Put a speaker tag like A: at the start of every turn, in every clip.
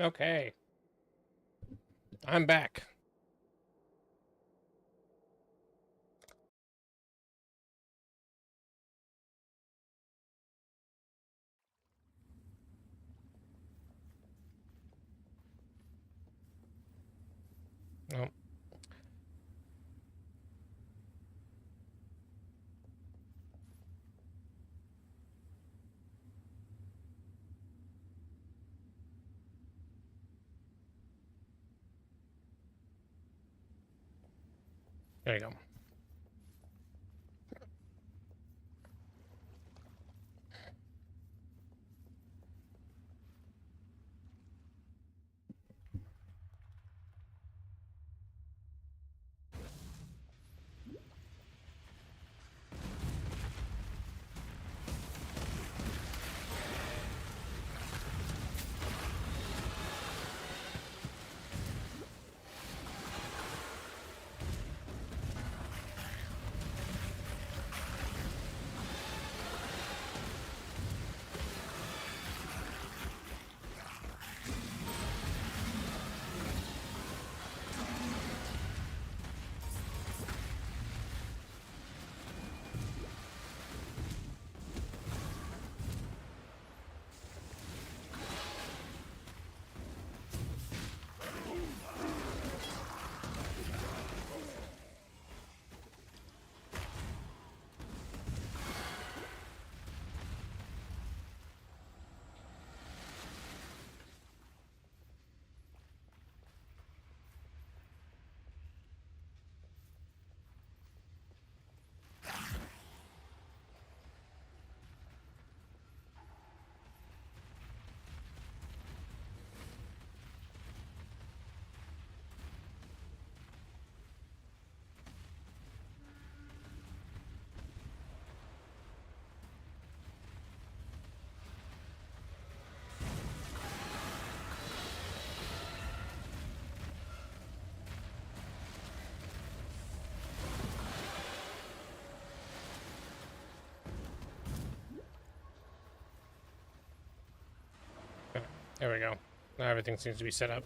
A: Okay. I'm back. Oh. There you go. There we go. Now everything seems to be set up.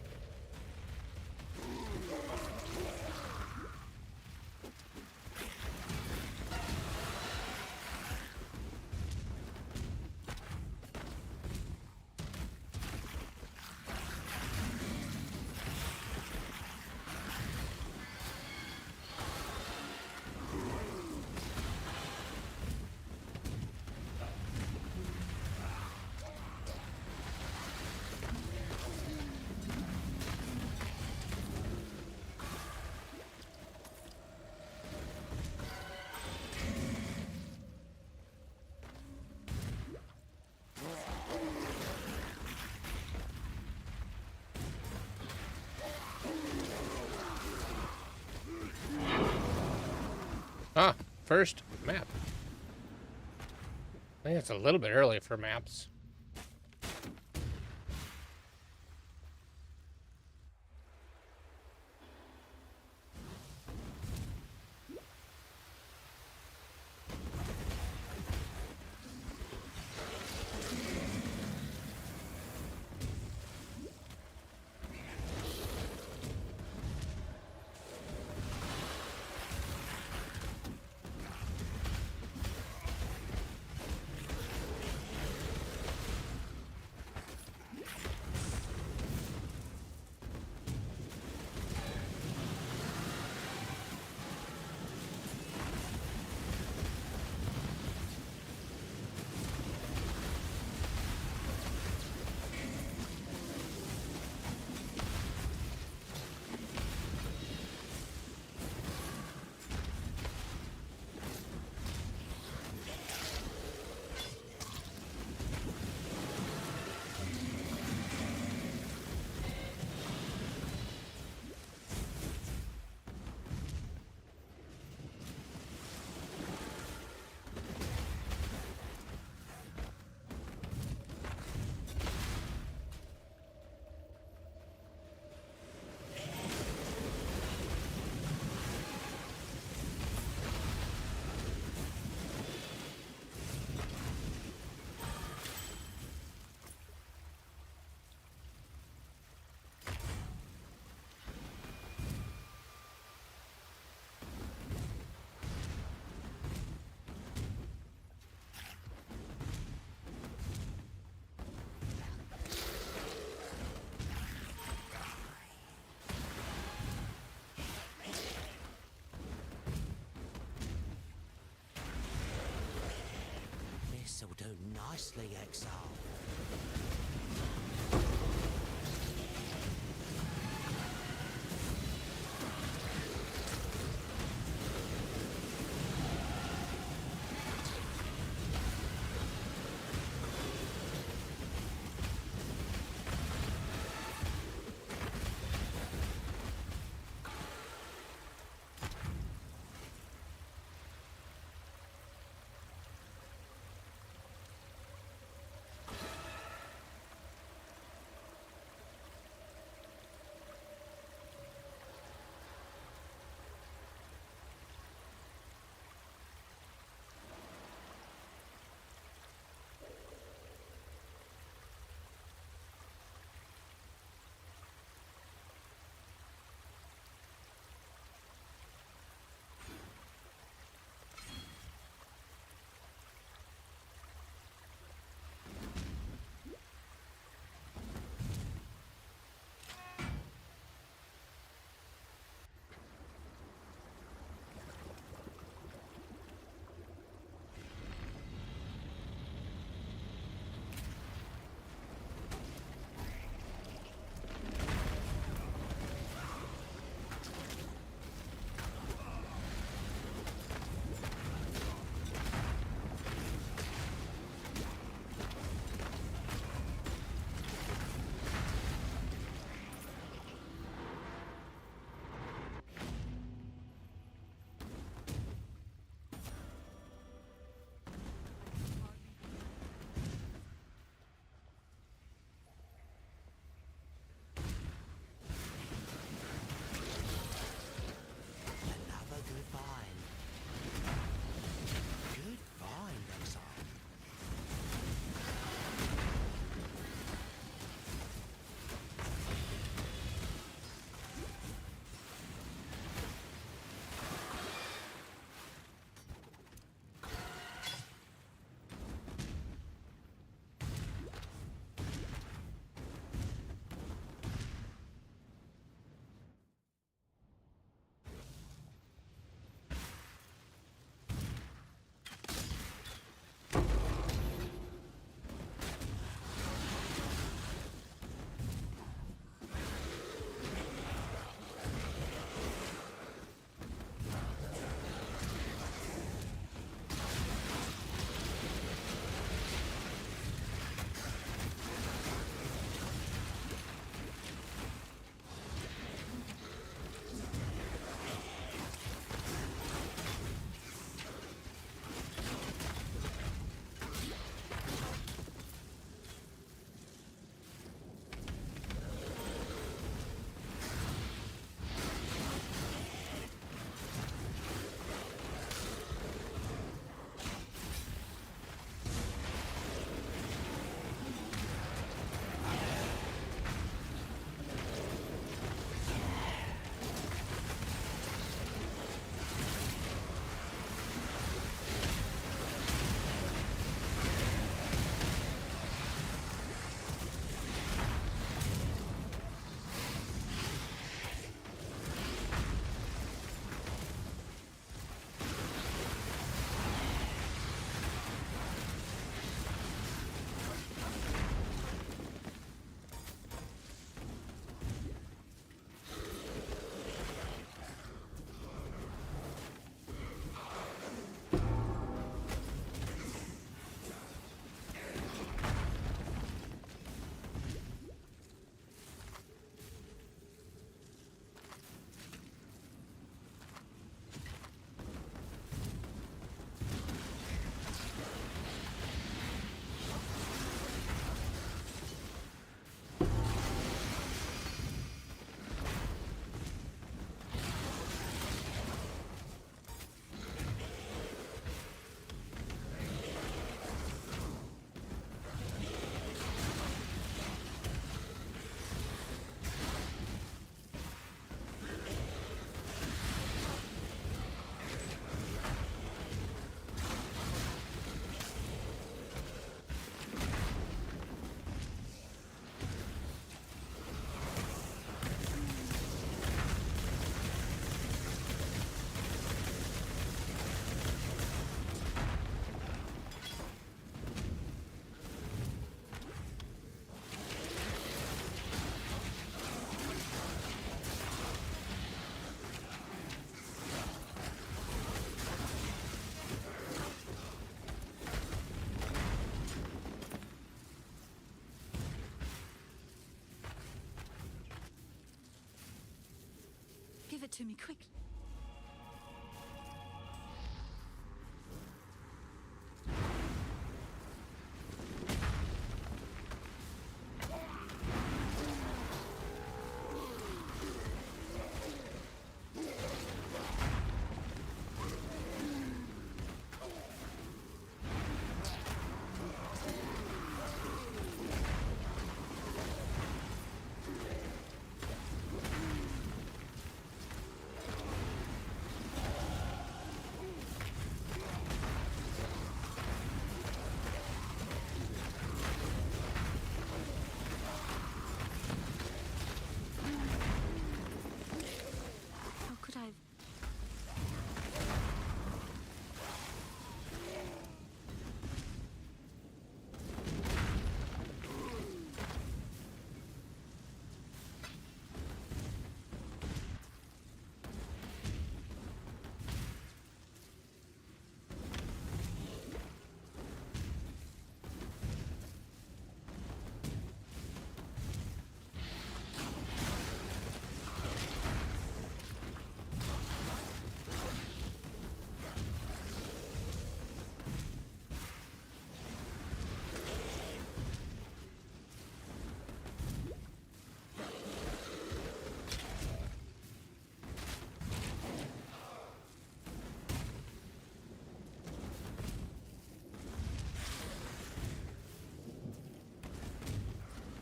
A: Ah, first map. I think it's a little bit early for maps.
B: This'll do nicely, Exile.
C: it to me quickly. How could I?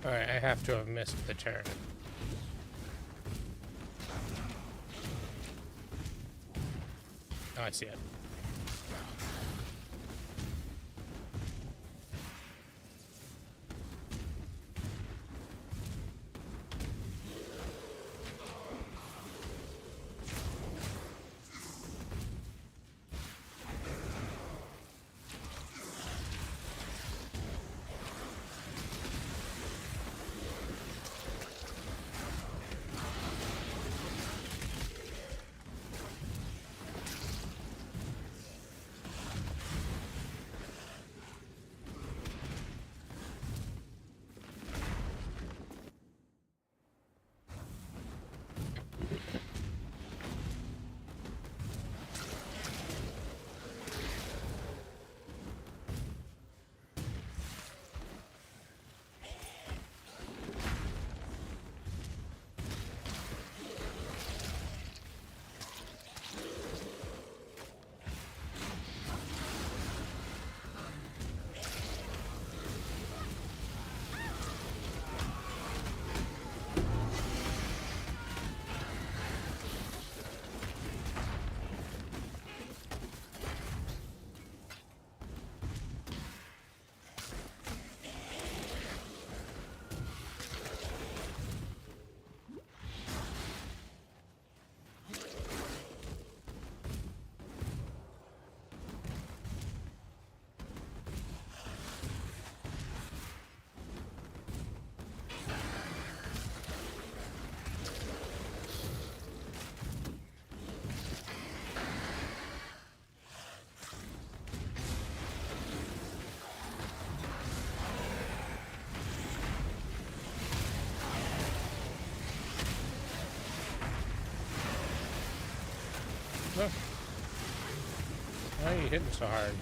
A: Alright, I have to have missed the turn. Oh, I see it. Look. Why are you hitting so hard?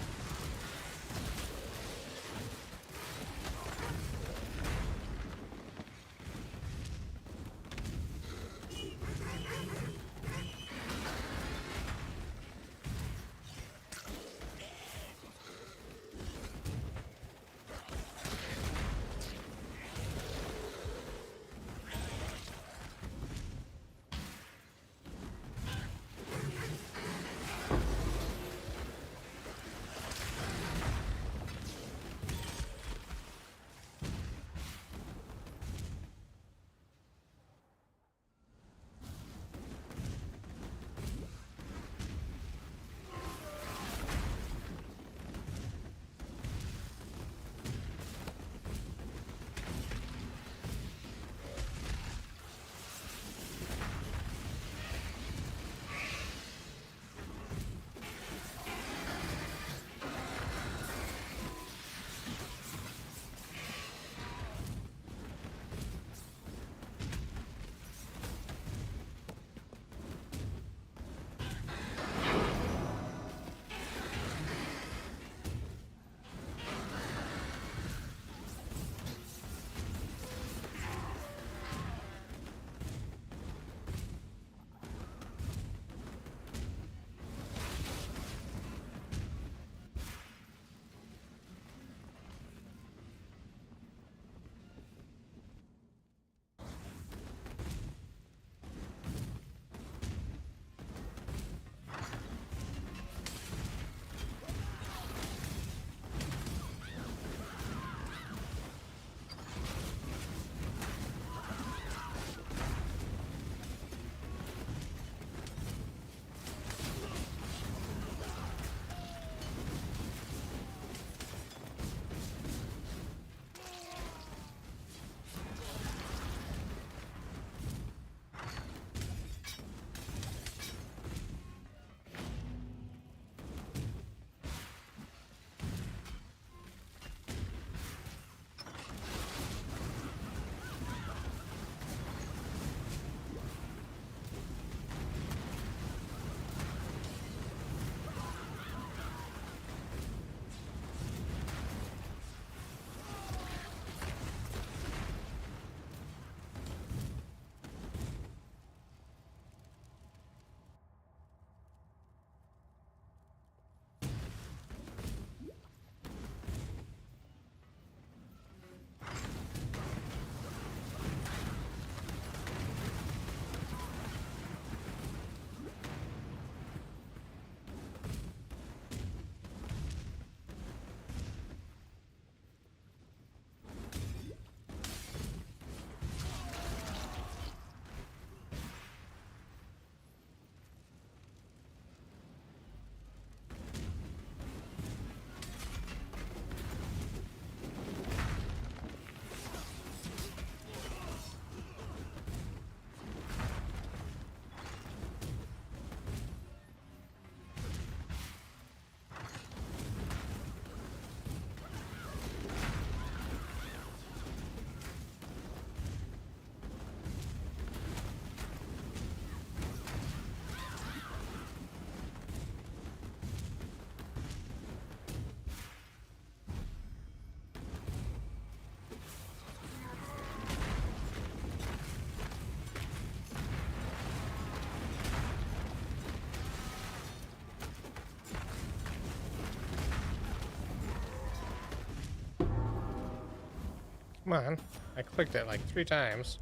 A: Come on. I clicked it like 3 times.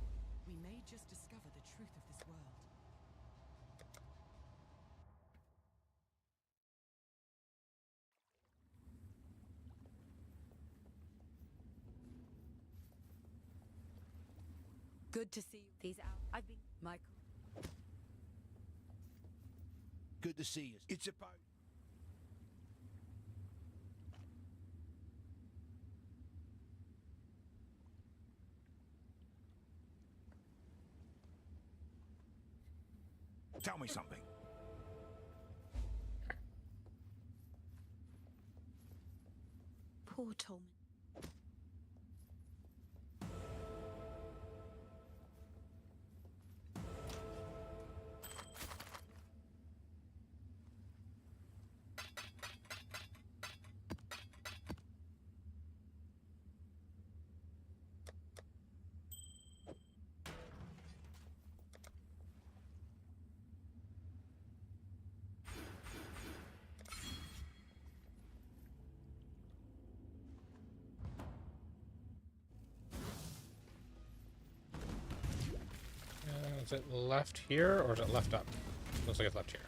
C: We may just discover the truth of this world. Good to see you.
D: These out. I've been
C: Michael.
B: Good to see you. It's about. Tell me something.
D: poor Tolman.
A: Is it left here or is it left up? Looks like it's left here.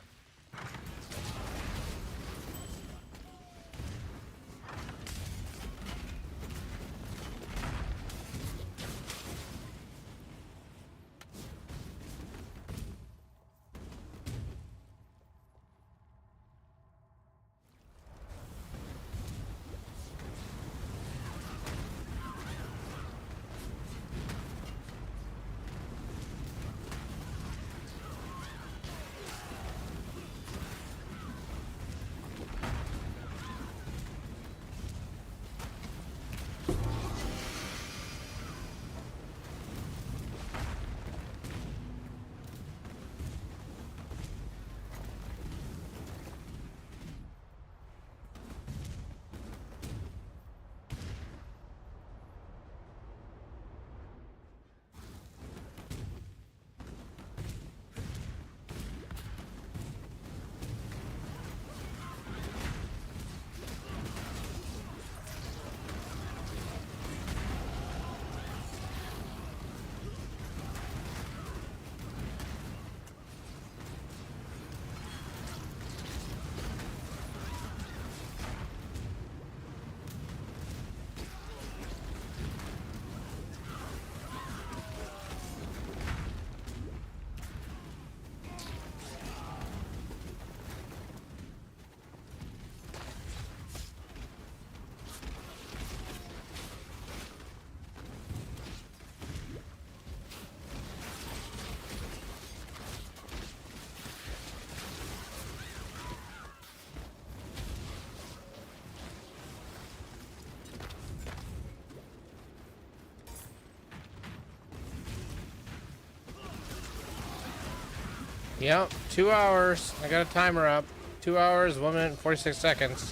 A: Yep, 2 hours. I got a timer up. 2 hours, 1 minute, and 46 seconds.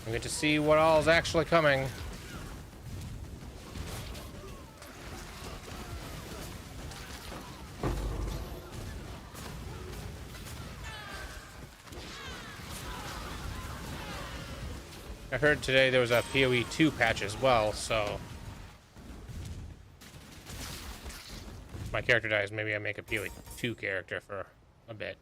A: We get to see what all is actually coming. I heard today there was a PoE 2 patch as well, so my character dies, maybe I make a PoE 2 character for a bit.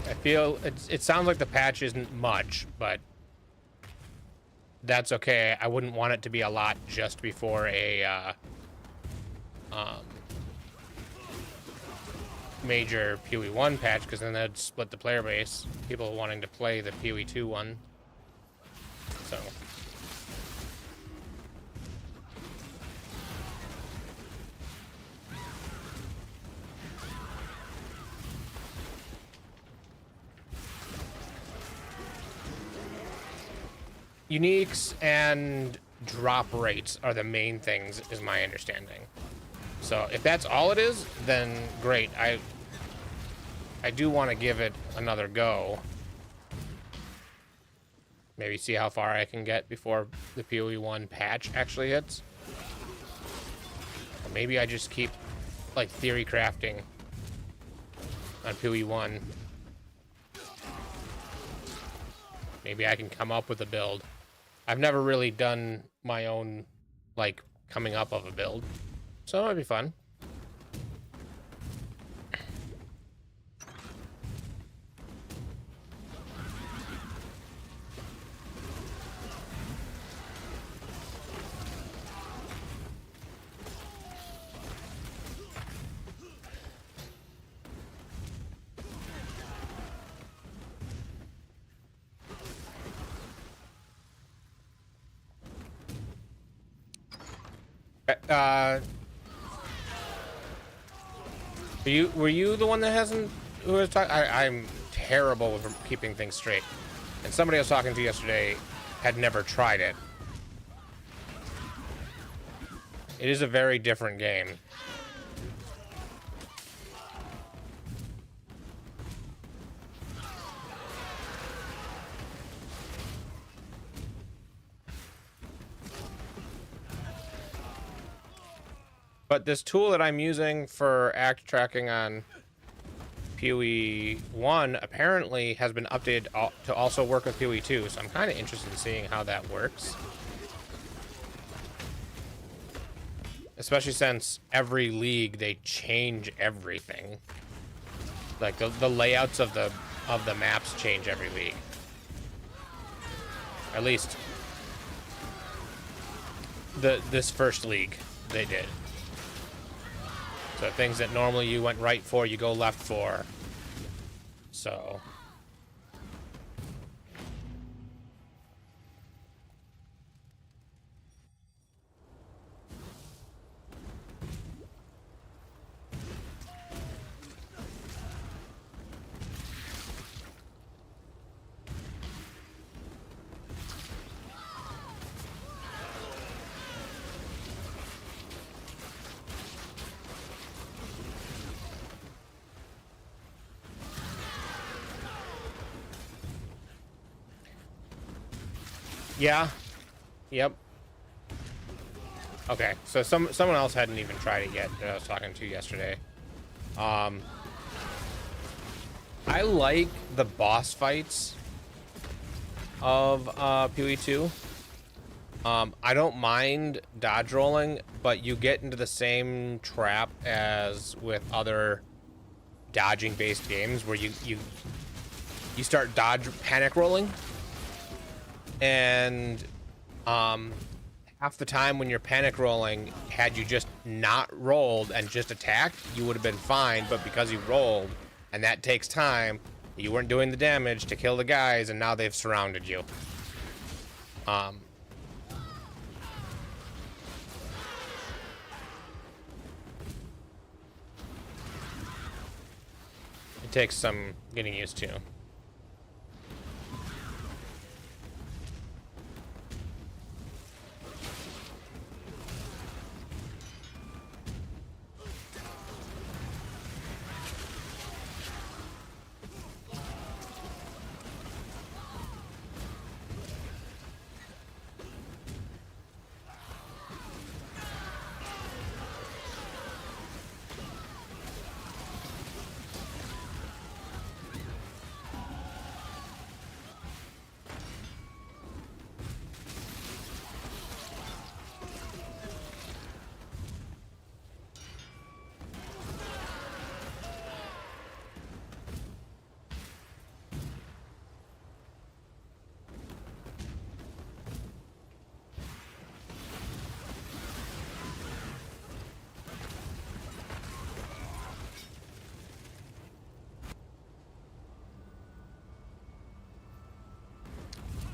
A: I feel it sounds like the patch isn't much, but that's okay. I wouldn't want it to be a lot just before a major PoE 1 patch, because then that'd split the player base. People wanting to play the PoE 2 one. So. Uniques and drop rates are the main things, is my understanding. So if that's all it is, then great. I do want to give it another go. Maybe see how far I can get before the PoE 1 patch actually hits. Or maybe I just keep, like, theory crafting on PoE 1. Maybe I can come up with a build. I've never really done my own, like, coming up of a build. So it might be fun. Were you the one that hasn't, who was talking? I'm terrible with keeping things straight. And somebody I was talking to yesterday had never tried it. It is a very different game. But this tool that I'm using for act tracking on PoE 1 apparently has been updated to also work with PoE 2, so I'm kind of interested in seeing how that works. Especially since every league they change everything. Like the layouts of the maps change every league. At least this first league they did. So things that normally you went right for, you go left for. So yeah. Yep. Okay, so someone else hadn't even tried it yet that I was talking to yesterday. I like the boss fights of PoE 2. I don't mind dodge rolling, but you get into the same trap as with other dodging based games where you start panic rolling, and half the time when you're panic rolling, had you just not rolled and just attacked, you would have been fine, but because you rolled, and that takes time, you weren't doing the damage to kill the guys, and now they've surrounded you. It takes some getting used to.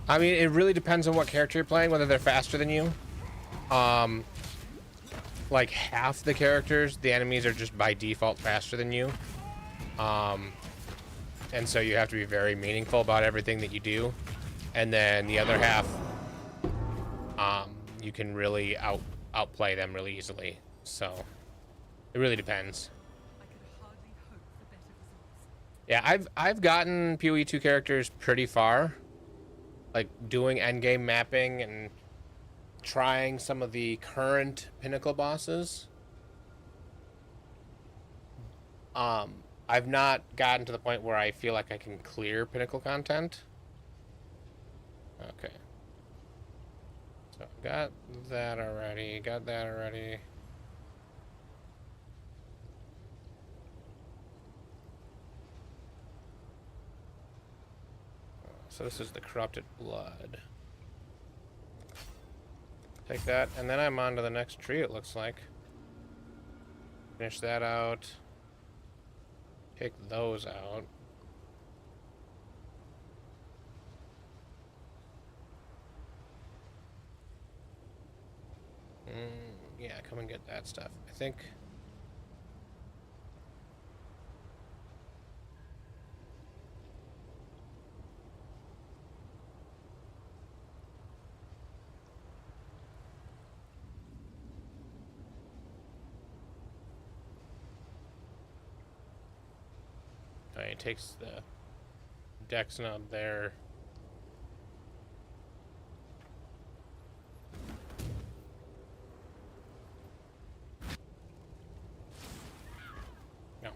A: I mean, it really depends on what character you're playing, whether they're faster than you. Like half the characters, the enemies are just by default faster than you. And so you have to be very meaningful about everything that you do. And then the other half, you can really outplay them really easily. So it really depends.
C: I could hardly hope for better results.
A: Yeah, I've gotten PoE 2 characters pretty far. like doing endgame mapping and trying some of the current pinnacle bosses. I've not gotten to the point where I feel like I can clear pinnacle content. Okay. So got that already. Got that already. So this is the corrupted blood. Take that, and then I'm on to the next tree, it looks like. Finish that out. Take those out. Yeah, come and get that stuff. I think... Oh, it takes the dex node there. No.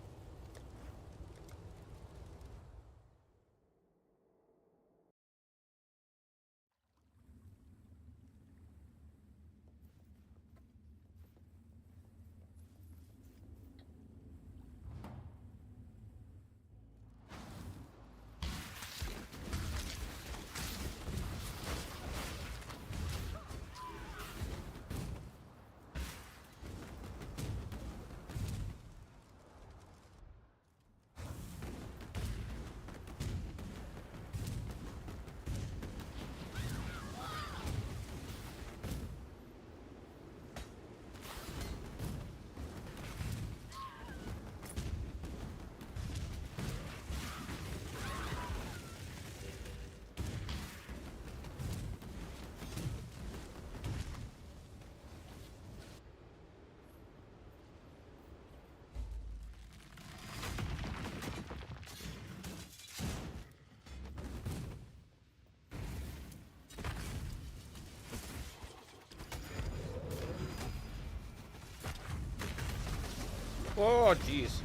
A: Oh, jeez.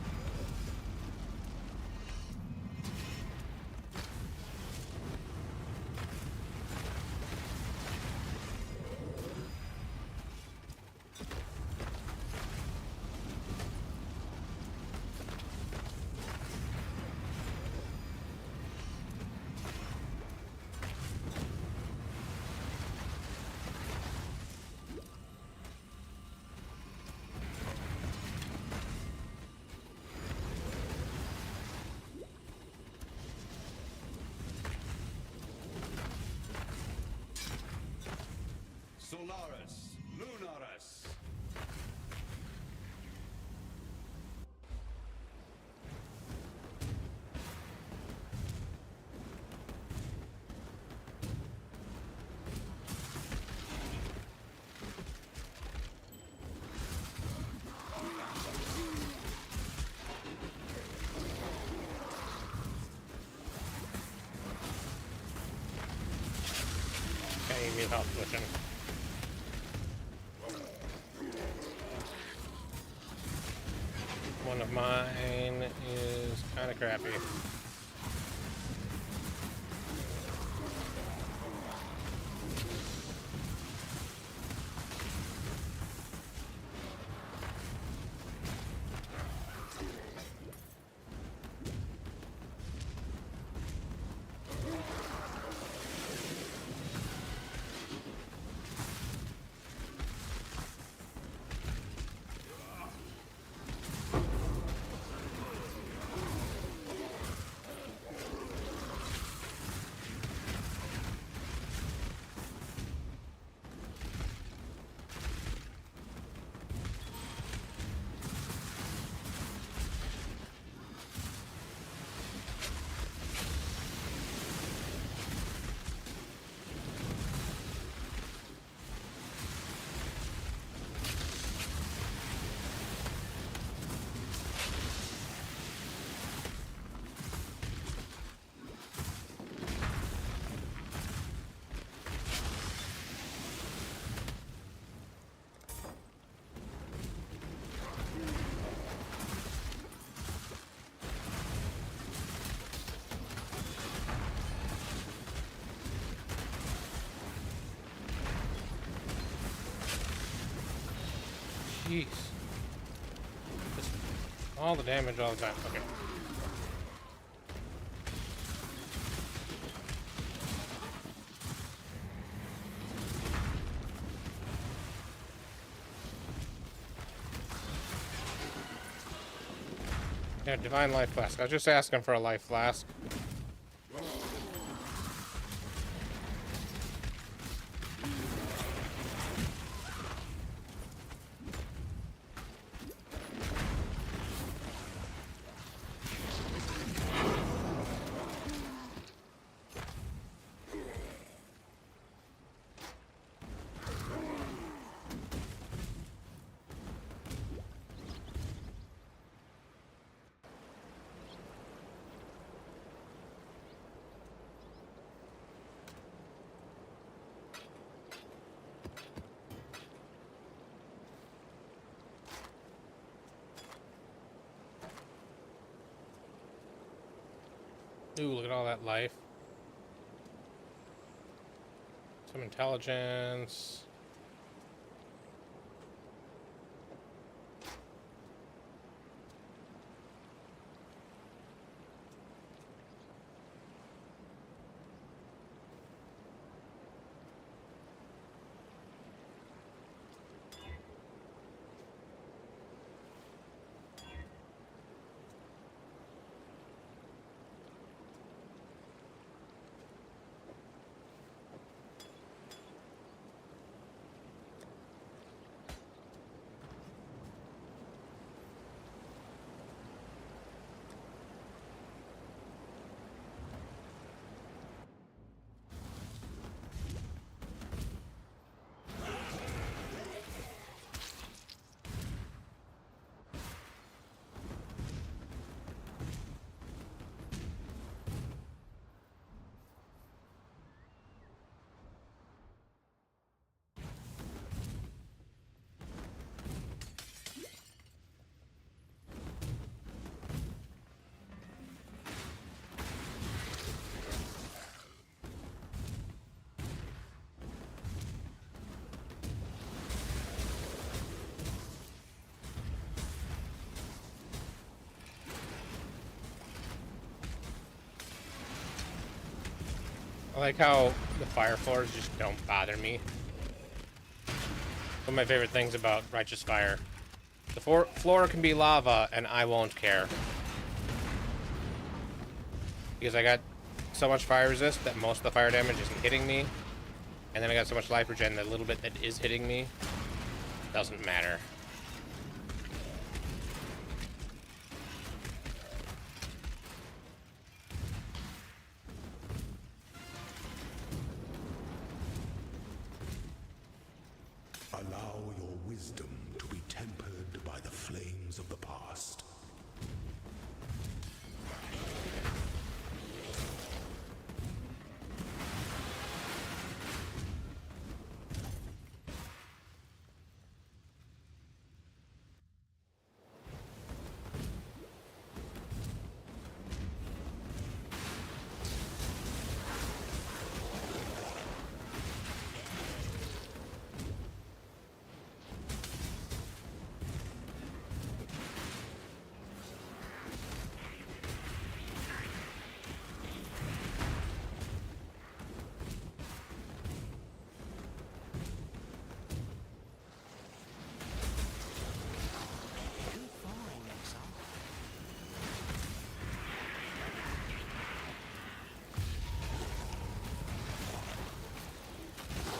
B: Solaris, Lunaris.
A: Okay, you need help pushing. One of mine is kind of crappy. Jeez. Just all the damage all the time. Okay. Yeah, divine life flask. I was just asking for a life flask. Ooh, look at all that life. Some intelligence. I like how the fire floors just don't bother me. One of my favorite things about Righteous Fire. The floor can be lava and I won't care. Because I got so much fire resist that most of the fire damage isn't hitting me. And then I got so much life regen that a little bit that is hitting me doesn't matter.
D: Allow your wisdom to be tempered by the flames of the past.
C: Good firing, Exile.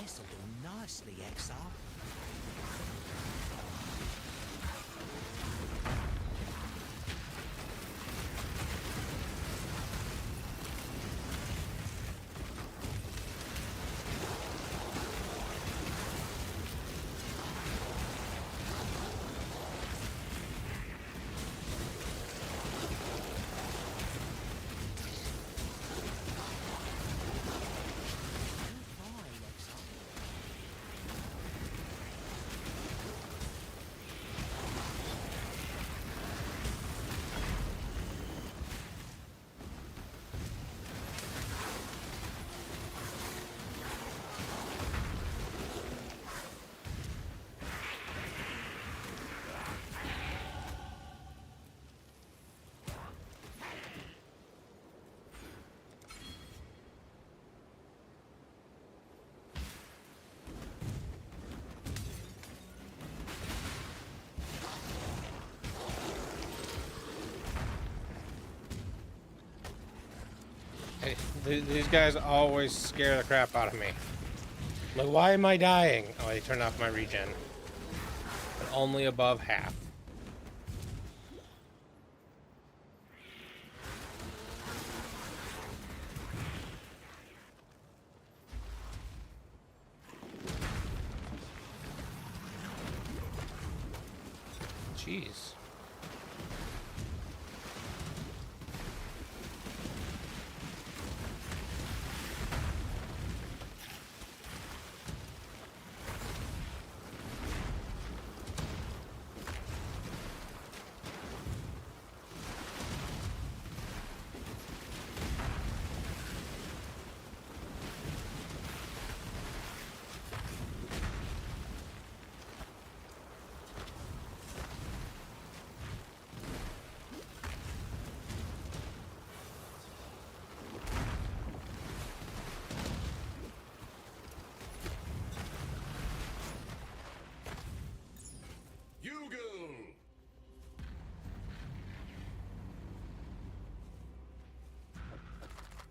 C: This'll do nicely, Exile. Good firing, Exile.
A: These guys always scare the crap out of me. Like, why am I dying? Oh, they turned off my regen. But only above half. Jeez.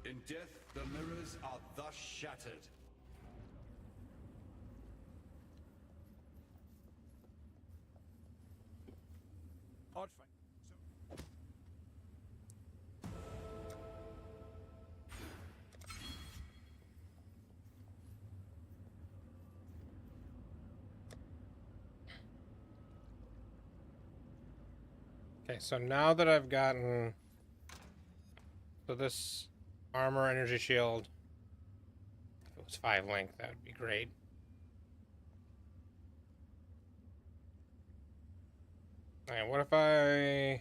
E: In death, the mirrors are thus shattered.
B: Odd fight.
A: Okay, so now that I've gotten... So this armor, energy shield... If it was 5 length, that would be great. Alright, what if I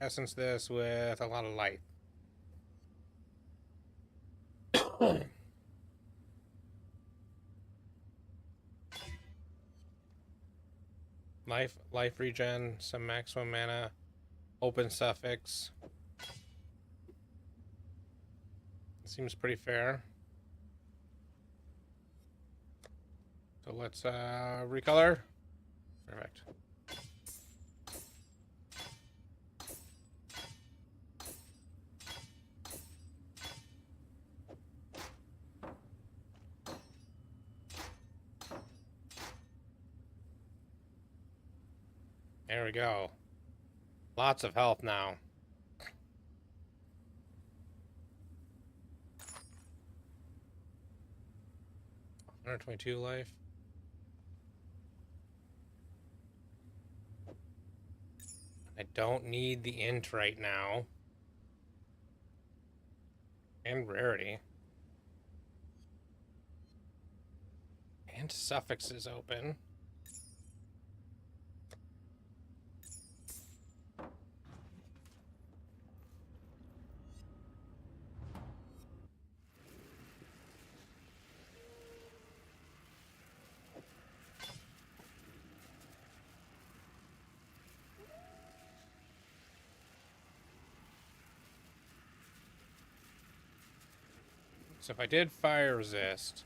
A: essence this with a lot of light? Life regen, some maximum mana, open suffix. Seems pretty fair. So let's recolor. Perfect. There we go. Lots of health now. $122 life. I don't need the int right now. And rarity. And suffix is open. So if I did fire resist,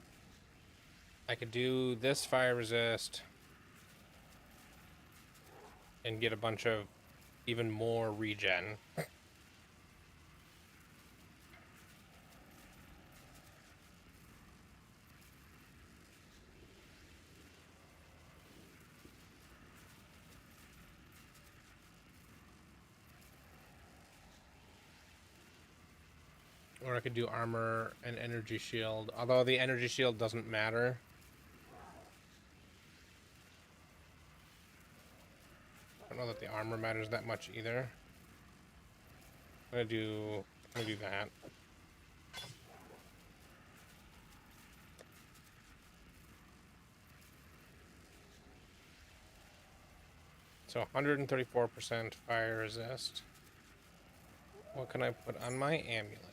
A: I could do this fire resist and get a bunch of even more regen. Or I could do armor and energy shield, although the energy shield doesn't matter. I don't know that the armor matters that much either. I'm gonna do that. So 134% fire resist. What can I put on my amulet?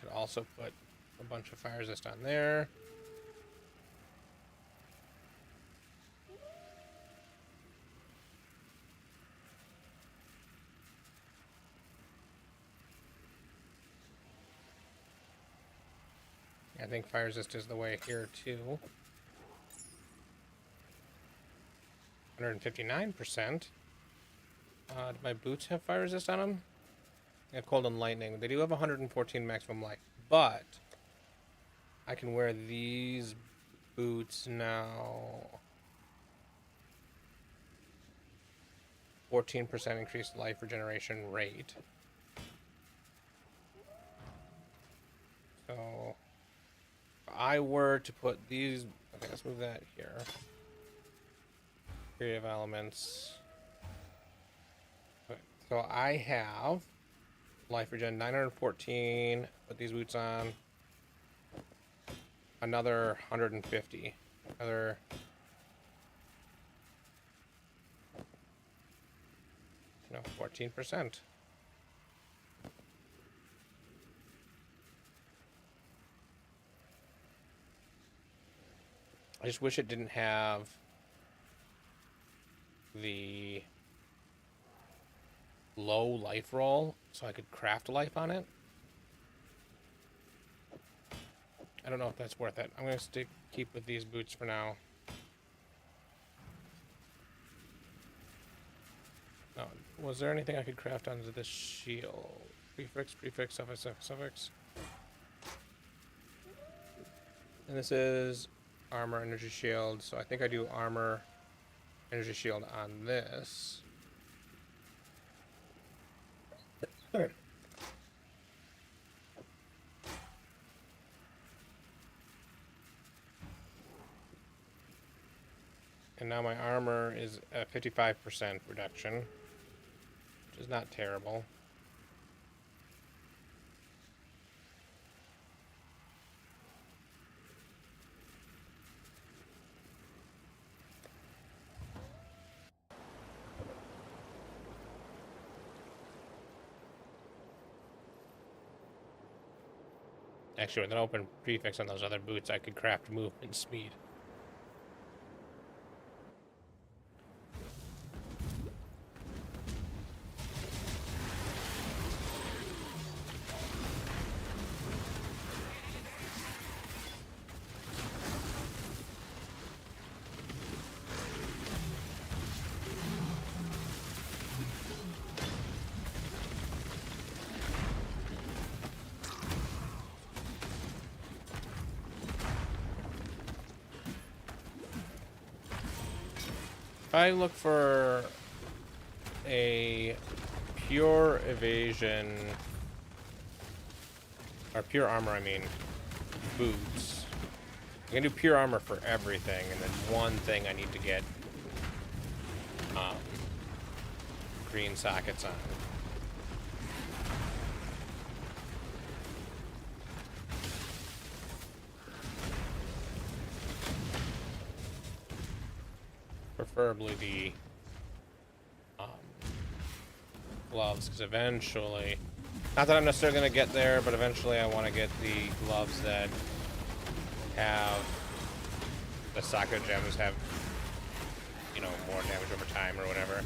A: Could also put a bunch of fire resist on there. I think fire resist is the way here too. 159%. Do my boots have fire resist on them? Yeah, cold and lightning. They do have 114 maximum life, but I can wear these boots now. 14% increased life regeneration rate. So, if I were to put these, okay, let's move that here. Creative elements. Okay, so I have life regen 914. Put these boots on. Another 150. Another. No, 14%. I just wish it didn't have the low life roll so I could craft life on it. I don't know if that's worth it. I'm going to keep with these boots for now. Oh, was there anything I could craft onto this shield? Prefix, suffix. And this is armor, energy shield. So I think I do armor, energy shield on this. And now my armor is a 55% reduction, which is not terrible. Actually, with an open prefix on those other boots, I could craft movement speed. If I look for a pure evasion, or pure armor, I mean, boots. I can do pure armor for everything, and then one thing I need to get green sockets on. Preferably the gloves, because eventually, not that I'm necessarily going to get there, but eventually I want to get the gloves that have the socket gems have, you know, more damage over time or whatever.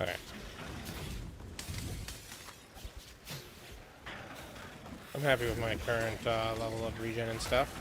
A: Okay. I'm happy with my current level of regen and stuff.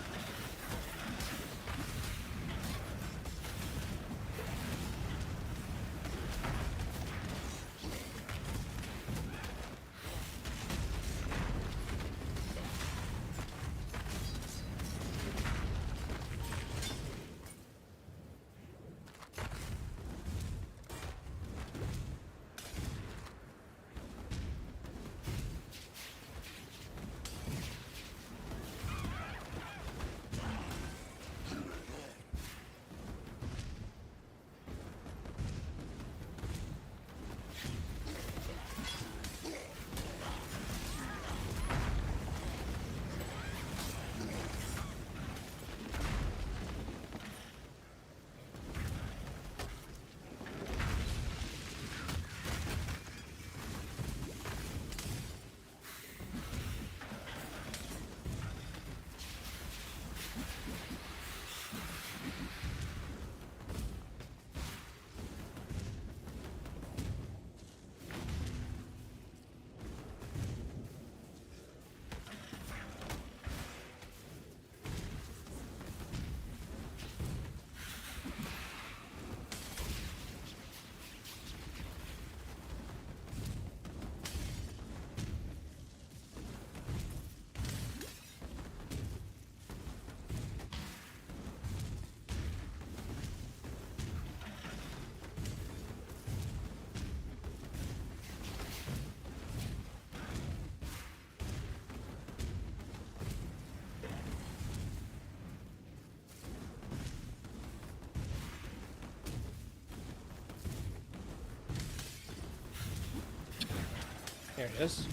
A: Here it is.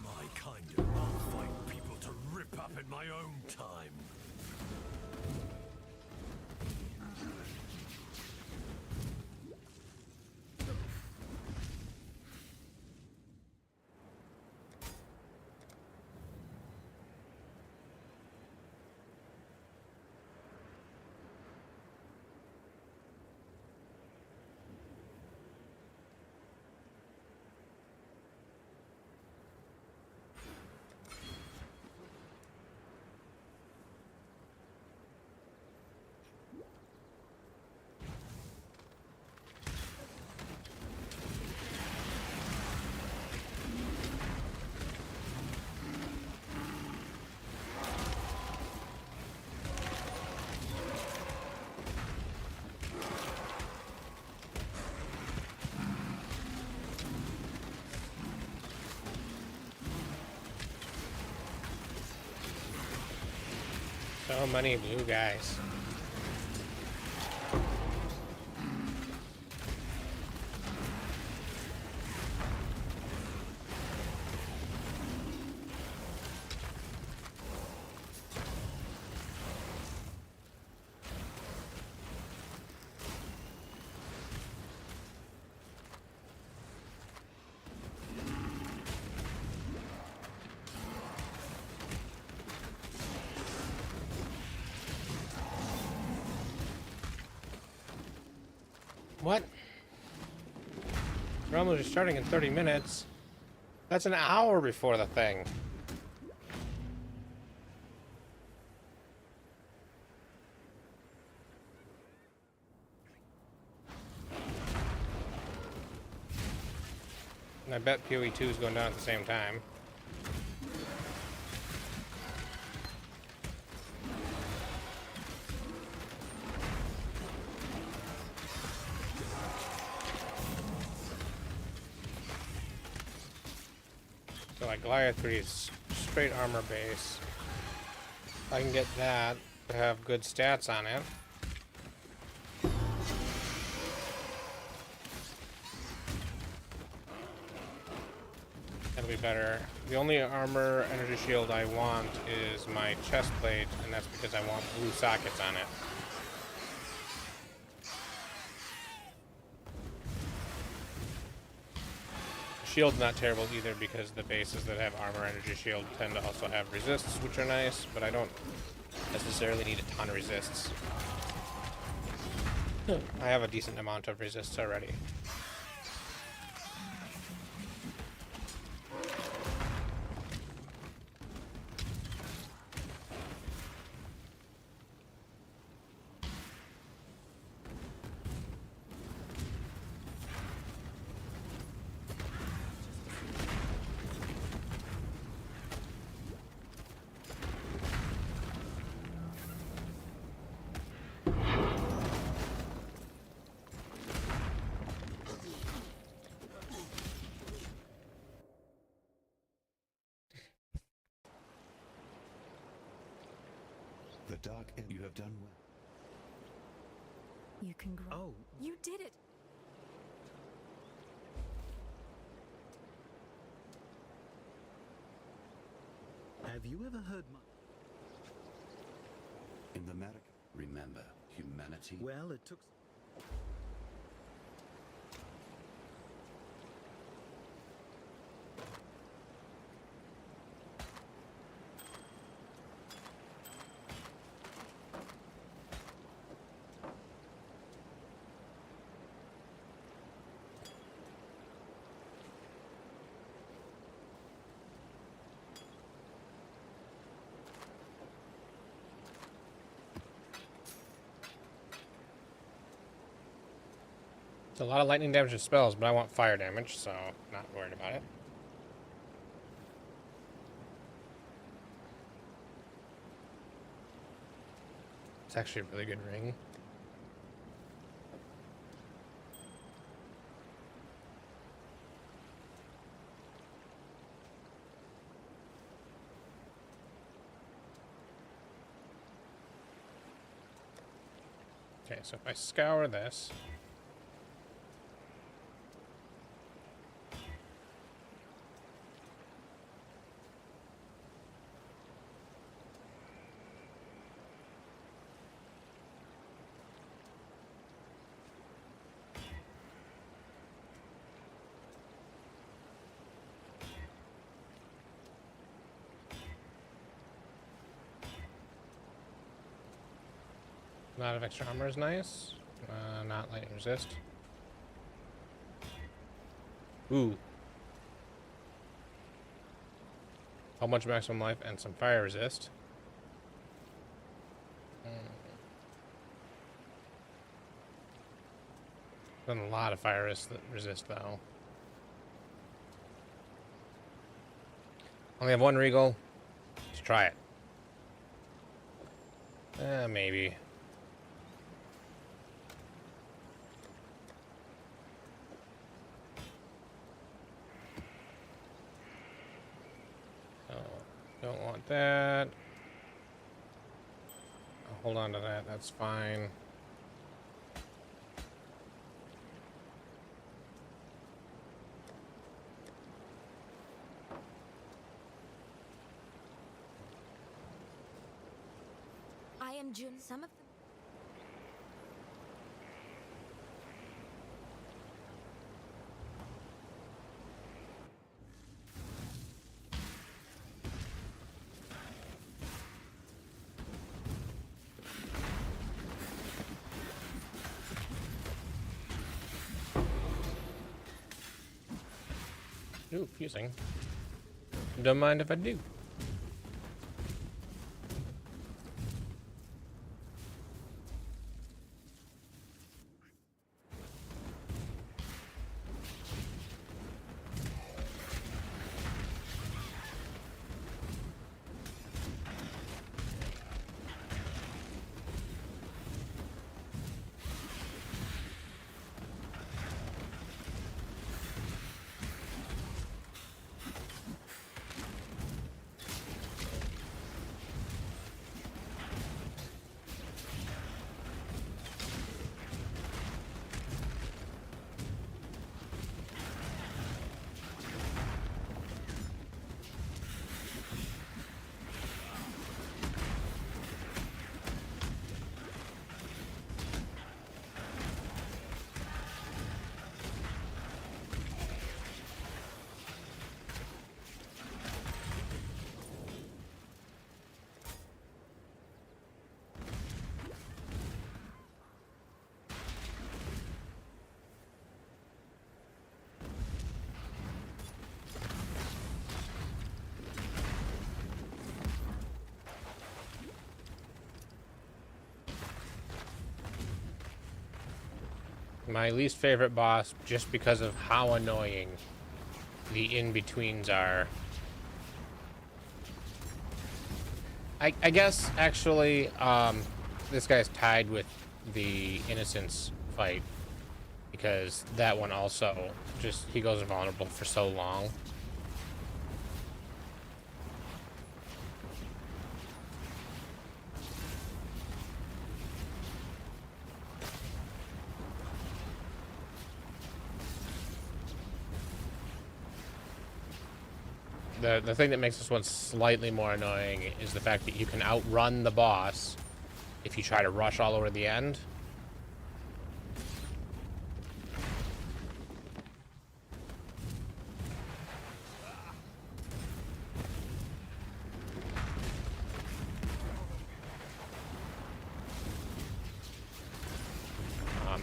B: My kind of I'll find people to rip up in my own time.
A: So many blue guys. What? Realms are starting in 30 minutes. That's an hour before the thing. And I bet PoE 2 is going down at the same time. So like Goliath 3's straight armor base. If I can get that to have good stats on it. That'll be better. The only armor energy shield I want is my chest plate, and that's because I want blue sockets on it. Shield's not terrible either because the bases that have armor energy shield tend to also have resists, which are nice, but I don't necessarily need a ton of resists. I have a decent amount of resists already.
E: The dark end. You have done well.
F: You can grow.
C: Oh,
F: You did it!
C: have you ever heard my...
E: In the matter, remember, humanity.
C: Well, it took...
A: It's a lot of lightning damage and spells, but I want fire damage, so not worried about it. It's actually a really good ring. Okay, so if I scour this... A lot of extra armor is nice. Not lightning resist. Ooh. How much maximum life and some fire resist. Done a lot of fire resist though. Only have one regal. Let's try it. Maybe. Don't want that. I'll hold on to that, that's fine.
F: I am June. Some of them.
A: Ooh, fusing. Don't mind if I do. My least favorite boss, just because of how annoying the in-betweens are. I guess, actually, this guy's tied with the Innocence fight, because that one also, just, he goes invulnerable for so long. The thing that makes this one slightly more annoying is the fact that you can outrun the boss if you try to rush all over the end.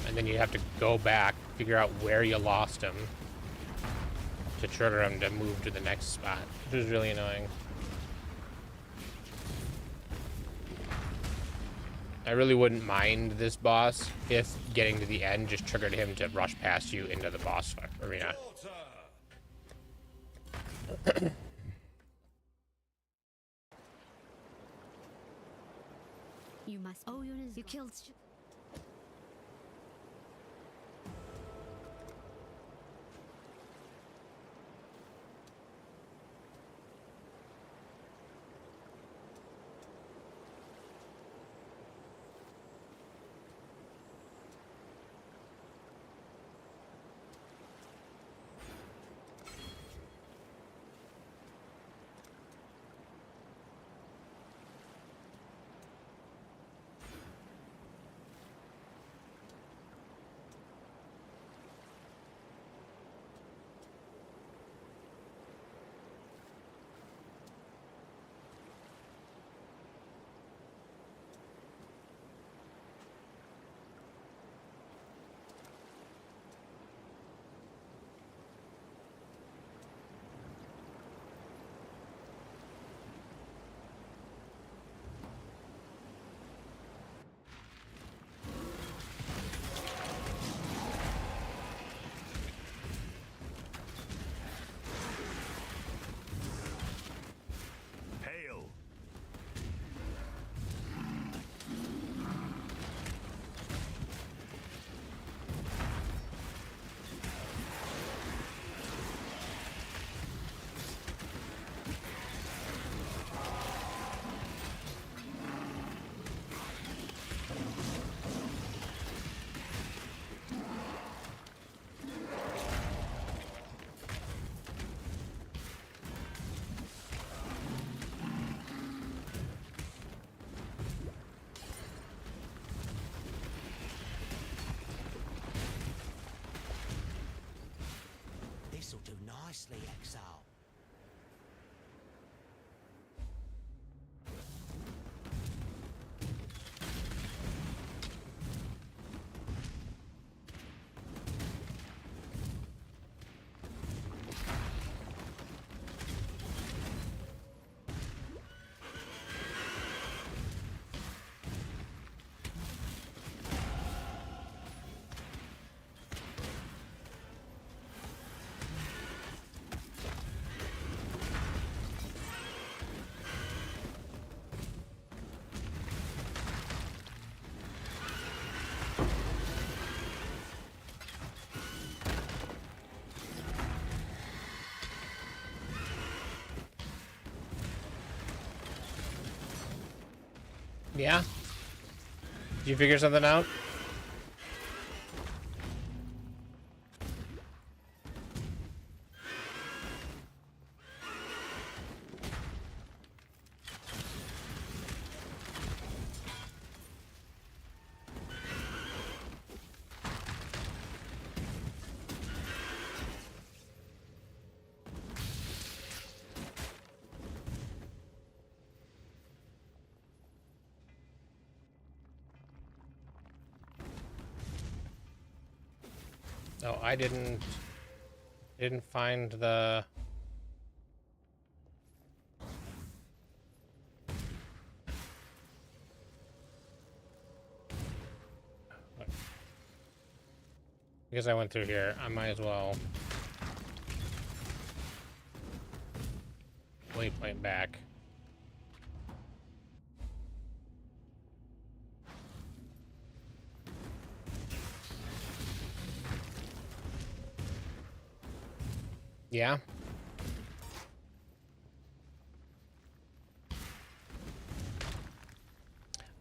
A: And then you have to go back, figure out where you lost him, to trigger him to move to the next spot, which is really annoying. I really wouldn't mind this boss if getting to the end just triggered him to rush past you into the boss arena.
F: You must. Oh, you killed.
G: This'll do nicely, Exile.
A: Yeah? Did you figure something out? No, I didn't find the... Because I went through here, I might as well waypoint back. Yeah.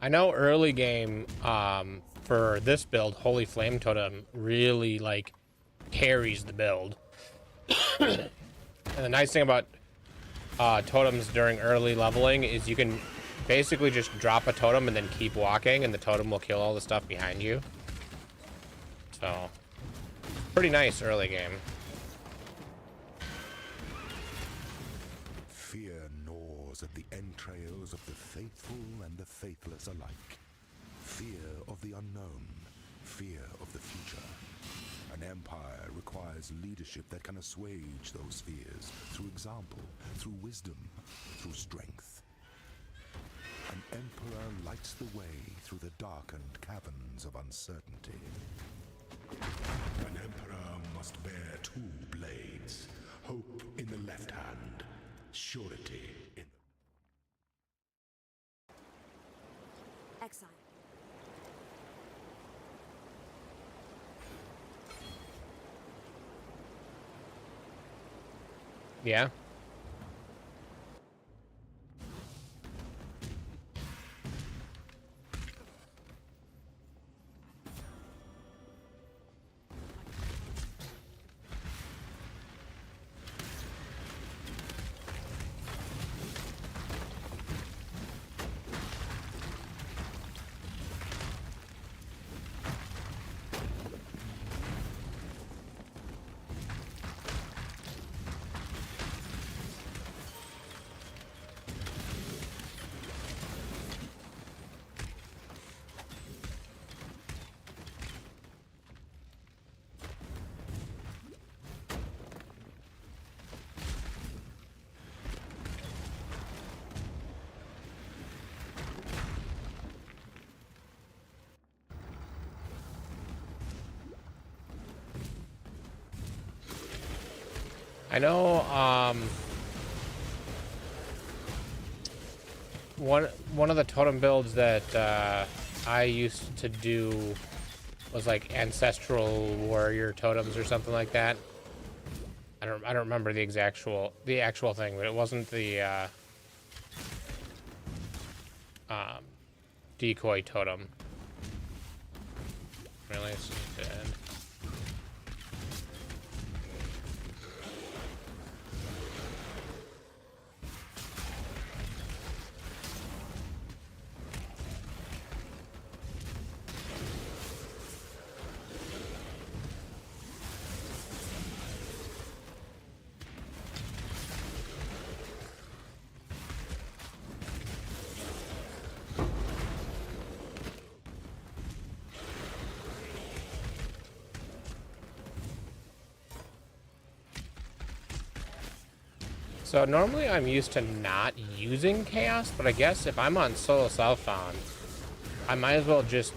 A: I know early game, for this build, Holy Flame Totem really, like, carries the build. And the nice thing about totems during early leveling is you can basically just drop a totem and then keep walking, and the totem will kill all the stuff behind you. So, pretty nice early game.
D: Fear gnaws at the entrails of the faithful and the faithless alike. Fear of the unknown, fear of the future. An empire requires leadership that can assuage those fears through example, through wisdom, through strength. An emperor lights the way through the darkened caverns of uncertainty. An emperor must bear two blades, hope in the left hand, surety in the...
F: Exile.
A: Yeah. I know, one of the totem builds that I used to do was like ancestral warrior totems or something like that. I don't remember the actual thing, but it wasn't the decoy totem. Really, it's dead. So normally I'm used to not using Chaos, but I guess if I'm on solo Southbound, I might as well just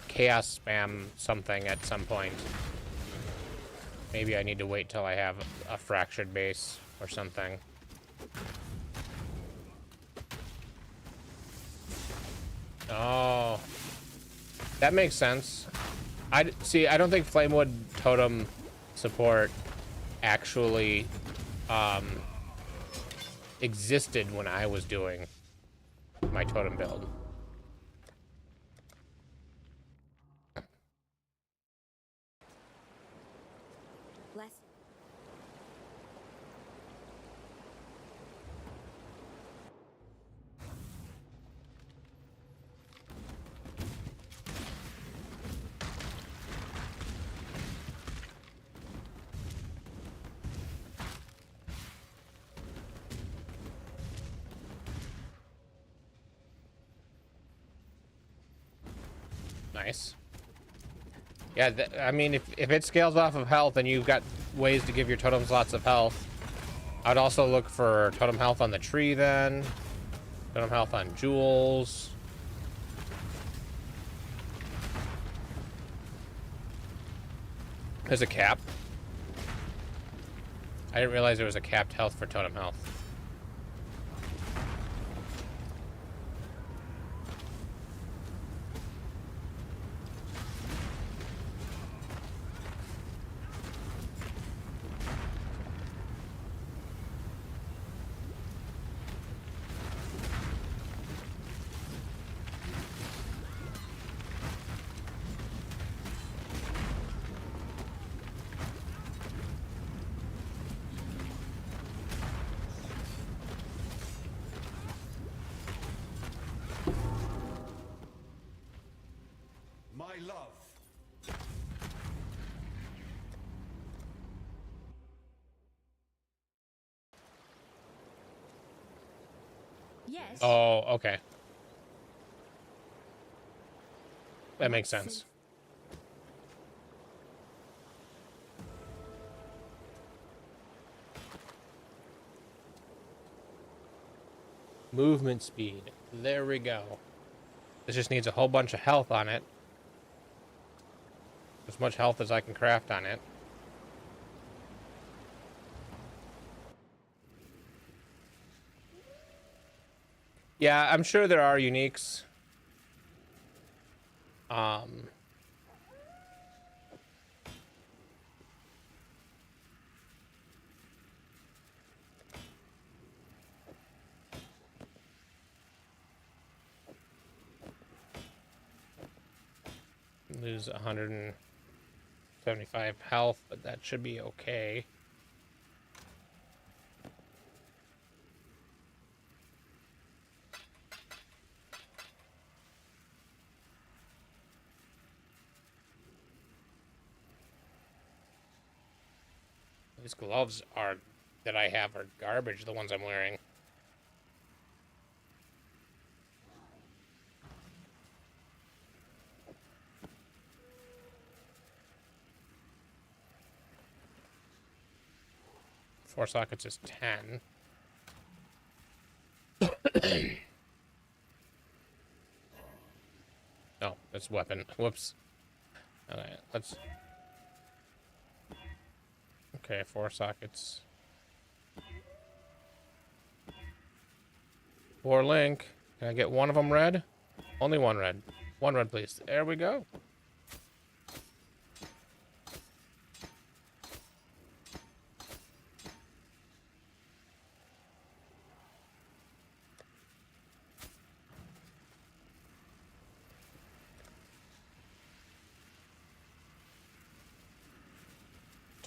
A: Chaos spam something at some point. Maybe I need to wait till I have a fractured base or something. Oh, that makes sense. I don't think Flamewood Totem support actually existed when I was doing my totem build. nice. Yeah, I mean, if it scales off of health and you've got ways to give your totems lots of health, I'd also look for totem health on the tree then. Totem health on jewels. There's a cap. I didn't realize there was a capped health for totem health.
E: My love.
F: Yes.
A: Oh, okay. That makes sense. Movement speed. There we go. This just needs a whole bunch of health on it. As much health as I can craft on it. Yeah, I'm sure there are uniques. Lose 175 health, but that should be okay. These gloves are that I have are garbage, the ones I'm wearing. Four sockets is 10. Oh, that's weapon. Whoops. Alright, let's... Okay, 4 sockets. 4 link. Can I get one of them red? Only one red. One red, please. There we go.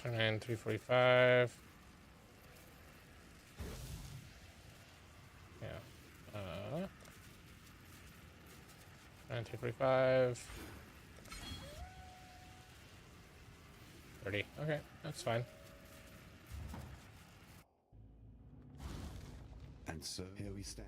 A: Turn in 345. Yeah. 345. 30. Okay, that's fine.
E: And so here we stand.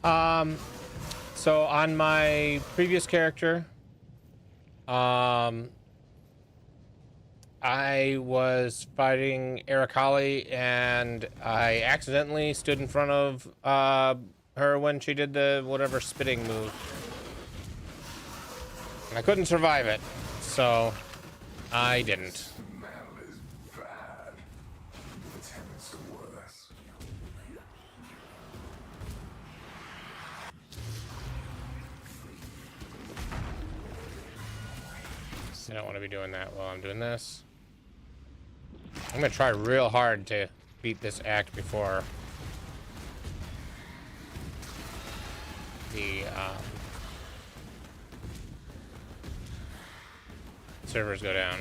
A: So on my previous character, I was fighting Aracali and I accidentally stood in front of her when she did the whatever spitting move. And I couldn't survive it, so I didn't. I don't want to be doing that while I'm doing this. I'm gonna try real hard to beat this act before the servers go down.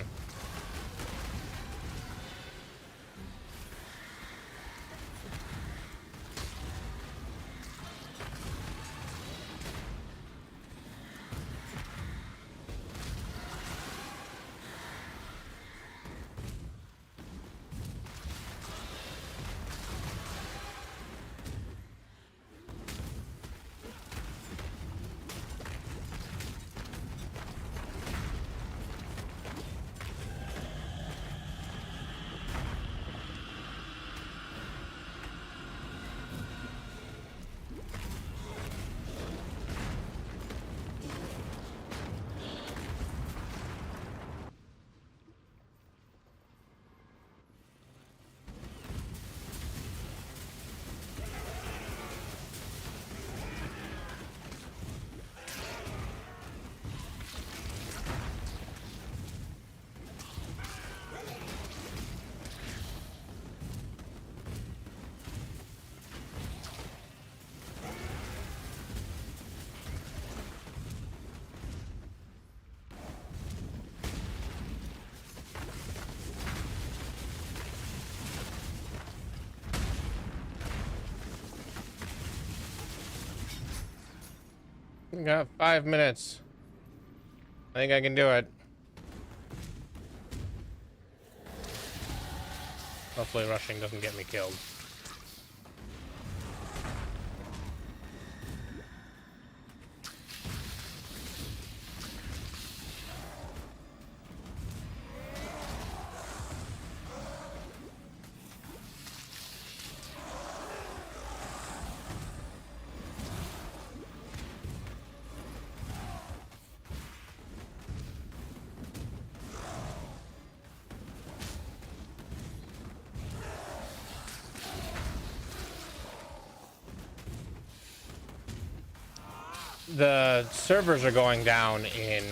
A: We got 5 minutes. I think I can do it. Hopefully rushing doesn't get me killed. The servers are going down in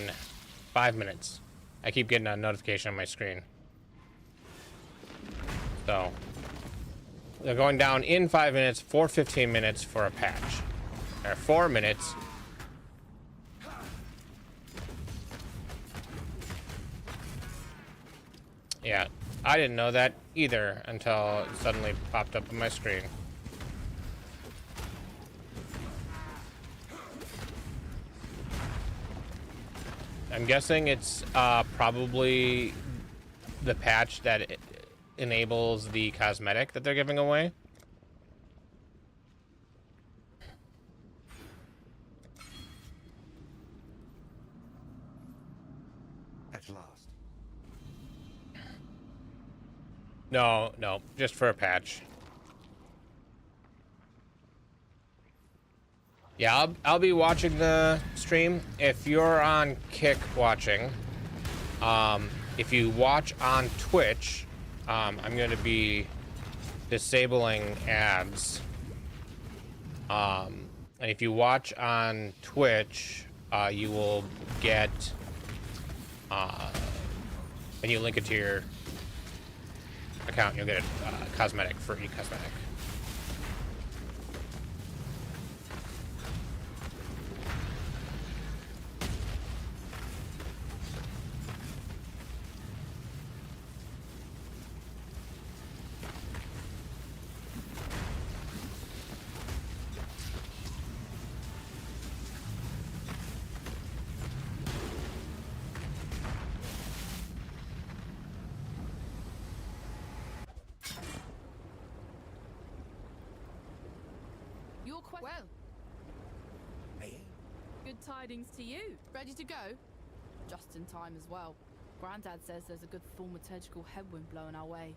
A: 5 minutes. I keep getting a notification on my screen. So they're going down in 5 minutes for 15 minutes for a patch. Or 4 minutes. Yeah, I didn't know that either until it suddenly popped up on my screen. I'm guessing it's probably the patch that enables the cosmetic that they're giving away.
E: At last.
A: No, just for a patch. Yeah, I'll be watching the stream. If you're on Kick watching, if you watch on Twitch, I'm going to be disabling ads. And if you watch on Twitch, you will get, when you link it to your account, you'll get a cosmetic, free cosmetic.
F: Your question. Well, good tidings to you. Ready to go? Just in time as well. Grandad says there's a good thaumaturgical headwind blowing our way.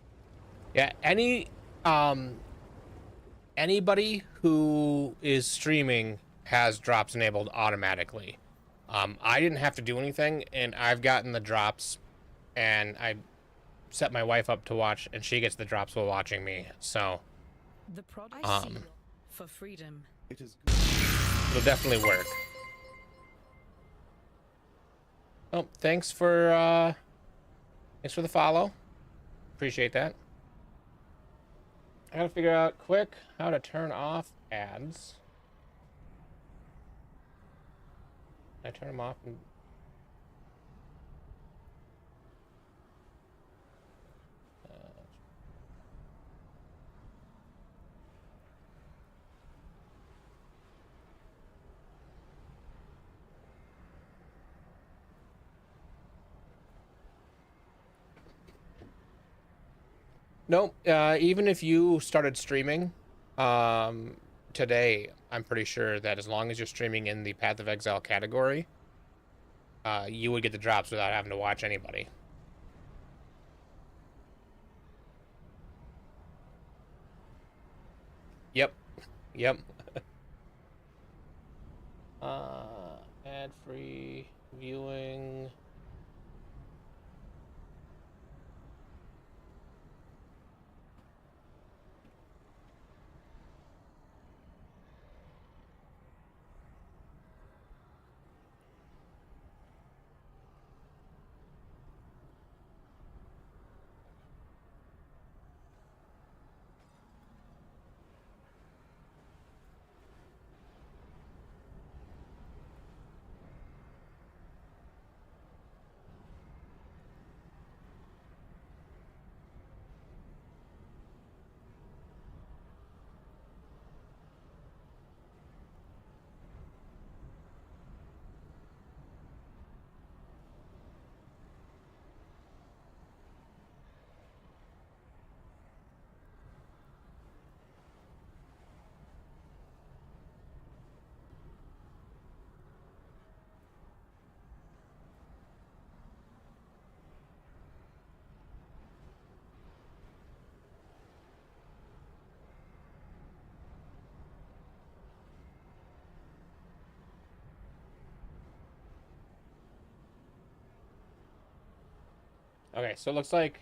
A: Yeah, anybody who is streaming has drops enabled automatically. I didn't have to do anything, and I've gotten the drops, and I set my wife up to watch, and she gets the drops while watching me. So
H: The product for freedom.
C: It is good.
A: it'll definitely work. Oh, thanks for the follow. Appreciate that. I gotta figure out quick how to turn off ads. I turn them off and nope. Even if you started streaming today, I'm pretty sure that as long as you're streaming in the Path of Exile category, you would get the drops without having to watch anybody. Yep. Yep. Ad-free viewing. Okay, so it looks like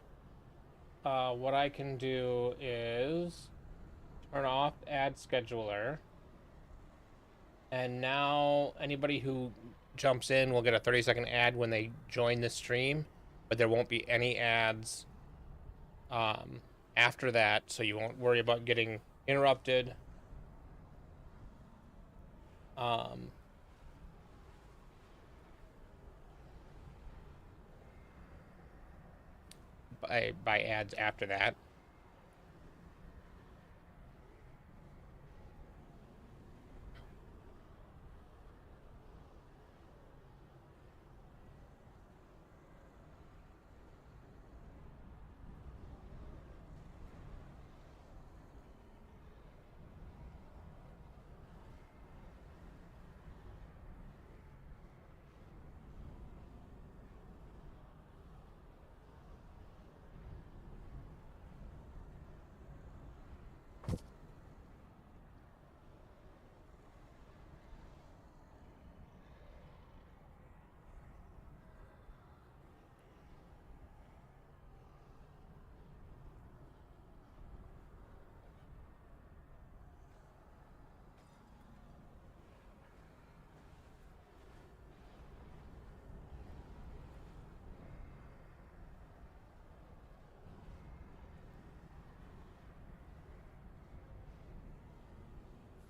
A: what I can do is turn off ad scheduler. And now anybody who jumps in will get a 30-second ad when they join the stream, but there won't be any ads after that, so you won't worry about getting interrupted. By ads after that.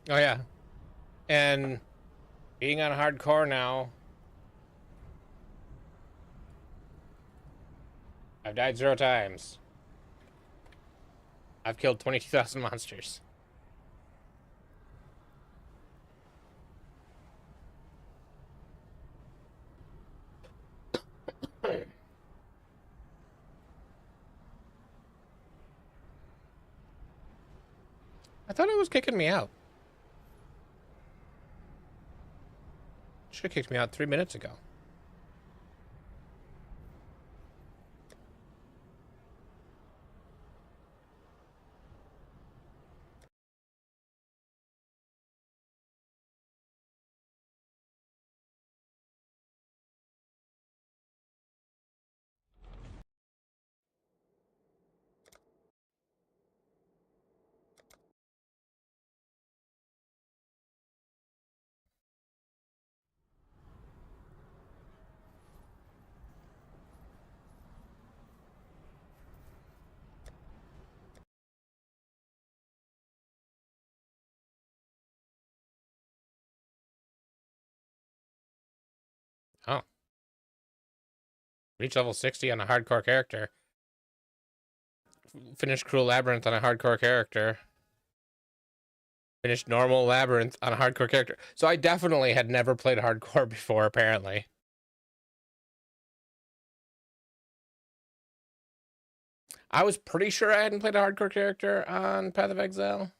A: Oh yeah, and being on hardcore now, I've died 0 times. I've killed 22,000 monsters. I thought it was kicking me out. Should have kicked me out 3 minutes ago. Oh. Reach level 60 on a hardcore character. Finish Cruel Labyrinth on a hardcore character. Finish Normal Labyrinth on a hardcore character. So I definitely had never played hardcore before, apparently. I was pretty sure I hadn't played a hardcore character on Path of Exile.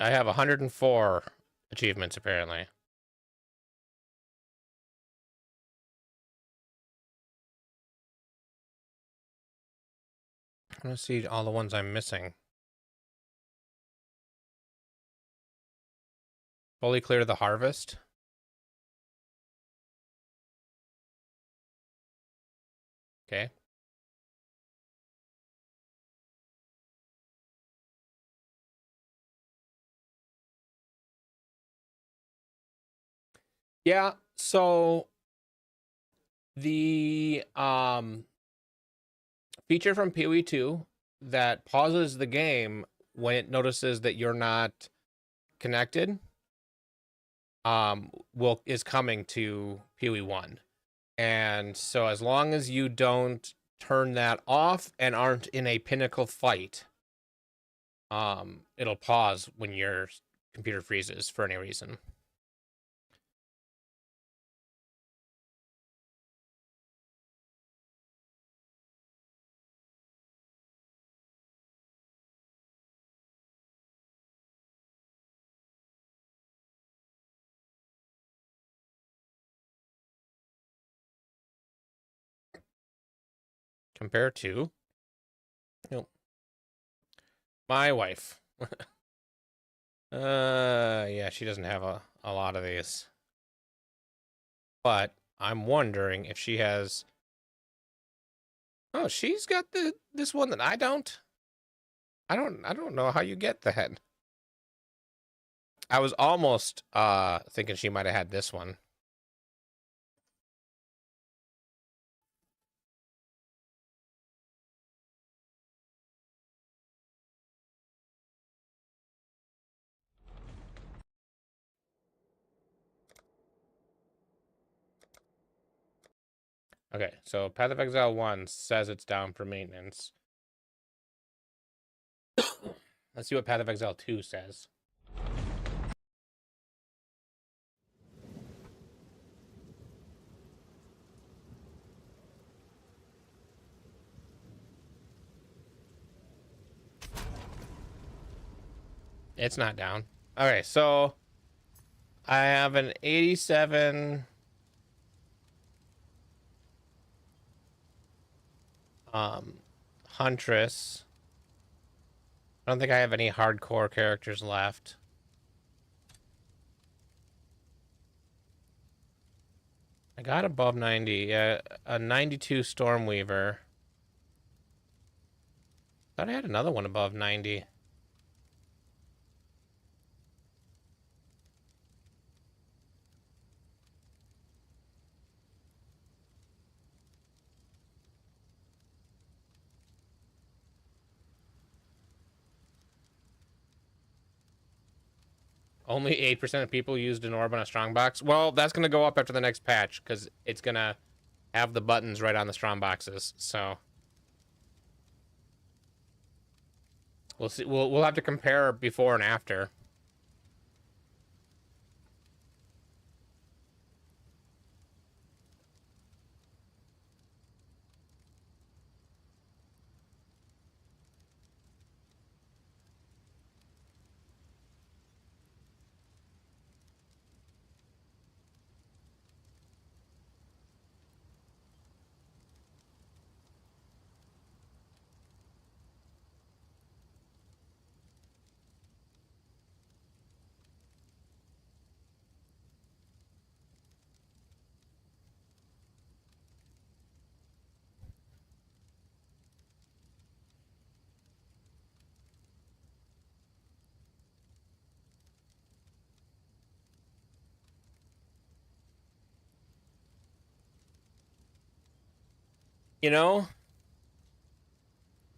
A: I have 104 achievements, apparently. I want to see all the ones I'm missing. Fully clear the harvest. Okay. Yeah, so the feature from PoE 2 that pauses the game when it notices that you're not connected is coming to PoE 1. And so as long as you don't turn that off and aren't in a pinnacle fight, it'll pause when your computer freezes for any reason. Compare to my wife. Yeah, she doesn't have a lot of these. But I'm wondering if she has. Oh, she's got this one that I don't. I don't know how you get that. I was almost thinking she might have had this one. Okay, so Path of Exile 1 says it's down for maintenance. Let's see what Path of Exile 2 says. It's not down. Okay, so I have an 87 Huntress. I don't think I have any hardcore characters left. I got above 90. Yeah, a 92 Stormweaver. Thought I had another one above 90. Only 8% of people used an orb on a strongbox. Well, that's going to go up after the next patch because it's going to have the buttons right on the strongboxes. So We'll see. We'll have to compare before and after. You know,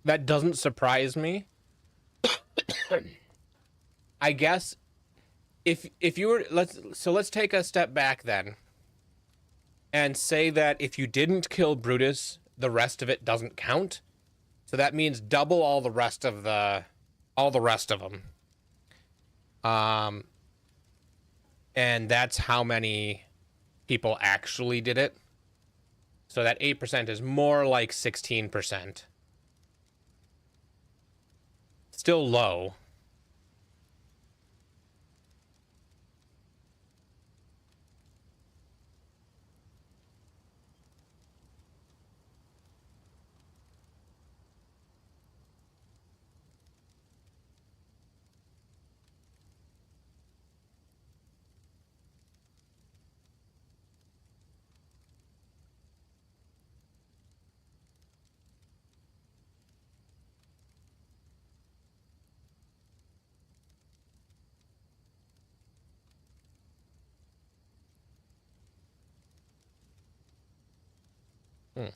A: that doesn't surprise me. I guess if you were let's take a step back then and say that if you didn't kill Brutus, the rest of it doesn't count. So that means double all the rest of them. And that's how many people actually did it. So that 8% is more like 16%. Still low. Hmm.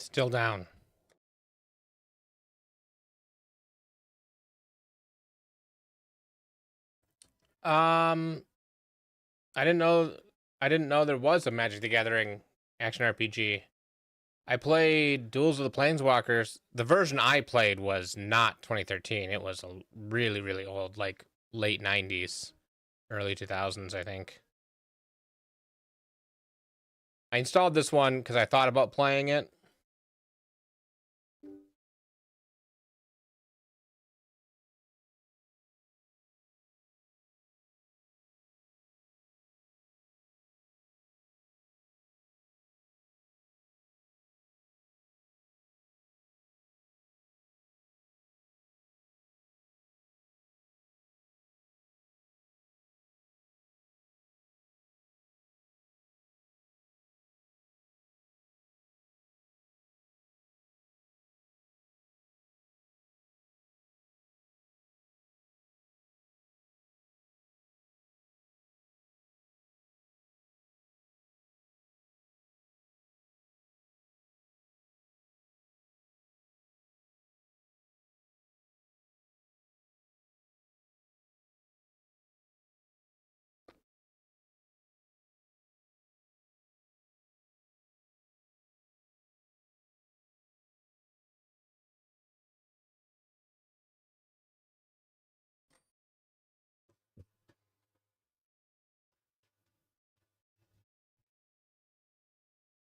A: Still down. Um, I didn't know. I didn't know there was a Magic the Gathering action RPG. I played Duels of the Planeswalkers. The version I played was not 2013. It was a really, really old, like late 90s, early 2000s, I think. I installed this one because I thought about playing it.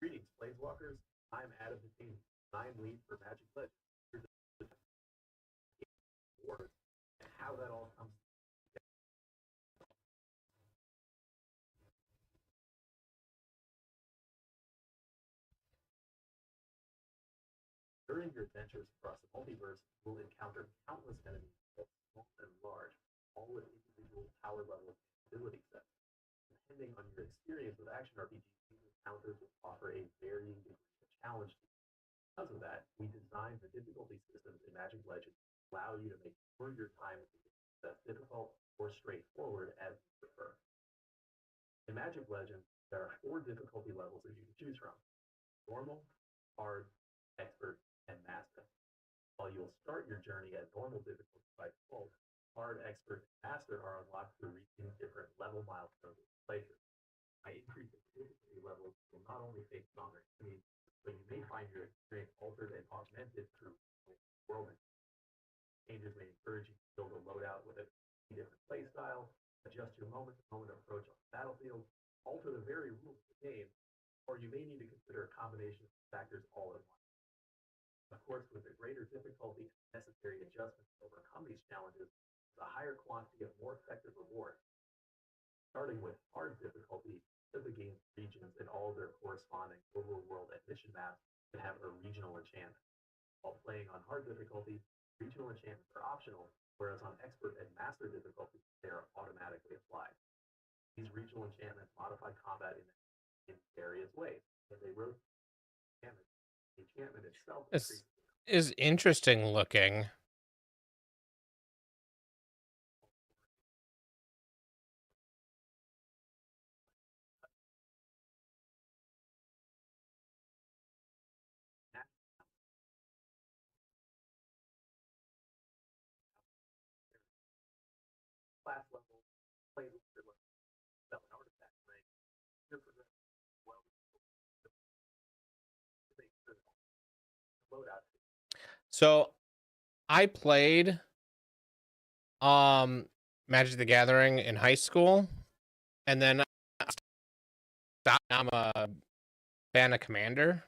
I: Greetings, Planeswalkers. I'm Adam the Team. I'm lead for Magic Legends. how that all comes. During your adventures across the multiverse, you will encounter countless enemies, both small and large, all with individual power levels and ability sets. Depending on your experience with action RPGs, these encounters will offer a varying degree of challenge. Because of that, we designed the difficulty systems in Magic Legends to allow you to make sure your time is as difficult or straightforward as you prefer. In Magic Legends, there are 4 difficulty levels that you can choose from: normal, hard, expert, and master. While you'll start your journey at normal difficulty by default, hard, expert, and master are unlocked through reaching different level milestones in playthrough. By increasing difficulty levels, you'll not only face stronger enemies, but you may find your experience altered and augmented through world changes. May encourage you to build a loadout with a different playstyle, adjust your moment-to-moment approach on the battlefield, alter the very rules of the game, or you may need to consider a combination of factors all at once. Of course, with the greater difficulty and necessary adjustments to overcome these challenges, the higher quantity of more effective rewards. Starting with hard difficulty, the game's regions and all their corresponding overworld and mission maps can have a regional enchantment. While playing on hard difficulty, regional enchantments are optional, whereas on expert and master difficulty, they are automatically applied. These regional enchantments modify combat in various ways, and they rotate enchantments. The enchantment itself
A: This is interesting looking.
I: class level, play level, spell and artifact rank, your progression, well, loadout.
A: So I played Magic the Gathering in high school, and then I'm a fan of Commander.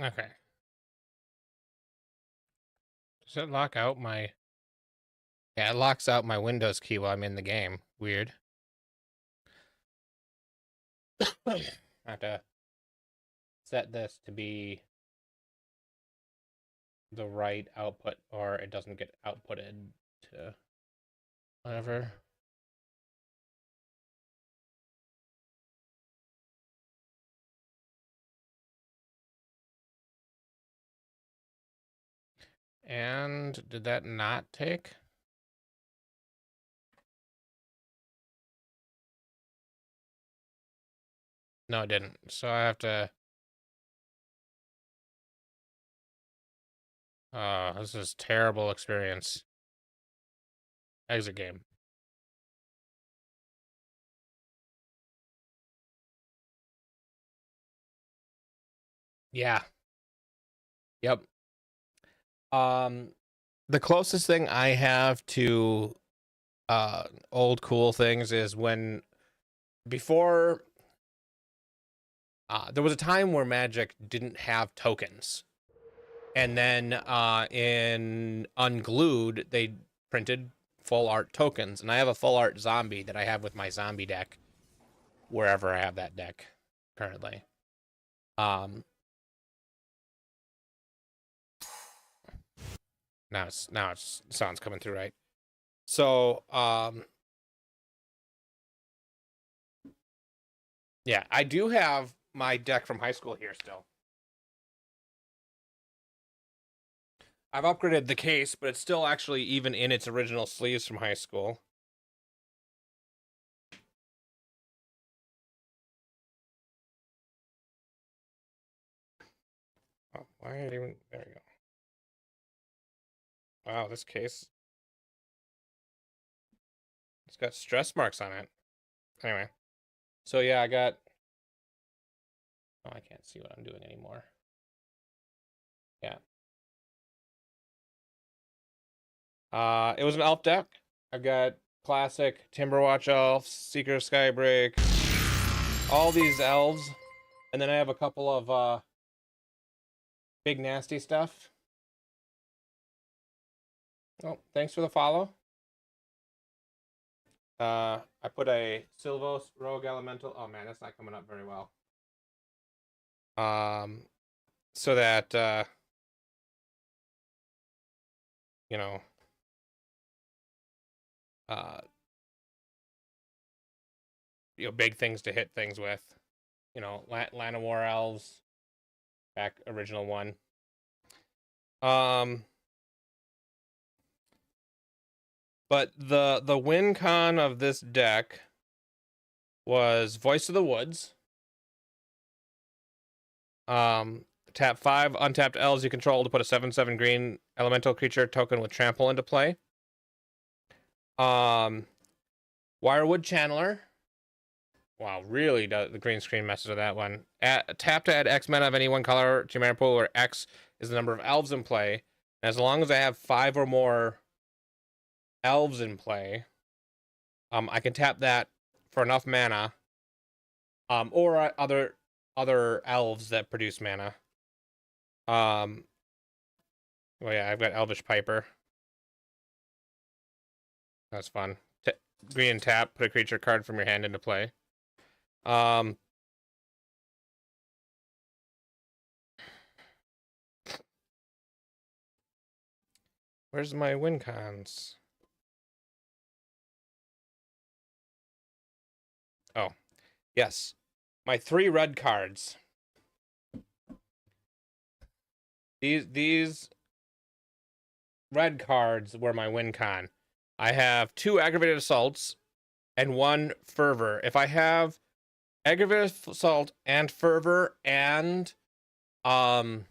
A: Okay. Does it lock out my... Yeah, it locks out my Windows key while I'm in the game. Weird. I have to set this to be the right output, or it doesn't get outputted to whatever. And did that not take? No, it didn't. So I have to... this is terrible experience. Exit game. Yeah. Yep. The closest thing I have to old cool things is when before there was a time where Magic didn't have tokens. And then in Unglued, they printed full art tokens. And I have a full art zombie that I have with my zombie deck wherever I have that deck currently. Now it's sound's coming through right. So Yeah, I do have my deck from high school here still. I've upgraded the case, but it's still actually even in its original sleeves from high school. Oh, why are you... There you go. Wow, this case... It's got stress marks on it. Anyway. So yeah, I got... Oh, I can't see what I'm doing anymore. Yeah. It was an elf deck. I've got classic Timberwatch elves, Seeker of Skybreak, all these elves, and then I have a couple of big nasty stuff. Oh, thanks for the follow. I put a Sylvos Rogue Elemental. Oh man, that's not coming up very well. So that you know, big things to hit things with. You know, Land of War elves, back original one. But the win con of this deck was Voice of the Woods. Tap 5 untapped elves you control to put a 7/7 green elemental creature token with trample into play. Wirewood Channeler. Wow, really does the green screen messes with that one. Tap to add X mana of any one color to your mana pool, where X is the number of elves in play. And as long as I have 5 or more elves in play, I can tap that for enough mana. Or other elves that produce mana. Well, yeah, I've got Elvish Piper. That's fun. Green and tap, put a creature card from your hand into play. Where's my win cons? Oh, yes. My 3 red cards. These red cards were my win con. I have 2 aggravated assaults and 1 fervor. If I have aggravated assault and fervor and 7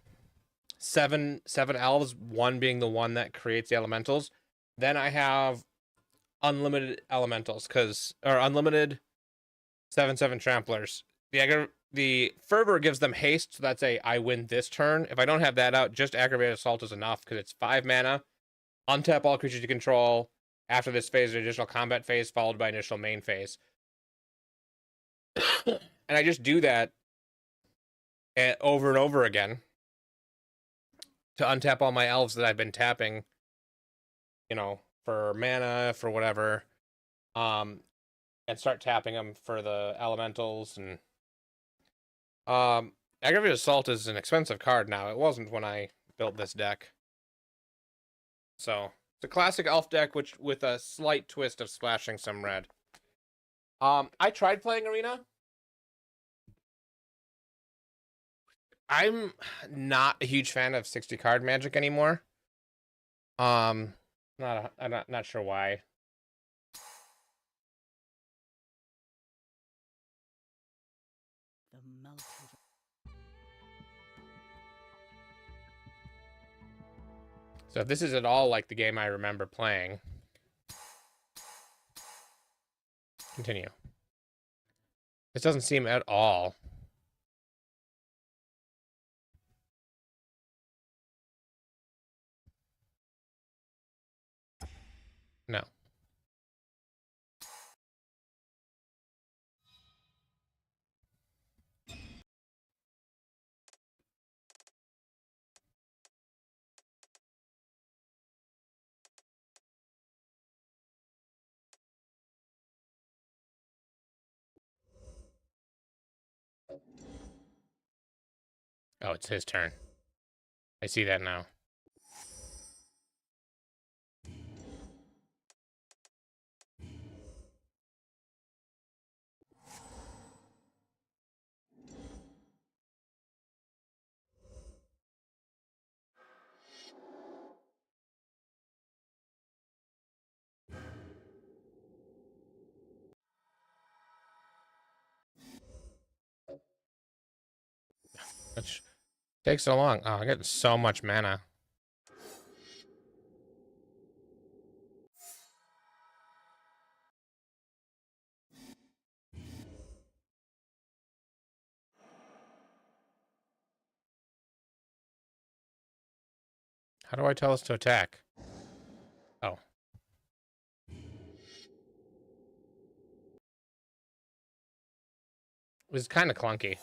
A: elves, 1 being the one that creates the elementals, then I have unlimited elementals, or unlimited 7/7 tramplers. The fervor gives them haste, so that's I win this turn. If I don't have that out, just aggravated assault is enough because it's 5 mana. Untap all creatures you control after this phase, or additional combat phase followed by initial main phase. And I just do that over and over again to untap all my elves that I've been tapping, for mana, for whatever, and start tapping them for the elementals. And aggravated assault is an expensive card now. It wasn't when I built this deck. So it's a classic elf deck, which with a slight twist of splashing some red. I tried playing Arena. I'm not a huge fan of 60 card Magic anymore. I'm not sure why. So if this is at all like the game I remember playing, continue. This doesn't seem at all. No. Oh, it's his turn. I see that now. Takes so long. Oh, I'm getting so much mana. How do I tell us to attack? Oh. It was kind of clunky.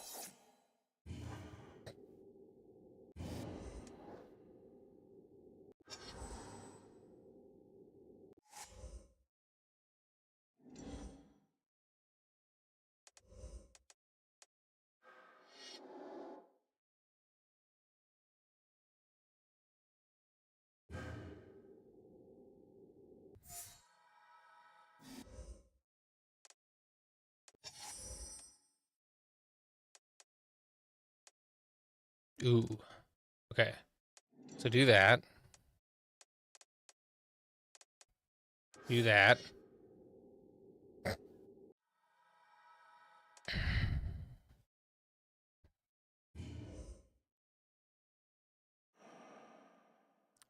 A: Ooh. Okay. So do that. Do that.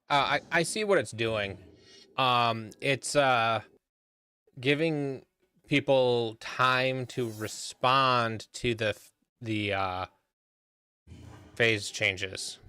A: I see what it's doing. It's giving people time to respond to the phase changes.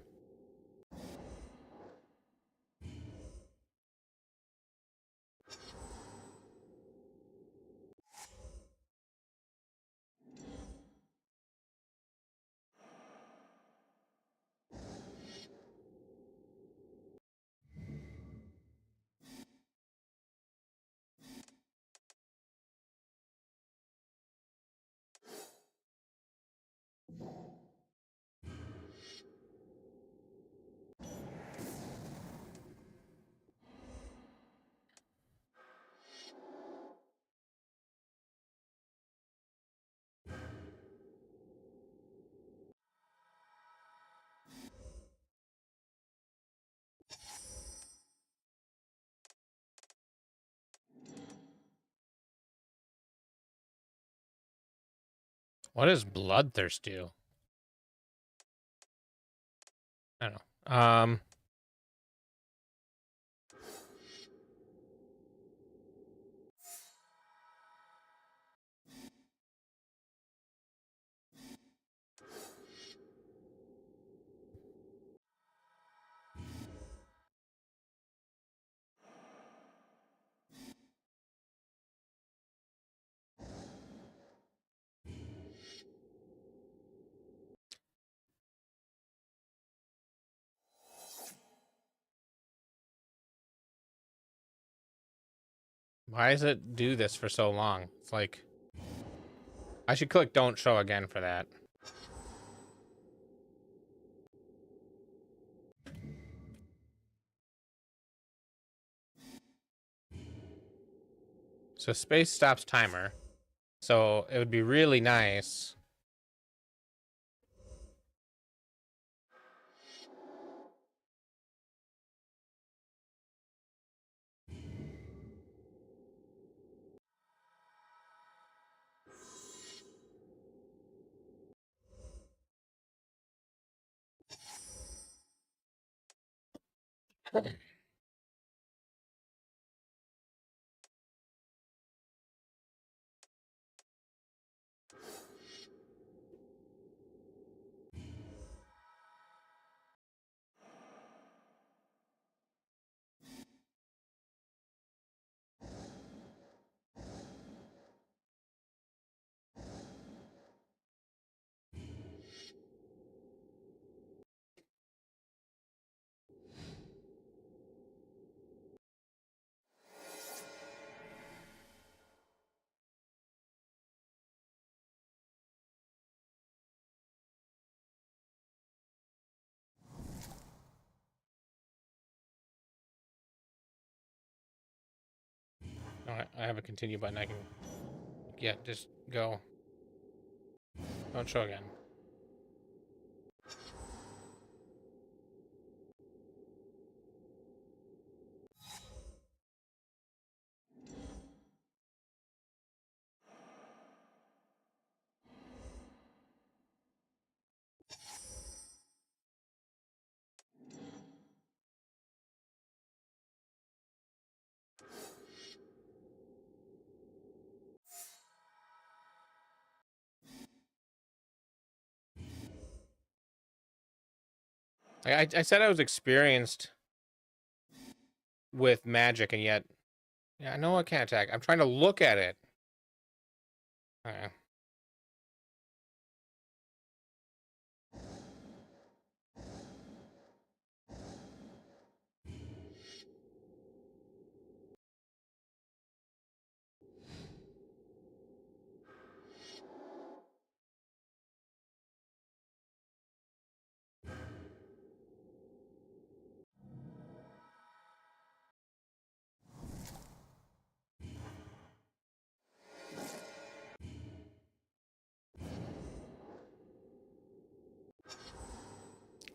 A: What does Bloodthirst do? I don't know. Why does it do this for so long? It's like I should click don't show again for that. So space stops timer. So it would be really nice. No, I have a continue button. I can, yeah, just go. Don't show again. I said I was experienced with magic, and yet, yeah, I know I can't attack. I'm trying to look at it. Okay.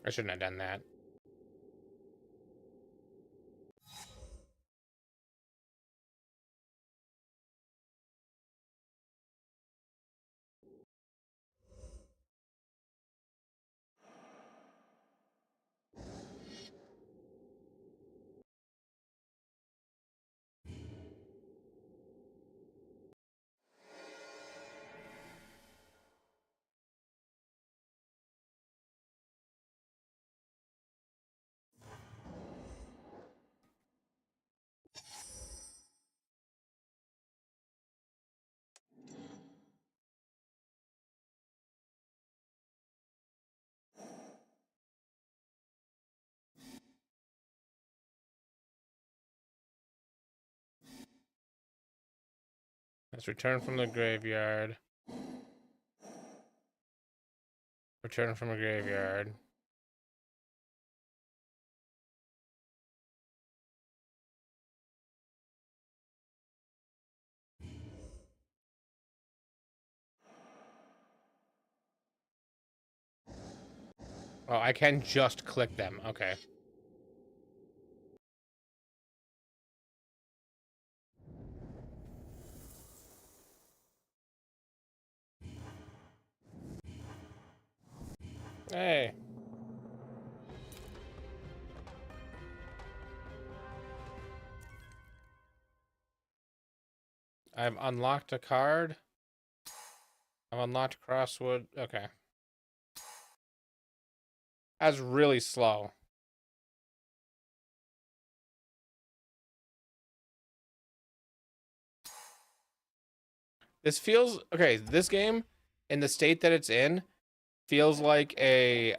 A: I shouldn't have done that. Let's return from the graveyard. Return from a graveyard. Oh, I can just click them. Okay. Hey. I've unlocked a card. I've unlocked Crosswood. Okay. That's really slow. This feels okay. This game, in the state that it's in, feels like a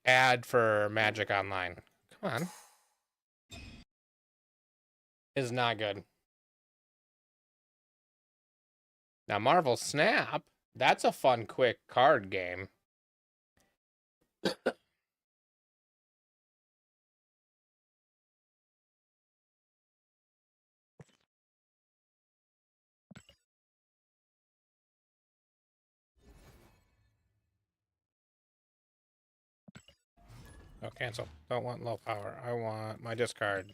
A: ad for Magic Online. Come on. Is not good. Now Marvel Snap, that's a fun, quick card game. Oh, cancel. Don't want low power. I want my discard.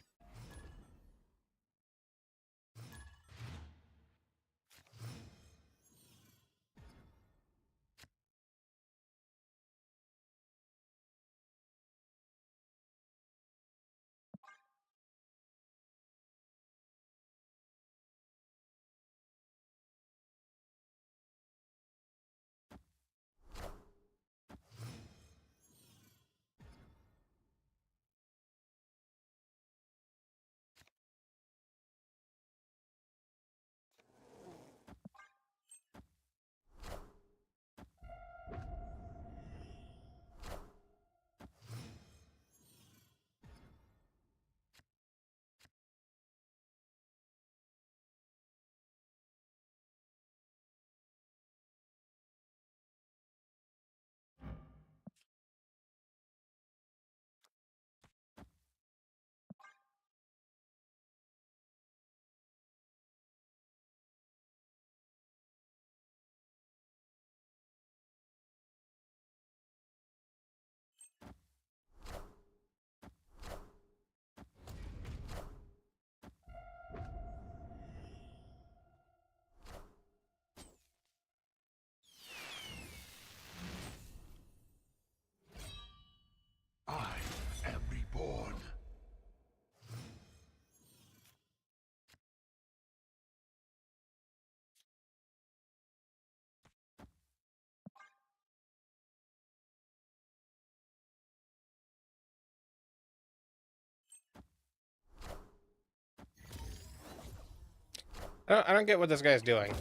A: I don't get what this guy's doing.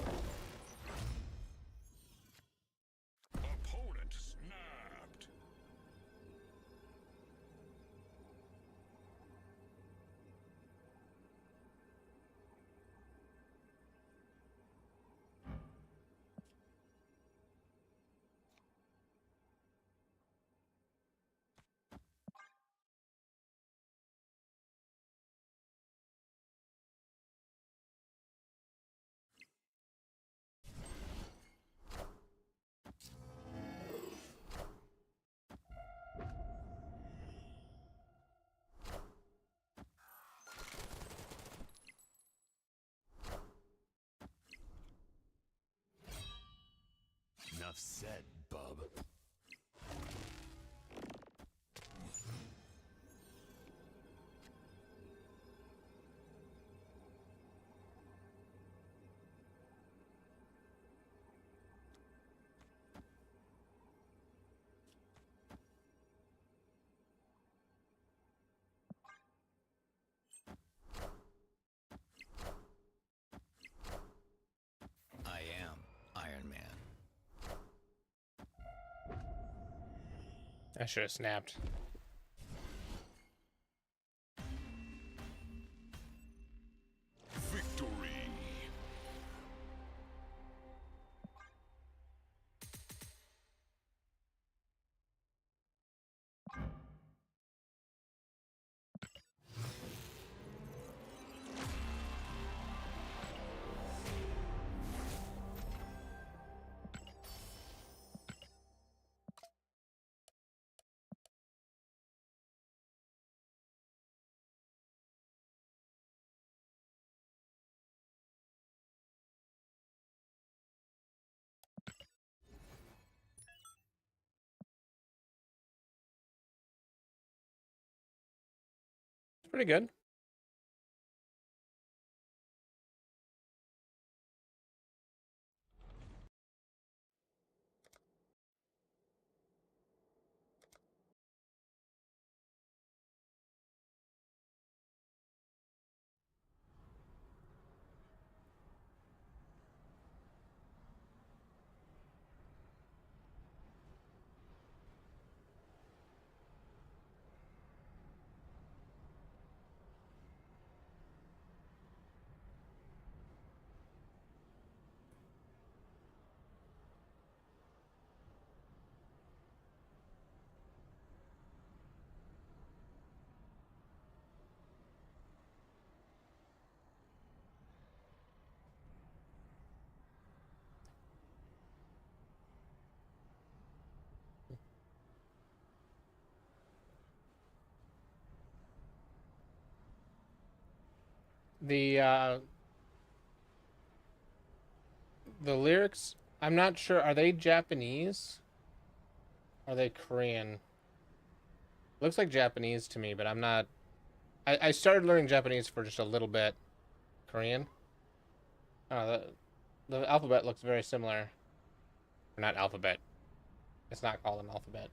D: Opponent snapped.
B: Enough said, bub. I am Iron Man.
A: I should have snapped.
D: Victory.
A: It's pretty good. The lyrics, I'm not sure. Are they Japanese? Are they Korean? Looks like Japanese to me, but I'm not. I started learning Japanese for just a little bit. Korean? Oh, the alphabet looks very similar. Or not alphabet. It's not called an alphabet.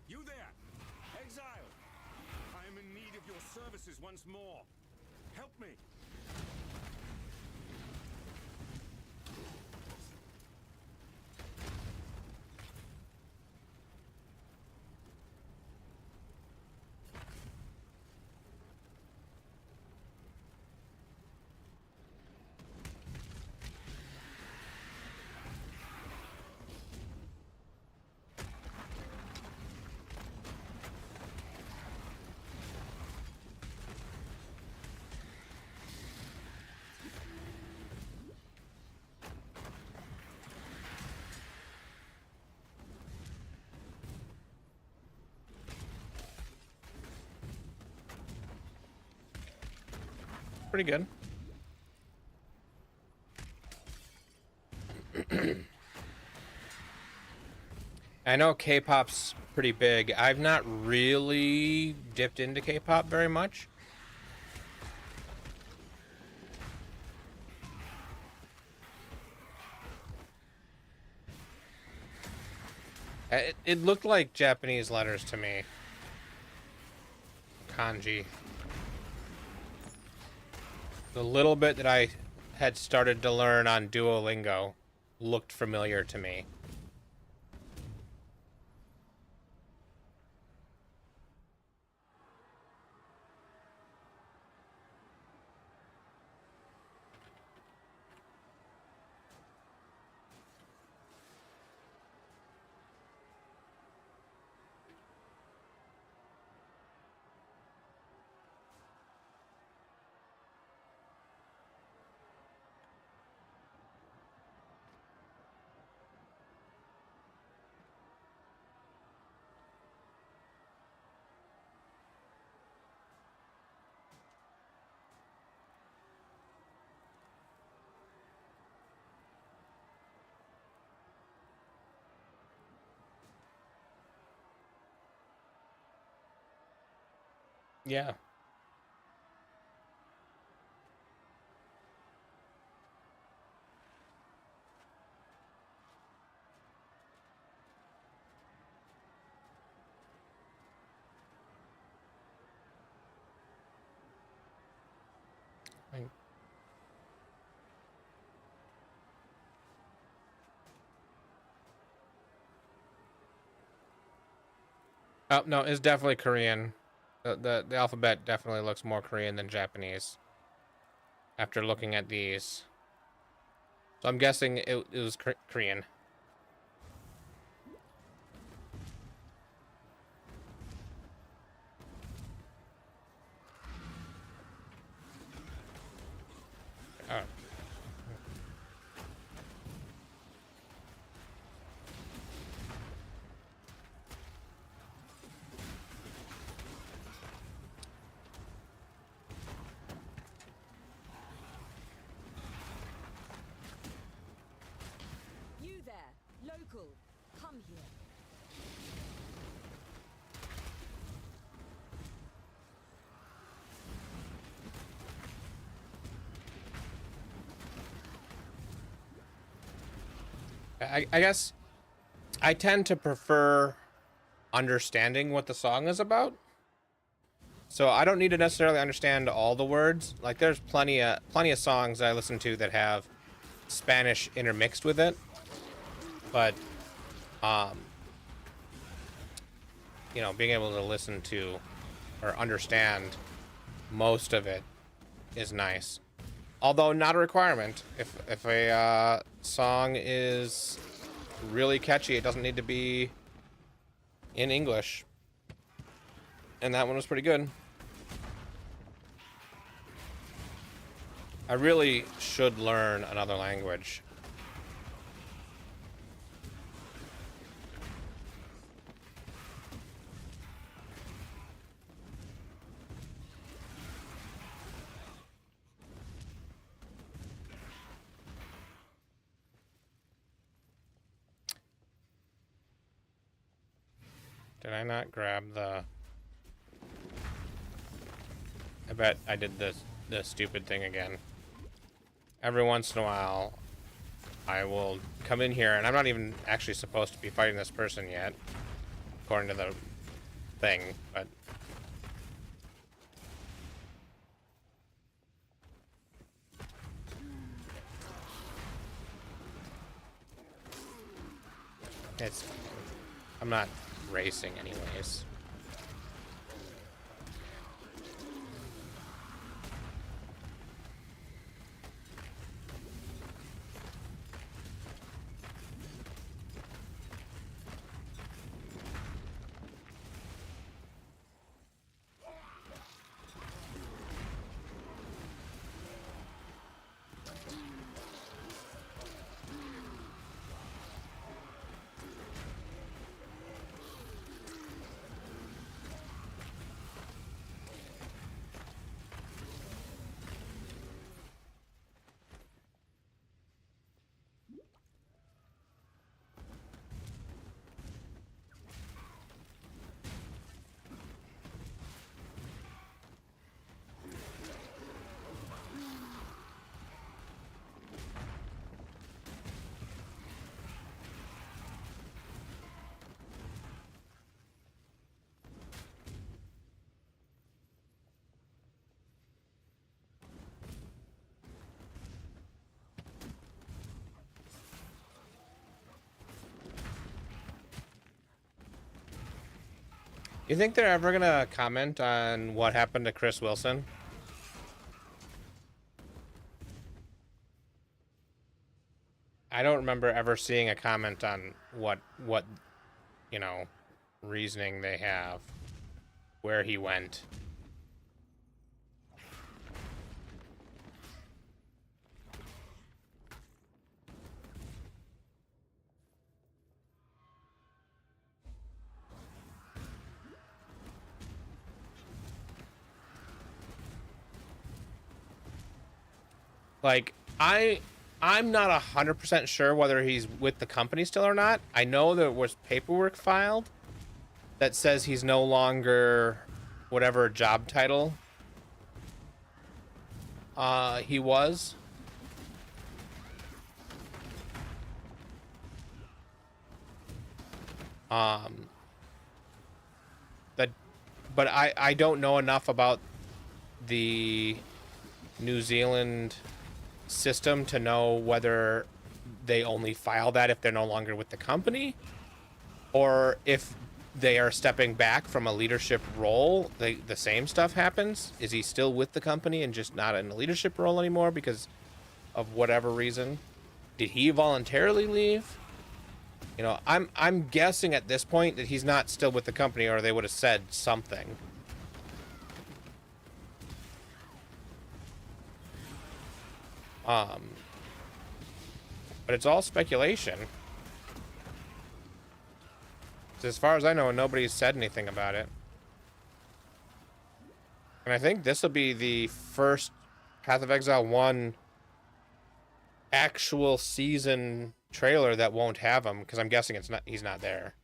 B: You there! Exile! I am in need of your services once more. Help me!
A: Pretty good. I know K-pop's pretty big. I've not really dipped into K-pop very much. It looked like Japanese letters to me. Kanji. The little bit that I had started to learn on Duolingo looked familiar to me. Yeah. Oh, no, it's definitely Korean. The alphabet definitely looks more Korean than Japanese. After looking at these. So I'm guessing it was Korean. Oh.
H: You there, local, come here.
A: I guess I tend to prefer understanding what the song is about. So I don't need to necessarily understand all the words. Like there's plenty of songs I listen to that have Spanish intermixed with it. But you know, being able to listen to or understand most of it is nice. Although not a requirement. If a song is really catchy, it doesn't need to be in English. And that one was pretty good. I really should learn another language. Did I not grab the... I bet I did the stupid thing again. Every once in a while, I will come in here, and I'm not even actually supposed to be fighting this person yet, according to the thing, but... I'm not racing anyways. You think they're ever gonna comment on what happened to Chris Wilson? I don't remember ever seeing a comment on what you know, reasoning they have, where he went. Like, I'm not 100% sure whether he's with the company still or not. I know there was paperwork filed that says he's no longer whatever job title he was. That, but I don't know enough about the New Zealand system to know whether they only file that if they're no longer with the company, or if they are stepping back from a leadership role, the same stuff happens. Is he still with the company and just not in a leadership role anymore because of whatever reason? Did he voluntarily leave? You know, I'm guessing at this point that he's not still with the company, or they would have said something. But it's all speculation. As far as I know, nobody's said anything about it. And I think this will be the first Path of Exile 1 actual season trailer that won't have him, because I'm guessing he's not there.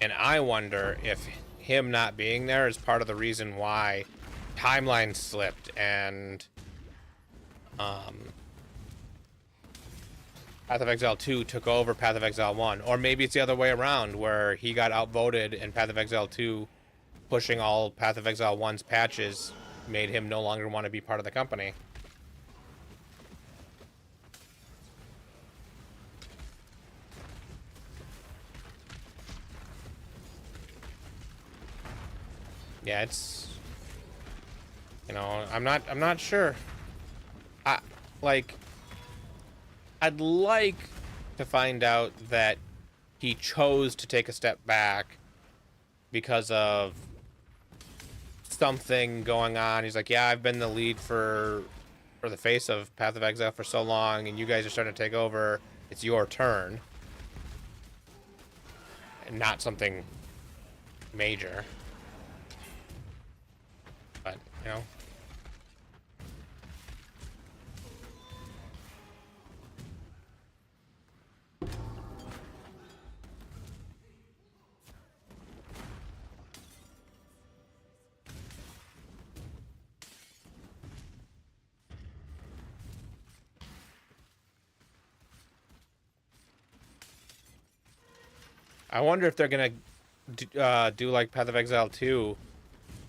A: And I wonder if him not being there is part of the reason why timeline slipped and Path of Exile 2 took over Path of Exile 1. Or maybe it's the other way around, where he got outvoted and Path of Exile 2 pushing all Path of Exile 1's patches made him no longer want to be part of the company. Yeah, it's, you know, I'm not sure. I'd like to find out that he chose to take a step back because of something going on. He's like, yeah, I've been the lead for the face of Path of Exile for so long, and you guys are starting to take over. It's your turn. And not something major. But, you know. I wonder if they're gonna do like Path of Exile 2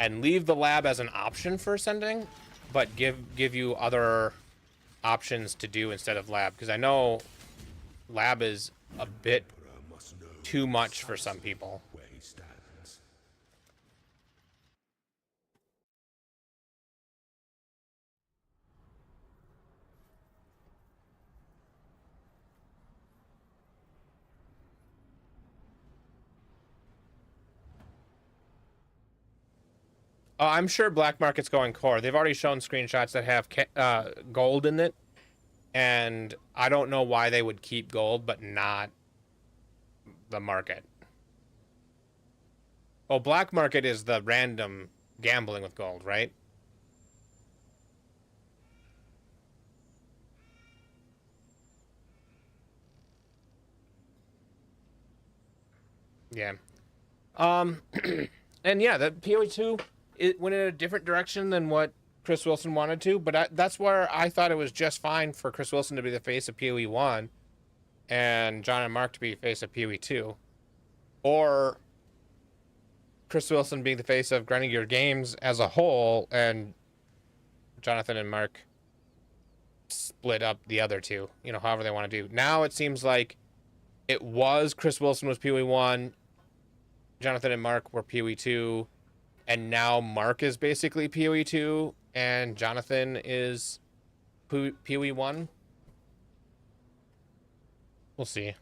A: and leave the lab as an option for ascending, but give you other options to do instead of lab, because I know lab is a bit too much for some people.
D: Where he stands.
A: Oh, I'm sure black market's going core. They've already shown screenshots that have gold in it, and I don't know why they would keep gold but not the market. Oh, black market is the random gambling with gold, right? Yeah. And yeah, the PoE2, it went in a different direction than what Chris Wilson wanted to, but that's where I thought it was just fine for Chris Wilson to be the face of PoE1 and John and Mark to be face of PoE2. Or Chris Wilson being the face of Grinding Gear Games as a whole and Jonathan and Mark split up the other two, you know, however they want to do. Now it seems like it was Chris Wilson was PoE 1, Jonathan and Mark were PoE 2, and now Mark is basically PoE 2 and Jonathan is PoE 1. We'll see.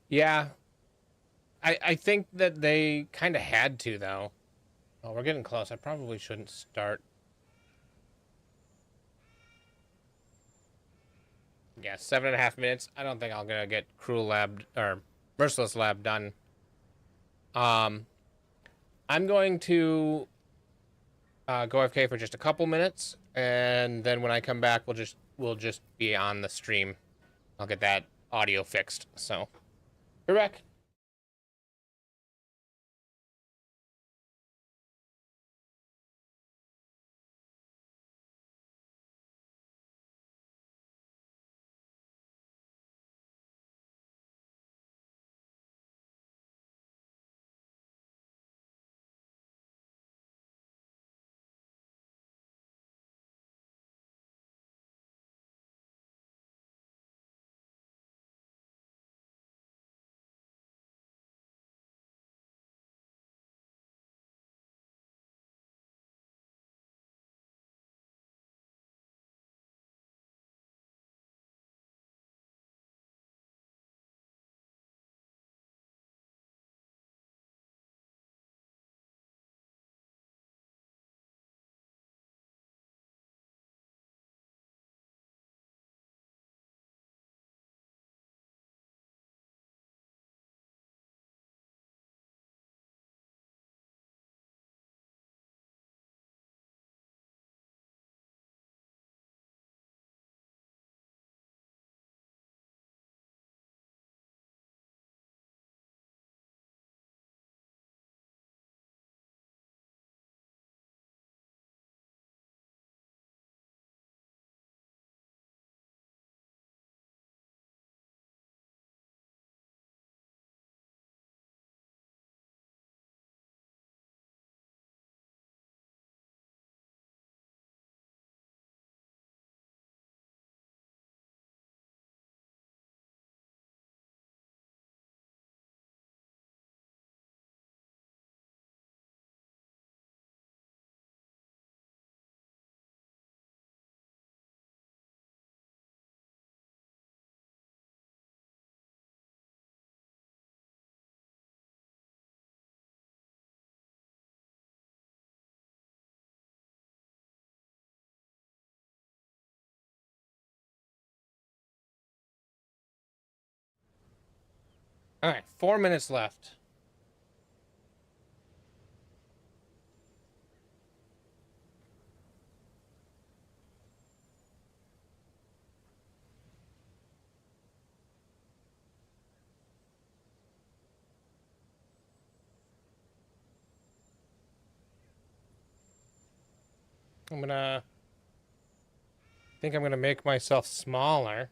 A: Yeah, I think that they kind of had to, though. Oh, we're getting close. I probably shouldn't start. Yeah, 7.5 minutes. I don't think I'm gonna get Cruel Lab or Merciless Lab done. Um, I'm going to go AFK for just a couple minutes, and then when I come back, we'll just be on the stream. I'll get that audio fixed. So, be back. All right, 4 minutes left. Think I'm gonna make myself smaller.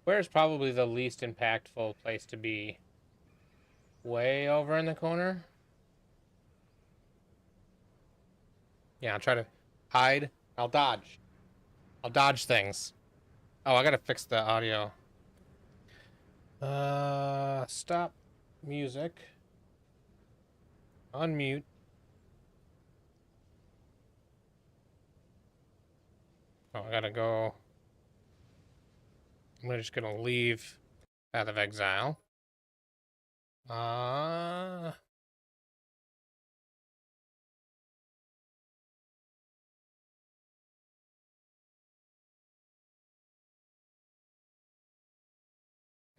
A: Where's probably the least impactful place to be? Way over in the corner? Yeah, I'll try to hide. I'll dodge. I'll dodge things. Oh, I gotta fix the audio. Stop music. Unmute. Oh, I gotta go. I'm just gonna leave Path of Exile. I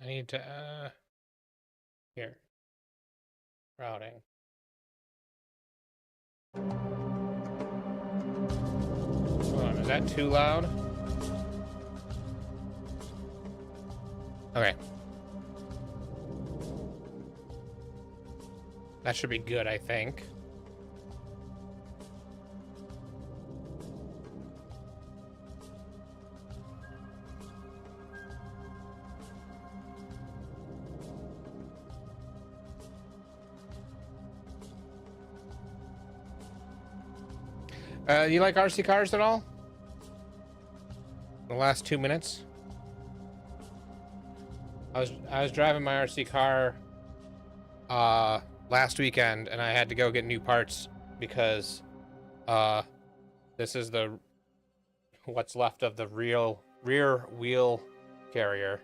A: need to, here. Routing. Hold on, is that too loud? Okay. That should be good, I think. You like RC cars at all? The last 2 minutes? I was driving my RC car last weekend, and I had to go get new parts because this is the what's left of the rear wheel carrier.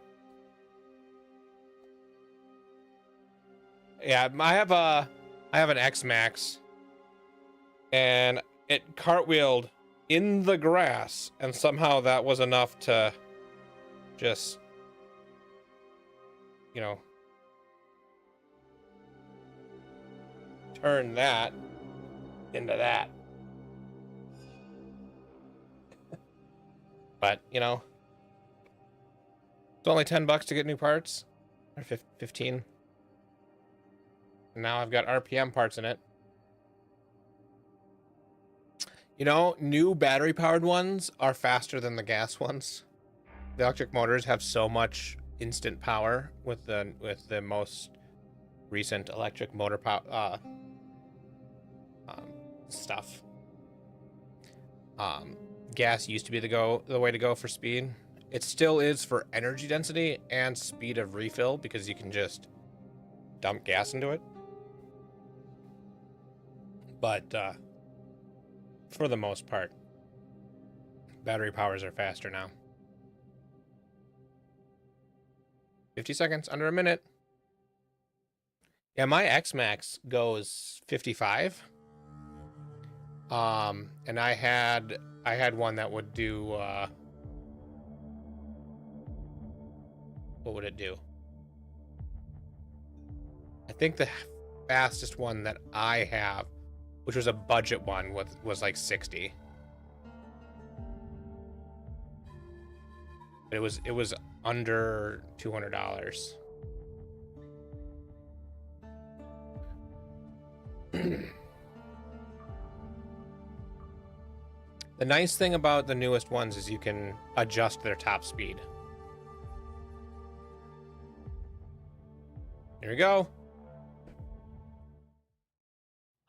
A: Yeah, I have an X-Max, and it cartwheeled in the grass, and somehow that was enough to just, you know, turn that into that. But, you know, it's only $10 to get new parts, or 15. And now I've got RPM parts in it. You know, new battery-powered ones are faster than the gas ones. The electric motors have so much instant power with the most recent electric motor power stuff. Gas used to be the way to go for speed. It still is for energy density and speed of refill because you can just dump gas into it. But for the most part, battery powers are faster now. 50 seconds, under a minute. Yeah, my X-Max goes 55. And I had one that would do what would it do? I think the fastest one that I have, which was a budget one, was like 60. But it was under $200. The nice thing about the newest ones is you can adjust their top speed. Here we go.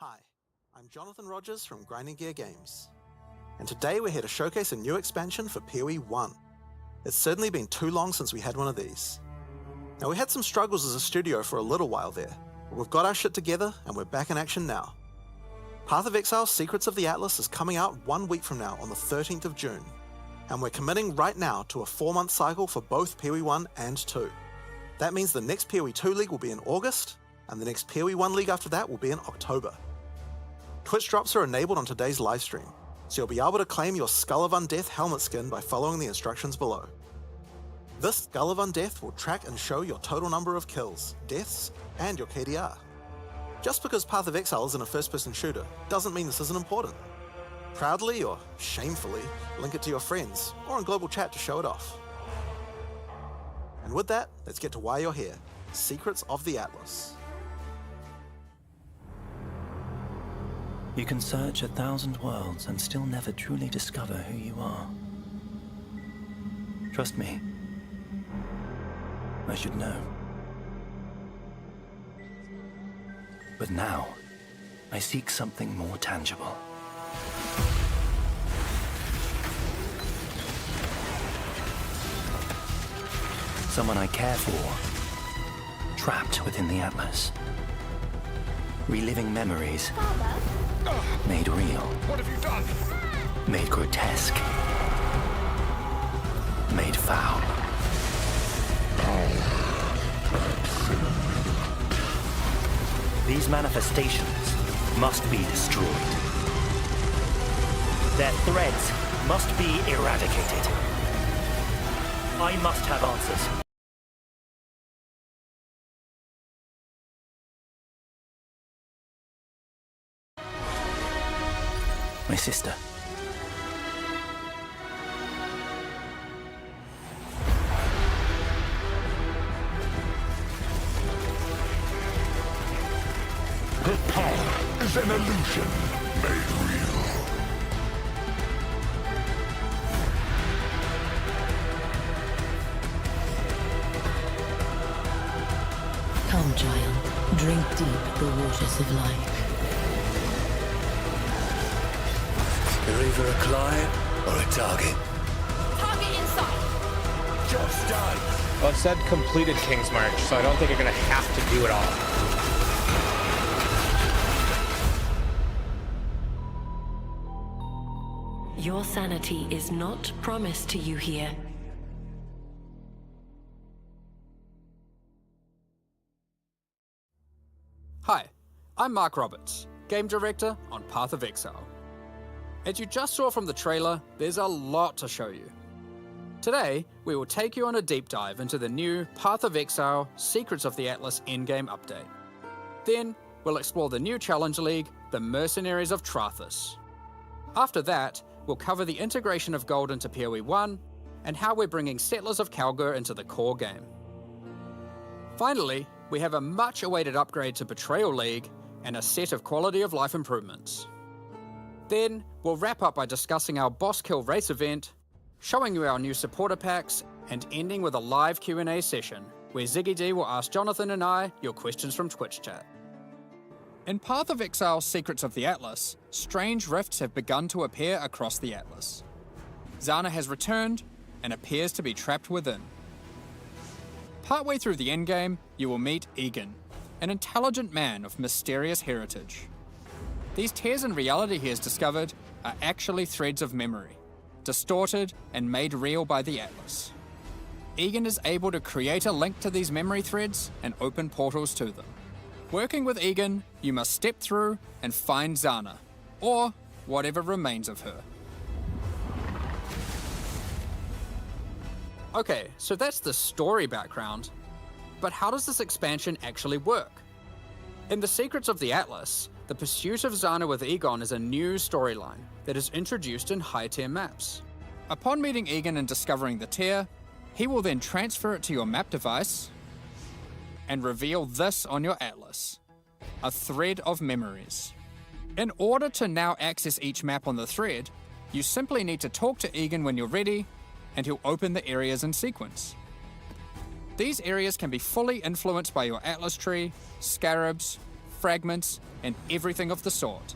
J: Hi, I'm Jonathan Rogers from Grinding Gear Games, and today we're here to showcase a new expansion for PoE 1. It's certainly been too long since we had one of these. Now, we had some struggles as a studio for a little while there, but we've got our shit together and we're back in action now. Path of Exile Secrets of the Atlas is coming out 1 week from now on the 13th of June, and we're committing right now to a 4-month cycle for both PoE 1 and 2. That means the next PoE 2 League will be in August, and the next PoE 1 League after that will be in October. Twitch drops are enabled on today's livestream, so you'll be able to claim your Skull of Undeath helmet skin by following the instructions below. This Skull of Undeath will track and show your total number of kills, deaths, and your KDR. Just because Path of Exile isn't a first-person shooter doesn't mean this isn't important. Proudly or shamefully, link it to your friends or in global chat to show it off. And with that, let's get to why you're here. Secrets of the Atlas.
K: You can search 1,000 worlds and still never truly discover who you are. Trust me. I should know. But now, I seek something more tangible. Someone I care for, trapped within the Atlas. Reliving memories, made real.
B: What have you done?
K: Made grotesque. Made foul. These manifestations must be destroyed. Their threads must be eradicated. I must have answers. My sister.
D: The power is an illusion made real.
L: Come, child. Drink deep the waters of light.
E: You're either a client or a target.
F: Target in sight.
E: Job's done.
A: Well, it said completed King's March, so I don't think you're gonna have to do it all.
L: Your sanity is not promised to you here.
M: Hi, I'm Mark Roberts, Game Director on Path of Exile. As you just saw from the trailer, there's a lot to show you. Today, we will take you on a deep dive into the new Path of Exile Secrets of the Atlas endgame update. Then, we'll explore the new Challenge League, the Mercenaries of Trathus. After that, we'll cover the integration of gold into PoE 1 and how we're bringing Settlers of Kalgur into the core game. Finally, we have a much-awaited upgrade to Betrayal League and a set of quality of life improvements. Then, we'll wrap up by discussing our Boss Kill race event, showing you our new supporter packs, and ending with a live Q&A session, where Ziggy D will ask Jonathan and I your questions from Twitch chat. In Path of Exile Secrets of the Atlas, strange rifts have begun to appear across the Atlas. Zana has returned, and appears to be trapped within. Partway through the endgame, you will meet Egan, an intelligent man of mysterious heritage. These tears in reality he has discovered are actually threads of memory, distorted and made real by the Atlas. Egan is able to create a link to these memory threads and open portals to them. Working with Egan, you must step through and find Zana, or whatever remains of her. Okay, so that's the story background, but how does this expansion actually work? In the Secrets of the Atlas, the pursuit of Zana with Egon is a new storyline that is introduced in high-tier maps. Upon meeting Egan and discovering the tier, he will then transfer it to your map device and reveal this on your Atlas, a thread of memories. In order to now access each map on the thread, you simply need to talk to Egan when you're ready, and he'll open the areas in sequence. These areas can be fully influenced by your Atlas tree, scarabs, fragments, and everything of the sort.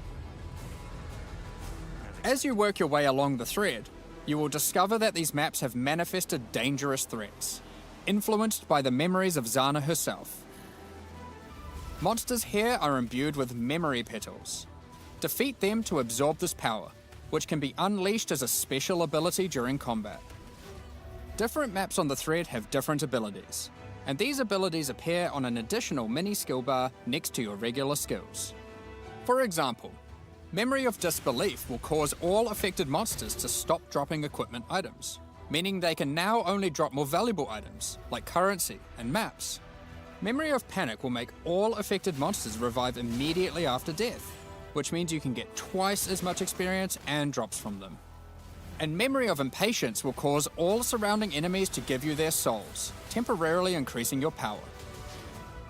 M: As you work your way along the thread, you will discover that these maps have manifested dangerous threats, influenced by the memories of Zana herself. Monsters here are imbued with memory petals. Defeat them to absorb this power, which can be unleashed as a special ability during combat. Different maps on the thread have different abilities, and these abilities appear on an additional mini skill bar next to your regular skills. For example, Memory of Disbelief will cause all affected monsters to stop dropping equipment items, meaning they can now only drop more valuable items, like currency and maps. Memory of Panic will make all affected monsters revive immediately after death, which means you can get twice as much experience and drops from them. And Memory of Impatience will cause all surrounding enemies to give you their souls, temporarily increasing your power.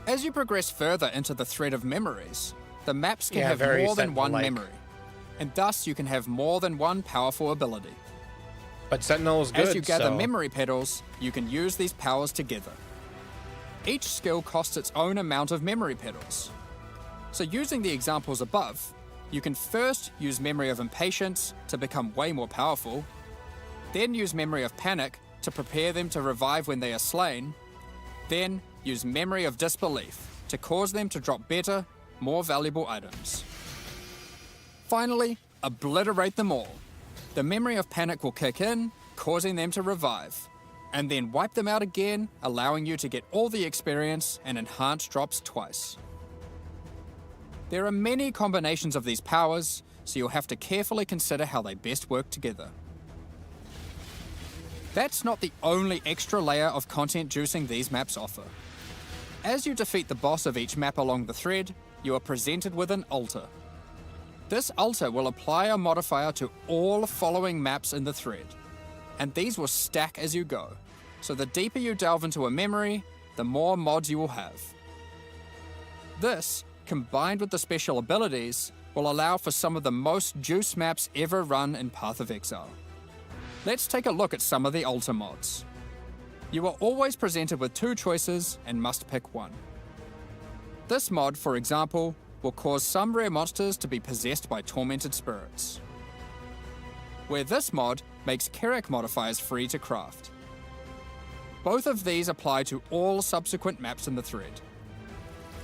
M: As you progress further into the thread of memories, the maps can have more than one memory, and thus you can have more than one powerful ability.
A: But Sentinel's good,
M: As you gather
A: so...
M: memory petals, you can use these powers together. Each skill costs its own amount of memory petals. So using the examples above, you can first use Memory of Impatience to become way more powerful, then use Memory of Panic to prepare them to revive when they are slain, then use Memory of Disbelief to cause them to drop better, more valuable items. Finally, obliterate them all. The Memory of Panic will kick in, causing them to revive, and then wipe them out again, allowing you to get all the experience and enhanced drops twice. There are many combinations of these powers, so you'll have to carefully consider how they best work together. That's not the only extra layer of content juicing these maps offer. As you defeat the boss of each map along the thread, you are presented with an altar. This altar will apply a modifier to all following maps in the thread, and these will stack as you go, so the deeper you delve into a memory, the more mods you will have. This, combined with the special abilities, will allow for some of the most juice maps ever run in Path of Exile. Let's take a look at some of the altar mods. You are always presented with two choices and must pick one. This mod, for example, will cause some rare monsters to be possessed by tormented spirits, where this mod makes Kerak modifiers free to craft. Both of these apply to all subsequent maps in the thread.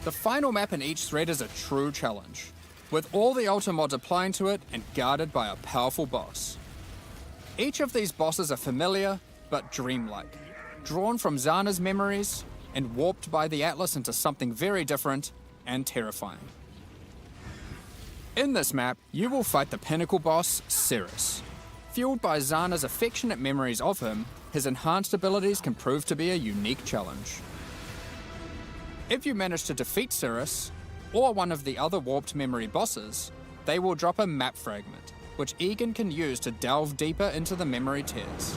M: The final map in each thread is a true challenge, with all the altar mods applying to it and guarded by a powerful boss. Each of these bosses are familiar, but dreamlike, drawn from Zana's memories and warped by the Atlas into something very different and terrifying. In this map, you will fight the pinnacle boss, Cirrus. Fueled by Zana's affectionate memories of him, his enhanced abilities can prove to be a unique challenge. If you manage to defeat Cirrus, or one of the other warped memory bosses, they will drop a map fragment, which Egan can use to delve deeper into the memory tears.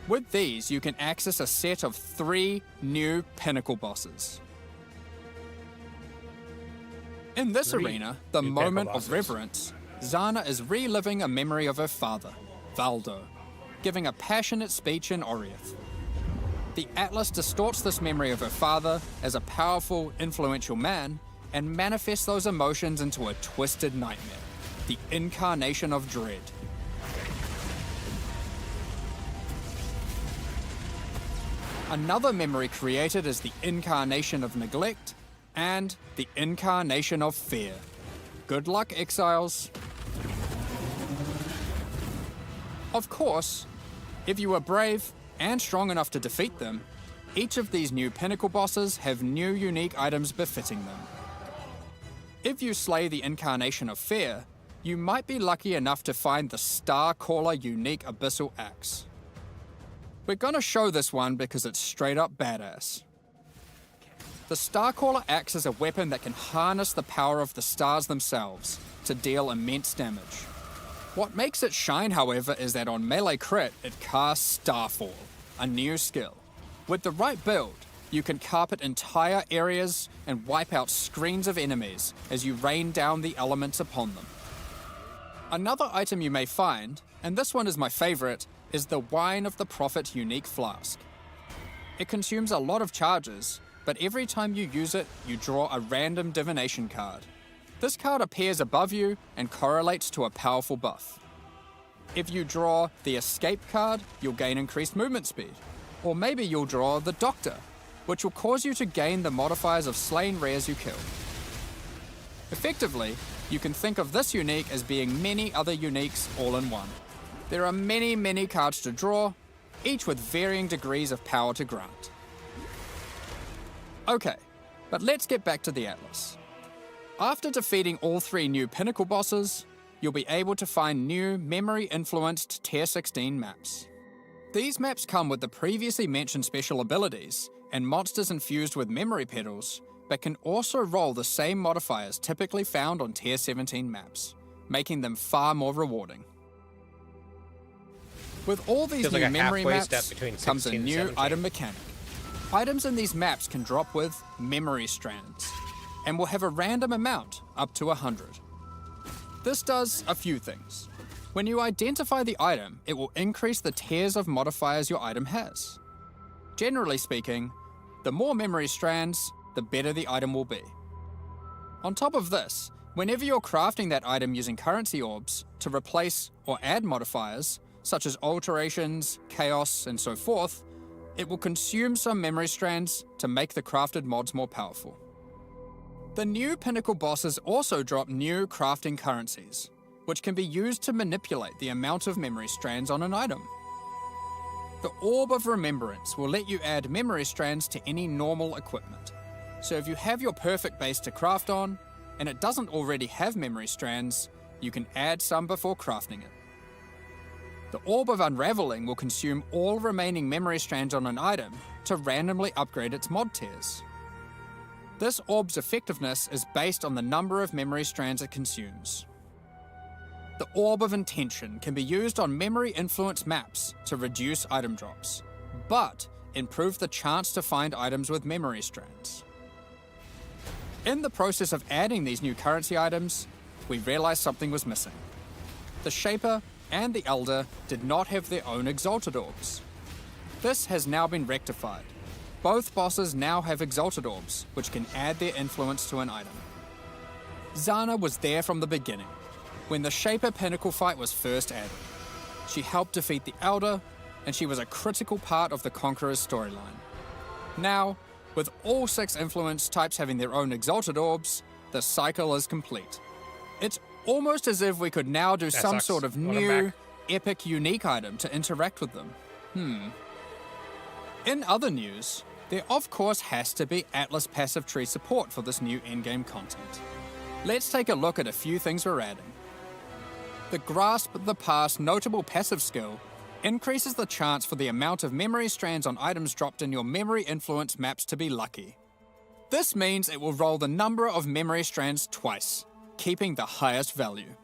M: With these, you can access a set of 3 new pinnacle bosses. In this arena, the moment of reverence, Zana is reliving a memory of her father, Valdo, giving a passionate speech in Oriath. The Atlas distorts this memory of her father as a powerful, influential man and manifests those emotions into a twisted nightmare, the incarnation of dread. Another memory created is the incarnation of neglect and the incarnation of fear. Good luck, Exiles. Of course, if you are brave and strong enough to defeat them, each of these new pinnacle bosses have new unique items befitting them. If you slay the incarnation of fear, you might be lucky enough to find the Starcaller unique abyssal axe. We're gonna show this one because it's straight up badass. The Starcaller axe is a weapon that can harness the power of the stars themselves to deal immense damage. What makes it shine, however, is that on melee crit, it casts Starfall, a new skill. With the right build, you can carpet entire areas and wipe out screens of enemies as you rain down the elements upon them. Another item you may find, and this one is my favorite, is the Wine of the Prophet unique flask. It consumes a lot of charges, but every time you use it, you draw a random divination card. This card appears above you and correlates to a powerful buff. If you draw the Escape card, you'll gain increased movement speed. Or maybe you'll draw the Doctor, which will cause you to gain the modifiers of slain rares you kill. Effectively, you can think of this unique as being many other uniques all in one. There are many cards to draw, each with varying degrees of power to grant. Okay, but let's get back to the Atlas. After defeating all 3 new Pinnacle bosses, you'll be able to find new memory-influenced Tier 16 maps. These maps come with the previously mentioned special abilities and monsters infused with memory petals, but can also roll the same modifiers typically found on Tier 17 maps, making them far more rewarding. With all these
A: Feels
M: new
A: like a
M: memory
A: halfway
M: maps
A: step between
M: comes a
A: 16 and
M: new
A: 17.
M: item mechanic. Items in these maps can drop with memory strands, and will have a random amount, up to 100. This does a few things. When you identify the item, it will increase the tiers of modifiers your item has. Generally speaking, the more memory strands, the better the item will be. On top of this, whenever you're crafting that item using currency orbs to replace or add modifiers, such as alterations, chaos, and so forth, it will consume some memory strands to make the crafted mods more powerful. The new Pinnacle bosses also drop new crafting currencies, which can be used to manipulate the amount of memory strands on an item. The Orb of Remembrance will let you add memory strands to any normal equipment. So if you have your perfect base to craft on, and it doesn't already have memory strands, you can add some before crafting it. The Orb of Unraveling will consume all remaining memory strands on an item to randomly upgrade its mod tiers. This orb's effectiveness is based on the number of memory strands it consumes. The Orb of Intention can be used on memory influence maps to reduce item drops, but improve the chance to find items with memory strands. In the process of adding these new currency items, we realized something was missing. The Shaper and the Elder did not have their own Exalted Orbs. This has now been rectified. Both bosses now have Exalted Orbs, which can add their influence to an item. Zana was there from the beginning, when the Shaper Pinnacle fight was first added. She helped defeat the Elder, and she was a critical part of the Conqueror's storyline. Now, with all 6 influence types having their own Exalted Orbs, the cycle is complete. It's almost as if we could now do some
A: sucks.
M: sort of
A: Want 'em
M: new,
A: back.
M: epic, unique item to interact with them. In other news, there of course has to be Atlas passive tree support for this new endgame content. Let's take a look at a few things we're adding. The Grasp the Past notable passive skill increases the chance for the amount of memory strands on items dropped in your memory influence maps to be lucky. This means it will roll the number of memory strands twice, keeping the highest value.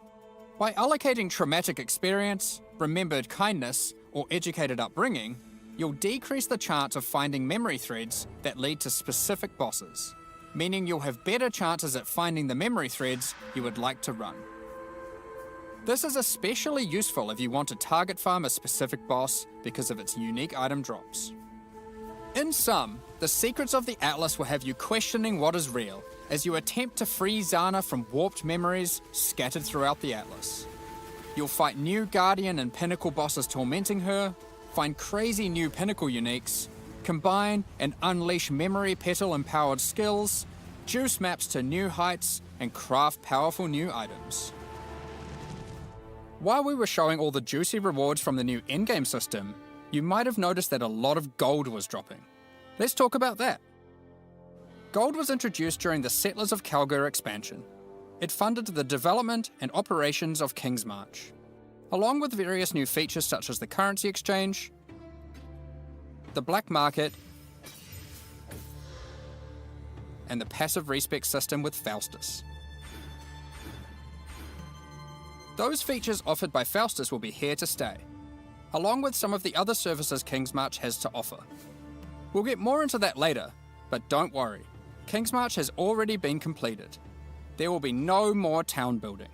M: By allocating traumatic experience, remembered kindness, or educated upbringing, you'll decrease the chance of finding memory threads that lead to specific bosses, meaning you'll have better chances at finding the memory threads you would like to run. This is especially useful if you want to target farm a specific boss because of its unique item drops. In sum, the secrets of the Atlas will have you questioning what is real as you attempt to free Zana from warped memories scattered throughout the Atlas. You'll fight new Guardian and Pinnacle bosses tormenting her, find crazy new Pinnacle uniques, combine and unleash memory petal-empowered skills, juice maps to new heights, and craft powerful new items. While we were showing all the juicy rewards from the new endgame system, you might have noticed that a lot of gold was dropping. Let's talk about that. Gold was introduced during the Settlers of Kalgur expansion. It funded the development and operations of King's March, along with various new features such as the currency exchange, the black market, and the passive respec system with Faustus. Those features offered by Faustus will be here to stay, along with some of the other services King's March has to offer. We'll get more into that later, but don't worry, King's March has already been completed. There will be no more town building.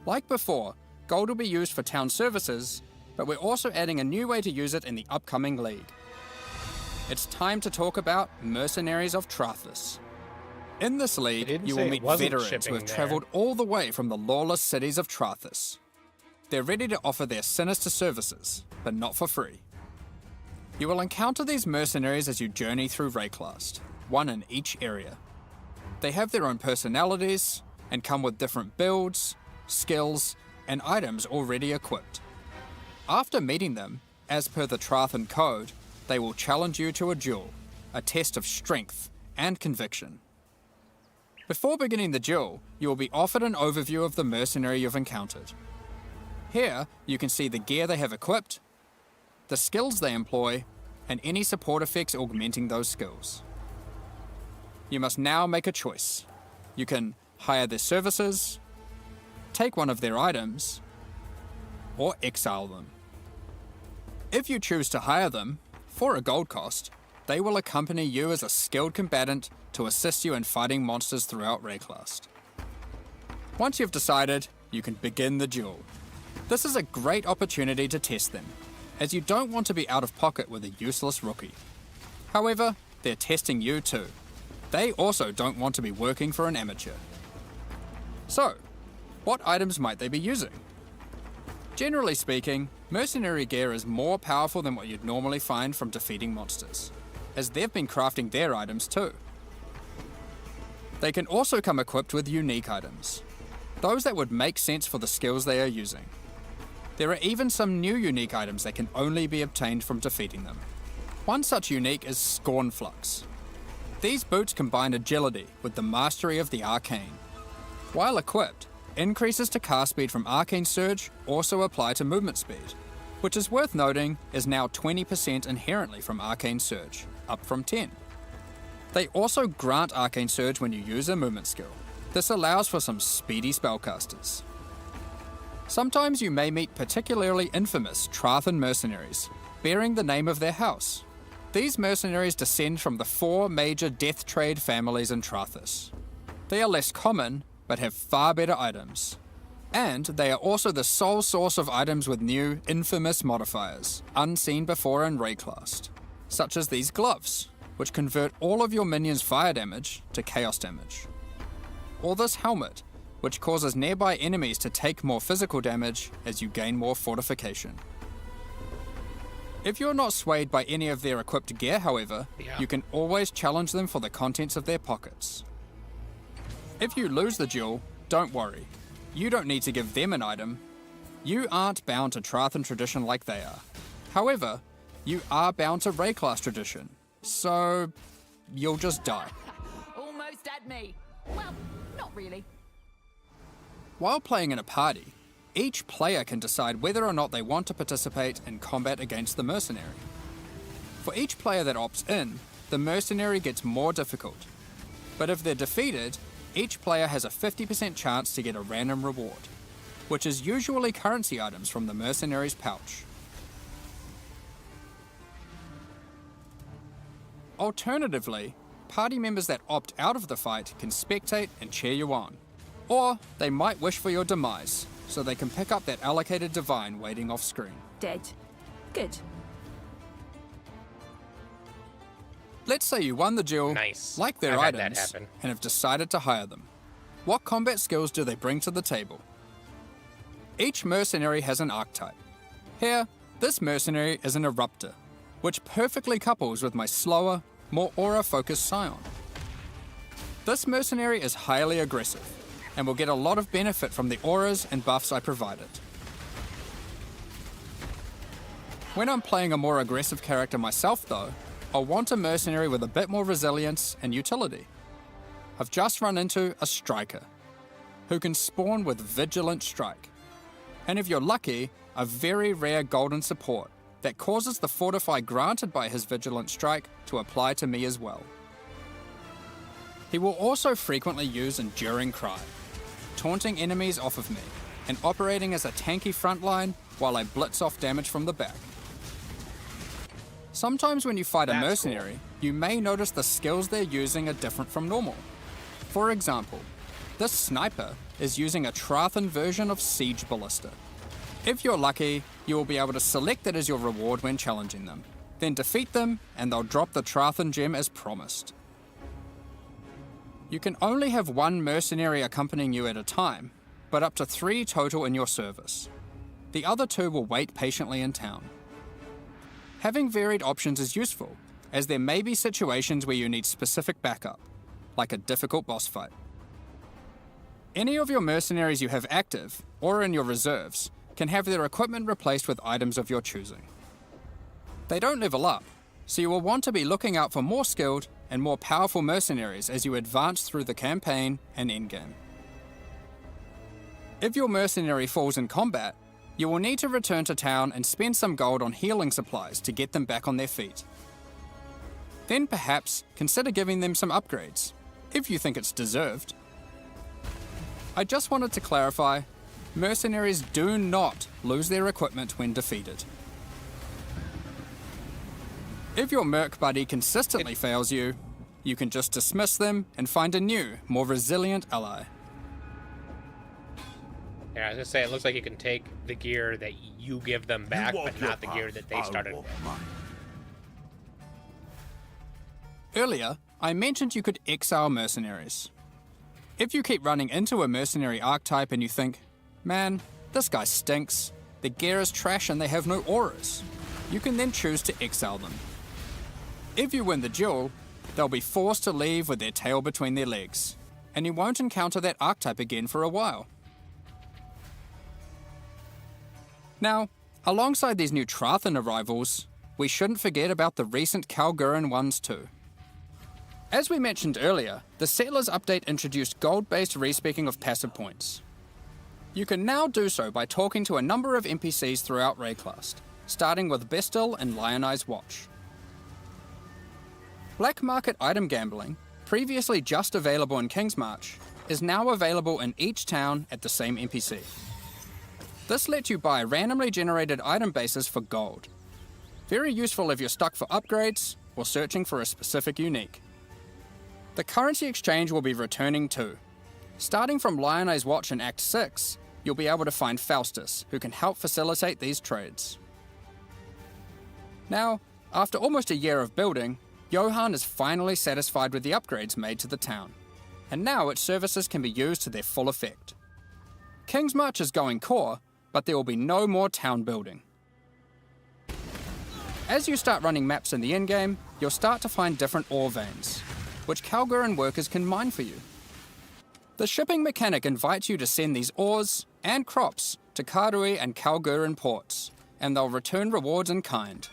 M: Like before, gold will be used for town services, but we're also adding a new way to use it in the upcoming league. It's time to talk about Mercenaries of Trathus. In this league, you will meet veterans who have travelled all the way from the lawless cities of Trathus. They're ready to offer their sinister services, but not for free. You will encounter these mercenaries as you journey through Rayclast, one in each area. They have their own personalities and come with different builds, skills, and items already equipped. After meeting them, as per the Trathan code, they will challenge you to a duel, a test of strength and conviction. Before beginning the duel, you will be offered an overview of the mercenary you've encountered. Here, you can see the gear they have equipped, the skills they employ, and any support effects augmenting those skills. You must now make a choice. You can hire their services, take one of their items, or exile them. If you choose to hire them, for a gold cost, they will accompany you as a skilled combatant to assist you in fighting monsters throughout Rayclast. Once you've decided, you can begin the duel. This is a great opportunity to test them, as you don't want to be out of pocket with a useless rookie. However, they're testing you too. They also don't want to be working for an amateur. So, what items might they be using? Generally speaking, mercenary gear is more powerful than what you'd normally find from defeating monsters, as they've been crafting their items too. They can also come equipped with unique items, those that would make sense for the skills they are using. There are even some new unique items that can only be obtained from defeating them. One such unique is Scornflux. These boots combine agility with the mastery of the arcane. While equipped, increases to cast speed from Arcane Surge also apply to movement speed, which is worth noting is now 20% inherently from Arcane Surge, up from 10. They also grant Arcane Surge when you use a movement skill. This allows for some speedy spellcasters. Sometimes you may meet particularly infamous Trathan mercenaries, bearing the name of their house. These mercenaries descend from the 4 major death trade families in Trathus. They are less common, but have far better items. And they are also the sole source of items with new, infamous modifiers, unseen before in Rayclast, such as these gloves, which convert all of your minions' fire damage to chaos damage. Or this helmet, which causes nearby enemies to take more physical damage as you gain more fortification. If you're not swayed by any of their equipped gear, however, you can always challenge them for the contents of their pockets. If you lose the duel, don't worry. You don't need to give them an item. You aren't bound to Trathan tradition like they are. However, you are bound to Rayclast tradition, so you'll just die.
F: Almost at me. Well, not really.
M: While playing in a party, each player can decide whether or not they want to participate in combat against the mercenary. For each player that opts in, the mercenary gets more difficult. But if they're defeated, each player has a 50% chance to get a random reward, which is usually currency items from the mercenary's pouch. Alternatively, party members that opt out of the fight can spectate and cheer you on. Or they might wish for your demise, so they can pick up that allocated divine waiting off screen.
H: Dead. Good.
M: Let's say you won the duel, like their
A: I've had that
M: items,
A: happen.
M: and have decided to hire them. What combat skills do they bring to the table? Each mercenary has an archetype. Here, this mercenary is an Eruptor, which perfectly couples with my slower, more aura-focused Scion. This mercenary is highly aggressive, and will get a lot of benefit from the auras and buffs I provided. When I'm playing a more aggressive character myself though, I'll want a mercenary with a bit more resilience and utility. I've just run into a Striker, who can spawn with Vigilant Strike, and if you're lucky, a very rare golden support that causes the Fortify granted by his Vigilant Strike to apply to me as well. He will also frequently use Enduring Cry, taunting enemies off of me, and operating as a tanky frontline while I blitz off damage from the back. Sometimes when you fight a mercenary, you may notice the skills they're using are different from normal. For example, this sniper is using a Trathan version of Siege Ballista. If you're lucky, you will be able to select it as your reward when challenging them, then defeat them and they'll drop the Trathan gem as promised. You can only have one mercenary accompanying you at a time, but up to 3 total in your service. The other 2 will wait patiently in town. Having varied options is useful, as there may be situations where you need specific backup, like a difficult boss fight. Any of your mercenaries you have active, or in your reserves, can have their equipment replaced with items of your choosing. They don't level up, so you will want to be looking out for more skilled and more powerful mercenaries as you advance through the campaign and endgame. If your mercenary falls in combat, you will need to return to town and spend some gold on healing supplies to get them back on their feet. Then perhaps consider giving them some upgrades, if you think it's deserved. I just wanted to clarify, mercenaries do not lose their equipment when defeated. If your merc buddy consistently fails you, you can just dismiss them and find a new, more resilient ally.
A: Yeah, I was gonna say, it looks like you can take the gear that you give them back, but not the gear that they started with.
M: Earlier, I mentioned you could exile mercenaries. If you keep running into a mercenary archetype and you think, man, this guy stinks, their gear is trash and they have no auras, you can then choose to exile them. If you win the duel, they'll be forced to leave with their tail between their legs, and you won't encounter that archetype again for a while. Now, alongside these new Trathan arrivals, we shouldn't forget about the recent Kalguran ones too. As we mentioned earlier, the Settlers update introduced gold-based respeccing of passive points. You can now do so by talking to a number of NPCs throughout Rayclast, starting with Bestil and Lionized Watch. Black market item gambling, previously just available in Kingsmarch, is now available in each town at the same NPC. This lets you buy randomly generated item bases for gold. Very useful if you're stuck for upgrades or searching for a specific unique. The currency exchange will be returning too. Starting from Lionized Watch in Act 6, you'll be able to find Faustus, who can help facilitate these trades. Now, after almost a year of building, Johan is finally satisfied with the upgrades made to the town, and now its services can be used to their full effect. Kingsmarch is going core, but there will be no more town building. As you start running maps in the endgame, you'll start to find different ore veins, which Kalguran workers can mine for you. The shipping mechanic invites you to send these ores and crops to Karui and Kalguran ports, and they'll return rewards in kind.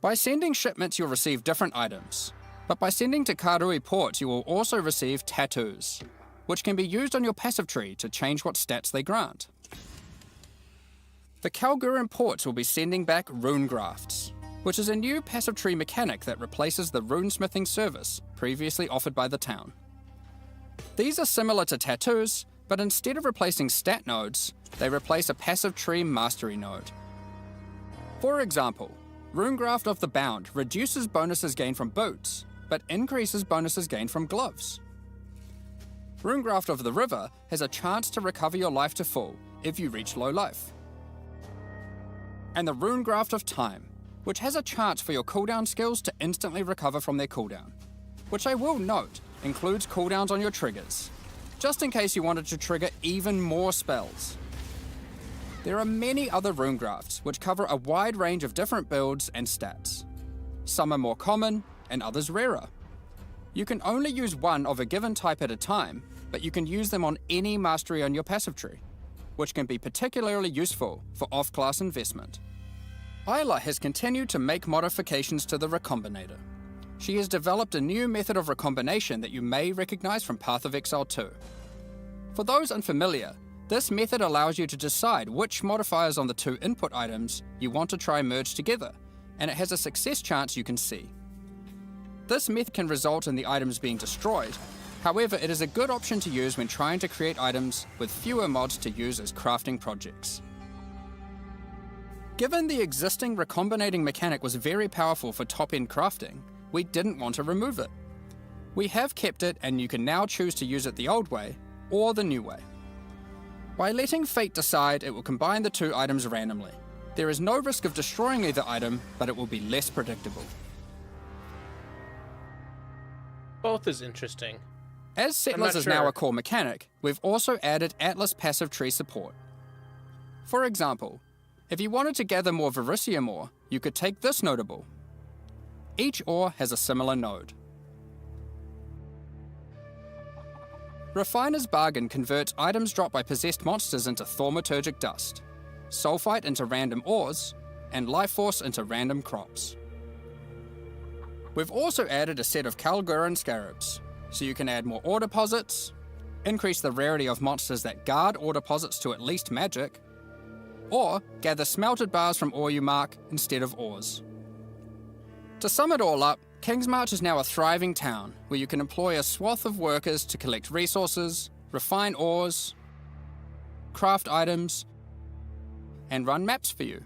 M: By sending shipments, you'll receive different items, but by sending to Karui ports, you will also receive tattoos, which can be used on your passive tree to change what stats they grant. The Kalguran ports will be sending back rune grafts, which is a new passive tree mechanic that replaces the runesmithing service previously offered by the town. These are similar to tattoos, but instead of replacing stat nodes, they replace a passive tree mastery node. For example, Runegraft of the Bound reduces bonuses gained from boots, but increases bonuses gained from gloves. Runegraft of the River has a chance to recover your life to full if you reach low life. And the Runegraft of Time, which has a chance for your cooldown skills to instantly recover from their cooldown, which I will note includes cooldowns on your triggers, just in case you wanted to trigger even more spells. There are many other Runegrafts which cover a wide range of different builds and stats. Some are more common and others rarer. You can only use one of a given type at a time, but you can use them on any mastery on your passive tree, which can be particularly useful for off-class investment. Isla has continued to make modifications to the Recombinator. She has developed a new method of recombination that you may recognize from Path of Exile 2. For those unfamiliar, this method allows you to decide which modifiers on the 2 input items you want to try merge together, and it has a success chance you can see. This method can result in the items being destroyed. However, it is a good option to use when trying to create items with fewer mods to use as crafting projects. Given the existing recombinating mechanic was very powerful for top-end crafting, we didn't want to remove it. We have kept it, and you can now choose to use it the old way or the new way. By letting fate decide, it will combine the 2 items randomly. There is no risk of destroying either item, but it will be less predictable.
A: Both is interesting.
M: As Settlers
A: not
M: is now
A: sure.
M: a core mechanic, we've also added Atlas passive tree support. For example, if you wanted to gather more Verisium ore, you could take this notable. Each ore has a similar node. Refiner's Bargain converts items dropped by possessed monsters into thaumaturgic dust, sulfite into random ores, and life force into random crops. We've also added a set of Kalguran Scarabs, so you can add more ore deposits, increase the rarity of monsters that guard ore deposits to at least magic, or gather smelted bars from ore you mark instead of ores. To sum it all up, Kingsmarch is now a thriving town where you can employ a swath of workers to collect resources, refine ores, craft items, and run maps for you.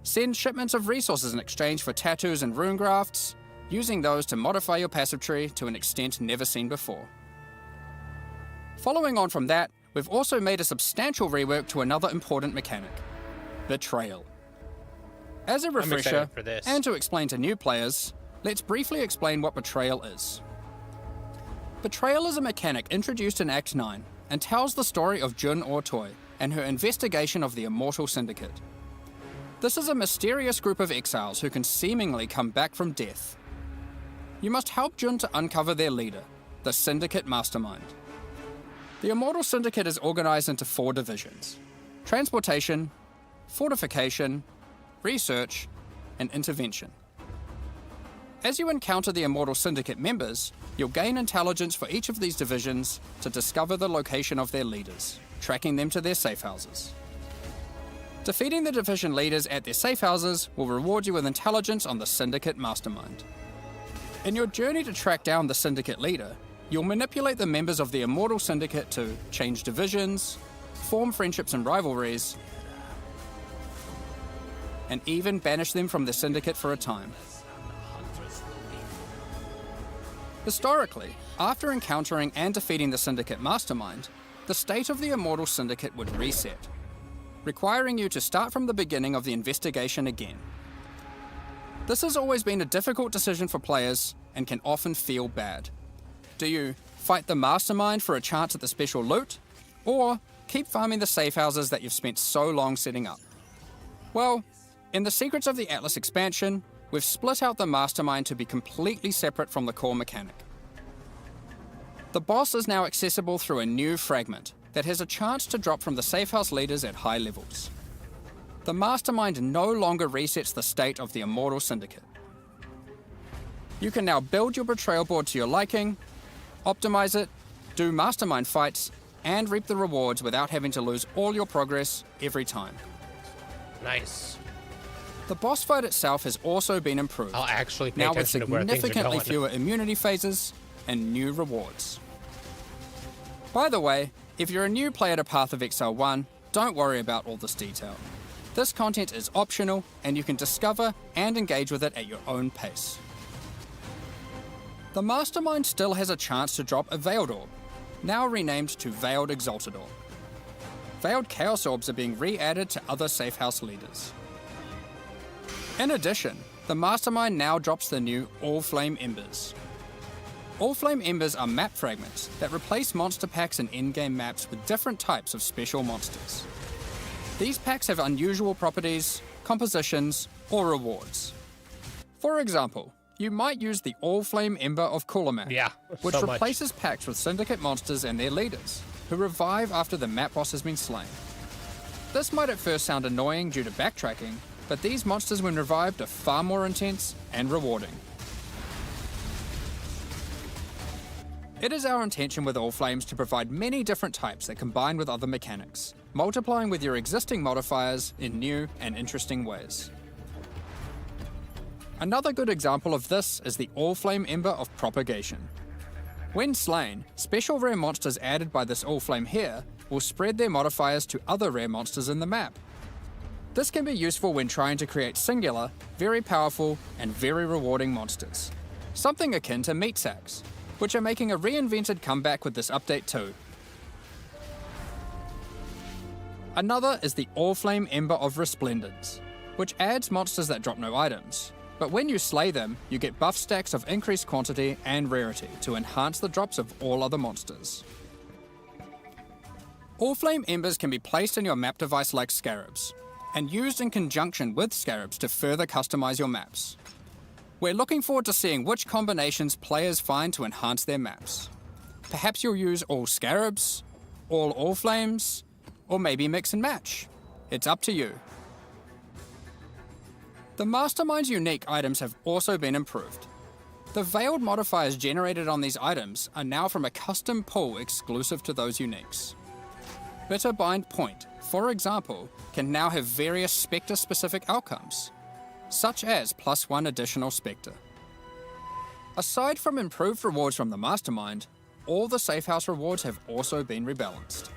M: Send shipments of resources in exchange for tattoos and rune grafts, using those to modify your passive tree to an extent never seen before. Following on from that, we've also made a substantial rework to another important mechanic, Betrayal. As a refresher,
A: excited for this.
M: and to explain to new players, let's briefly explain what Betrayal is. Betrayal is a mechanic introduced in Act 9 and tells the story of Jun Ortoy and her investigation of the Immortal Syndicate. This is a mysterious group of exiles who can seemingly come back from death. You must help Jun to uncover their leader, the Syndicate Mastermind. The Immortal Syndicate is organized into 4 divisions: Transportation, Fortification, Research, and Intervention. As you encounter the Immortal Syndicate members, you'll gain intelligence for each of these divisions to discover the location of their leaders, tracking them to their safe houses. Defeating the division leaders at their safe houses will reward you with intelligence on the Syndicate Mastermind. In your journey to track down the Syndicate leader, you'll manipulate the members of the Immortal Syndicate to change divisions, form friendships and rivalries, and even banish them from the Syndicate for a time. Historically, after encountering and defeating the Syndicate Mastermind, the state of the Immortal Syndicate would reset, requiring you to start from the beginning of the investigation again. This has always been a difficult decision for players and can often feel bad. Do you fight the Mastermind for a chance at the special loot, or keep farming the safe houses that you've spent so long setting up? Well, in the Secrets of the Atlas expansion, we've split out the Mastermind to be completely separate from the core mechanic. The boss is now accessible through a new fragment that has a chance to drop from the safe house leaders at high levels. The Mastermind no longer resets the state of the Immortal Syndicate. You can now build your Betrayal board to your liking, optimize it, do Mastermind fights, and reap the rewards without having to lose all your progress every time.
A: Nice.
M: The boss fight itself has also been improved,
A: I'll actually pay
M: now with
A: attention to where things are
M: significantly
A: going.
M: fewer immunity phases and new rewards. By the way, if you're a new player to Path of Exile 1, don't worry about all this detail. This content is optional, and you can discover and engage with it at your own pace. The Mastermind still has a chance to drop a Veiled Orb, now renamed to Veiled Exalted Orb. Veiled Chaos Orbs are being re-added to other safe house leaders. In addition, the Mastermind now drops the new All Flame Embers. All Flame Embers are map fragments that replace monster packs in in-game maps with different types of special monsters. These packs have unusual properties, compositions, or rewards. For example, you might use the All Flame Ember of Kulamak, which
A: so much.
M: replaces packs with Syndicate monsters and their leaders, who revive after the map boss has been slain. This might at first sound annoying due to backtracking, but these monsters when revived are far more intense and rewarding. It is our intention with All Flames to provide many different types that combine with other mechanics, multiplying with your existing modifiers in new and interesting ways. Another good example of this is the All Flame Ember of Propagation. When slain, special rare monsters added by this All Flame here will spread their modifiers to other rare monsters in the map. This can be useful when trying to create singular, very powerful, and very rewarding monsters. Something akin to meat sacks, which are making a reinvented comeback with this update too. Another is the All Flame Ember of Resplendence, which adds monsters that drop no items, But when you slay them, you get buff stacks of increased quantity and rarity to enhance the drops of all other monsters. All flame embers can be placed in your map device like scarabs, and used in conjunction with scarabs to further customize your maps. We're looking forward to seeing which combinations players find to enhance their maps. Perhaps you'll use all scarabs, all flames, or maybe mix and match. It's up to you. The Mastermind's unique items have also been improved. The veiled modifiers generated on these items are now from a custom pool exclusive to those uniques. Bitter Bind Point, for example, can now have various Spectre-specific outcomes, such as +1 additional Spectre. Aside from improved rewards from the Mastermind, all the Safehouse rewards have also been rebalanced.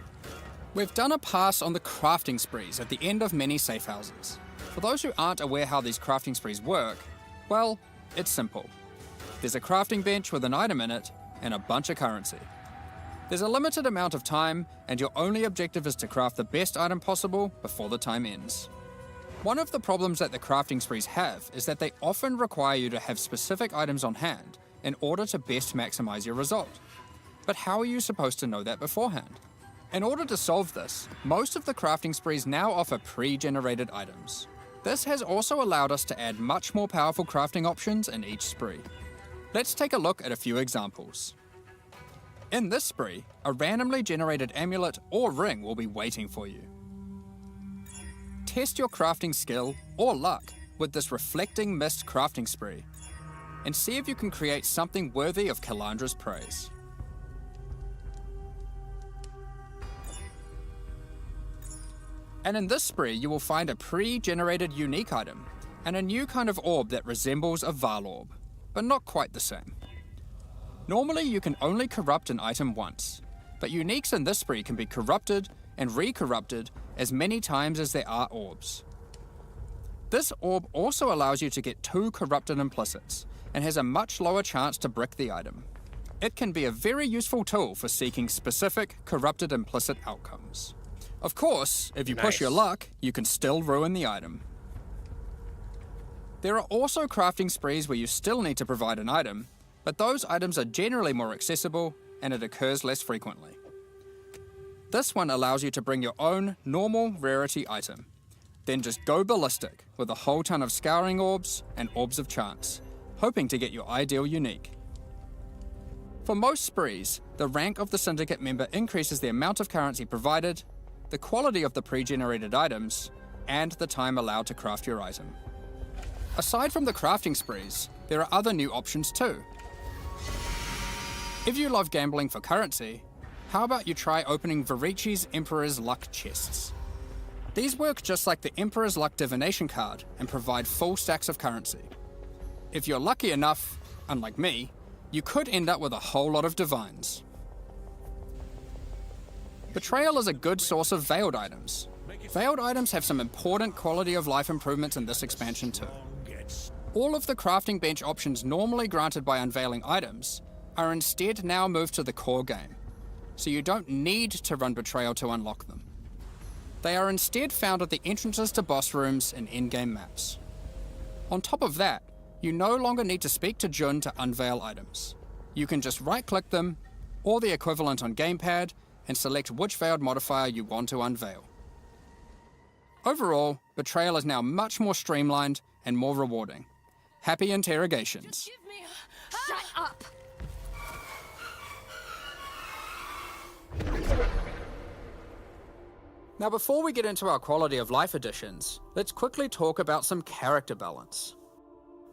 M: We've done a pass on the crafting sprees at the end of many Safehouses. For those who aren't aware how these crafting sprees work, well, it's simple. There's a crafting bench with an item in it and a bunch of currency. There's a limited amount of time, and your only objective is to craft the best item possible before the time ends. One of the problems that the crafting sprees have is that they often require you to have specific items on hand in order to best maximize your result. But how are you supposed to know that beforehand? In order to solve this, most of the crafting sprees now offer pre-generated items. This has also allowed us to add much more powerful crafting options in each spree. Let's take a look at a few examples. In this spree, a randomly generated amulet or ring will be waiting for you. Test your crafting skill or luck with this Reflecting Mist crafting spree, and see if you can create something worthy of Kalandra's praise. And in this spree, you will find a pre-generated unique item, and a new kind of orb that resembles a Val orb, but not quite the same. Normally, you can only corrupt an item once, but uniques in this spree can be corrupted and re-corrupted as many times as there are orbs. This orb also allows you to get 2 corrupted implicits, and has a much lower chance to brick the item. It can be a very useful tool for seeking specific corrupted implicit outcomes. Of course, if you push your luck, you can still ruin the item. There are also crafting sprees where you still need to provide an item, but those items are generally more accessible and it occurs less frequently. This one allows you to bring your own normal rarity item, then just go ballistic with a whole ton of scouring orbs and orbs of chance, hoping to get your ideal unique. For most sprees, the rank of the syndicate member increases the amount of currency provided, the quality of the pre-generated items, and the time allowed to craft your item. Aside from the crafting sprees, there are other new options too. If you love gambling for currency, how about you try opening Varici's Emperor's Luck chests? These work just like the Emperor's Luck divination card and provide full stacks of currency. If you're lucky enough, unlike me, you could end up with a whole lot of divines. Betrayal is a good source of veiled items. Veiled items have some important quality of life improvements in this expansion too. All of the crafting bench options normally granted by unveiling items are instead now moved to the core game, so you don't need to run Betrayal to unlock them. They are instead found at the entrances to boss rooms and in-game maps. On top of that, you no longer need to speak to Jun to unveil items. You can just right-click them, or the equivalent on gamepad, and select which veiled modifier you want to unveil. Overall, Betrayal is now much more streamlined and more rewarding. Happy interrogations.
H: Shut up!
M: Now before we get into our quality of life additions, let's quickly talk about some character balance.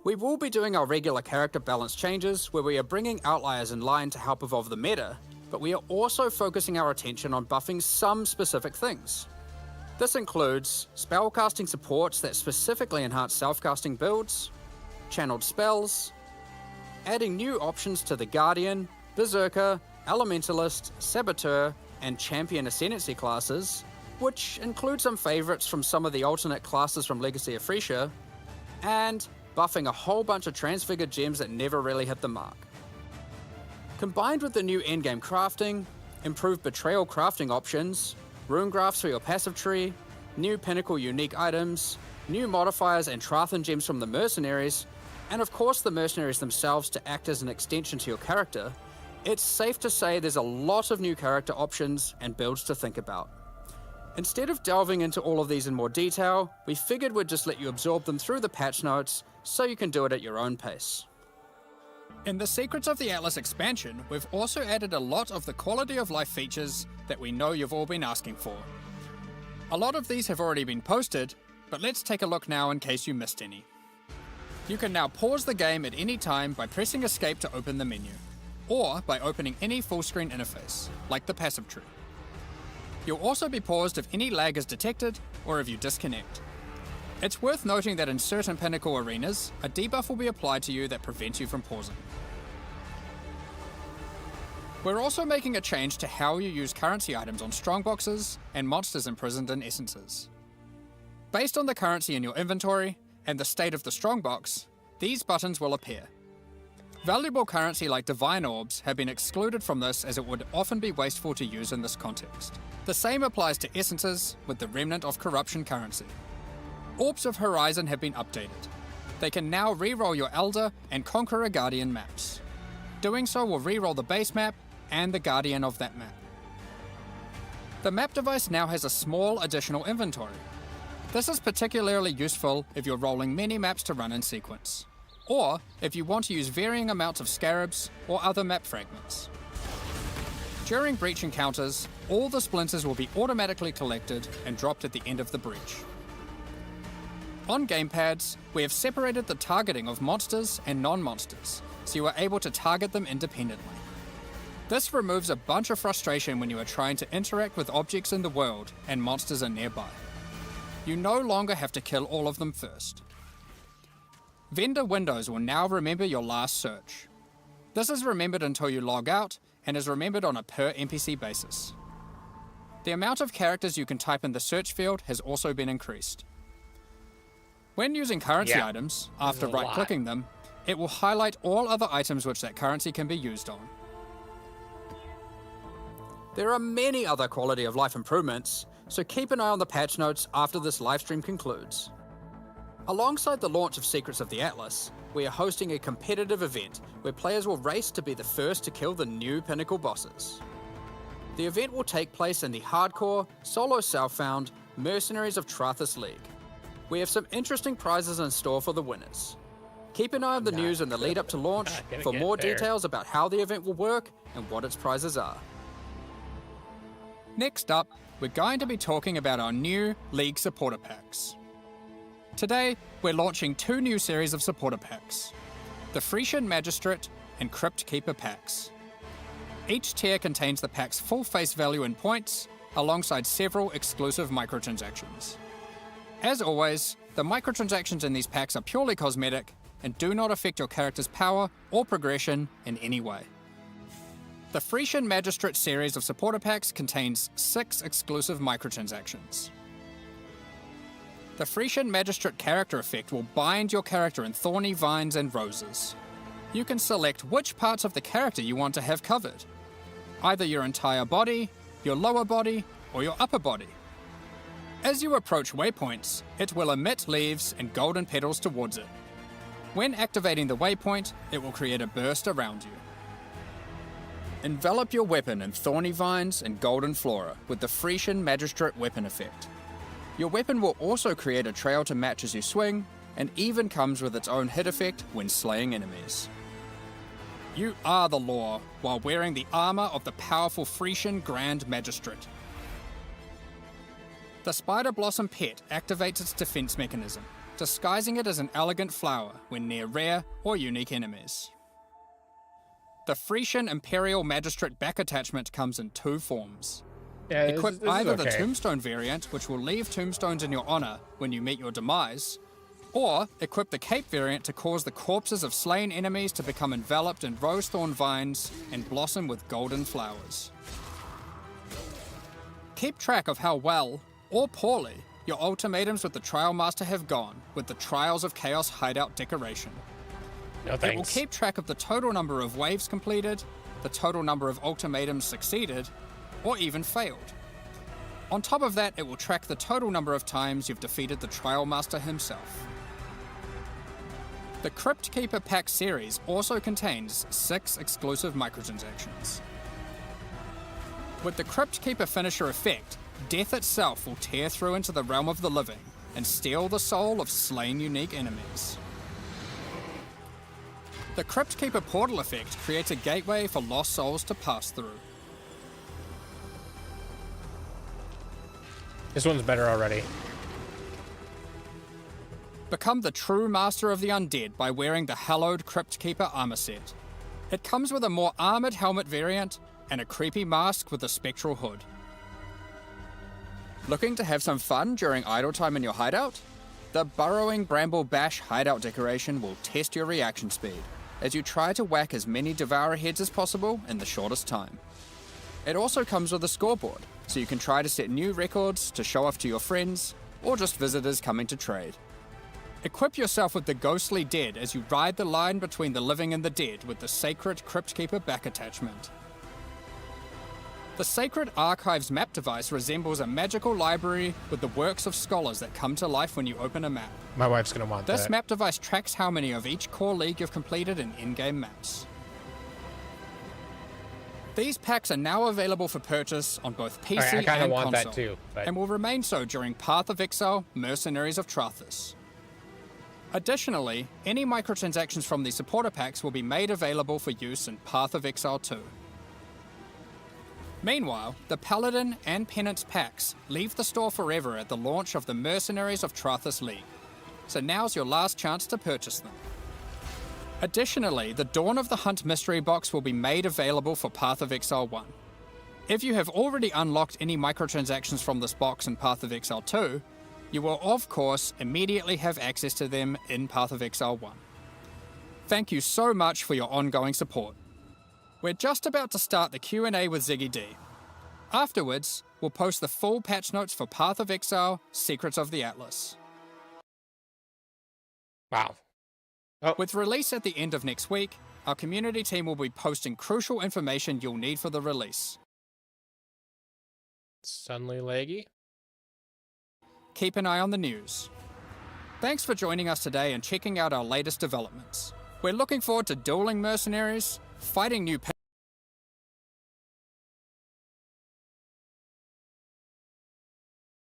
M: We will be doing our regular character balance changes where we are bringing outliers in line to help evolve the meta, but we are also focusing our attention on buffing some specific things. This includes spellcasting supports that specifically enhance self-casting builds, channeled spells, adding new options to the Guardian, Berserker, Elementalist, Saboteur, and Champion Ascendancy classes, which include some favorites from some of the alternate classes from Legacy of Frisia, and buffing a whole bunch of transfigured gems that never really hit the mark. Combined with the new endgame crafting, improved Betrayal crafting options, rune graphs for your passive tree, new pinnacle unique items, new modifiers and Trathan gems from the mercenaries, and of course the mercenaries themselves to act as an extension to your character, it's safe to say there's a lot of new character options and builds to think about. Instead of delving into all of these in more detail, we figured we'd just let you absorb them through the patch notes so you can do it at your own pace. In the Secrets of the Atlas expansion, we've also added a lot of the quality of life features that we know you've all been asking for. A lot of these have already been posted, but let's take a look now in case you missed any. You can now pause the game at any time by pressing escape to open the menu, or by opening any full screen interface, like the passive tree. You'll also be paused if any lag is detected or if you disconnect. It's worth noting that in certain Pinnacle arenas, a debuff will be applied to you that prevents you from pausing. We're also making a change to how you use currency items on strongboxes and monsters imprisoned in essences. Based on the currency in your inventory and the state of the strongbox, these buttons will appear. Valuable currency like divine orbs have been excluded from this as it would often be wasteful to use in this context. The same applies to essences with the remnant of corruption currency. Orbs of Horizon have been updated. They can now reroll your Elder and Conqueror Guardian maps. Doing so will reroll the base map and the Guardian of that map. The map device now has a small additional inventory. This is particularly useful if you're rolling many maps to run in sequence, or if you want to use varying amounts of scarabs or other map fragments. During breach encounters, all the splinters will be automatically collected and dropped at the end of the breach. On gamepads, we have separated the targeting of monsters and non-monsters, so you are able to target them independently. This removes a bunch of frustration when you are trying to interact with objects in the world and monsters are nearby. You no longer have to kill all of them first. Vendor windows will now remember your last search. This is remembered until you log out and is remembered on a per NPC basis. The amount of characters you can type in the search field has also been increased. When using currency items, after right-clicking them, it will highlight all other items which that currency can be used on. There are many other quality of life improvements, so keep an eye on the patch notes after this livestream concludes. Alongside the launch of Secrets of the Atlas, we are hosting a competitive event where players will race to be the first to kill the new Pinnacle bosses. The event will take place in the hardcore, solo self-found Mercenaries of Trathis League. We have some interesting prizes in store for the winners. Keep an eye on the news in the lead up to launch for more details about how the event will work and what its prizes are. Next up, we're going to be talking about our new League supporter packs. Today, we're launching two new series of supporter packs, the Frisian Magistrate and Crypt Keeper packs. Each tier contains the pack's full face value in points, alongside several exclusive microtransactions. As always, the microtransactions in these packs are purely cosmetic and do not affect your character's power or progression in any way. The Frisian Magistrate series of supporter packs contains 6 exclusive microtransactions. The Frisian Magistrate character effect will bind your character in thorny vines and roses. You can select which parts of the character you want to have covered, either your entire body, your lower body, or your upper body. As you approach waypoints, it will emit leaves and golden petals towards it. When activating the waypoint, it will create a burst around you. Envelop your weapon in thorny vines and golden flora with the Frisian Magistrate weapon effect. Your weapon will also create a trail to match as you swing, and even comes with its own hit effect when slaying enemies. You are the law while wearing the armor of the powerful Frisian Grand Magistrate. The Spider Blossom pet activates its defense mechanism, disguising it as an elegant flower when near rare or unique enemies. The Frisian Imperial Magistrate back attachment comes in 2 forms. Equip either the Tombstone variant, which will leave tombstones in your honor when you meet your demise, or equip the Cape variant to cause the corpses of slain enemies to become enveloped in rose-thorn vines and blossom with golden flowers. Keep track of how well, or poorly, your ultimatums with the Trial Master have gone with the Trials of Chaos hideout decoration.
A: No thanks.
M: It will keep track of the total number of waves completed, the total number of ultimatums succeeded, or even failed. On top of that, it will track the total number of times you've defeated the Trial Master himself. The Crypt Keeper Pack series also contains 6 exclusive microtransactions. With the Crypt Keeper finisher effect, death itself will tear through into the realm of the living and steal the soul of slain unique enemies. The Crypt Keeper portal effect creates a gateway for lost souls to pass through.
A: This one's better already.
M: Become the true master of the undead by wearing the hallowed Crypt Keeper armor set. It comes with a more armored helmet variant and a creepy mask with a spectral hood. Looking to have some fun during idle time in your hideout? The Burrowing Bramble Bash hideout decoration will test your reaction speed as you try to whack as many Devourer heads as possible in the shortest time. It also comes with a scoreboard, so you can try to set new records to show off to your friends or just visitors coming to trade. Equip yourself with the Ghostly Dead as you ride the line between the living and the dead with the Sacred Crypt Keeper back attachment. The Sacred Archives map device resembles a magical library with the works of scholars that come to life when you open a map.
A: My wife's gonna want
M: This
A: that.
M: map device tracks how many of each core league you've completed in in-game maps. These packs are now available for purchase on both PC
A: I kinda
M: and
A: want that
M: console,
A: too, but-
M: and will remain so during Path of Exile, Mercenaries of Trathus. Additionally, any microtransactions from these supporter packs will be made available for use in Path of Exile 2. Meanwhile, the Paladin and Penance packs leave the store forever at the launch of the Mercenaries of Trathus League, so now's your last chance to purchase them. Additionally, the Dawn of the Hunt mystery box will be made available for Path of Exile 1. If you have already unlocked any microtransactions from this box in Path of Exile 2, you will of course immediately have access to them in Path of Exile 1. Thank you so much for your ongoing support. We're just about to start the Q&A with Ziggy D. Afterwards, we'll post the full patch notes for Path of Exile, Secrets of the Atlas.
A: Wow.
M: With release at the end of next week, our community team will be posting crucial information you'll need for the release.
A: Suddenly laggy.
M: Keep an eye on the news. Thanks for joining us today and checking out our latest developments. We're looking forward to dueling mercenaries, fighting new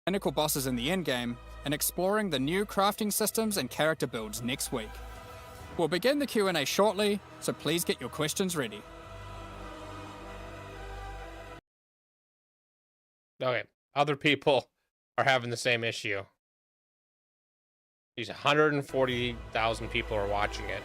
M: pinnacle bosses in the endgame, and exploring the new crafting systems and character builds next week. We'll begin the Q&A shortly, so please get your questions ready.
A: Okay. Other people are having the same issue. These 140,000 people are watching it.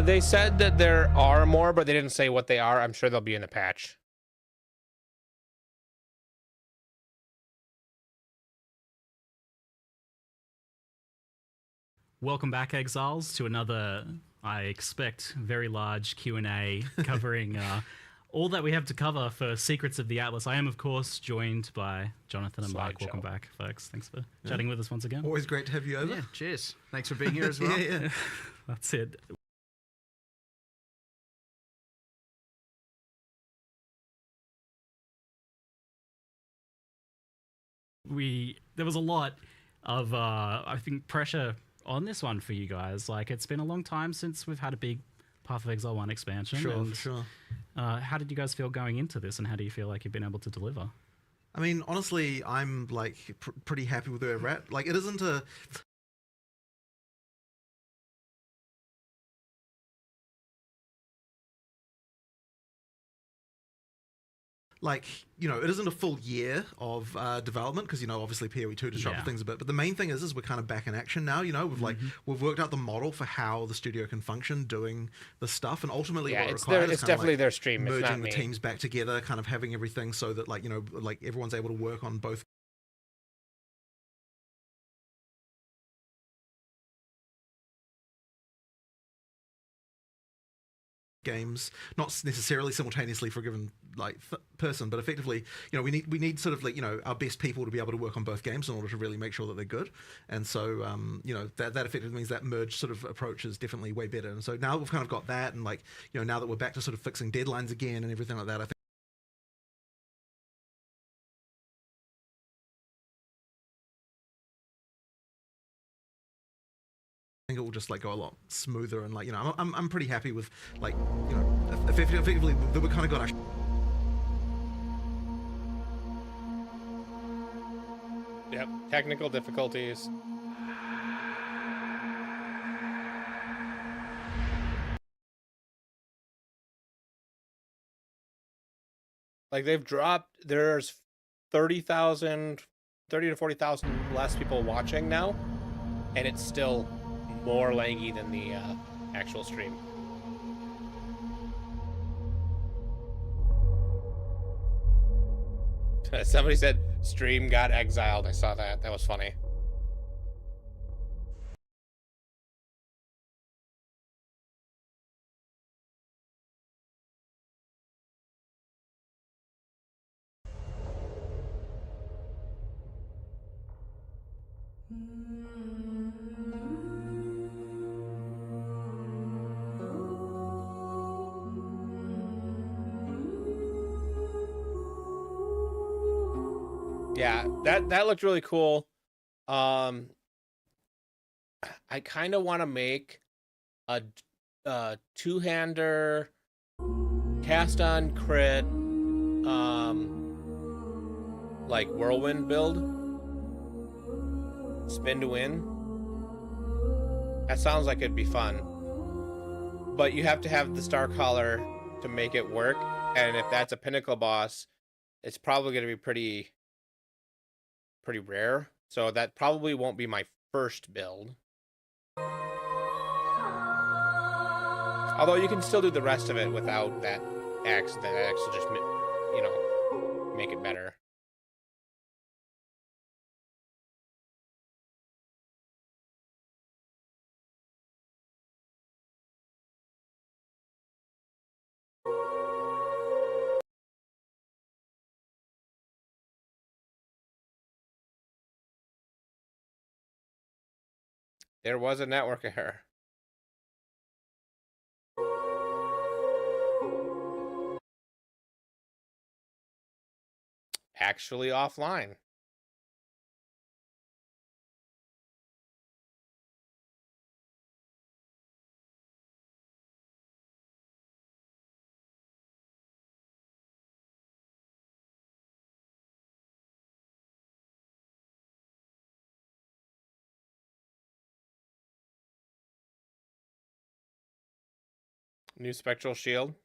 A: They said that there are more, but they didn't say what they are. I'm sure they'll be in the patch.
N: Welcome back, Exiles, to another, I expect, very large Q&A covering all that we have to cover for Secrets of the Atlas. I am, of course, joined by Jonathan and Mike. Welcome back, folks. Thanks for chatting with us once again.
J: Always great to have you over.
O: Yeah, cheers. Thanks for being here as well.
J: Yeah.
N: That's it. There was a lot of, I think, pressure on this one for you guys. Like, it's been a long time since we've had a big Path of Exile 1 expansion.
J: Sure.
N: How did you guys feel going into this, and how do you feel like you've been able to deliver?
J: I mean, honestly, I'm like pretty happy with where we're at. Like, it isn't a... Like, you know, it isn't a full year of development because, you know, obviously PoE2 disrupted things a bit. But the main thing is we're kind of back in action now. You know, we've worked out the model for how the studio can function doing the stuff, and ultimately what it requires
A: it's
J: is
A: definitely
J: like
A: their stream. It's
J: merging
A: not
J: the
A: me.
J: teams back together, kind of having everything so that, like, you know, like everyone's able to work on both games, not necessarily simultaneously for a given like person, but effectively, you know, we need sort of like, you know, our best people to be able to work on both games in order to really make sure that they're good. And so you know, that effectively means that merge sort of approach is definitely way better. And so now we've kind of got that, and like, you know, now that we're back to sort of fixing deadlines again and everything like that, I think think it will just like go a lot smoother, and like, you know, I'm pretty happy with, like, you know, effectively that we kind of got our
A: Yep, technical difficulties. Like, they've dropped, there's 30 to 40,000 less people watching now, and it's still more laggy than the actual stream. Somebody said stream got exiled. I saw that. That was funny. Yeah, that looked really cool. I kind of want to make a two-hander cast on crit like whirlwind build. Spin to win. That sounds like it'd be fun. But you have to have the star collar to make it work, and if that's a pinnacle boss, it's probably going to be pretty rare, so that probably won't be my first build. Although you can still do the rest of it without that axe. That axe will just, you know, make it better. There was a network error. Actually offline. New spectral shield.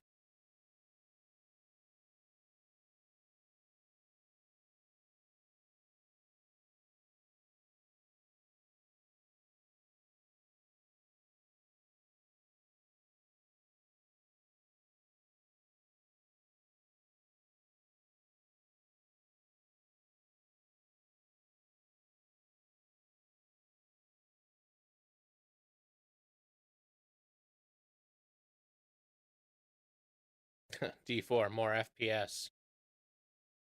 A: D4, more FPS.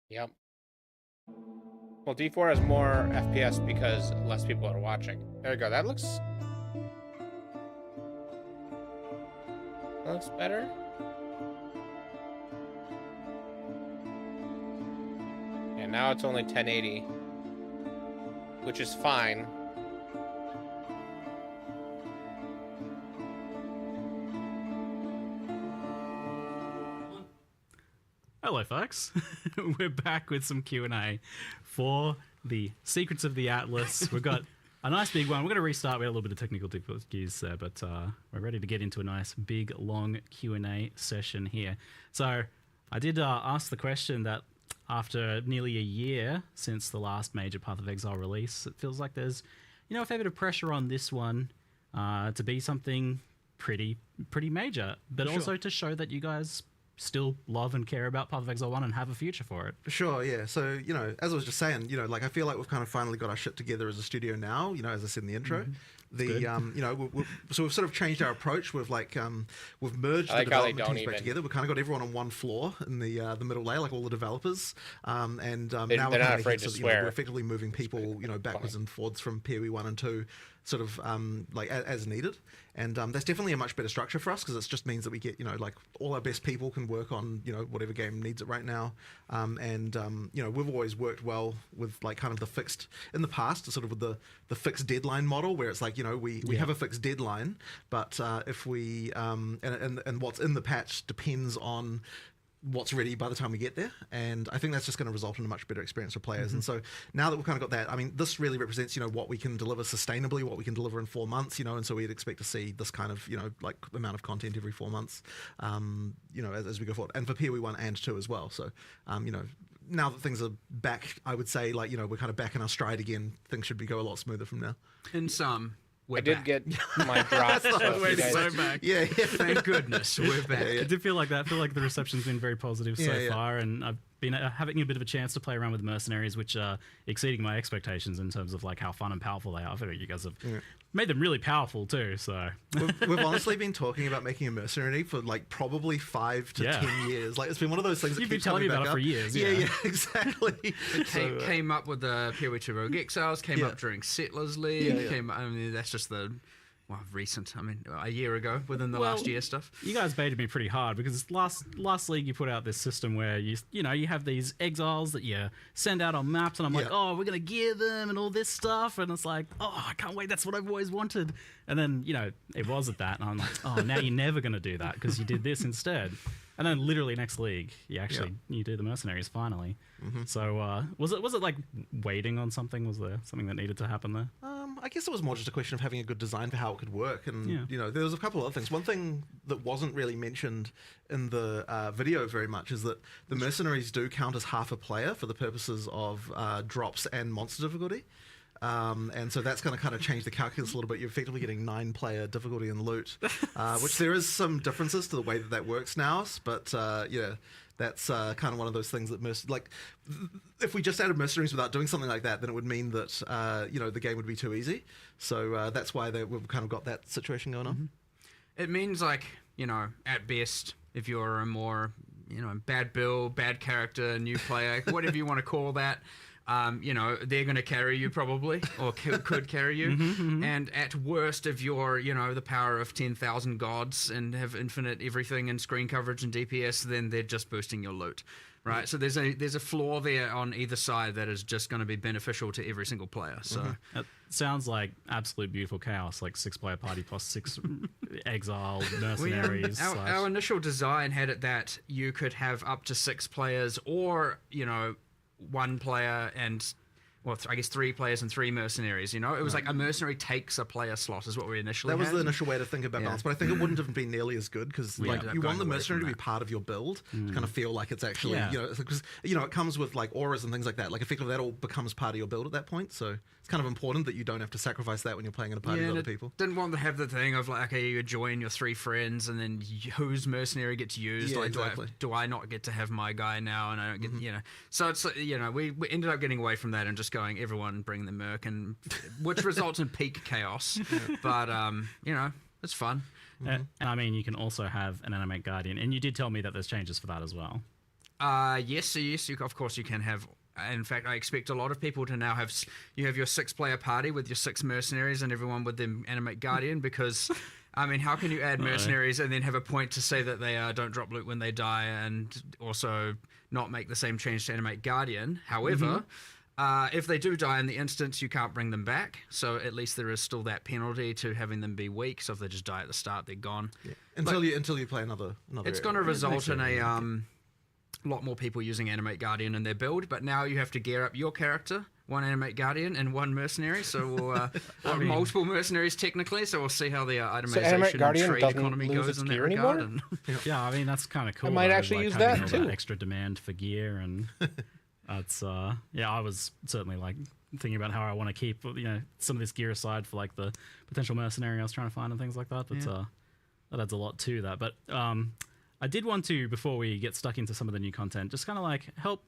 A: Yep. Well, D4 has more FPS because less people are watching. There we go. That looks better. And now it's only 1080, which is fine.
N: Hello, folks. We're back with some Q&A for the Secrets of the Atlas. We've got a nice big one. We're going to restart. We had a little bit of technical difficulties there, but we're ready to get into a nice big, long Q&A session here. So I did ask the question that after nearly a year since the last major Path of Exile release, it feels like there's, you know, a fair bit of pressure on this one to be something pretty major, but also to show that you guys still love and care about Path of Exile 1 and have a future for it.
J: Sure, yeah. So, you know, as I was just saying, you know, like, I feel like we've kind of finally got our shit together as a studio now, you know, as I said in the intro. You know, so we've sort of changed our approach. We've we've merged the development teams back together. We've kind of got everyone on one floor in the middle layer, like all the developers. Now
A: they're not afraid to swear.
J: We're effectively moving people, you know, backwards and forwards from PoE 1 and 2 sort of like as needed, and that's definitely a much better structure for us because it just means that we get like all our best people can work on whatever game needs it right now, and we've always worked well with like kind of the fixed in the past, sort of with the fixed deadline model where it's like we have a fixed deadline, but if we and what's in the patch depends on what's ready by the time we get there, and I think that's just going to result in a much better experience for players. And so now that we've kind of got that, I mean, this really represents what we can deliver sustainably, what we can deliver in 4 months, and so we'd expect to see this kind of like amount of content every 4 months, as we go forward, and for PoE 1 and 2 as well. So now that things are back, I would say like we're kind of back in our stride again, things should go a lot smoother from now.
O: In some.
A: I did get my drop.
J: Back. Yeah.
O: Thank goodness we're back.
N: I did feel like that. I feel like the reception's been very positive so far, and I've been having a bit of a chance to play around with mercenaries, which are exceeding my expectations in terms of like how fun and powerful they are. I feel like you guys have made them really powerful too. So
J: we've honestly been talking about making a mercenary for like probably 5 to 10 years. Like it's been one of those things.
N: You've been telling me about it for years.
J: Yeah, exactly.
O: Came up with the PoE 2 Rogue Exiles. Came up during Settlers League. I mean, that's just the recent. I mean, a year ago, within the last year stuff.
N: You guys baited me pretty hard because last league you put out this system where you have these exiles that you send out on maps, and I'm like, oh, we're gonna gear them and all this stuff, and it's like, oh, I can't wait. That's what I've always wanted. And then it wasn't that, and I'm like, oh, now you're never gonna do that because you did this instead. And then literally next league, you do the mercenaries finally. So was it like waiting on something? Was there something that needed to happen there?
J: I guess it was more just a question of having a good design for how it could work, and there was a couple of other things. One thing that wasn't really mentioned in the video very much is that the mercenaries do count as half a player for the purposes of drops and monster difficulty. And so that's going to kind of change the calculus a little bit. You're effectively getting 9-player difficulty and loot, which there is some differences to the way that works now. But that's kind of one of those things that if we just added mercenaries without doing something like that, then it would mean that the game would be too easy. So that's why we've kind of got that situation going on.
O: It means like at best, if you're a more bad build, bad character, new player, whatever you want to call that. They're going to carry you probably, or could carry you. And at worst, if you're, the power of 10,000 gods and have infinite everything and screen coverage and DPS, then they're just boosting your loot, right? So there's a flaw there on either side that is just going to be beneficial to every single player. So
N: it sounds like absolute beautiful chaos, like 6-player party plus 6 exile mercenaries.
O: Our initial design had it that you could have up to 6 players, or 1 player and I guess 3 players and 3 mercenaries. It was like a mercenary takes a player slot is what we initially had.
J: That was the initial way to think about balance, but I think it wouldn't have been nearly as good because you want the mercenary to be part of your build to kind of feel like it's actually because it comes with like auras and things like that. Like effectively that all becomes part of your build at that point. So it's kind of important that you don't have to sacrifice that when you're playing in a party with other people.
O: Didn't want to have the thing of like, okay, you join your 3 friends and then whose mercenary gets used.
J: Yeah,
O: like,
J: exactly.
O: do I not get to have my guy now? And I don't get, So it's we ended up getting away from that and just going everyone bring the merc, and which results in peak chaos. But it's fun.
N: And I mean, you can also have an animate guardian, and you did tell me that there's changes for that as well.
O: Yes, of course you can have. In fact, I expect a lot of people to now have your 6-player party with your 6 mercenaries and everyone with them animate guardian, because I mean, how can you add mercenaries and then have a point to say that they don't drop loot when they die, and also not make the same change to animate guardian? However, if they do die in the instance, you can't bring them back. So at least there is still that penalty to having them be weak. So if they just die at the start, they're gone.
J: Yeah. Until you play another.
O: It's going to result in a lot more people using animate guardian in their build. But now you have to gear up your character, 1 animate guardian and 1 mercenary. So we'll multiple mercenaries technically. So we'll see how the itemization and trade economy goes in that regard. And,
N: yeah, I mean that's kind of cool.
A: I might actually use that too.
N: That extra demand for gear and. That's I was certainly like thinking about how I want to keep some of this gear aside for like the potential mercenary I was trying to find and things like that. But that adds a lot to that. But I did want to, before we get stuck into some of the new content, just kind of like help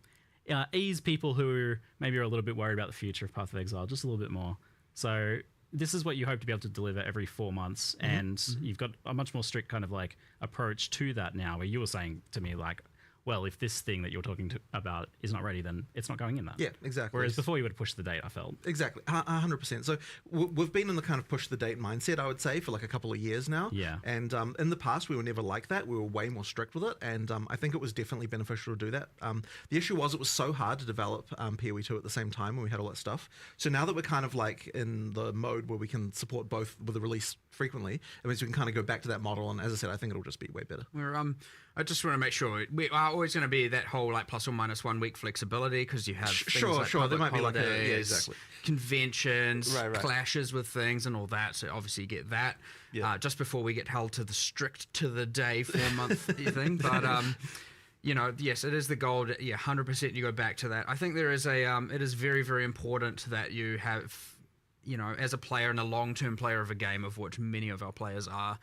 N: ease people who maybe are a little bit worried about the future of Path of Exile just a little bit more. So this is what you hope to be able to deliver every 4 months, and you've got a much more strict kind of like approach to that now, where you were saying to me like, well, if this thing that you're talking about is not ready, then it's not going in that.
J: Yeah, exactly.
N: Whereas before you would push the date, I felt.
J: Exactly, 100%. So we've been in the kind of push the date mindset, I would say, for like a couple of years now.
N: Yeah.
J: And in the past, we were never like that. We were way more strict with it, and I think it was definitely beneficial to do that. The issue was it was so hard to develop PoE 2 at the same time when we had all that stuff. So now that we're kind of like in the mode where we can support both with the release frequently, it means we can kind of go back to that model. And as I said, I think it'll just be way better.
O: I just want to make sure we are always going to be that whole like plus or minus 1 week flexibility because you have things like
J: there might
O: holidays,
J: be like exactly.
O: conventions,
J: right.
O: clashes with things and all that. So obviously you get that just before we get held to the strict to the day 4-month thing. But you know, yes, it is the goal. 100%. You go back to that. I think there is it is very, very important that you have, you know, as a player and a long-term player of a game, of which many of our players are.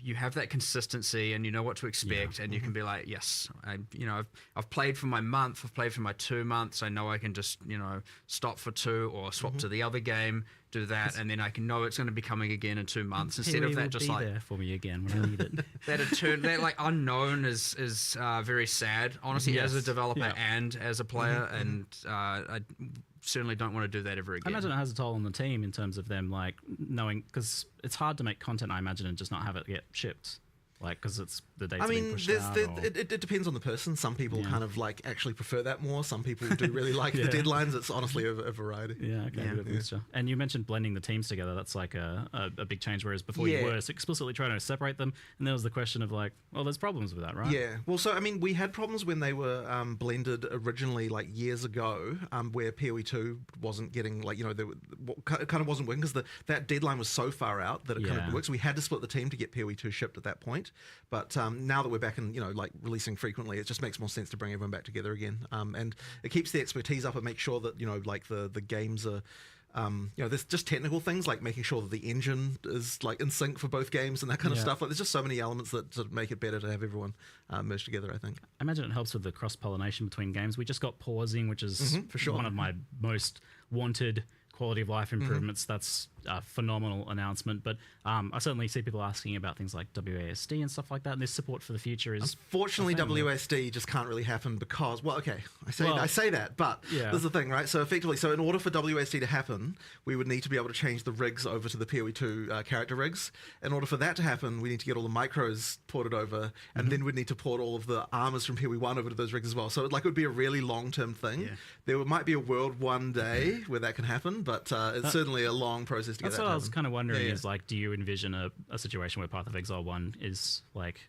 O: You have that consistency and you know what to expect, and you can be like, yes, I've played for my month, I've played for my 2 months, I know I can just, you know, stop for 2 or swap to the other game, do that, and then I can know it's going to be coming again in 2 months instead of that just like
N: there for me again when I need it.
O: that like unknown is very sad, honestly, as a developer and as a player, and I certainly don't want to do that ever again.
N: I imagine it has a toll on the team in terms of them like knowing, because it's hard to make content, I imagine, and just not have it get shipped. Like, because it's the date's being pushed out.
J: It depends on the person. Some people kind of like actually prefer that more. Some people do really like the deadlines. It's honestly a variety.
N: Yeah, okay, a bit of a mixture. And you mentioned blending the teams together. That's like a big change, whereas before you were explicitly trying to separate them, and there was the question of like, well, there's problems with that, right?
J: Yeah. Well, so I mean, we had problems when they were blended originally, like years ago, where PoE 2 wasn't getting like, you know, it kind of wasn't working because that deadline was so far out that it kind of works. So we had to split the team to get PoE 2 shipped at that point. But now that we're back and, you know, like releasing frequently, it just makes more sense to bring everyone back together again. And it keeps the expertise up and makes sure that, you know, like the games are, you know, there's just technical things like making sure that the engine is like in sync for both games and that kind of stuff. Like there's just so many elements that sort of make it better to have everyone merged together, I think.
N: I imagine it helps with the cross-pollination between games. We just got pausing, which is
J: for sure
N: one of my most wanted quality of life improvements. That's a phenomenal announcement, but I certainly see people asking about things like WASD and stuff like that, and this support for the future is
J: unfortunately WASD just can't really happen because, well, okay, I say that, but there's the thing, right? So effectively, in order for WASD to happen, we would need to be able to change the rigs over to the PoE 2 character rigs. In order for that to happen, we need to get all the micros ported over, and then we'd need to port all of the armors from PoE 1 over to those rigs as well. So it would be a really long-term thing. There might be a world one day where that can happen, but it's certainly a long process to get that to happen.
N: That's what I was kind of wondering is like, do you envision a situation where Path of Exile 1 is like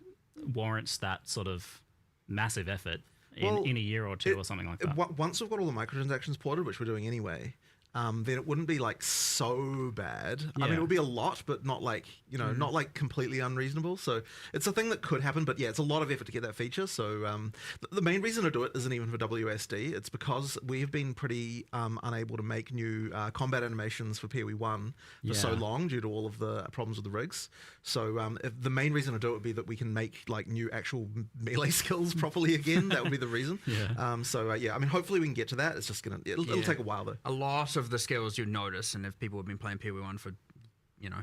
N: warrants that sort of massive effort in a year or two or something like that?
J: Once we've got all the microtransactions ported, which we're doing anyway, then it wouldn't be like so bad. I mean, it would be a lot, but not like, you know, not like completely unreasonable. So it's a thing that could happen, but it's a lot of effort to get that feature. So the main reason to do it isn't even for WSD. It's because we've been pretty unable to make new combat animations for PoE 1 for so long due to all of the problems with the rigs. So if the main reason to do it would be that we can make like new actual melee skills properly again. That would be the reason. I mean, hopefully we can get to that. It's just it'll take a while though.
O: A lot of the skills you notice, and if people have been playing PoE 1 for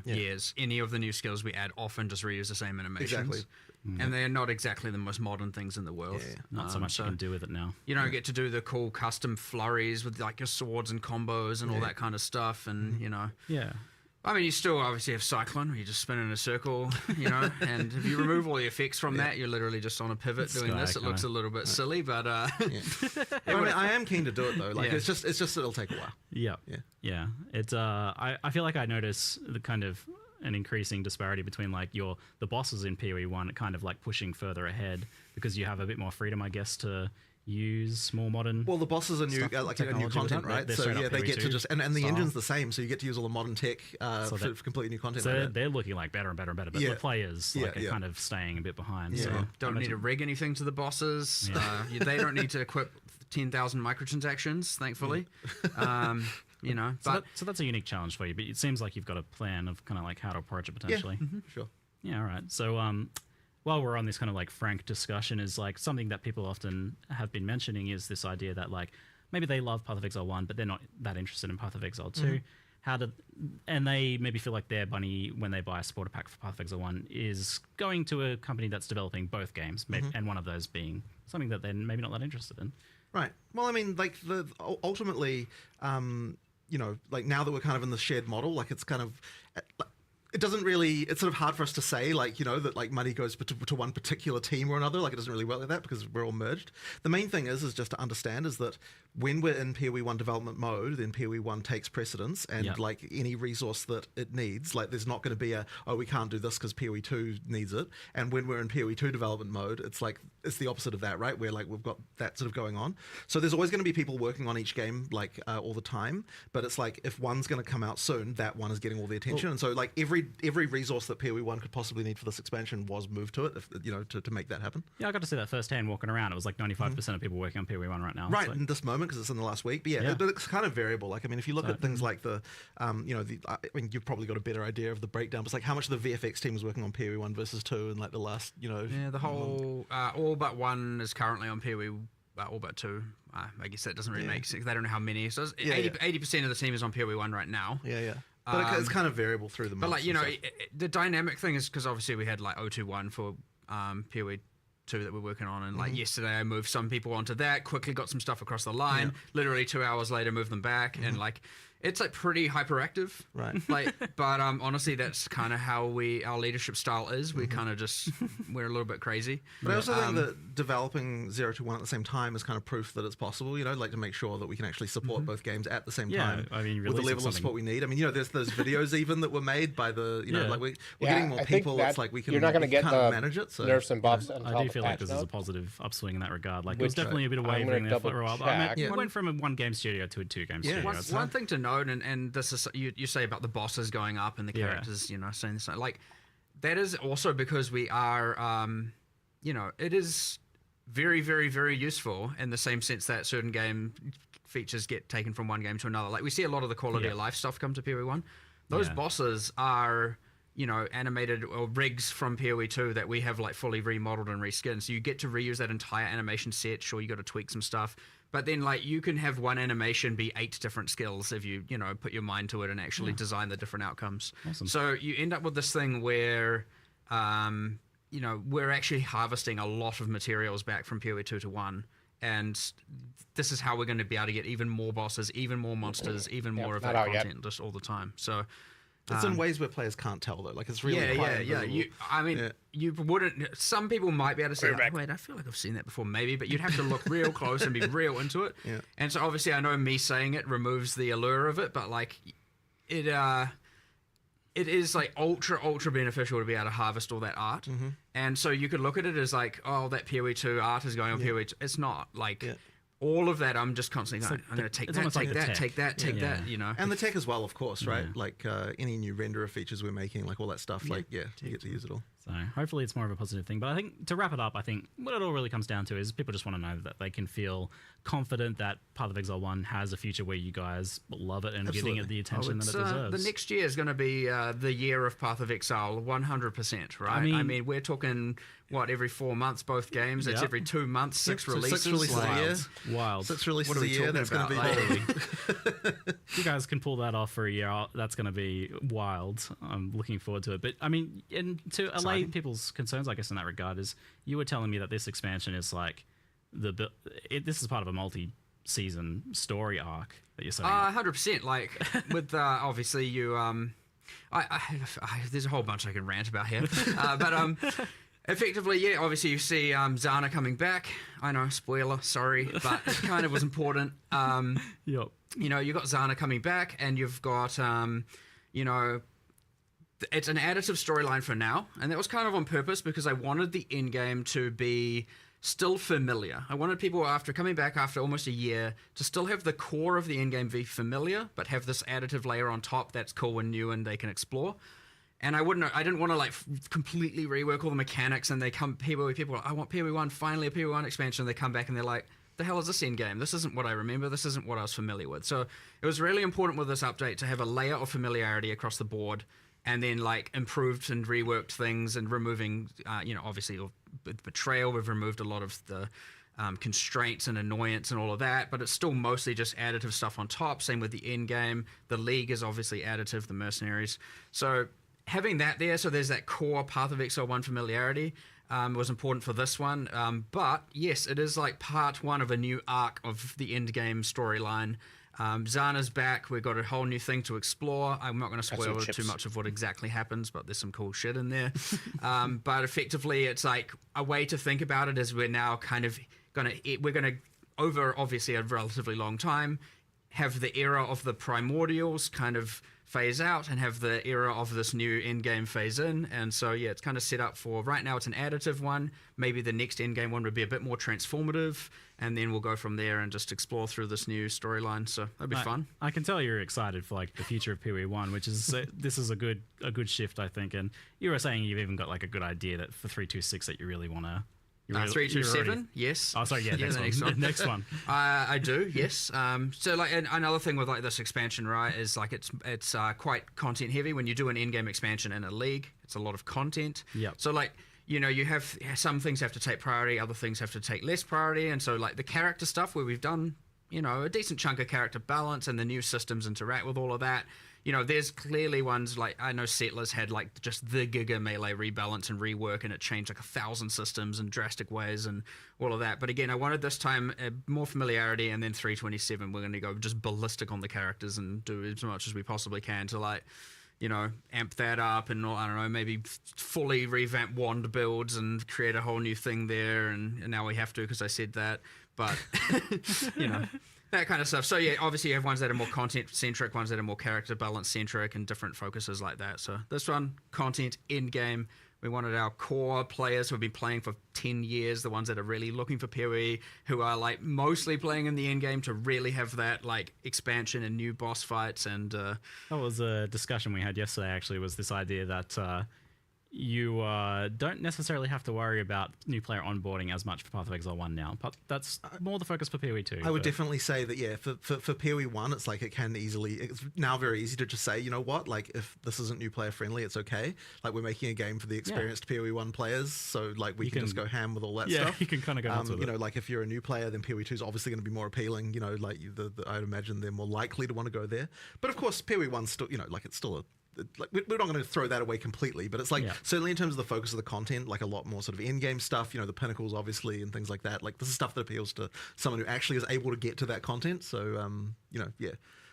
O: years, any of the new skills we add often just reuse the same animations.
J: Exactly.
O: And they're not exactly the most modern things in the world.
N: Not so much you can do with it now.
O: You don't get to do the cool custom flurries with like your swords and combos and all that kind of stuff, and you know. I mean, you still obviously have Cyclone, where you just spin in a circle, you know, and if you remove all the effects from that, you're literally just on a pivot doing this. It looks a little bit silly, but
J: I mean, I am keen to do it though. Like it's just it'll take a while.
N: Yeah. It's I feel like I notice the kind of an increasing disparity between like the bosses in PoE 1 kind of like pushing further ahead because you have a bit more freedom, I guess, to use more modern.
J: Well, the bosses are new, like new content, right?
N: They're
J: so they get to just and the
N: style.
J: engine's the same, so you get to use all the modern tech for completely new content.
N: So they're looking like better and better and better, but the players are kind of staying a bit behind. So
O: don't need to rig anything to the bosses. They don't need to equip 10,000 microtransactions, thankfully. You know,
N: so that's a unique challenge for you. But it seems like you've got a plan of kind of like how to approach it potentially.
J: Sure.
N: Yeah. All right. So while we're on this kind of like frank discussion, is like something that people often have been mentioning is this idea that like maybe they love Path of Exile 1, but they're not that interested in Path of Exile 2. and they maybe feel like their money when they buy a supporter pack for Path of Exile 1 is going to a company that's developing both games, and one of those being something that they're maybe not that interested in.
J: Right. Well, I mean, like ultimately, you know, like now that we're kind of in the shared model, like it's kind of. It doesn't really, it's sort of hard for us to say, like, you know, that like money goes to one particular team or another. Like, it doesn't really work like that because we're all merged. The main thing is just to understand is that when we're in PoE 1 development mode, then PoE 1 takes precedence, and like any resource that it needs, like there's not going to be we can't do this because PoE 2 needs it. And when we're in PoE 2 development mode, it's like, it's the opposite of that, right? Where like we've got that sort of going on. So there's always going to be people working on each game, like all the time. But it's like, if one's going to come out soon, that one is getting all the attention. And so like every resource that PoE 1 could possibly need for this expansion was moved to it, if, you know, to make that happen.
N: Yeah, I got to see that firsthand walking around. It was like 95% of people working on PoE 1 right now.
J: Right, in this moment, because it's in the last week. But but it's kind of variable. Like, I mean, if you look at things like the, you know, I mean, you've probably got a better idea of the breakdown. But it's like how much the VFX team is working on PoE 1 versus 2 in like the last, you know.
O: Yeah, the whole, all but 1 is currently on PoE, all but 2. I guess that doesn't really make sense. They don't know how many. So 80% of the team is on PoE 1 right now.
J: But it's kind of variable through the months.
O: But like, you know, the dynamic thing is because obviously we had like 021 for PoE 2 that we're working on, and like yesterday I moved some people onto that, quickly got some stuff across the line, literally 2 hours later moved them back, and like it's like pretty hyperactive,
J: right?
O: Like, but honestly, that's kind of how our leadership style is. We kind of just we're a little bit crazy.
J: But I also think that developing 0 to 1 at the same time is kind of proof that it's possible. You know, like to make sure that we can actually support both games at the same time.
N: I mean,
J: with the level of support we need. I mean, you know, there's those videos even that were made by the, you know, like we're getting more people. It's like we can.
A: You're not going to get the
J: manage it. So
A: nerfs and buffs.
N: I do feel like this is a positive upswing in that regard. Like, it was definitely a bit of wavering there for a while. But I mean, we went from a 1-game studio to a 2-game studio.
O: One thing to note, and this is you say about the bosses going up and the characters, you know, saying this, like that is also because we are, you know, it is very, very, very useful in the same sense that certain game features get taken from one game to another. Like we see a lot of the quality of life stuff come to PoE 1. Those bosses are, you know, animated or rigs from PoE 2 that we have like fully remodeled and reskinned. So you get to reuse that entire animation set. Sure, you got to tweak some stuff. But then, like, you can have one animation be 8 different skills if you know, put your mind to it and actually design the different outcomes.
N: Awesome.
O: So you end up with this thing where, you know, we're actually harvesting a lot of materials back from PoE 2 to 1. And this is how we're going to be able to get even more bosses, even more monsters, even more of that content just all the time. So
J: it's in ways where players can't tell, though. Like, it's really quite invisible.
O: I mean, you wouldn't. Some people might be able to say, oh, "Wait, I feel like I've seen that before." Maybe, but you'd have to look real close and be real into it. And so, obviously, I know me saying it removes the allure of it, but like, it is like ultra beneficial to be able to harvest all that art. And so you could look at it as like, oh, that PoE 2 art is going on PoE 2. It's not like. All of that, I'm just constantly going, I'm going to take that, take that, you know.
J: And the tech as well, of course, right? Like any new renderer features we're making, like all that stuff, like, you get to use it all.
N: So hopefully it's more of a positive thing. But I think to wrap it up, I think what it all really comes down to is people just want to know that they can feel confident that Path of Exile 1 has a future where you guys love it and giving it the attention that it deserves.
O: The next year is going to be the year of Path of Exile, 100%, right? I mean we're talking, what, every 4 months, both games? It's every 2 months, 6 releases.
J: 6 releases a year.
N: Wild.
J: 6 releases a year, that's going to be
N: If you guys can pull that off for a year, that's going to be wild. I'm looking forward to it. But, I mean, and to allay people's concerns, I guess, in that regard, is you were telling me that this expansion is like, this is part of a multi-season story arc that you're saying.
O: 100%. Like, with, obviously, you, there's a whole bunch I can rant about here. But, effectively, yeah, obviously you see Zana coming back. I know, spoiler, sorry, but it kind of was important.
N: Yep.
O: You know, you've got Zana coming back, and you've got, you know, it's an additive storyline for now, and that was kind of on purpose because I wanted the end game to be still familiar. I wanted people, after coming back after almost a year, to still have the core of the end game be familiar, but have this additive layer on top that's cool and new and they can explore. And I didn't want to like completely rework all the mechanics, and people are like, I want PoE 1, finally a PoE 1 expansion. They come back and they're like, the hell is this end game? This isn't what I remember. This isn't what I was familiar with. So it was really important with this update to have a layer of familiarity across the board, and then like improved and reworked things and removing, you know, obviously with Betrayal, we've removed a lot of the constraints and annoyance and all of that, but it's still mostly just additive stuff on top. Same with the end game. The League is obviously additive, the mercenaries. So having that there, so there's that core Path of Exile 1 familiarity, was important for this one. But yes, it is like part one of a new arc of the end game storyline. Zana's back. We've got a whole new thing to explore. I'm not going to spoil too much of what exactly happens, but there's some cool shit in there. But effectively, it's like a way to think about it is we're now kind of we're going to, over obviously a relatively long time, have the era of the primordials kind of phase out and have the era of this new endgame phase in. And so, yeah, it's kind of set up for, right now it's an additive one. Maybe the next endgame one would be a bit more transformative, and then we'll go from there and just explore through this new storyline. So that'd be fun.
N: I can tell you're excited for like the future of PoE 1, which is this is a good shift, I think. And you were saying you've even got like a good idea that for 326 that you really want to.
O: 327, yes.
N: Oh, sorry, yeah, next one. Next one.
O: I do, yes. So like another thing with like this expansion, right, is like it's quite content heavy. When you do an in-game expansion in a league, it's a lot of content.
N: Yeah.
O: So like, you know, you have some things have to take priority, other things have to take less priority, and so like the character stuff where we've done, you know, a decent chunk of character balance and the new systems interact with all of that. You know, there's clearly ones like, I know Settlers had like just the giga melee rebalance and rework, and it changed like 1,000 systems in drastic ways and all of that. But again, I wanted this time more familiarity, and then 327, we're going to go just ballistic on the characters and do as much as we possibly can to like, you know, amp that up and, I don't know, maybe fully revamp wand builds and create a whole new thing there. And now we have to because I said that. But, you know. That kind of stuff. So yeah, obviously you have ones that are more content centric, ones that are more character balance centric, and different focuses like that. So this one, content, end game. We wanted our core players who have been playing for 10 years, the ones that are really looking for PoE, who are like mostly playing in the end game, to really have that like expansion and new boss fights. And
N: that was a discussion we had yesterday. Actually, was this idea that you don't necessarily have to worry about new player onboarding as much for Path of Exile 1 now, but that's more the focus for PoE 2.
J: I would definitely say that, yeah, for PoE 1, it's like it's now very easy to just say, you know what, like if this isn't new player friendly, it's okay. Like we're making a game for the experienced PoE 1 players, so like we can just go ham with all that stuff.
N: Yeah, you can kind of go nuts with
J: you know, like if you're a new player, then PoE 2 is obviously going to be more appealing, you know, like I'd imagine they're more likely to want to go there. But of course, PoE 1's still, you know, like it's still like we're not going to throw that away completely, but it's like certainly in terms of the focus of the content, like a lot more sort of in-game stuff, you know, the pinnacles obviously and things like that. Like this is stuff that appeals to someone who actually is able to get to that content. So you know, yeah.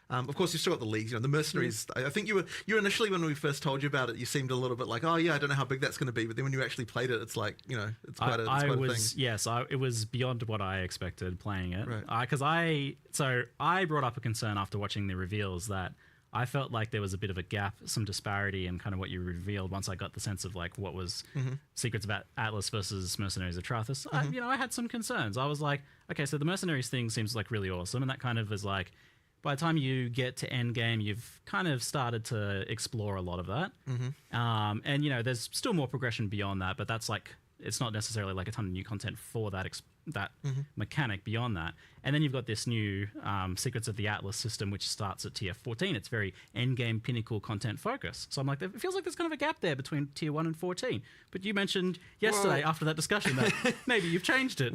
J: Of course, you've still got the leagues, you know, the mercenaries. I think you initially, when we first told you about it, you seemed a little bit like, oh yeah, I don't know how big that's going to be. But then when you actually played it, it's like, you know, it's quite a thing.
N: Yes, it was beyond what I expected playing it. Right. Because I brought up a concern after watching the reveals that I felt like there was a bit of a gap, some disparity in kind of what you revealed once I got the sense of like what was Secrets of Atlas versus Mercenaries of Trathus. I had some concerns. I was like, okay, so the Mercenaries thing seems like really awesome, and that kind of is like, by the time you get to endgame, you've kind of started to explore a lot of that. And, you know, there's still more progression beyond that, but that's like, it's not necessarily like a ton of new content for that mechanic beyond that. And then you've got this new Secrets of the Atlas system, which starts at tier 14. It's very endgame pinnacle content focus. So I'm like, it feels like there's kind of a gap there between tier 1 and 14. But you mentioned yesterday after that discussion that maybe you've changed it.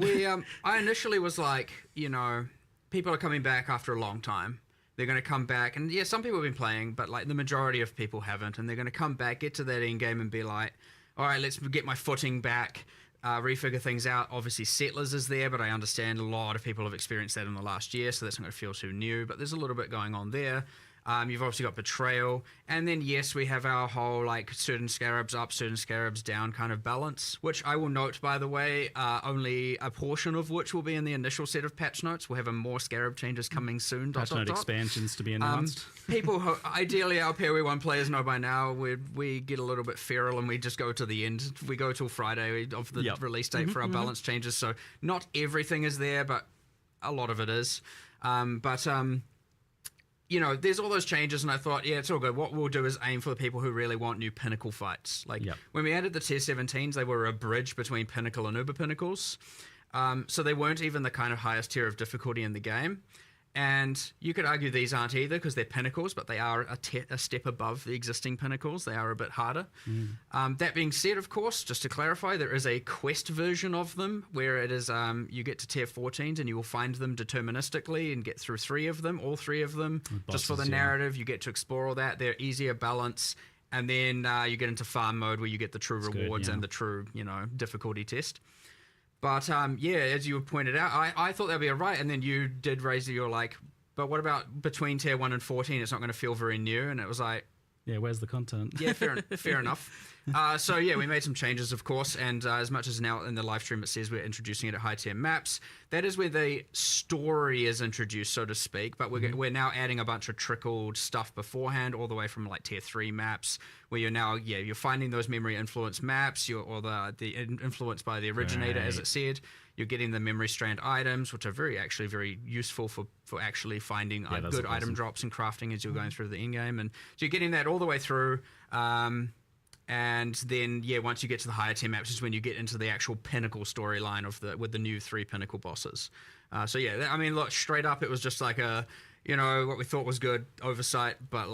O: I initially was like, you know, people are coming back after a long time. They're going to come back, and yeah, some people have been playing, but like the majority of people haven't, and they're going to come back, get to that end game, and be like, all right, let's get my footing back, refigure things out. Obviously, Settlers is there, but I understand a lot of people have experienced that in the last year, so that's not going to feel too new, but there's a little bit going on there. You've obviously got Betrayal, and then yes, we have our whole like certain scarabs up, certain scarabs down kind of balance, which I will note, by the way, only a portion of which will be in the initial set of patch notes. We'll have more scarab changes coming soon.
N: Patch note expansions to be announced.
O: People who, ideally our PoE 1 players know by now, we get a little bit feral and we just go to the end. We go till Friday of the release date for our balance changes, so not everything is there, but a lot of it is. You know, there's all those changes, and I thought, yeah, it's all good. What we'll do is aim for the people who really want new pinnacle fights. Like, when we added the tier 17s, they were a bridge between pinnacle and uber pinnacles. So they weren't even the kind of highest tier of difficulty in the game. And you could argue these aren't either because they're pinnacles, but they are a step above the existing pinnacles. They are a bit harder. That being said, of course, just to clarify, there is a quest version of them where it is you get to tier 14s and you will find them deterministically and get through all three of them. Just for the narrative, you get to explore all that. They're easier balance. And then you get into farm mode where you get the true rewards and the true, difficulty test. But as you pointed out, I thought that'd be all right. And then you did raise your but what about between tier 1 and 14? It's not going to feel very new. And it was like,
N: yeah, where's the content?
O: Yeah, fair enough. We made some changes, of course, and as much as now in the live stream it says we're introducing it at high tier maps, that is where the story is introduced, so to speak. But we're now adding a bunch of trickled stuff beforehand, all the way from tier 3 maps, where you're now you're finding those memory influence maps, or the influenced by the originator, as it said. You're getting the memory strand items, which are very useful for actually finding good item drops and crafting as you're going through the in-game. And so you're getting that all the way through. And then, once you get to the higher tier maps is when you get into the actual pinnacle storyline with the new 3 pinnacle bosses. Look, straight up, it was just like what we thought was good oversight, but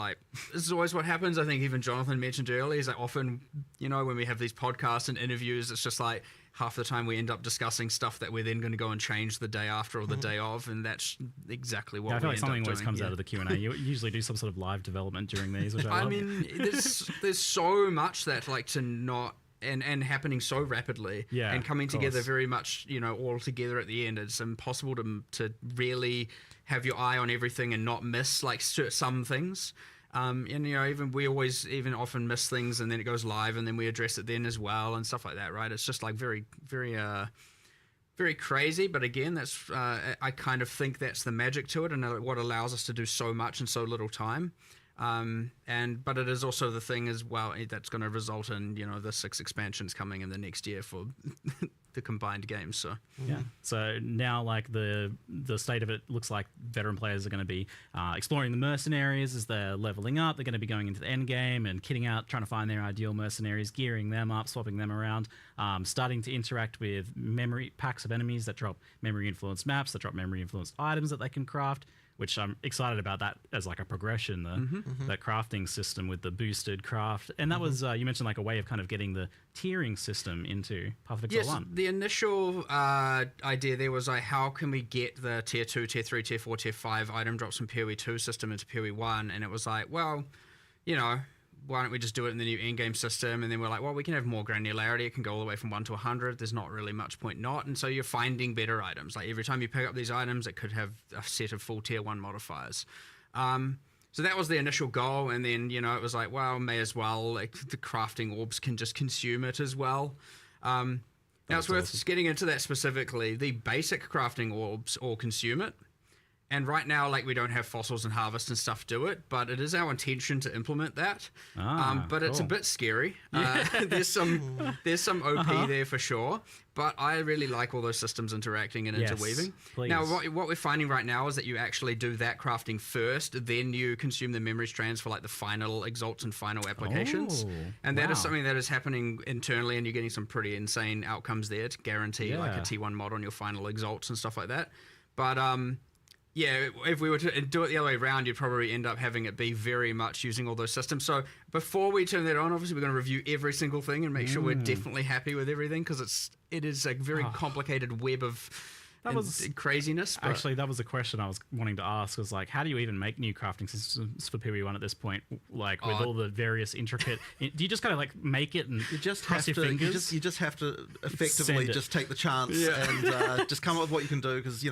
O: this is always what happens. I think even Jonathan mentioned earlier is that often, when we have these podcasts and interviews, it's just half the time we end up discussing stuff that we're then going to go and change the day after or the day of, and that's exactly what
N: I feel
O: we
N: like something
O: end up
N: always
O: doing.
N: comes out of the Q&A. You usually do some sort of live development during these, which I love.
O: There's so much that to not and happening so rapidly and coming together very much all together at the end. It's impossible to really have your eye on everything and not miss some things. Even we always often miss things, and then it goes live, and then we address it then as well, and stuff like that, right? It's just very, very, very crazy. But again, that's I kind of think that's the magic to it, and what allows us to do so much in so little time. But it is also the thing as well that's going to result in the 6 expansions coming in the next year for the combined games.
N: So now the state of it looks like veteran players are going to be exploring the mercenaries as they're leveling up. They're going to be going into the end game and kitting out, trying to find their ideal mercenaries, gearing them up, swapping them around, starting to interact with memory packs of enemies that drop memory influenced maps, that drop memory influenced items that they can craft, which I'm excited about that as a progression, that crafting system with the boosted craft. And that was, you mentioned a way of kind of getting the tiering system into Path of Exile 1.
O: The initial idea there was how can we get the tier 2, tier 3, tier 4, tier 5 item drops from PoE 2 system into PoE 1, and it was why don't we just do it in the new in-game system? And then we're well, we can have more granularity. It can go all the way from 1 to 100. There's not really much point not. And so you're finding better items. Every time you pick up these items, it could have a set of full tier 1 modifiers. So that was the initial goal. And then, it was may as well, the crafting orbs can just consume it as well. Now it's worth getting into that specifically. The basic crafting orbs all consume it. And right now, we don't have fossils and harvest and stuff do it, but it is our intention to implement that. But it's a bit scary. There's some OP there for sure, but I really like all those systems interacting and interweaving.
N: Please.
O: Now, what we're finding right now is that you actually do that crafting first, then you consume the memory strands for the final exalts and final applications. And that is something that is happening internally, and you're getting some pretty insane outcomes there to guarantee a T1 mod on your final exalts and stuff like that. But if we were to do it the other way around, you'd probably end up having it be very much using all those systems. So before we turn that on, obviously we're going to review every single thing and make sure we're definitely happy with everything, because it is a very complicated web of craziness. But
N: actually, that was a question I was wanting to ask, was how do you even make new crafting systems for PoE1 at this point? With all the various intricate... do you just kind of make it and
J: you just
N: cross your fingers?
J: You just have to effectively just take the chance and just come up with what you can do, because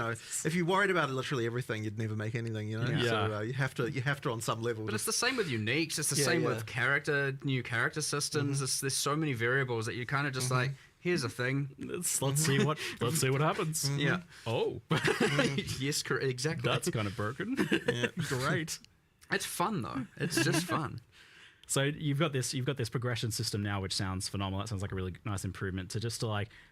J: if you worried about literally everything, you'd never make anything. So you have to on some level.
O: But it's the same with uniques. It's the same with new character systems. There's so many variables that you kind of just here's a thing.
N: Let's see what happens.
O: Yeah.
N: Oh.
O: Yes, exactly.
N: That's kind of broken. Great.
O: It's fun though. It's just fun.
N: So you've got this progression system now, which sounds phenomenal. That sounds like a really nice improvement to just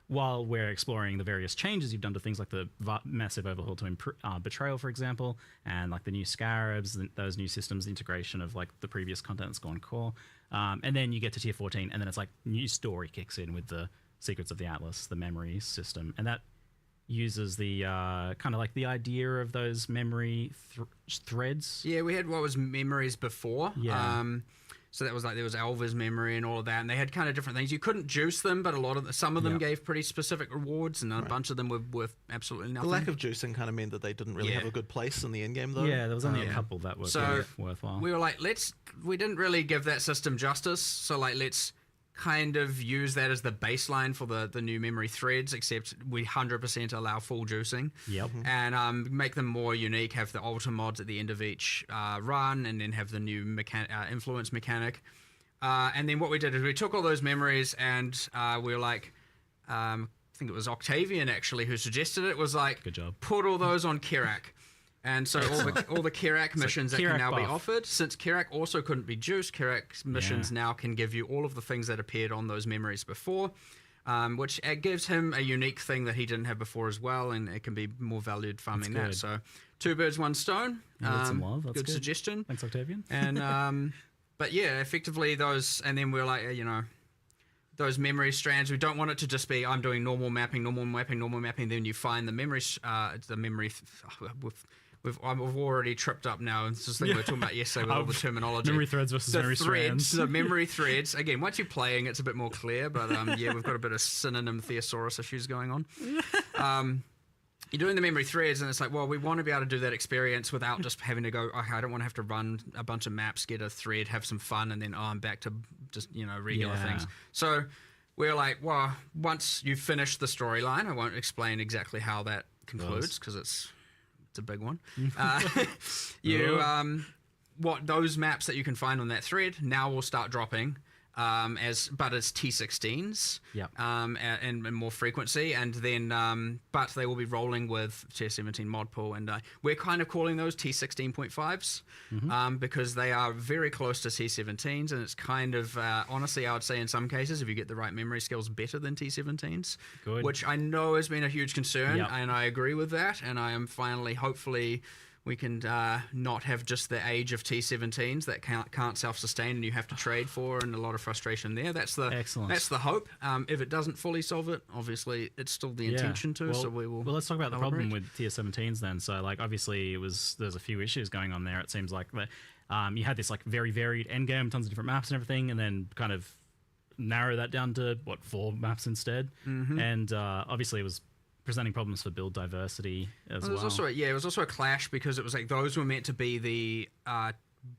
N: while we're exploring the various changes you've done to things like the massive overhaul to Betrayal, for example, and the new Scarabs, those new systems, the integration of the previous content that's gone core. And then you get to tier 14, and then it's new story kicks in with the Secrets of the Atlas, the memory system, and that uses the kind of like the idea of those memory threads.
O: Yeah, we had what was memories before.
N: Yeah.
O: So that was like there was Alva's memory and all of that, and they had kind of different things. You couldn't juice them, but some of them gave pretty specific rewards, and a bunch of them were worth absolutely nothing.
J: The lack of juicing kind of meant that they didn't really have a good place in the end game, though.
N: Yeah, there was only a couple that were worthwhile.
O: We were like, we didn't really give that system justice, so like let's kind of use that as the baseline for the new memory threads, except we 100% allow full juicing.
N: Yep.
O: And make them more unique, have the alter mods at the end of each run, and then have the new influence mechanic. And then what we did is we took all those memories and we were like, I think it was Octavian actually who suggested it, was like,
N: good job.
O: Put all those on Kirak. And so all the Kirak missions that can now be offered, since Kirak also couldn't be juiced, Kirak missions now can give you all of the things that appeared on those memories before, which gives him a unique thing that he didn't have before as well, and it can be more valued farming that. So 2 birds, 1 stone.
N: Some love. That's
O: good suggestion.
N: Thanks, Octavian.
O: And but yeah, effectively those, and then we're like, those memory strands, we don't want it to just be I'm doing normal mapping, then you find the memory. I've already tripped up now. It's this thing we were talking about yesterday with all the terminology.
N: Memory threads versus memory strands.
O: The memory threads. Again, once you're playing, it's a bit more clear. But we've got a bit of synonym thesaurus issues going on. You're doing the memory threads, and it's like, well, we want to be able to do that experience without just having to go, okay, I don't want to have to run a bunch of maps, get a thread, have some fun, and then, I'm back to just, regular things. So we're like, well, once you finish the storyline, I won't explain exactly how that concludes because it's a big one. What those maps that you can find on that thread now will start dropping but it's T16s, and more frequency, and then but they will be rolling with Tier 17 mod pool, and we're kind of calling those T16.5s because they are very close to T17s, and it's kind of honestly, I would say in some cases, if you get the right memory skills, better than T17s, which I know has been a huge concern, and I agree with that, and I am finally, hopefully, we can not have just the age of T17s that can't self-sustain and you have to trade for, and a lot of frustration there. That's the hope. If it doesn't fully solve it, obviously it's still the intention to. So we will.
N: Well, let's talk about the problem with Tier 17s then. So, like, obviously there's a few issues going on there. It seems like that you had this like very varied endgame, tons of different maps and everything, and then kind of narrow that down to 4 maps instead. And obviously it was presenting problems for build diversity as well.
O: It was also a clash because it was like those were meant to be the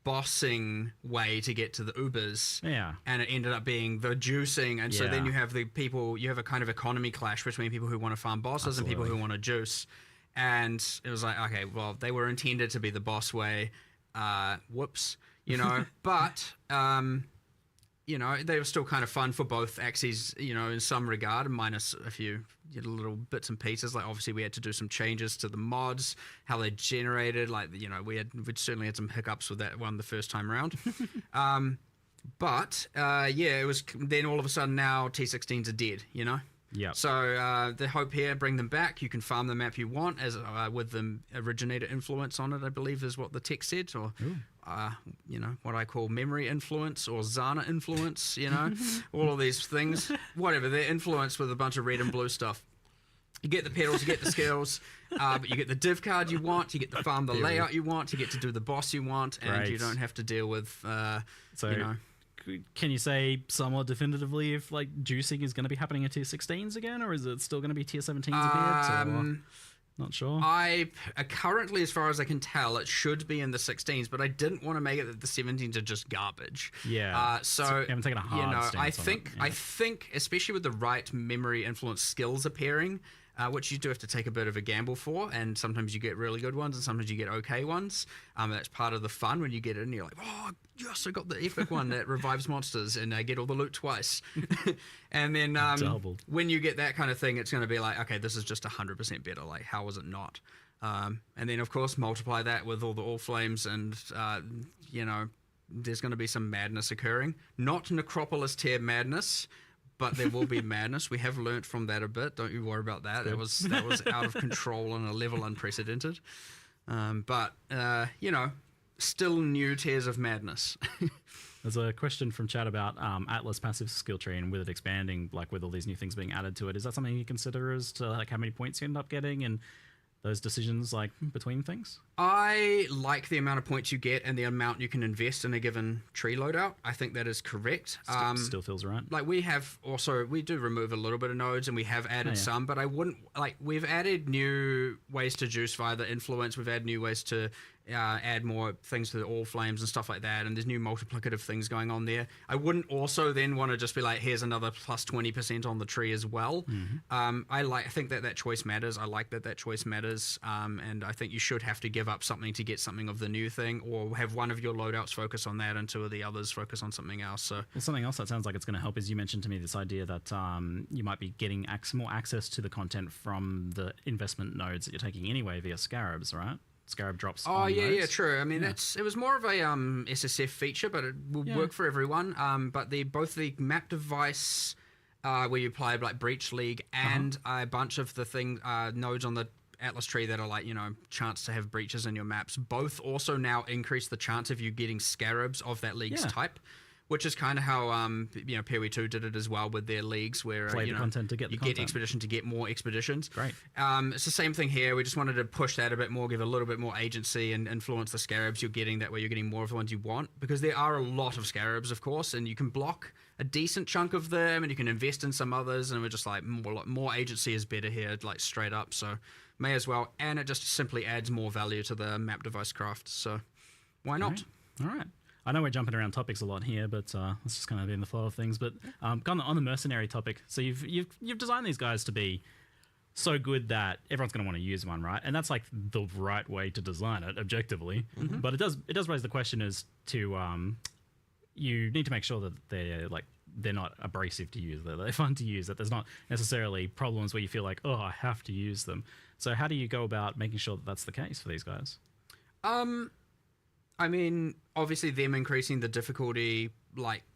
O: bossing way to get to the Ubers.
N: Yeah.
O: And it ended up being the juicing. And so then you have a kind of economy clash between people who want to farm bosses and people who want to juice. And it was like, okay, well, they were intended to be the boss way. Whoops. But they were still kind of fun for both axes, in some regard, minus a few little bits and pieces. Like, obviously, we had to do some changes to the mods, how they generated. Like, we certainly had some hiccups with that one the first time around. But it was then all of a sudden now T16s are dead,
N: Yeah.
O: So the hope here, bring them back. You can farm the map you want as with the originator influence on it, I believe is what the text said, or what I call memory influence or Zana influence. All of these things, whatever. They're influenced with a bunch of red and blue stuff. You get the pedals, you get the skills, but you get the div card you want, you get to farm the layout you want, you get to do the boss you want, and you don't have to deal with
N: Can you say somewhat definitively if like juicing is going to be happening at Tier 16s again, or is it still going to be Tier 17s a bit? Not sure.
O: Currently, as far as I can tell, it should be in the 16s, but I didn't want to make it that the 17s are just garbage.
N: Yeah.
O: So
N: you haven't taken a hard stance
O: I think, especially with the right memory influence skills appearing, which you do have to take a bit of a gamble for, and sometimes you get really good ones and sometimes you get okay ones. That's part of the fun when you get it and you're like, oh, yes, I got the epic one that revives monsters and I get all the loot twice. And then when you get that kind of thing, it's going to be like, okay, this is just 100% better. Like, how was it not? And then, of course, multiply that with all the All Flames and, there's going to be some madness occurring. Not Necropolis tier madness, but there will be madness. We have learnt from that a bit. Don't you worry about that. That was out of control on a level unprecedented. But still new tiers of madness.
N: There's a question from chat about Atlas passive skill tree and with it expanding, like with all these new things being added to it. Is that something you consider as to like how many points you end up getting and those decisions like between things?
O: I like the amount of points you get and the amount you can invest in a given tree loadout. I think that is correct.
N: Still feels right.
O: Like we do remove a little bit of nodes and we have added some, but I wouldn't we've added new ways to juice via the influence. We've added new ways to add more things to the all flames and stuff like that, and there's new multiplicative things going on there. I wouldn't also then want to just be like, here's another plus 20% on the tree as well. I think that choice matters. I like that choice matters, and I think you should have to give up something to get something of the new thing, or have one of your loadouts focus on that and two of the others focus on something else. So
N: something else that sounds like it's going to help is you mentioned to me this idea that you might be getting more access to the content from the investment nodes that you're taking anyway via scarabs, right? Scarab drops.
O: Oh yeah, true. I mean, it was more of a SSF feature, but it will work for everyone. But both the map device where you apply like Breach League and a bunch of the nodes on the Atlas tree that are like, chance to have breaches in your maps, both also now increase the chance of you getting scarabs of that league's type. Which is kind of how PoE2 did it as well with their leagues, where
N: content to get
O: you get expedition to get more expeditions.
N: Great.
O: It's the same thing here. We just wanted to push that a bit more, give a little bit more agency, and influence the scarabs you're getting. That way, you're getting more of the ones you want, because there are a lot of scarabs, of course, and you can block a decent chunk of them, and you can invest in some others. And we're just like more agency is better here, like straight up. So may as well, and it just simply adds more value to the map device craft. So why not?
N: All right. I know we're jumping around topics a lot here, but let's just kind of be in the flow of things. But on the mercenary topic, so you've designed these guys to be so good that everyone's going to want to use one, right? And that's like the right way to design it objectively. But it does raise the question as to you need to make sure that they're not abrasive to use, that they're fun to use, that there's not necessarily problems where you feel like, oh, I have to use them. So how do you go about making sure that that's the case for these guys?
O: I mean, obviously them increasing the difficulty,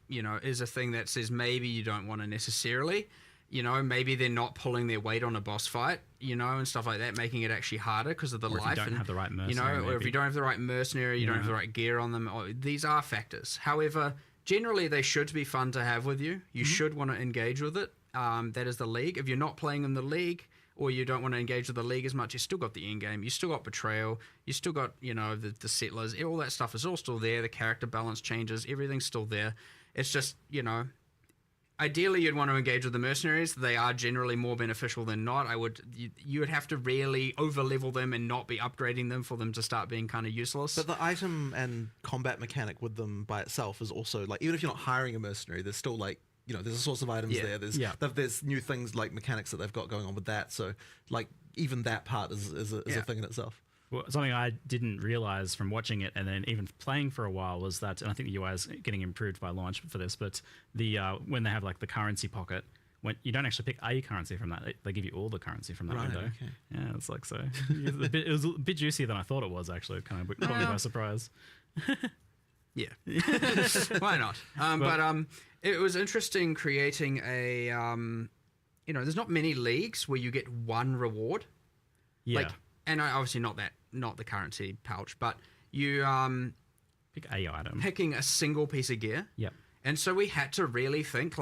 O: is a thing that says maybe you don't want to necessarily, maybe they're not pulling their weight on a boss fight, and stuff like that, making it actually harder because of the life.
N: If you don't have the right mercenary,
O: or if you don't have the right mercenary, you don't have the right gear on them. These are factors. However, generally they should be fun to have with you. You should want to engage with it. That is the league. If you're not playing in the league, or you don't want to engage with the league as much, you still got the end game, you still got betrayal, you still got the settlers, all that stuff is all still there. The character balance changes, everything's still there. It's just ideally you'd want to engage with the mercenaries. They are generally more beneficial than not. You would have to really over level them and not be upgrading them for them to start being kind of useless.
J: But the item and combat mechanic with them by itself is also even if you're not hiring a mercenary, there's still there's a source of items there. There's new things like mechanics that they've got going on with that. So even that part is a thing in itself.
N: Well, something I didn't realize from watching it and then even playing for a while was that, and I think the UI is getting improved by launch for this, but when they have the currency pocket, when you don't actually pick a currency from that, they give you all the currency from that window.
J: Okay.
N: Yeah, it's so. It was a bit juicier than I thought it was, actually. It kind of caught me by surprise.
O: Yeah. Why not? But it was interesting creating a, there's not many leagues where you get one reward.
N: Yeah.
O: And obviously not the currency pouch, but you
N: pick a item.
O: Picking a single piece of gear.
N: Yep.
O: And so we had to really think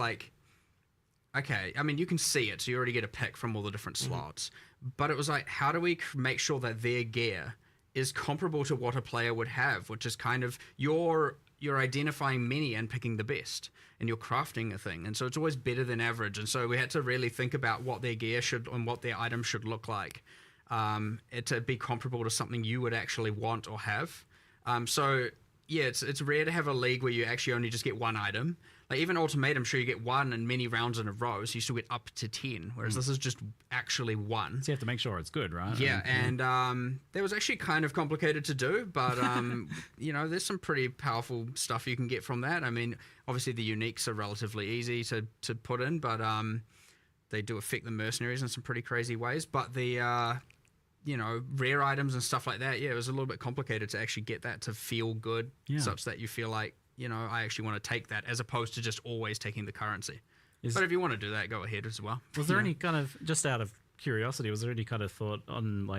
O: okay, I mean, you can see it, so you already get a pick from all the different slots. But it was how do we make sure that their gear is comparable to what a player would have, which is kind of you're identifying many and picking the best, and you're crafting a thing, and so it's always better than average. And so we had to really think about what their gear should and what their items should look like, to be comparable to something you would actually want or have. So yeah, it's rare to have a league where you actually only just get one item. Even Ultimatum, sure, you get one in many rounds in a row, so you still get up to 10, whereas this is just actually one.
N: So you have to make sure it's good, right?
O: Yeah, and that was actually kind of complicated to do, but, there's some pretty powerful stuff you can get from that. I mean, obviously the uniques are relatively easy to put in, but they do affect the mercenaries in some pretty crazy ways. But the, rare items and stuff like that, it was a little bit complicated to actually get that to feel good, such that you feel like, I actually want to take that as opposed to just always taking the currency. But if you want to do that, go ahead as well.
N: Was there any kind of, just out of curiosity, was there any kind of thought on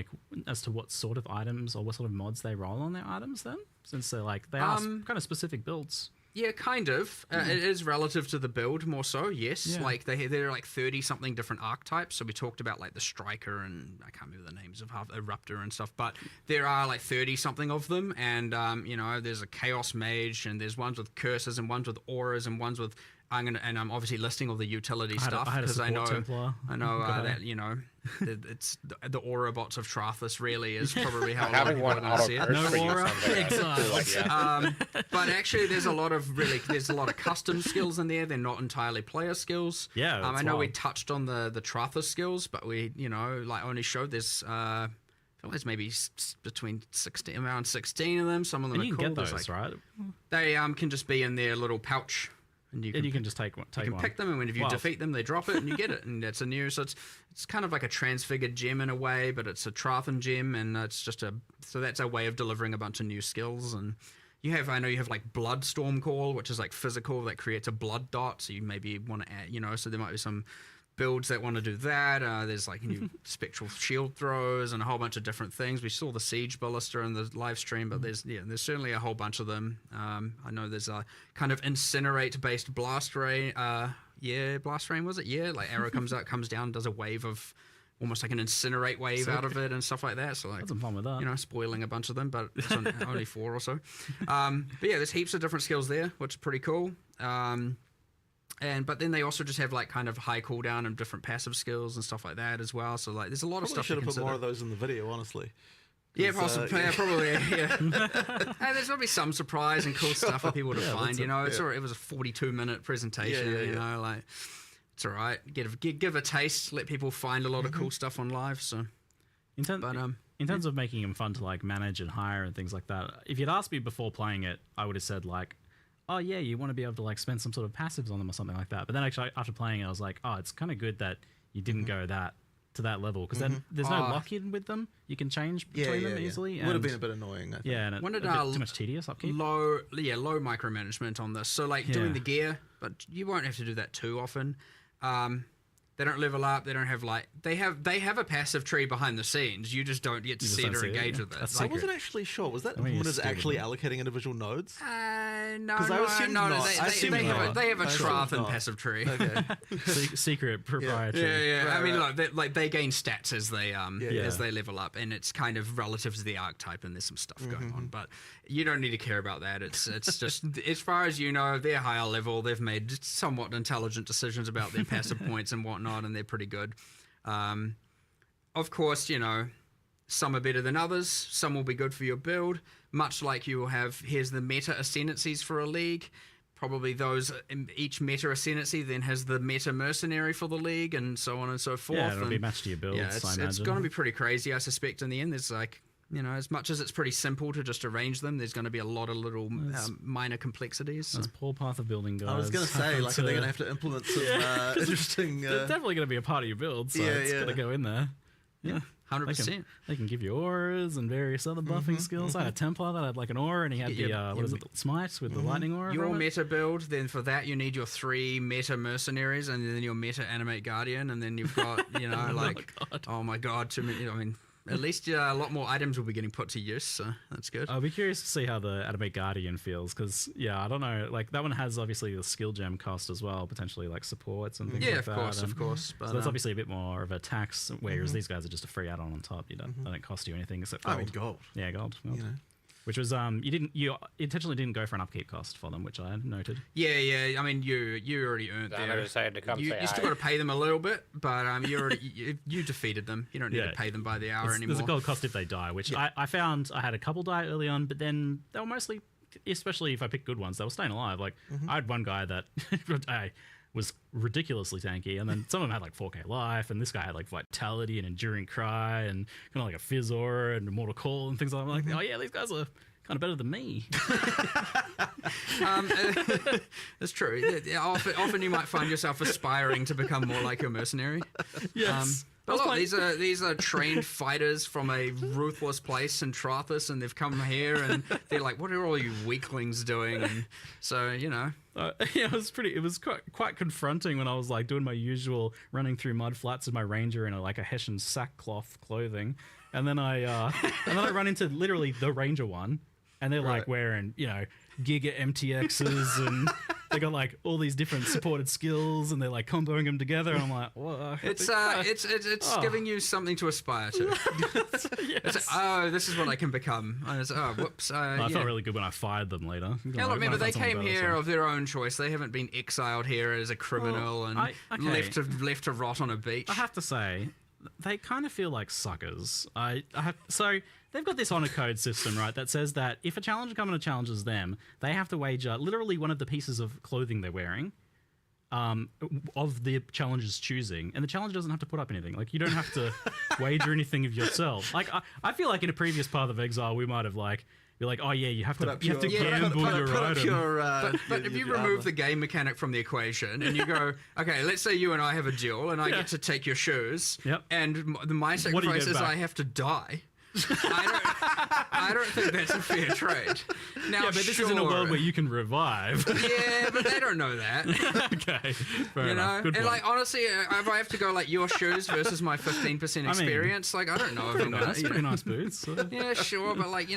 N: as to what sort of items or what sort of mods they roll on their items then? Since they're they are kind of specific builds.
O: Yeah, kind of. It is relative to the build more so, yes.
N: Yeah.
O: Like there are like 30-something different archetypes. So we talked about like the Striker and I can't remember the names of half Eruptor and stuff, but there are like 30-something of them. And, you know, there's a Chaos Mage and there's ones with curses and ones with auras and ones with... I'm obviously listing all the utility stuff because I know that, you know, it's the aura bots of Trathus really is probably how a lot of people are going to see it.
N: No aura, Exile.
O: But actually, there's a lot of custom skills in there. They're not entirely player skills.
N: Yeah,
O: I know we touched on the Trathus skills, but we, you know, like only showed this. I feel there's maybe around 16 of them. Some of them
N: and
O: are
N: you
O: cool.
N: can get those, right?
O: They can just be in their little pouch. And you can
N: just take one.
O: You can pick them, and if you defeat them, they drop it, and you get it, and that's a new. So it's kind of like a transfigured gem in a way, but it's a Trathan gem, and it's just so that's a way of delivering a bunch of new skills. And I know you have like Blood Storm Call, which is like physical that creates a blood dot. So you maybe want to add, you know, so there might be some builds that want to do that. There's like new spectral shield throws and a whole bunch of different things. We saw the Siege Ballista in the live stream, but there's certainly a whole bunch of them. I know there's a kind of Incinerate based Blast Rain. Blast Rain was it? Yeah, like arrow comes out, comes down, does a wave of almost like an Incinerate wave out of it and stuff like that. So like,
N: had some fun with that.
O: You know, spoiling a bunch of them, but it's only 4 or so. But yeah, there's heaps of different skills there, which is pretty cool. But then they also just have like kind of high cooldown and different passive skills and stuff like that as well. So like there's a lot of stuff.
J: Should have put more of those in the video, honestly.
O: Yeah, possibly. Probably. Yeah. And there's probably some surprise and cool stuff for people to find. You know, it was a 42-minute presentation. You know, like it's all right. Give a taste. Let people find a lot of cool stuff on live. So,
N: in terms of making them fun to like manage and hire and things like that, if you'd asked me before playing it, I would have said like, oh yeah, you want to be able to like spend some sort of passives on them or something like that. But then actually after playing it, I was like, oh, it's kind of good that you didn't go to that level because then there's no lock-in with them. You can change between them easily.
J: Would have been a bit annoying. I think.
N: Yeah, and a bit too much tedious upkeep.
O: Low micromanagement on this. So like doing the gear, but you won't have to do that too often. They don't level up. They don't have like they have a passive tree behind the scenes. You just don't get to see it or engage with it.
J: I wasn't actually sure. Was that Moon actually allocating individual nodes?
O: No,
J: because I assumed not.
O: They have a Trathan passive tree.
J: Okay.
N: Secret proprietary.
O: Yeah. Right, I mean, they gain stats as they level up, and it's kind of relative to the archetype, and there's some stuff going on. But you don't need to care about that. It's just as far as you know, they're higher level. They've made somewhat intelligent decisions about their passive points and whatnot. And they're pretty good. Of course, you know, some are better than others. Some will be good for your build. Much like you will have, here's the meta ascendancies for a league. Probably those, each meta ascendancy then has the meta mercenary for the league and so on and so forth.
N: Yeah, it'll be matched to your builds,
O: yeah, it's going to be pretty crazy, I suspect, in the end. There's like, you know, as much as it's pretty simple to just arrange them, there's going to be a lot of little minor complexities.
N: That's poor path of building, guys.
J: I was going to say, like, are they going to have to implement some interesting...
N: It's definitely going to be a part of your build, so it's going to go in there.
O: Yeah, 100%.
N: They can give you auras and various other buffing skills. I had a Templar that had like an aura, and he had the Smite with the lightning aura.
O: Your meta build, then for that you need your 3 meta mercenaries, and then your meta animate guardian, and then you've got, you know, like, oh my god, too many, I mean... At least a lot more items will be getting put to use, so that's good.
N: I'll be curious to see how the Animate Guardian feels, because, I don't know, like, that one has obviously the skill gem cost as well, potentially, like, supports and things like that.
O: Yeah, of course.
N: But, so that's obviously a bit more of a tax, whereas these guys are just a free add-on on top. They don't cost you anything except gold.
J: I mean, gold.
N: Yeah, gold. You know. Which was you intentionally didn't go for an upkeep cost for them, which I noted.
O: Yeah. I mean, you already earned
A: I
O: there.
A: decided to come
O: you still got to pay them a little bit, but you defeated them. You don't need to pay them by the hour anymore.
N: There's a gold cost if they die, which I found I had a couple die early on, but then they were mostly, especially if I picked good ones, they were staying alive. Like I had one guy that was ridiculously tanky, and then some of them had like 4k life, and this guy had like vitality and enduring cry and kind of like a fizz aura and immortal call and things like that. I'm like, oh yeah, these guys are kind of better than me.
O: That's true. Often you might find yourself aspiring to become more like your mercenary.
N: Yes.
O: But look, these are trained fighters from a ruthless place in Trathus, and they've come here and they're like, "What are all you weaklings doing?" And so, you know,
N: it was quite confronting when I was like doing my usual running through mud flats with my ranger in a Hessian sackcloth clothing, and then I run into literally the ranger one. and they're like wearing, Giga MTXs and they got like all these different supported skills and they're like comboing them together. And I'm like, whoa.
O: It's giving you something to aspire to.
N: Yes.
O: It's like, this is what I can become. And it's, whoops.
N: I felt really good when I fired them later.
O: Yeah, look, remember, they came here of their own choice. They haven't been exiled here as a criminal left to rot on a beach.
N: I have to say, they kind of feel like suckers. So they've got this honor code system, right, that says that if a challenger comes and challenges them, they have to wager literally one of the pieces of clothing they're wearing of the challenger's choosing, and the challenger doesn't have to put up anything. Like, you don't have to wager anything of yourself. Like, I feel like in a previous Path of Exile, we might have be like, oh yeah, you have to gamble your item.
O: But if you remove the game mechanic from the equation and you go, okay, let's say you and I have a duel and I get to take your shoes, and my sacrifice is I have to die. I don't think that's a fair trade. Now,
N: but this is in a world where you can revive.
O: Yeah, but they don't know that.
N: Okay, fair enough. Good
O: and
N: point.
O: like honestly, if I have to go like your shoes versus my 15% experience, I don't know if I'm gonna.
N: Pretty nice boots.
O: Yeah, sure, but like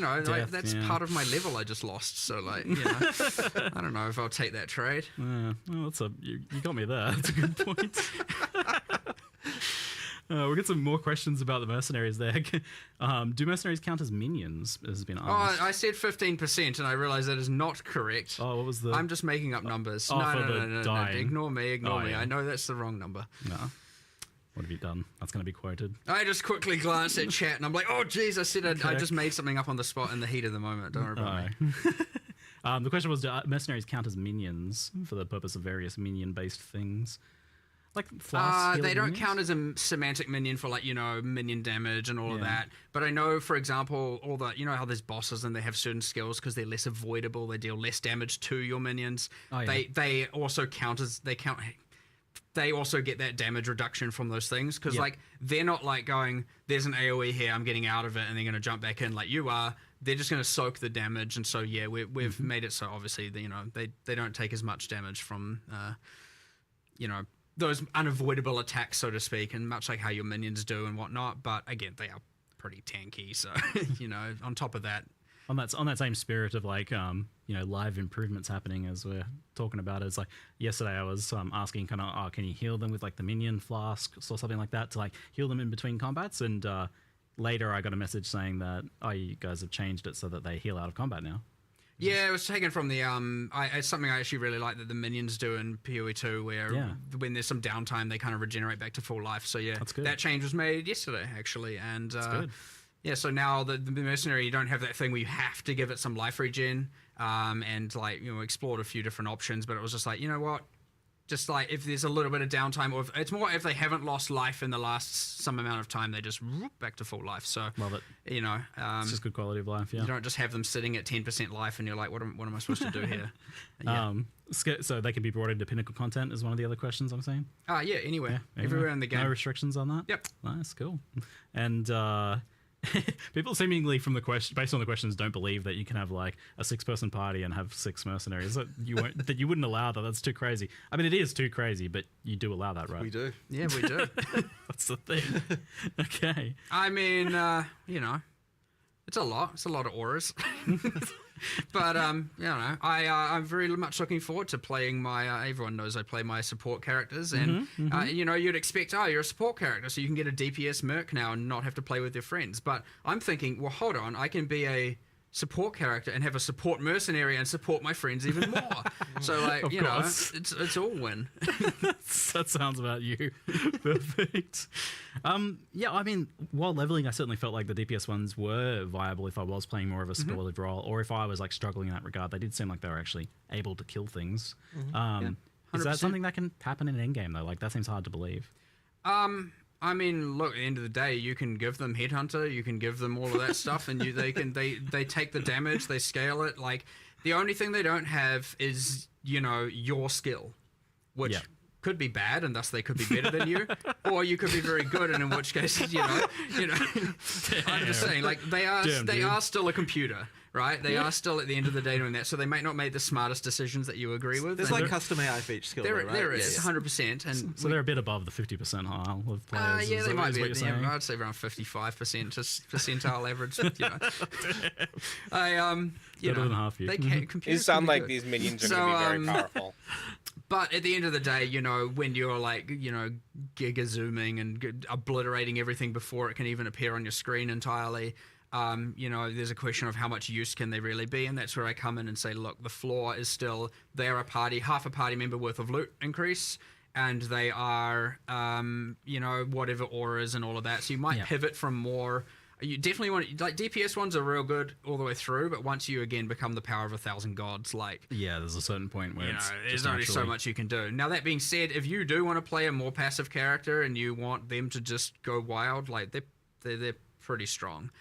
O: that's part of my level I just lost. So like, I don't know if I'll take that trade.
N: Yeah, well, you got me there. That's a good point. We'll get some more questions about the mercenaries there. Do mercenaries count as minions? Has been asked.
O: I said 15%, and I realised that is not correct.
N: Oh, what was the?
O: I'm just making up numbers.
N: Oh,
O: no. Ignore me.
N: Oh,
O: me.
N: yeah.
O: I know that's the wrong number.
N: No. What have you done? That's going to be quoted.
O: I just quickly glanced at chat, and I'm like, oh, geez, I just made something up on the spot in the heat of the moment. Don't worry about me.
N: The question was, do mercenaries count as minions for the purpose of various minion-based things? Like
O: they don't count as a semantic minion for minion damage and all of that. But I know, for example, all the how there's bosses and they have certain skills because they're less avoidable. They deal less damage to your minions.
N: Oh, yeah.
O: They also They also get that damage reduction from those things because they're not like going, there's an AOE here, I'm getting out of it, and they're going to jump back in like you are. They're just going to soak the damage, and so we've made it so obviously they don't take as much damage from those unavoidable attacks, so to speak, and much like how your minions do and whatnot. But again, they are pretty tanky. So, on top of that,
N: on that same spirit of live improvements happening as we're talking about it, it's like yesterday I was asking can you heal them with like the minion flasks or something like that to like heal them in between combats, and later I got a message saying that you guys have changed it so that they heal out of combat now.
O: Yeah, it was taken from the it's something I actually really like that the minions do in PoE 2, where when there's some downtime they kind of regenerate back to full life. So yeah, that change was made yesterday actually, and
N: that's good.
O: Yeah, so now the mercenary, you don't have that thing where you have to give it some life regen, and explored a few different options, but it was just like, you know what? Just like if there's a little bit of downtime, or it's more if they haven't lost life in the last some amount of time, they just whoop back to full life. So
N: love it. It's just good quality of life. Yeah,
O: you don't just have them sitting at 10% life, and you're like, what am I supposed to do here?
N: So they can be brought into pinnacle content is one of the other questions I'm saying.
O: Yeah, anywhere, everywhere in the game.
N: No restrictions on that.
O: Yep.
N: Nice, cool. And people seemingly based on the questions don't believe that you can have like a 6-person party and have 6 mercenaries. That you wouldn't allow that. That's too crazy. I mean, it is too crazy, but you do allow that, right?
J: We do.
O: Yeah, we do.
N: That's the thing. Okay.
O: I mean, it's a lot. It's a lot of auras. But I'm very much looking forward to playing my. Everyone knows I play my support characters, and you'd expect, you're a support character, so you can get a DPS merc now and not have to play with your friends. But I'm thinking, well, hold on, I can be a support character and have a support mercenary and support my friends even more. So like, it's all win.
N: That sounds about you. Perfect. Yeah, I mean, while leveling, I certainly felt like the DPS ones were viable if I was playing more of a supported role, or if I was like struggling in that regard. They did seem like they were actually able to kill things. Is that something that can happen in an endgame though? Like that seems hard to believe.
O: I mean, look, at the end of the day, you can give them Headhunter, you can give them all of that stuff, and they take the damage, they scale it. Like, the only thing they don't have is, your skill, which could be bad, and thus they could be better than you, or you could be very good, and in which case, I'm just saying, like, they are still a computer. right? They are still at the end of the day doing that, so they might not make the smartest decisions that you agree with.
J: There's like custom AI for each skill,
O: there,
J: though, right?
O: there is 100%, and
N: So they're a bit above the 50 percentile of players.
O: yeah, they might be.
N: What you're saying?
O: I'd say around 55% just percentile average. You know,
N: Better than half you.
O: They can compute.
A: You sound like these minions are going to be very powerful.
O: But at the end of the day, you know, when you're like, you know, giga zooming and obliterating everything before it can even appear on your screen entirely, you know, there's a question of how much use can they really be, and that's where I come in and say, look, the floor is still they're half a party member worth of loot increase, and they are, you know, whatever auras and all of that. So you might pivot from more. You definitely want, like, DPS ones are real good all the way through, but once you again become the power of 1,000 gods, like,
N: there's a certain point where
O: there's only so much you can do. Now that being said, if you do want to play a more passive character and you want them to just go wild, like they're pretty strong.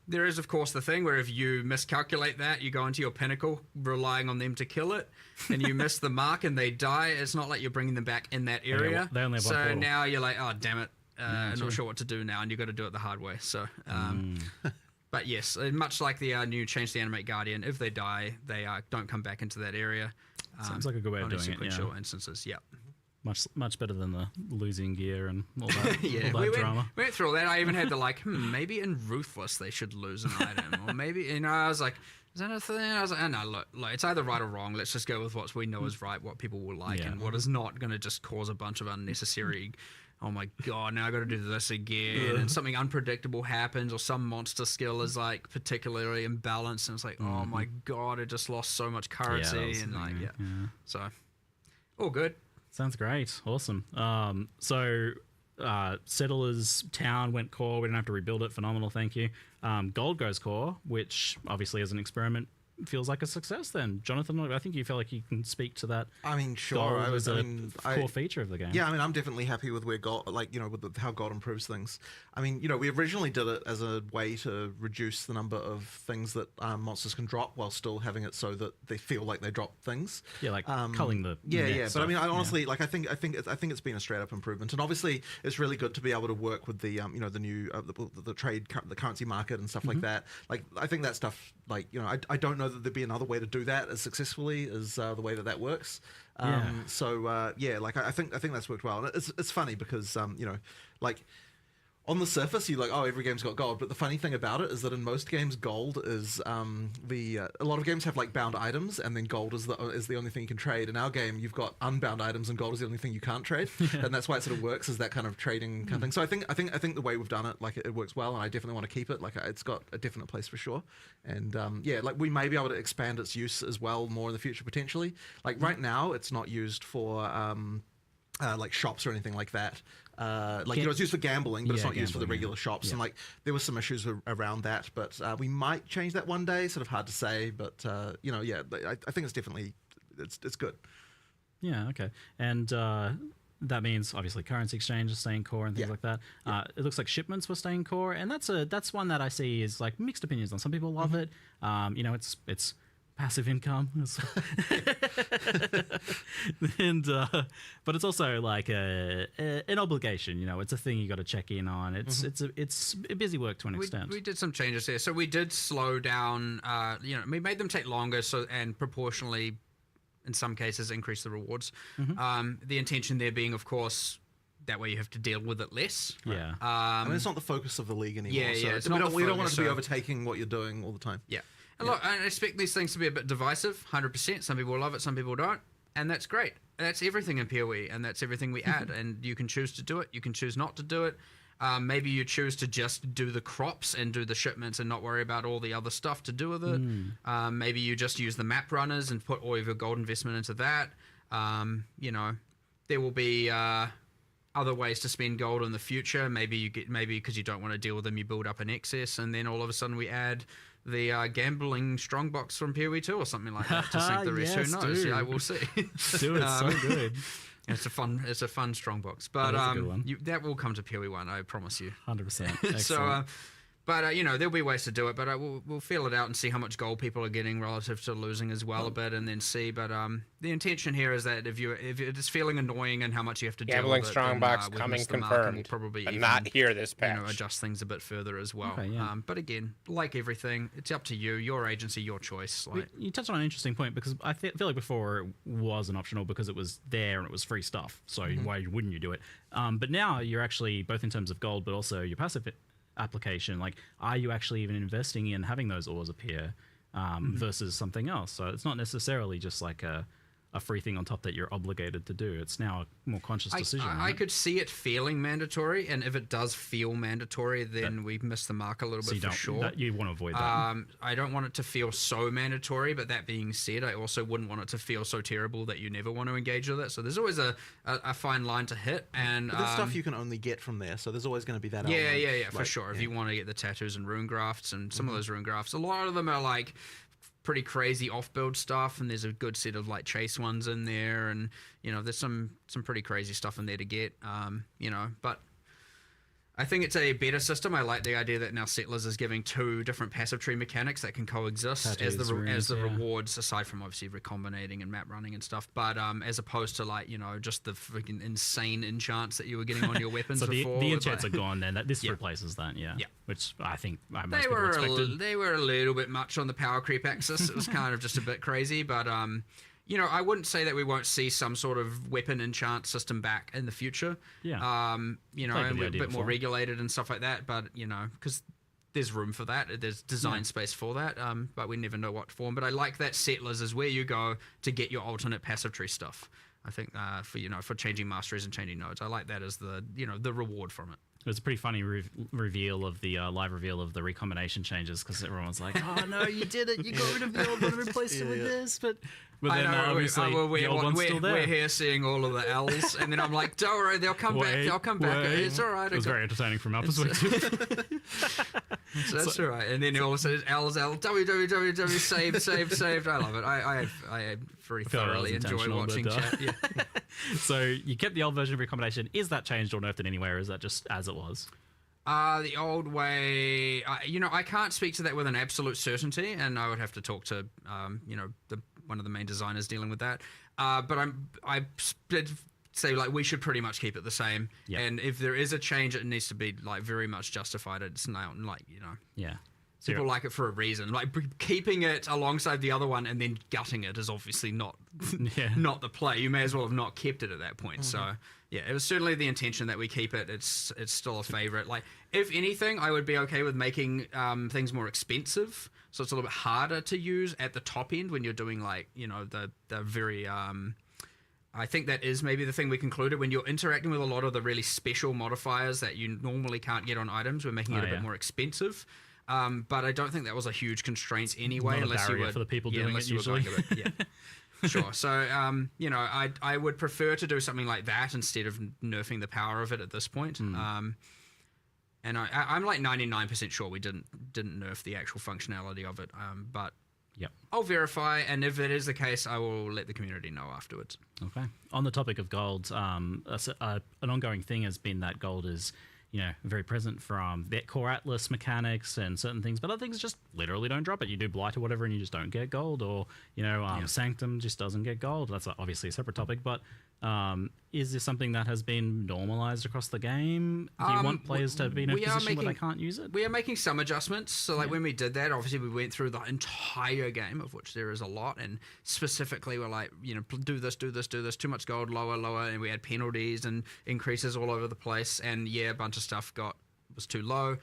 O: There is of course the thing where if you miscalculate that, you go into your pinnacle relying on them to kill it, and you miss the mark and they die. It's not like you're bringing them back in that area.
N: They only have one
O: so
N: portal.
O: now you're like, oh damn it. I'm not sure what to do now, and you've got to do it the hard way. So, but yes, much like the new change the animate guardian, if they die, they don't come back into that area.
N: Sounds like a good way of doing it.
O: Sequential instances, yeah.
N: Much better than the losing gear and all that,
O: yeah,
N: all that drama.
O: We went through all that. I even had the maybe in Ruthless they should lose an item, or maybe, you know, I was like, is that a thing? I was like, oh, no, look, it's either right or wrong. Let's just go with what we know is right, what people will like, and what is not going to just cause a bunch of unnecessary. Oh my god, now I got to do this again, and something unpredictable happens, or some monster skill is like particularly imbalanced, and it's like, oh my god, it just lost so much currency, and like, so all good.
N: Sounds great, awesome. So Settlers Town went core. We didn't have to rebuild it. Phenomenal, thank you. Gold goes core, which obviously as an experiment feels like a success then. Jonathan, I think you feel like you can speak to that.
J: I mean, sure.
N: Gold was a core feature of the game.
J: Yeah, I mean, I'm definitely happy with where gold, like, you know, with how gold improves things. I mean, you know, we originally did it as a way to reduce the number of things that monsters can drop while still having it so that they feel like they drop things.
N: Yeah, like culling the
J: But I mean, I honestly like. I think it's been a straight up improvement, and obviously it's really good to be able to work with the you know, the new the trade, the currency market and stuff like that. Like, I think that stuff, like, you know, I don't know that there'd be another way to do that as successfully as the way that works. So like I think that's worked well, and it's funny because you know, like, on the surface, you're like, oh, every game's got gold. But the funny thing about it is that in most games, gold is a lot of games have like bound items, and then gold is the only thing you can trade. In our game, you've got unbound items, and gold is the only thing you can't trade, and that's why it sort of works as that kind of trading kind of thing. So I think the way we've done it, like, it works well, and I definitely want to keep it. Like, it's got a definite place for sure, and like, we may be able to expand its use as well more in the future potentially. Like, right now, it's not used for like shops or anything like that. Like, you know, it's used for gambling, but it's not used for the regular shops. And like, there were some issues around that, but we might change that one day. Sort of hard to say, but you know, I think it's definitely it's good.
N: Yeah. Okay. And that means obviously currency exchange is staying core and things like that. It looks like shipments were staying core, and that's one that I see is like mixed opinions on. Some people love it. You know, it's passive income, and but it's also like an obligation. You know, it's a thing you got to check in on. It's busy work to an extent.
O: We did some changes here, so we did slow down. You know, we made them take longer, and proportionally, in some cases, increase the rewards. The intention there being, of course, that way you have to deal with it less.
N: Yeah.
J: I mean, it's not the focus of the league anymore.
O: It's
J: we
O: not
J: don't want it to be overtaking what you're doing all the time.
O: Yeah. And look, I expect these things to be a bit divisive, 100%. Some people love it, some people don't. And that's great. That's everything in PoE, and that's everything we add. And you can choose to do it. You can choose not to do it. Maybe you choose to just do the crops and do the shipments and not worry about all the other stuff to do with it. Maybe you just use the map runners and put all of your gold investment into that. You know, there will be other ways to spend gold in the future. Maybe because you don't want to deal with them, you build up an excess, and then all of a sudden we add the gambling strongbox from PoE 2 or something like that to sink the rest.
N: Yes,
O: who knows?
N: dude.
O: Yeah, we'll see.
N: Do it so good.
O: It's a fun strongbox, but
N: That is a good one.
O: that will come to PoE 1. I promise you.
N: 100%.
O: So But, you know, there'll be ways to do it, but we'll feel it out and see how much gold people are getting relative to losing as well a bit, and then see. But the intention here is that if it's feeling annoying and how much you have to deal
A: Gambling
O: with it,
A: Strongbox
O: we've
A: coming
O: missed the mark, and
A: confirmed,
O: we'll probably
A: but
O: even,
A: not here this patch.
O: You know, adjust things a bit further as well.
N: Okay, yeah.
O: But again, like everything, it's up to you, your agency, your choice. Like,
N: You touched on an interesting point, because I feel like before it wasn't optional because it was there and it was free stuff, so why wouldn't you do it? But now you're actually, both in terms of gold but also your passive application, like, are you actually even investing in having those ores appear versus something else? So it's not necessarily just like a free thing on top that you're obligated to do. It's now a more conscious decision.
O: I could see it feeling mandatory, and if it does feel mandatory, then we've missed the mark a little bit, for sure.
N: You want to avoid that.
O: I don't want it to feel so mandatory, but that being said, I also wouldn't want it to feel so terrible that you never want to engage with it. So there's always a fine line to hit. And
J: But there's stuff you can only get from there, so there's always going to be that element.
O: Yeah, for sure. If you want to get the tattoos and rune grafts, and some of those rune grafts, a lot of them are like pretty crazy off-build stuff, and there's a good set of like chase ones in there, and you know, there's some pretty crazy stuff in there to get, you know, but I think it's a better system. I like the idea that now Settlers is giving 2 different passive tree mechanics that can coexist as the rewards, aside from obviously recombinating and map running and stuff. But as opposed to, like, you know, just the freaking insane enchants that you were getting on your weapons
N: so
O: before.
N: The enchants are gone then. This replaces that, yeah. Which I think most people expected.
O: They were a little bit much on the power creep axis. It was kind of just a bit crazy, but you know, I wouldn't say that we won't see some sort of weapon enchant system back in the future.
N: Yeah.
O: You know, and we're a bit more regulated and stuff like that, but, you know, because there's room for that. There's design space for that, but we never know what form. But I like that Settlers is where you go to get your alternate passive tree stuff. I think for changing masteries and changing nodes, I like that as the reward from it.
N: It was a pretty funny reveal of the live reveal of the recombination changes, because everyone was like, "Oh no, you did it! You got rid of the old one and replaced it with this." But then obviously the old one's still there.
O: We're here seeing all of the L's, and then I'm like, "Don't worry, they'll come back. They'll come back. It's all right."
N: It was very entertaining from our perspective.
O: So that's all right. And then all of a sudden, L's www saved. I love it. I very thoroughly enjoy watching chat. Yeah.
N: So you kept the old version of recombination. Is that changed or nerfed in any way, or is that just as it was?
O: The old way, you know, I can't speak to that with an absolute certainty, and I would have to talk to, you know, one of the main designers dealing with that. But I did say, like, we should pretty much keep it the same.
N: Yep.
O: And if there is a change, it needs to be, like, very much justified. It's not, like, you know.
N: Yeah.
O: People like it for a reason. Like, keeping it alongside the other one and then gutting it is obviously not not the play. You may as well have not kept it at that point. So, yeah, it was certainly the intention that we keep it. It's still a favorite. Like, if anything, I would be okay with making things more expensive. So it's a little bit harder to use at the top end when you're doing, like, you know, the very... I think that is maybe the thing we concluded. When you're interacting with a lot of the really special modifiers that you normally can't get on items, we're making it a bit more expensive. But I don't think that was a huge constraint anyway,
N: Not a
O: unless you
N: barrier
O: were
N: for the people doing it usually.
O: Sure. So you know, I would prefer to do something like that instead of nerfing the power of it at this point. And I'm like 99% sure we didn't nerf the actual functionality of it. But I'll verify, and if it is the case, I will let the community know afterwards.
N: Okay. On the topic of gold, an ongoing thing has been that gold is, you know, very present from the core Atlas mechanics and certain things, but other things just literally don't drop it. You do Blight or whatever and you just don't get gold, or, you know, Sanctum just doesn't get gold. That's obviously a separate topic, but is this something that has been normalized across the game? Do you want players to be in a position where they can't use it?
O: We are making some adjustments. So, like, when we did that, obviously we went through the entire game, of which there is a lot, and specifically we're like, you know, do this, too much gold, lower, and we had penalties and increases all over the place, and a bunch of stuff was too low.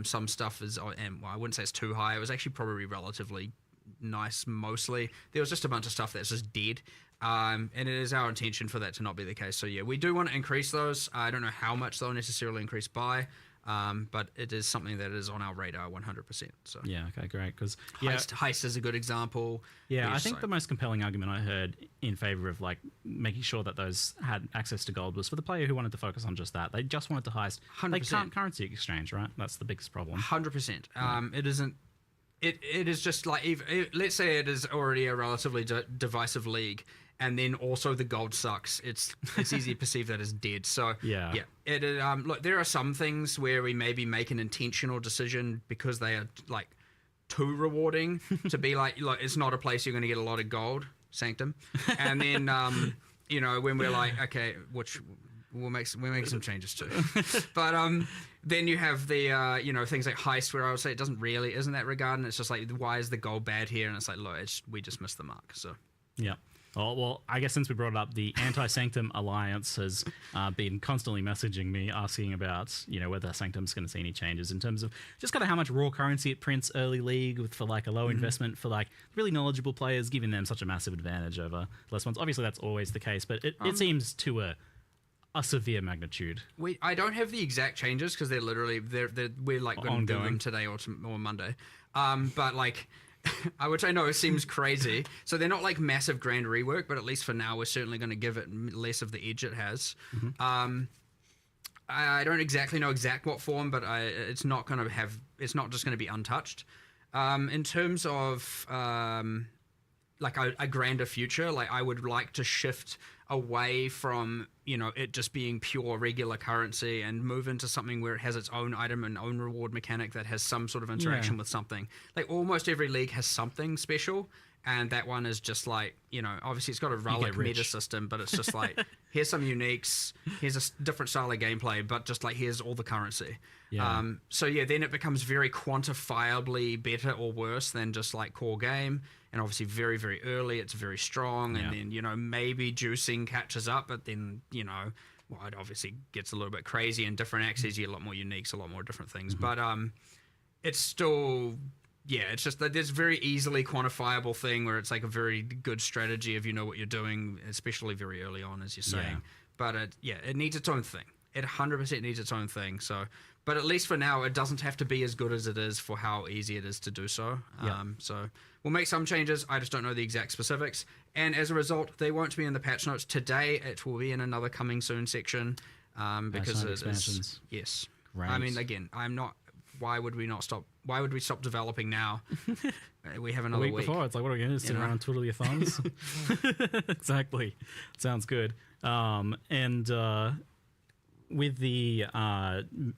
O: Some stuff is, and I wouldn't say it's too high. It was actually probably relatively nice mostly. There was just a bunch of stuff that's just dead. And it is our intention for that to not be the case. So yeah, we do want to increase those. I don't know how much they'll necessarily increase by, but it is something that is on our radar 100%. So
N: yeah, okay, great. Because
O: Heist is a good example.
N: Yeah, I think the most compelling argument I heard in favor of, like, making sure that those had access to gold was for the player who wanted to focus on just that. They just wanted to heist.
O: 100%.
N: They can't currency exchange, right? That's the biggest problem.
O: 100%. It isn't. It is just like, let's say it is already a relatively divisive league, and then also the gold sucks. It's easy to perceive that as dead. So
N: Yeah.
O: look, there are some things where we maybe make an intentional decision because they are like too rewarding to be like it's not a place you're going to get a lot of gold, Sanctum, and then when we're like, okay, which we'll make some changes too, but then you have the things like heist, where I would say it isn't that regard, and it's just like, why is the gold bad here? And it's like, look, we just missed the mark. So
N: yeah. Oh, well, I guess since we brought it up, the Anti-Sanctum Alliance has been constantly messaging me, asking about, whether Sanctum's going to see any changes in terms of just kind of how much raw currency it prints early league for like a low investment for like really knowledgeable players, giving them such a massive advantage over less ones. Obviously, that's always the case, but it seems to a severe magnitude.
O: I don't have the exact changes because they're we're like going to do them today or Monday, but like. Which I know seems crazy. So they're not like massive grand rework, but at least for now, we're certainly going to give it less of the edge it has. I don't exactly know what form, but it's not going to have. It's not just going to be untouched. In terms of like a grander future, like I would like to shift away from it just being pure regular currency and move into something where it has its own item and own reward mechanic that has some sort of interaction with something. Like almost every league has something special, and that one is just like, obviously it's got a relic meta system, but it's just like, here's some uniques, here's a different style of gameplay, but just like, here's all the currency. Then it becomes very quantifiably better or worse than just like core game. And obviously very, very early, it's very strong. And then, maybe juicing catches up, but then, it obviously gets a little bit crazy. In different axes, you get a lot more uniques, a lot more different things. But it's still, it's just that there's very easily quantifiable thing where it's like a very good strategy if you know what you're doing, especially very early on, as you're saying. But it needs its own thing. It 100% needs its own thing. So, but at least for now, it doesn't have to be as good as it is for how easy it is to do so. So we'll make some changes. I just don't know the exact specifics. And as a result, they won't be in the patch notes today. It will be in another coming soon section because it is. Yes.
N: Great.
O: I mean, again, I'm not. Why would we not stop? Why would we stop developing now? We have another
N: week before. It's like, what are we going to do? Sit around and twiddle your thumbs? Exactly. Sounds good. With the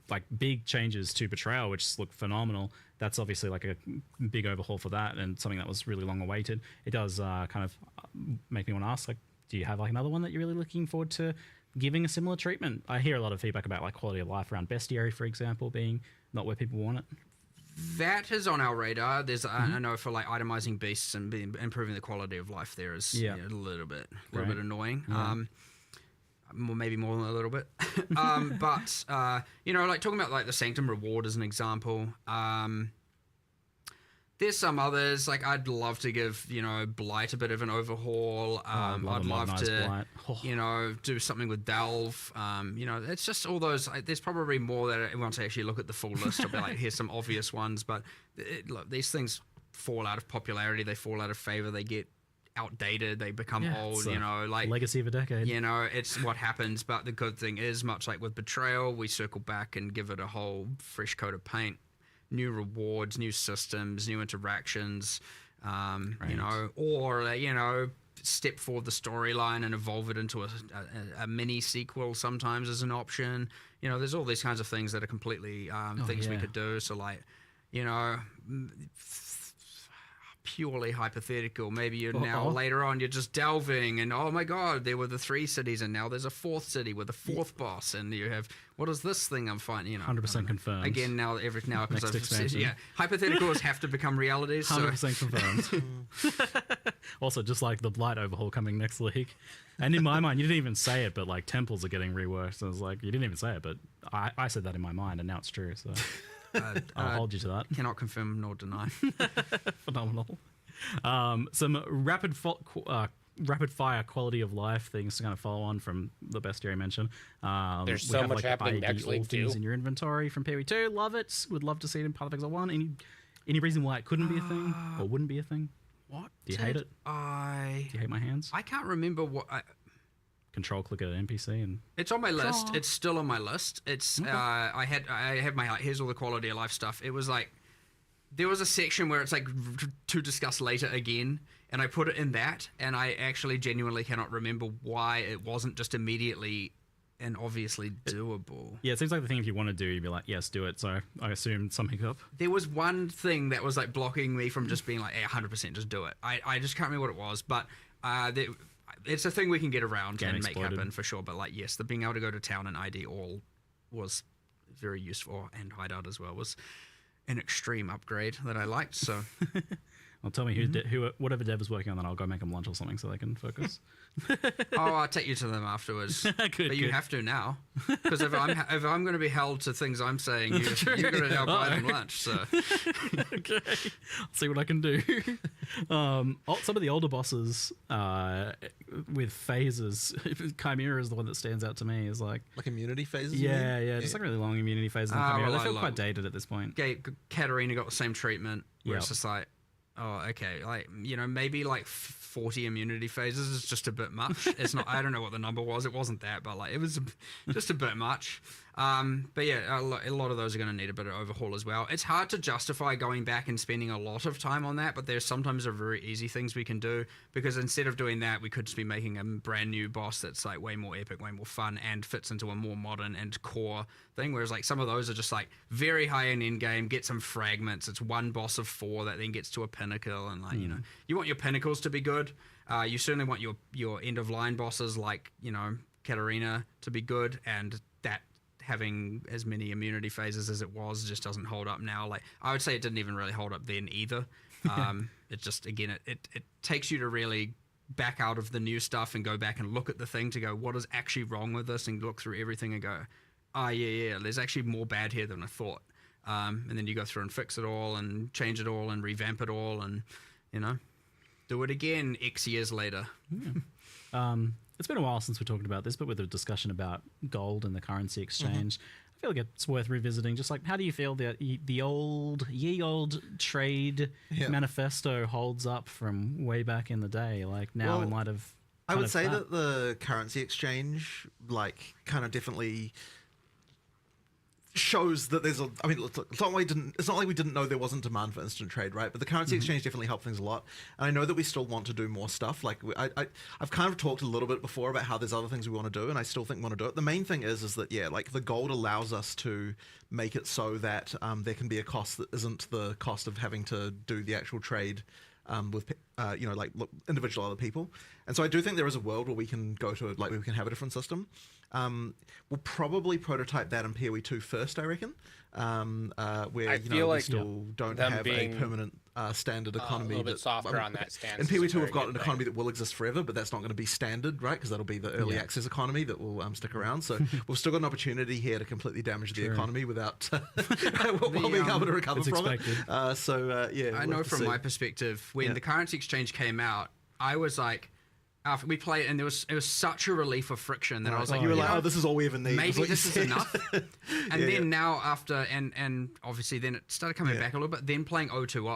N: like big changes to Betrayal, which look phenomenal, that's obviously like a big overhaul for that and something that was really long awaited. It does kind of make me want to ask, like, do you have like another one that you're really looking forward to giving a similar treatment? I hear a lot of feedback about like quality of life around Bestiary, for example, being not where people want it.
O: That is on our radar. There's I know for like itemizing beasts and improving the quality of life there is a little bit annoying. Maybe more than a little bit. But like talking about like the Sanctum reward as an example, there's some others. Like I'd love to give Blight a bit of an overhaul. I'd love to do something with Delve. It's just all those. There's probably more that once I actually look at the full list, I'll be like, here's some obvious ones. But look, these things fall out of popularity. They fall out of favor. They get outdated, they become old, like
N: legacy of a decade.
O: It's what happens. But the good thing is, much like with Betrayal, we circle back and give it a whole fresh coat of paint, new rewards, new systems, new interactions, or step forward the storyline and evolve it into a mini sequel sometimes as an option. There's all these kinds of things that are completely things we could do. So like, purely hypothetical. Maybe you're later on, you're just delving and oh my god, there were the 3 cities and now there's a 4th city with a 4th boss and you have, what is this thing I'm finding?
N: 100% confirmed.
O: Again, now because hypotheticals have to become realities.
N: 100% confirmed. Also, just like the Blight overhaul coming next week. And in my mind, you didn't even say it, but like temples are getting reworked. So I was like, you didn't even say it, but I said that in my mind and now it's true. So I'll hold you to that.
O: Cannot confirm nor deny.
N: Phenomenal. Some rapid fire quality of life things to kind of follow on from the Bestiary mention.
A: There's so much happening next week too.
N: In your inventory from PoE2. Love it. Would love to see it in Path of Exile 1. Any reason why it couldn't be a thing or wouldn't be a thing?
O: What?
N: Do you hate it?
O: Do
N: you hate my hands?
O: I can't remember what.
N: Control click at an NPC and
O: it's on my list. It's still on my list. It's I have my here's all the quality of life stuff. It was like there was a section where it's like to discuss later again, and I put it in that, and I actually genuinely cannot remember why it wasn't just immediately and obviously doable.
N: Yeah, it seems like the thing if you want to do, you'd be like, yes, do it. So I assumed some hiccup.
O: There was one thing that was like blocking me from just being like, hey, 100% just do it. I just can't remember what it was, but it's a thing we can get around
N: Game
O: and
N: exploded.
O: make happen for sure. But like, yes, the being able to go to town and ID all was very useful, and hideout as well was an extreme upgrade that I liked. So,
N: well, tell me who whatever Dev is working on, then I'll go make them lunch or something so they can focus.
O: I'll take you to them afterwards.
N: Good,
O: you have to now, because if I'm going to be held to things I'm saying, you're going to now buy them lunch. So,
N: okay, I'll see what I can do. Some of the older bosses with phases, Chimera is the one that stands out to me. Is like
J: immunity phases.
N: Yeah, just like really long immunity phases. In Chimera. They feel quite dated at this point.
O: Katarina got the same treatment. Where it's just like, oh, okay, like maybe like 40 immunity phases is just a bit much. It's not. I don't know what the number was. It wasn't that, but like it was just a bit much. But yeah, a lot of those are going to need a bit of overhaul as well. It's hard to justify going back and spending a lot of time on that, but there's sometimes very easy things we can do, because instead of doing that, we could just be making a brand new boss that's like way more epic, way more fun, and fits into a more modern and core thing. Whereas like some of those are just like very high end game, get some fragments. It's one boss of 4 that then gets to a pinnacle, and like you want your pinnacles to be good. You certainly want your end of line bosses like Katarina to be good, and that having as many immunity phases as it was just doesn't hold up now. Like I would say it didn't even really hold up then either. It just, again, it takes you to really back out of the new stuff and go back and look at the thing to go, what is actually wrong with this, and look through everything and go, yeah, there's actually more bad here than I thought. And then you go through and fix it all and change it all and revamp it all and do it again X years later.
N: Yeah. It's been a while since we talked about this, but with a discussion about gold and the currency exchange, I feel like it's worth revisiting. Just like, how do you feel that the old trade manifesto holds up from way back in the day? Like now, in light of,
J: I would say that the currency exchange, like, kind of definitely shows that there's it's not like we didn't know there wasn't demand for instant trade, right? But the currency exchange definitely helped things a lot. And I know that we still want to do more stuff. Like I've kind of talked a little bit before about how there's other things we want to do, and I still think we want to do it. The main thing is that like the gold allows us to make it so that there can be a cost that isn't the cost of having to do the actual trade with individual other people. And so I do think there is a world where we can go to where we can have a different system. We'll probably prototype that in PoE 2 first, I reckon, where we still don't have a permanent standard economy.
A: A little bit softer on that stance.
J: In PoE 2 we've got an economy that will exist forever, but that's not going to be standard, right? Because that'll be the early access economy that will stick around. So we've still got an opportunity here to completely damage the economy without while being able to recover from it.
O: I know from my perspective, when the currency exchange came out, I was like, after we played it, and it was such a relief of friction that I was like,
J: you were like, oh, this is all we ever need.
O: Maybe this is enough. And then now after, and obviously then it started coming back a little bit, then playing 020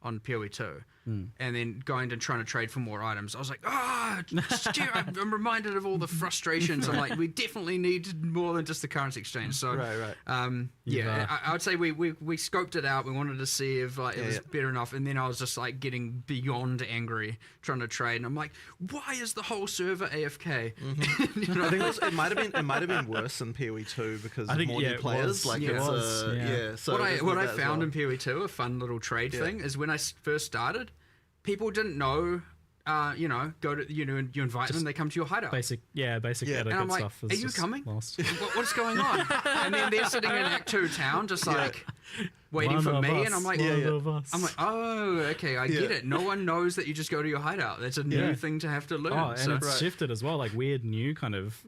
O: on PoE 2, and then going and trying to trade for more items. I was like, I'm reminded of all the frustrations. I'm like, we definitely need more than just the currency exchange. So, I would say we scoped it out. We wanted to see if it was better enough. And then I was just like getting beyond angry trying to trade. And I'm like, why is the whole server AFK?
J: I think it might have been worse in PoE 2 because of more new players.
O: So what I found in PoE 2, a fun little trade thing, is when I first started, people didn't know, go to, you invite them, they come to your hideout.
N: Basic etiquette
O: and I'm like,
N: stuff.
O: Are you coming? What's going on? And then they're sitting in Act 2 town, just like waiting for me, and I'm like, oh, okay, I get it. No one knows that you just go to your hideout. That's a new thing to have to learn.
N: Oh, and it's shifted as well, like weird new kind of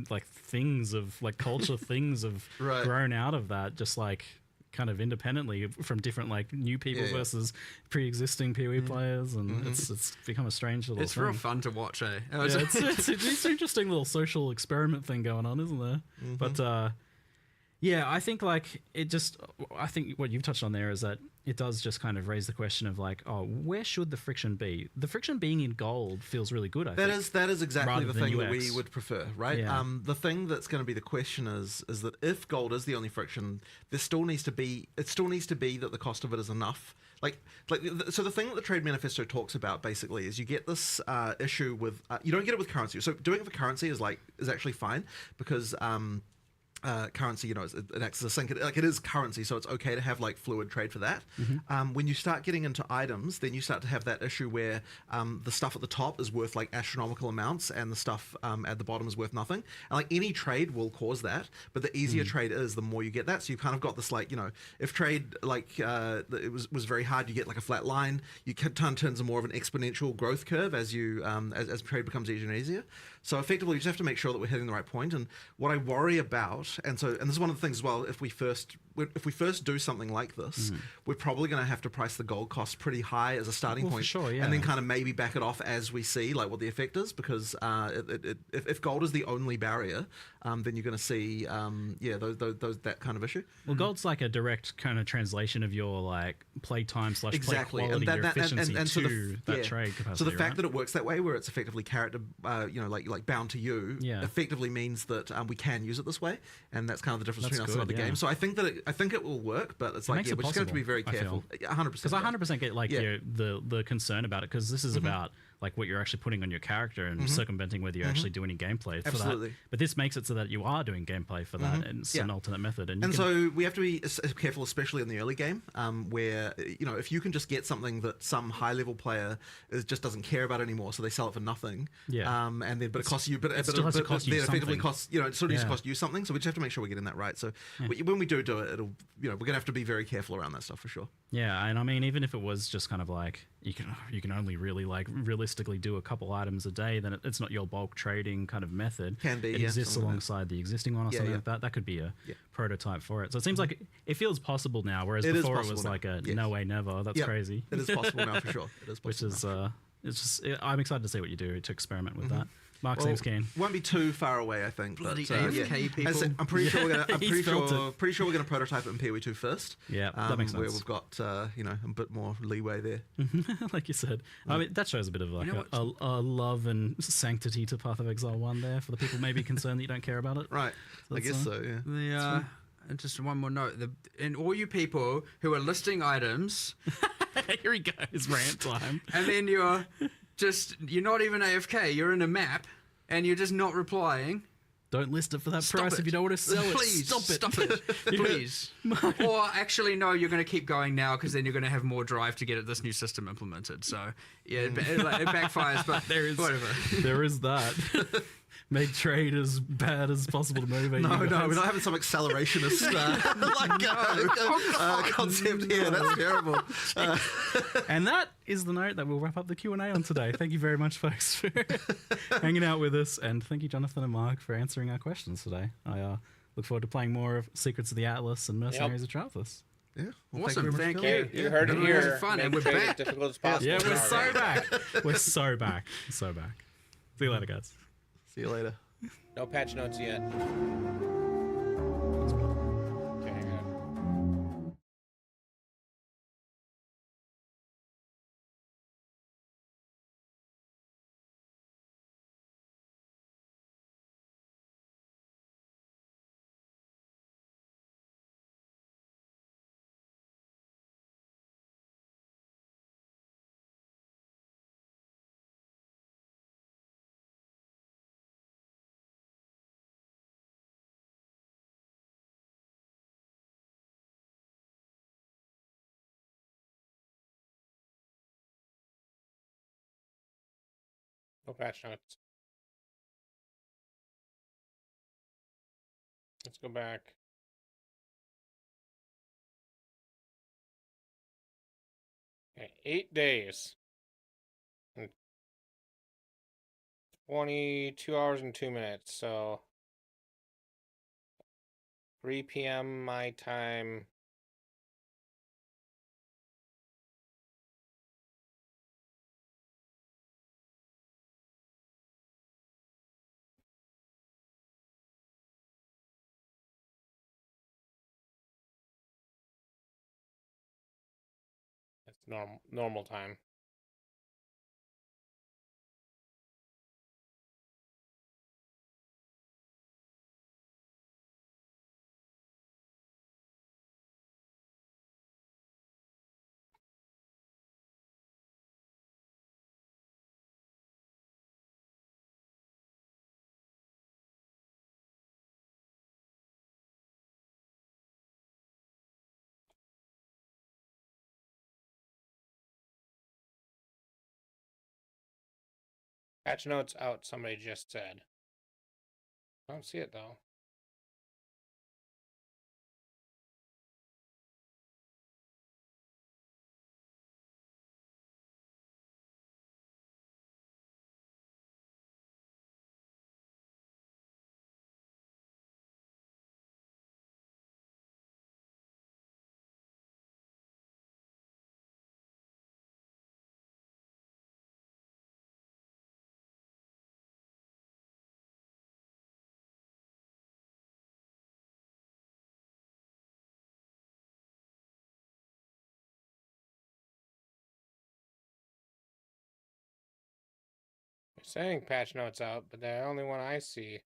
N: like things of like culture things have grown out of that, just like kind of independently from different like new people versus pre-existing PoE players, and it's become a strange little thing.
O: Real fun to watch, eh?
N: It's an interesting little social experiment thing going on, isn't there? But Yeah, I think like I think what you've touched on there is that it does just kind of raise the question of like, oh, where should the friction be? The friction being in gold feels really good. I think
J: that is exactly the thing that we
N: UX.
J: would prefer, right?
N: Yeah.
J: The thing that's going to be the question is that if gold is the only friction, it still needs to be that the cost of it is enough. So the thing that the trade manifesto talks about basically is you get this issue with you don't get it with currency. So doing it for currency is actually fine because. Currency, it acts as a sink. It is currency, so it's okay to have like fluid trade for that. When you start getting into items, then you start to have that issue where the stuff at the top is worth like astronomical amounts, and the stuff at the bottom is worth nothing. And like any trade will cause that, but the easier trade is, the more you get that. So you've kind of got this if trade it was very hard, you get like a flat line. You turns into more of an exponential growth curve as you as trade becomes easier and easier. So effectively, you just have to make sure that we're hitting the right point. And what I worry about, and this is one of the things as well, if we first do something like this, we're probably going to have to price the gold cost pretty high as a starting point,
N: for sure, yeah.
J: and then kind of maybe back it off as we see like what the effect is, because if gold is the only barrier, then you're going to see that kind of issue.
N: Well, gold's like a direct kind of translation of your like play time / play
J: Exactly.
N: quality,
J: And
N: your efficiency
J: and so
N: to that trade capacity.
J: So the fact
N: right?
J: that it works that way, where it's effectively character, like bound to you, effectively means that we can use it this way, and that's kind of the difference between us and other games. So I think it will work, but it's like we're just going to have to be very careful. 100%.
N: Because I 100% get like the concern about it, because this is about like what you're actually putting on your character and circumventing whether you actually do any gameplay for that. But this makes it so that you are doing gameplay for that, and it's an alternate method. And
J: so we have to be careful, especially in the early game, where if you can just get something that some high level player just doesn't care about anymore, so they sell it for nothing. And then but it costs you, but it
N: still has to cost you
J: effectively
N: something.
J: costs it sort of needs to cost you something. So we just have to make sure we're getting that right. So when we do it, it'll we're gonna have to be very careful around that stuff for sure.
N: Yeah, and I mean, even if it was just kind of like you can only really like realistically do a couple items a day, then it's not your bulk trading kind of method.
J: Can be,
N: it exists alongside the existing one or something like that. That could be a prototype for it. So it seems like it feels possible now, whereas before it was like no way, never. That's crazy.
J: It is possible now for sure. It is possible.
N: Which is it's just I'm excited to see what you do to experiment with that. Mark seems keen.
J: Won't be too far away, I think.
O: Bloody
J: but,
O: AFK people.
J: I'm pretty sure we're gonna. Pretty sure we're gonna prototype it in PoE2 first.
N: Yeah, that makes sense.
J: Where we've got a bit more leeway there.
N: Like you said, I mean that shows a bit of like a love and sanctity to Path of Exile 1 there for the people maybe concerned that you don't care about it.
J: Right, so I guess so. Yeah.
O: And just one more note: and all you people who are listing items,
N: here he goes, rant time,
O: and then you're not even AFK. You're in a map, and you're just not replying.
N: Don't list it for that price if you don't want to sell it.
O: Please
N: Stop it.
O: Please. Or actually, no, you're going to keep going now because then you're going to have more drive to get this new system implemented. So yeah, it backfires, but whatever.
N: There is that. Make trade as bad as possible to motivate you guys.
J: No, we're not having some accelerationist concept here. That's terrible.
N: And that is the note that we'll wrap up the Q&A on today. Thank you very much, folks, for hanging out with us. And thank you, Jonathan and Mark, for answering our questions today. I look forward to playing more of Secrets of the Atlas and Mercenaries of Trathos.
J: Yeah.
O: Well, awesome. Thank
A: you. You heard it here.
O: Fun. And we're back.
A: Difficult as possible.
N: Yeah, we're so back. We're so back. See you later, guys.
J: See you later.
A: No patch notes yet. No patch notes. Let's go back. Okay, 8 days. And 22 hours and 2 minutes, so 3 p.m. my time. Normal time. Patch notes out, somebody just said. I don't see it though. They're saying patch notes out, but the only one I see.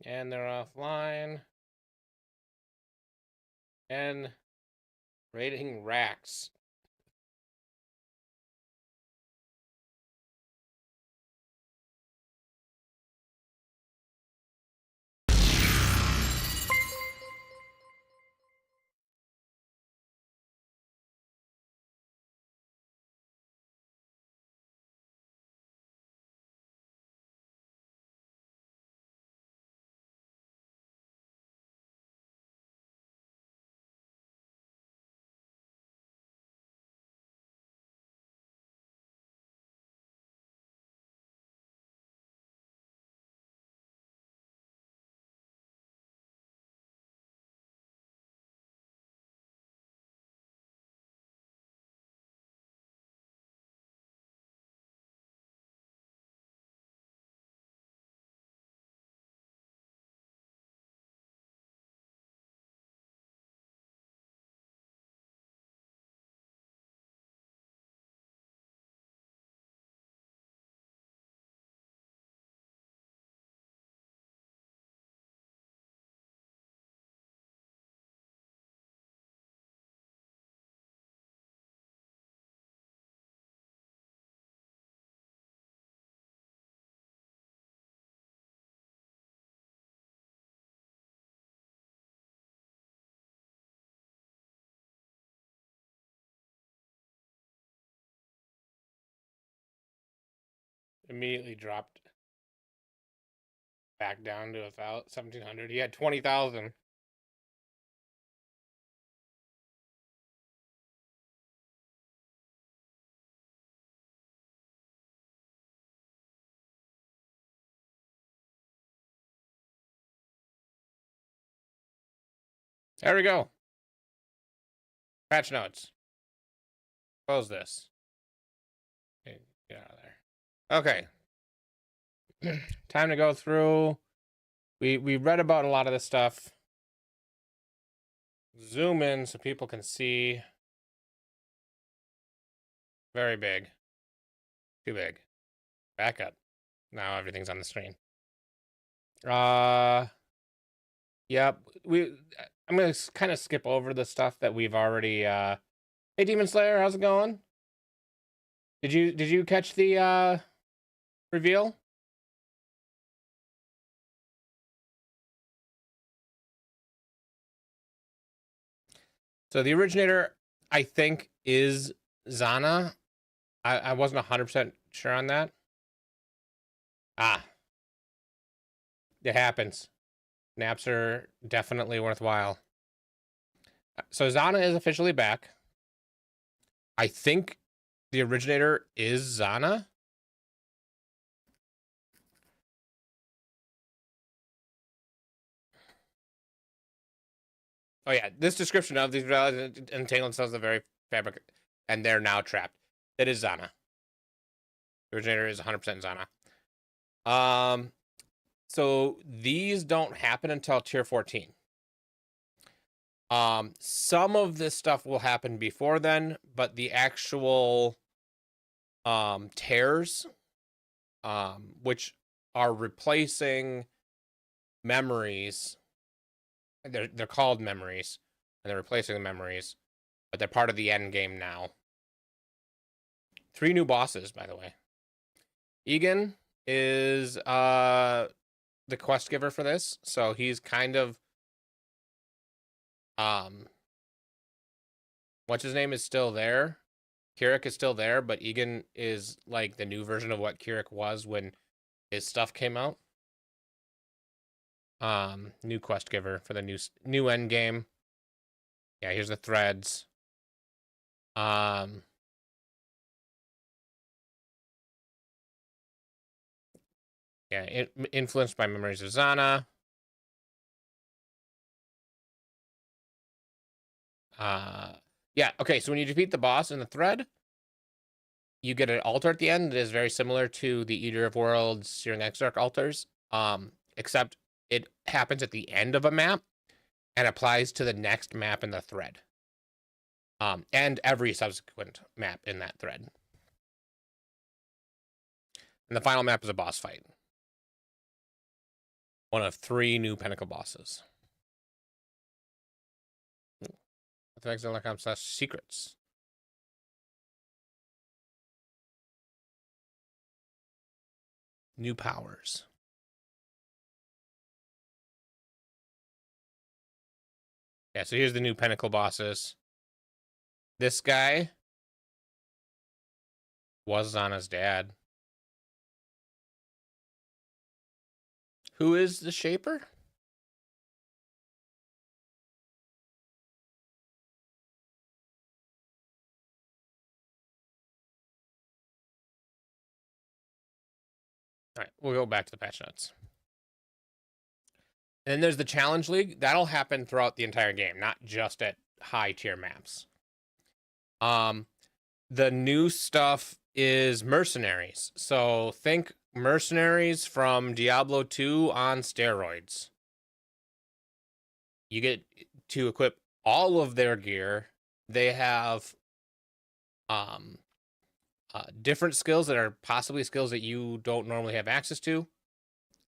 A: And they're offline. And rating racks. Immediately dropped back down to 1,700. He had 20,000. There we go. Patch notes. Close this. Okay, get out of there. Okay. Time to go through. We read about a lot of this stuff. Zoom in so people can see. Very big. Too big. Back up. Now everything's on the screen. Yep. I'm gonna kind of skip over the stuff that we've already. Hey, Demon Slayer, how's it going? Did you catch the reveal? So the originator, I think, is Zana. I wasn't 100% sure on that. Ah. It happens. Naps are definitely worthwhile. So Zana is officially back. I think the originator is Zana. Oh yeah, this description of these realities entangle themselves in the very fabric, and they're now trapped. That is Zana. The originator is 100% Zana. So these don't happen until tier 14. Some of this stuff will happen before then, but the actual tears, which are replacing memories, they're called memories, and they're replacing the memories, but they're part of the end game now. 3 new bosses, by the way. Egan is the quest giver for this, so he's kind of what's his name is still there. Kirik is still there, but Egan is like the new version of what Kirik was when his stuff came out. New quest giver for the new end game. Yeah, here's the threads. Yeah, influenced by memories of Zana. Yeah, okay, so when you defeat the boss in the thread, you get an altar at the end that is very similar to the Eater of Worlds, Searing Exarch altars, except it happens at the end of a map and applies to the next map in the thread. And every subsequent map in that thread. And the final map is a boss fight. One of 3 new Pinnacle bosses. Exile.com/secrets. New powers. Yeah, so here's the new Pinnacle bosses. This guy was Zana's dad. Who is the Shaper? All right, we'll go back to the patch notes. And then there's the Challenge League. That'll happen throughout the entire game, not just at high tier maps. The new stuff is mercenaries. So think mercenaries from Diablo 2 on steroids. You get to equip all of their gear. They have different skills that are possibly skills that you don't normally have access to.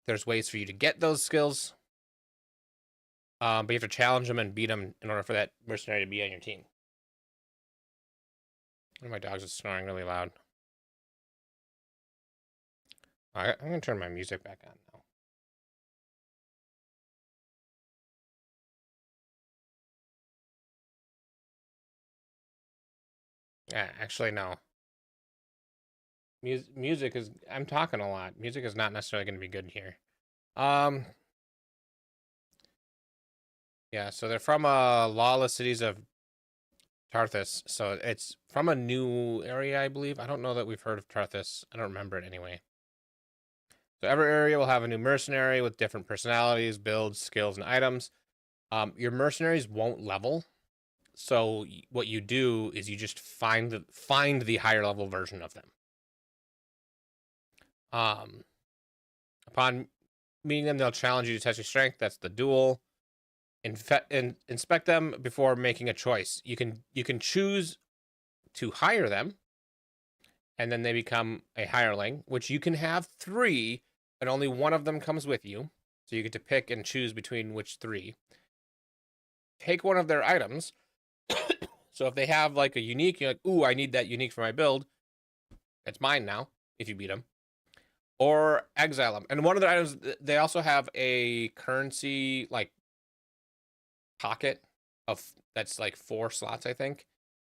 A: There's ways for you to get those skills. But you have to challenge them and beat them in order for that mercenary to be on your team. One of my dogs is snoring really loud. I'm going to turn my music back on now. Yeah, actually, no. Music is... I'm talking a lot. Music is not necessarily going to be good here. Yeah, so they're from Lawless Cities of Tarthus. So it's from a new area, I believe. I don't know that we've heard of Tarthus. I don't remember it anyway. So every area will have a new mercenary with different personalities, builds, skills, and items. Your mercenaries won't level. So what you do is you just find the higher level version of them. Upon meeting them, they'll challenge you to test your strength. That's the duel. Inspect them before making a choice. You can choose to hire them, and then they become a hireling, which you can have 3, and only one of them comes with you. So you get to pick and choose between which 3. Take one of their items. So if they have like a unique, you're like, ooh, I need that unique for my build. It's mine now, if you beat them. Or exile them. And one of their items, they also have a currency, like, pocket of that's like 4 slots, I think.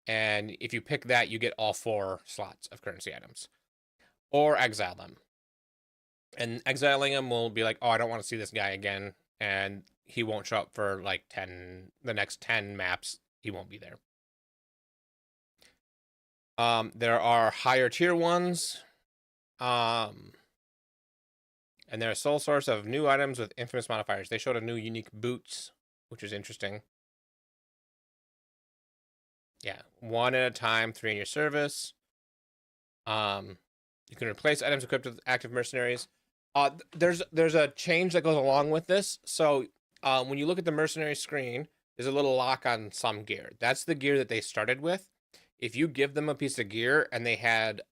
A: And if you pick that, you get all 4 slots of currency items. Or exile them. And exiling him will be like, oh, I don't want to see this guy again. And he won't show up for like the next 10 maps. He won't be there. There are higher tier ones. And they're a sole source of new items with infamous modifiers. They showed a new unique boots, which is interesting. Yeah, 1 at a time, 3 in your service. You can replace items equipped with active mercenaries. There's a change that goes along with this. So when you look at the mercenary screen, there's a little lock on some gear. That's the gear that they started with. If you give them a piece of gear and they had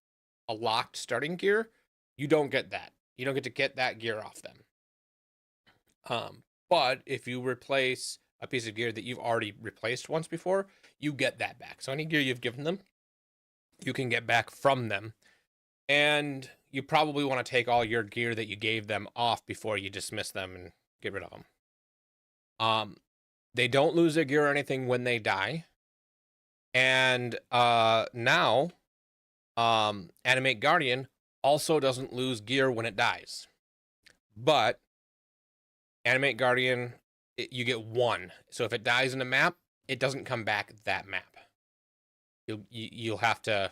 A: a locked starting gear, you don't get that. You don't get to get that gear off them. But if you replace a piece of gear that you've already replaced once before, you get that back. So any gear you've given them, you can get back from them. And you probably want to take all your gear that you gave them off before you dismiss them and get rid of them. They don't lose their gear or anything when they die. And now, Animate Guardian also doesn't lose gear when it dies. But Animate Guardian, you get one. So if it dies in a map, it doesn't come back that map. You'll have to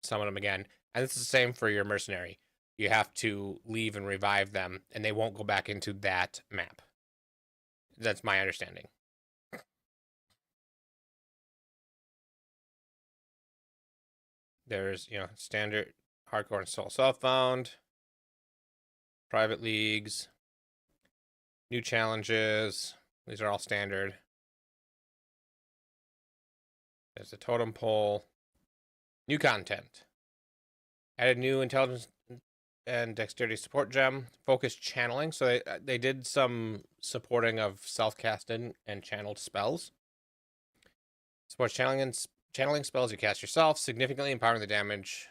A: summon them again. And it's the same for your mercenary. You have to leave and revive them, and they won't go back into that map. That's my understanding. There's, standard, hardcore, and solo self-found, private leagues, new challenges. These are all standard. There's the totem pole. New content. Added new intelligence and dexterity support gem. Focused channeling. So they did some supporting of self-casted and channeled spells. Supports channeling spells you cast yourself, significantly empowering the damage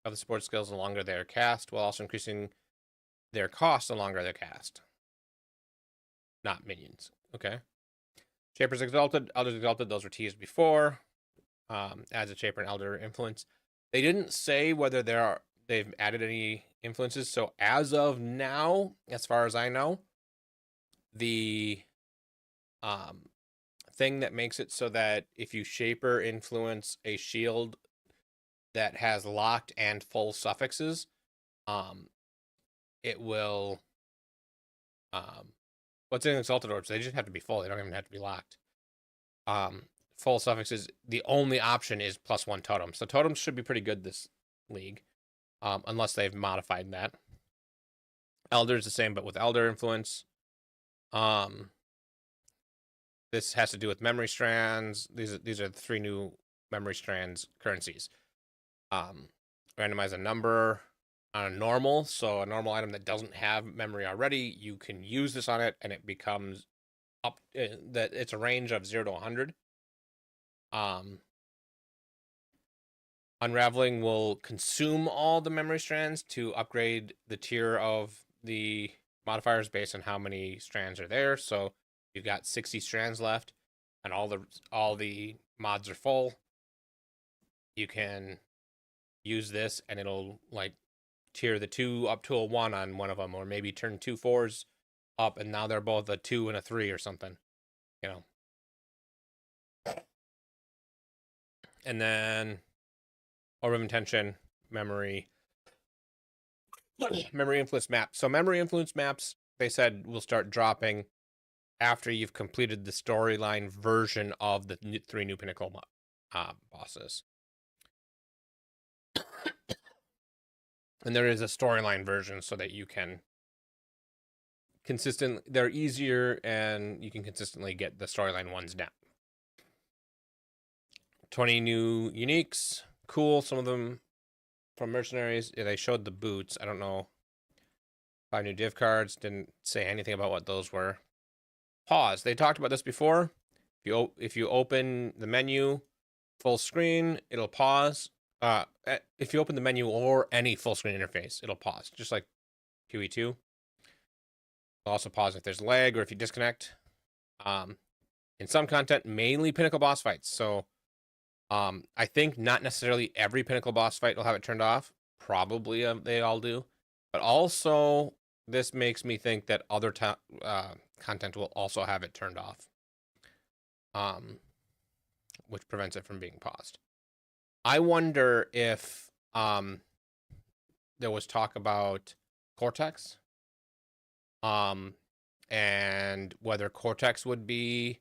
A: of the support skills the longer they are cast, while also increasing their cost the longer they're cast. Not minions. Okay. Shapers Exalted, Elders Exalted, those were teased before. Adds a Shaper and Elder influence. They didn't say whether they've added any influences. So as of now, as far as I know, the thing that makes it so that if you Shaper influence a shield that has locked and full suffixes, it will what's in Exalted Orbs? They just have to be full. They don't even have to be locked. Full suffixes, the only option is +1 totem. So totems should be pretty good this league, unless they've modified that. Elder is the same, but with Elder influence. This has to do with memory strands. These are the 3 new memory strands currencies. Randomize a number on a normal. So a normal item that doesn't have memory already, you can use this on it, and it becomes up. That it's a range of 0 to 100. Unraveling will consume all the memory strands to upgrade the tier of the modifiers based on how many strands are there. So you've got 60 strands left, and all the mods are full. You can use this, and it'll like tier the 2 up to a 1 on one of them, or maybe turn 2 4s up, and now they're both a 2 and a 3 or something. And then Orb of Intention, memory influence map. So memory influence maps, they said, will start dropping after you've completed the storyline version of the 3 new Pinnacle bosses. And there is a storyline version so that you can they're easier, and you can consistently get the storyline ones down. 20 new uniques. Cool. Some of them from mercenaries. Yeah, they showed the boots. I don't know. 5 new div cards. Didn't say anything about what those were. Pause. They talked about this before. If you open the menu full screen, it'll pause. If you open the menu or any full screen interface, it'll pause, just like PoE2. It'll also pause if there's lag or if you disconnect. In some content, mainly Pinnacle boss fights. So I think not necessarily every Pinnacle boss fight will have it turned off. Probably they all do. But also, this makes me think that other content will also have it turned off, which prevents it from being paused. I wonder if there was talk about Cortex, and whether Cortex would be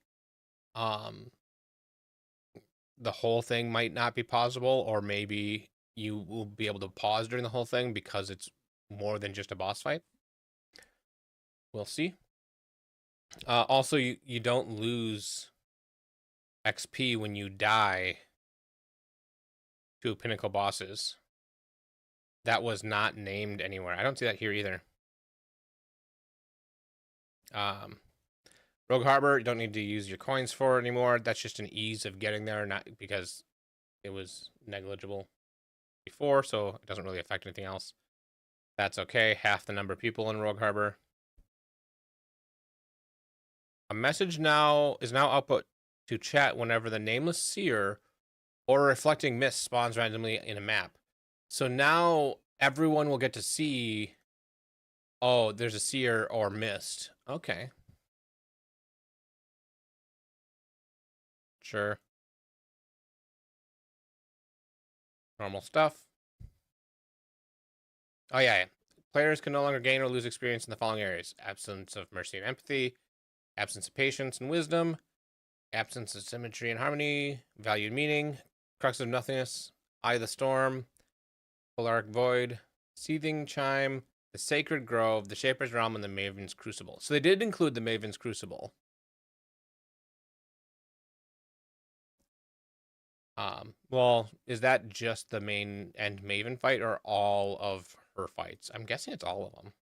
A: the whole thing might not be possible, or maybe you will be able to pause during the whole thing because it's more than just a boss fight. We'll see. Also, you don't lose XP when you die to pinnacle bosses. That was not named anywhere. I don't see that here either. Rogue Harbor, you don't need to use your coins for anymore. That's just an ease of getting there, not because it was negligible before, so it doesn't really affect anything else. That's okay. Half the number of people in Rogue Harbor. A message now is output to chat whenever the nameless seer or reflecting mist spawns randomly in a map. So now everyone will get to see, oh, there's a seer or mist. Okay. Sure. Normal stuff. Oh, yeah. Players can no longer gain or lose experience in the following areas: absence of mercy and empathy, absence of patience and wisdom, absence of symmetry and harmony, valued meaning, crux of nothingness, eye of the storm, polaric void, seething chime, the sacred grove, the shaper's realm, and the maven's crucible. So they did include the maven's crucible. Well, is that just the main end maven fight or all of her fights? I'm guessing it's all of them.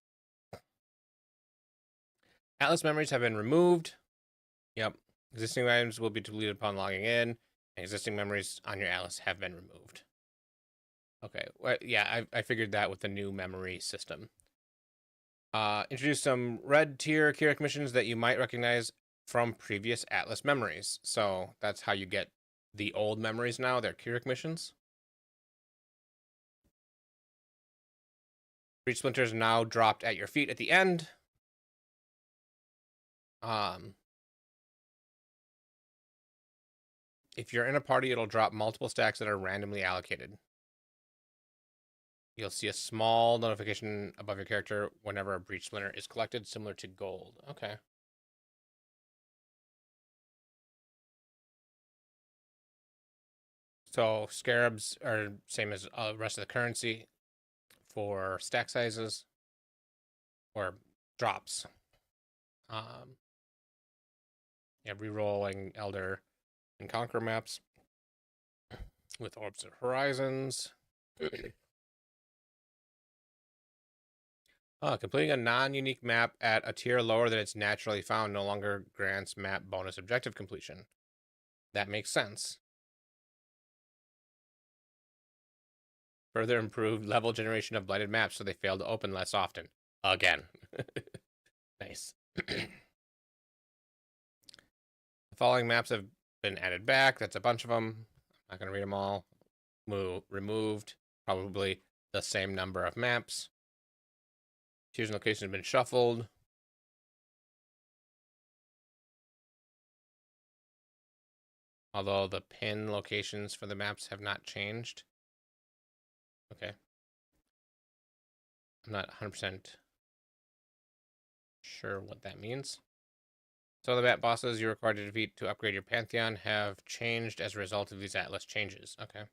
A: Atlas memories have been removed. Yep. Existing items will be deleted upon logging in, and existing memories on your Atlas have been removed. Okay. Well, yeah, I figured that with the new memory system. Introduce some red tier Kira missions that you might recognize from previous Atlas memories. So that's how you get the old memories now. They're Keurig missions. Breach splinters now dropped at your feet at the end. If you're in a party, it'll drop multiple stacks that are randomly allocated. You'll see a small notification above your character whenever a breach splinter is collected, similar to gold. Okay. So scarabs are same as the rest of the currency for stack sizes or drops. Yeah, rerolling Elder and Conqueror maps with Orbs of Horizons. Completing a non-unique map at a tier lower than it's naturally found no longer grants map bonus objective completion. That makes sense. Further improved level generation of blighted maps so they fail to open less often. Again. Nice. The following maps have been added back. That's a bunch of them. I'm not going to read them all. Removed. Probably the same number of maps. Tiers and locations have been shuffled. Although the pin locations for the maps have not changed. Okay. I'm not 100% sure what that means. So the map bosses you're required to defeat to upgrade your Pantheon have changed as a result of these Atlas changes. Okay.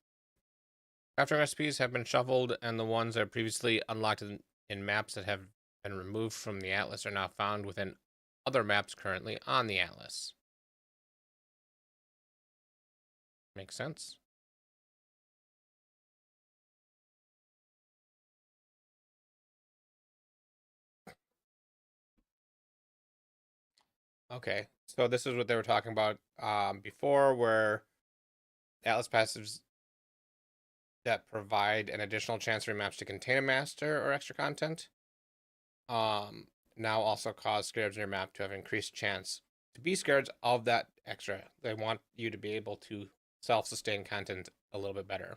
A: Crafting recipes have been shuffled, and the ones that are previously unlocked in maps that have been removed from the Atlas are now found within other maps currently on the Atlas. Makes sense. Okay, so this is what they were talking about before, where Atlas passives that provide an additional chance for maps to contain a master or extra content now also cause scarabs in your map to have increased chance to be scarabs of that extra. They want you to be able to self-sustain content a little bit better.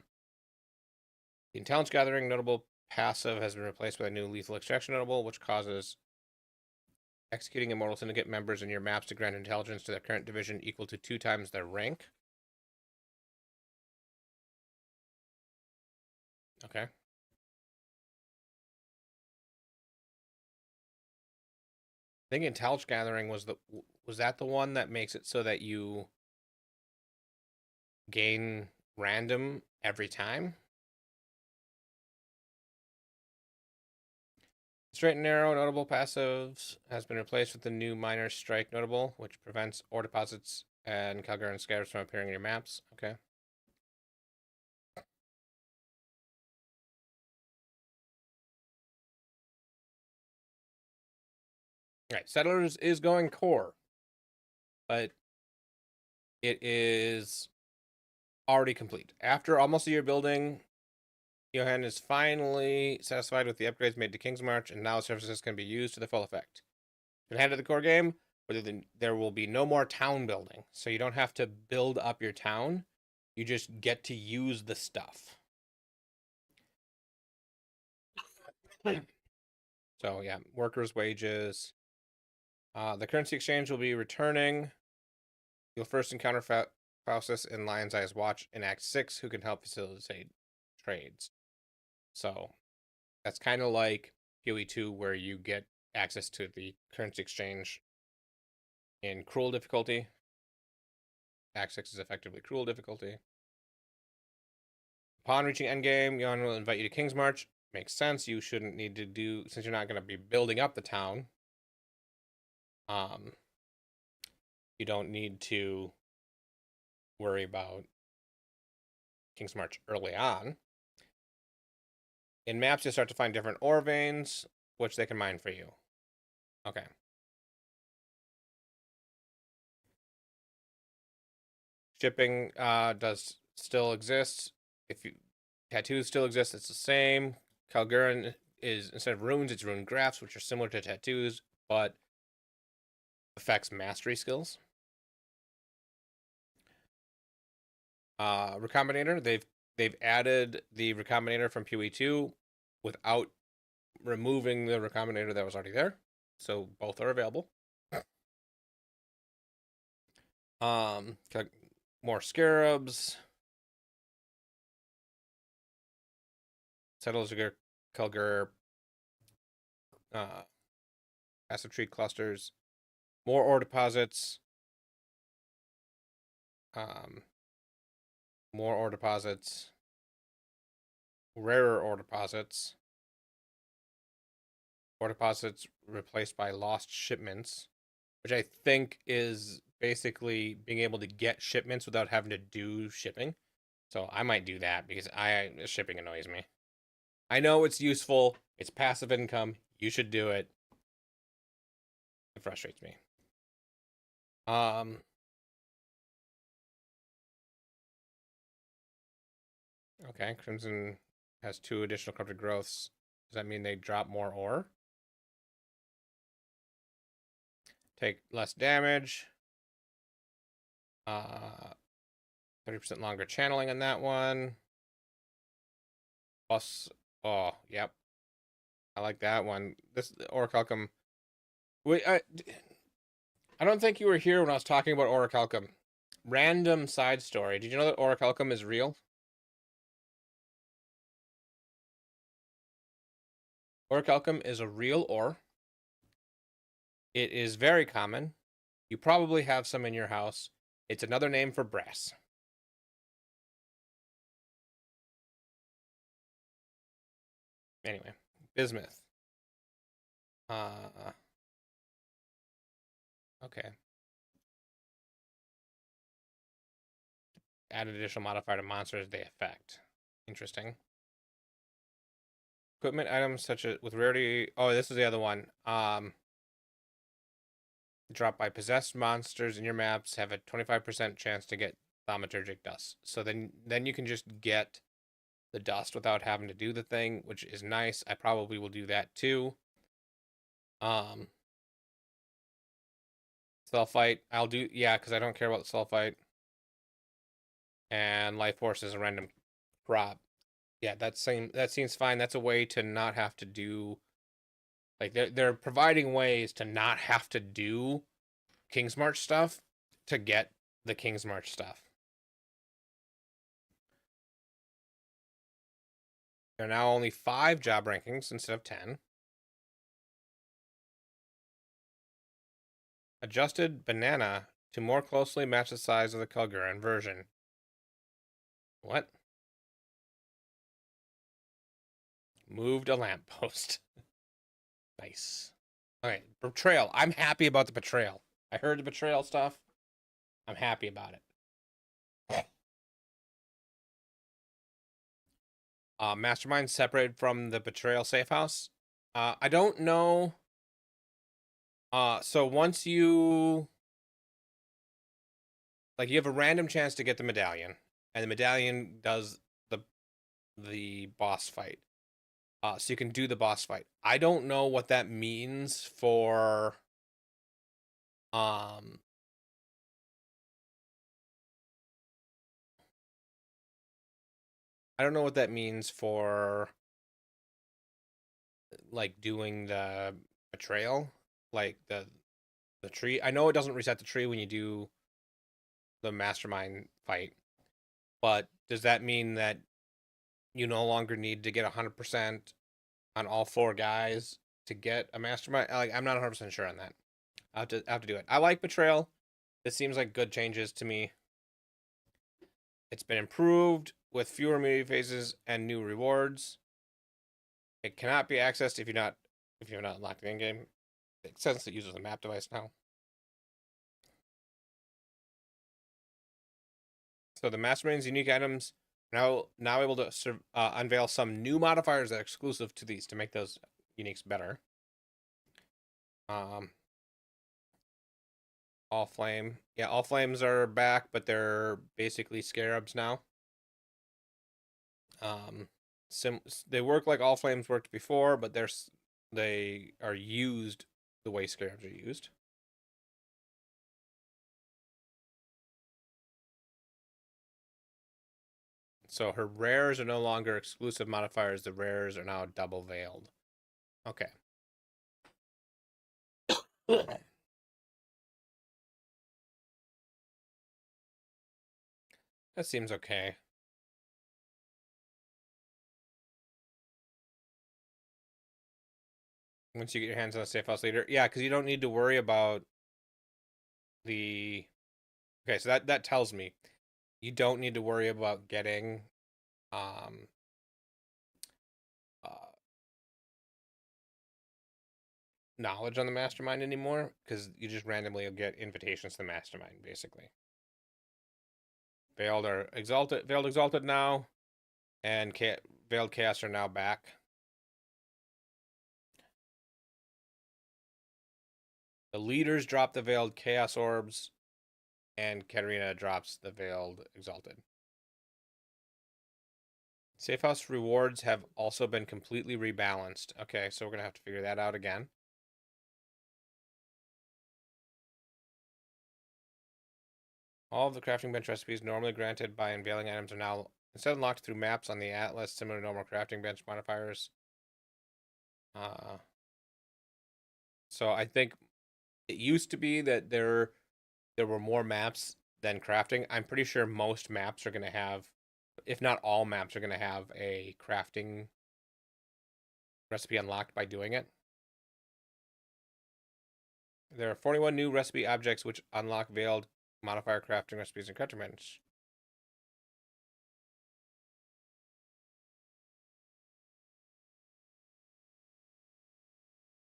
A: The intelligence gathering notable passive has been replaced by a new lethal extraction notable, which causes executing Immortal Syndicate members in your maps to grant intelligence to their current division equal to 2 times their rank. Okay. I think intelligence gathering was that the one that makes it so that you gain random every time? Straight and narrow notable passives has been replaced with the new minor strike notable, which prevents ore deposits and Calgarian scatters from appearing in your maps. Okay. Alright, Settlers is going core, but it is already complete. After almost a year building, Johan is finally satisfied with the upgrades made to King's March, and now services can be used to their full effect. If you head to the core game, there will be no more town building, so you don't have to build up your town. You just get to use the stuff. So yeah, workers' wages. The currency exchange will be returning. You'll first encounter Faustus in Lion's Eye's Watch in Act 6, who can help facilitate trades. So that's kind of like PoE2, where you get access to the currency exchange in Cruel difficulty. Act 6 is effectively Cruel difficulty. Upon reaching endgame, Johan will invite you to King's March. Makes sense. You shouldn't need to do, since you're not going to be building up the town. You don't need to worry about King's March early on. In maps, you'll start to find different ore veins, which they can mine for you. Okay. Shipping does still exist. If you tattoos still exist, it's the same. Calguran is, instead of runes, it's rune graphs, which are similar to tattoos, but affects mastery skills. Recombinator, they've added the Recombinator from PoE2 without removing the Recombinator that was already there. So both are available. More scarabs. Settles Kulgur. Passive tree clusters. More ore deposits. More ore deposits. Rarer ore deposits. Ore deposits replaced by lost shipments, which I think is basically being able to get shipments without having to do shipping. So I might do that because shipping annoys me. I know it's useful. It's passive income. You should do it. It frustrates me. Okay, Crimson has 2 additional corrupted growths. Does that mean they drop more ore? Take less damage. 30% longer channeling on that one. Plus, oh, yep. I like that one. This Orichalcum. Wait, I don't think you were here when I was talking about Orichalcum. Random side story. Did you know that Orichalcum is real? Orichalcum is a real ore. It is very common. You probably have some in your house. It's another name for brass. Anyway, bismuth. Okay. Add an additional modifier to monsters they affect. Interesting. Equipment items such as with rarity. Oh, this is the other one. Dropped by possessed monsters in your maps have a 25% chance to get thaumaturgic dust. So then you can just get the dust without having to do the thing, which is nice. I probably will do that too. Sulfite, I'll do, yeah, because I don't care about the sulfite. And life force is a random crop. Yeah, that seems fine. That's a way to not have to do, like, they're providing ways to not have to do King's March stuff to get the King's March stuff. There are now only 5 job rankings instead of 10. Adjusted banana to more closely match the size of the Kulguran version. What? Moved a lamppost. Nice. Okay, betrayal. I'm happy about the betrayal. I heard the betrayal stuff. I'm happy about it. Mastermind separated from the betrayal safe house. I don't know. So once you you have a random chance to get the medallion, and the medallion does the boss fight. So you can do the boss fight. I don't know what that means for I don't know what that means for doing the betrayal, like the tree. I know it doesn't reset the tree when you do the mastermind fight, but does that mean that you no longer need to get 100% on all 4 guys to get a mastermind? I'm not 100% sure on that. I have to do it. I like betrayal. This seems like good changes to me. It's been improved with fewer melee phases and new rewards. It cannot be accessed if you're not unlocked the in-game. Makes sense it uses a map device now. So the Mastermind's unique items are now able to unveil some new modifiers that are exclusive to these to make those uniques better. All Flame. Yeah, All Flames are back, but they're basically scarabs now. They work like All Flames worked before, but they are used the way scarabs are used. So her rares are no longer exclusive modifiers. The rares are now double veiled. Okay. That seems okay. Once you get your hands on a safe house leader. Yeah, because you don't need to worry about the... Okay, so that tells me you don't need to worry about getting knowledge on the mastermind anymore, because you just randomly get invitations to the mastermind, basically. Veiled Exalted now, and Veiled Chaos are now back. The leaders drop the Veiled Chaos Orbs, and Katarina drops the Veiled Exalted. Safe House rewards have also been completely rebalanced. Okay, so we're going to have to figure that out again. All of the crafting bench recipes normally granted by unveiling items are now instead unlocked through maps on the Atlas, similar to normal crafting bench modifiers. So I think it used to be that there were more maps than crafting. I'm pretty sure most maps are going to have, if not all maps are going to have a crafting recipe unlocked by doing it. There are 41 new recipe objects which unlock veiled modifier crafting recipes and crafting bench.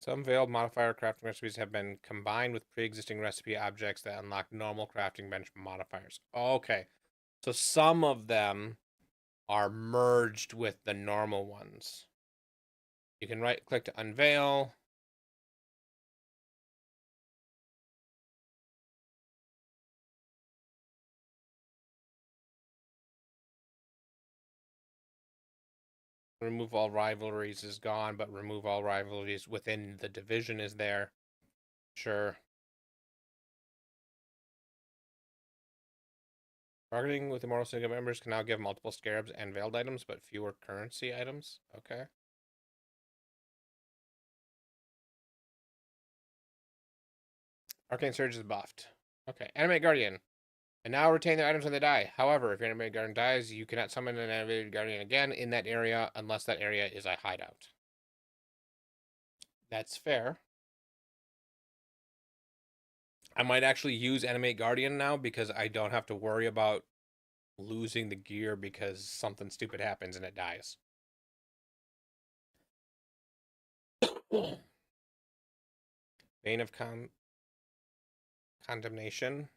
A: Some veiled modifier crafting recipes have been combined with pre-existing recipe objects that unlock normal crafting bench modifiers. Okay, so some of them are merged with the normal ones. You can right-click to unveil. Remove all rivalries is gone, but remove all rivalries within the division is there. Sure. Bargaining with Immortal Syndicate members can now give multiple scarabs and veiled items, but fewer currency items. Okay. Arcane Surge is buffed. Okay. Animate Guardian. And now retain their items when they die. However, if your animated guardian dies, you cannot summon an animated guardian again in that area unless that area is a hideout. That's fair. I might actually use animate guardian now because I don't have to worry about losing the gear because something stupid happens and it dies. Bane of Condemnation.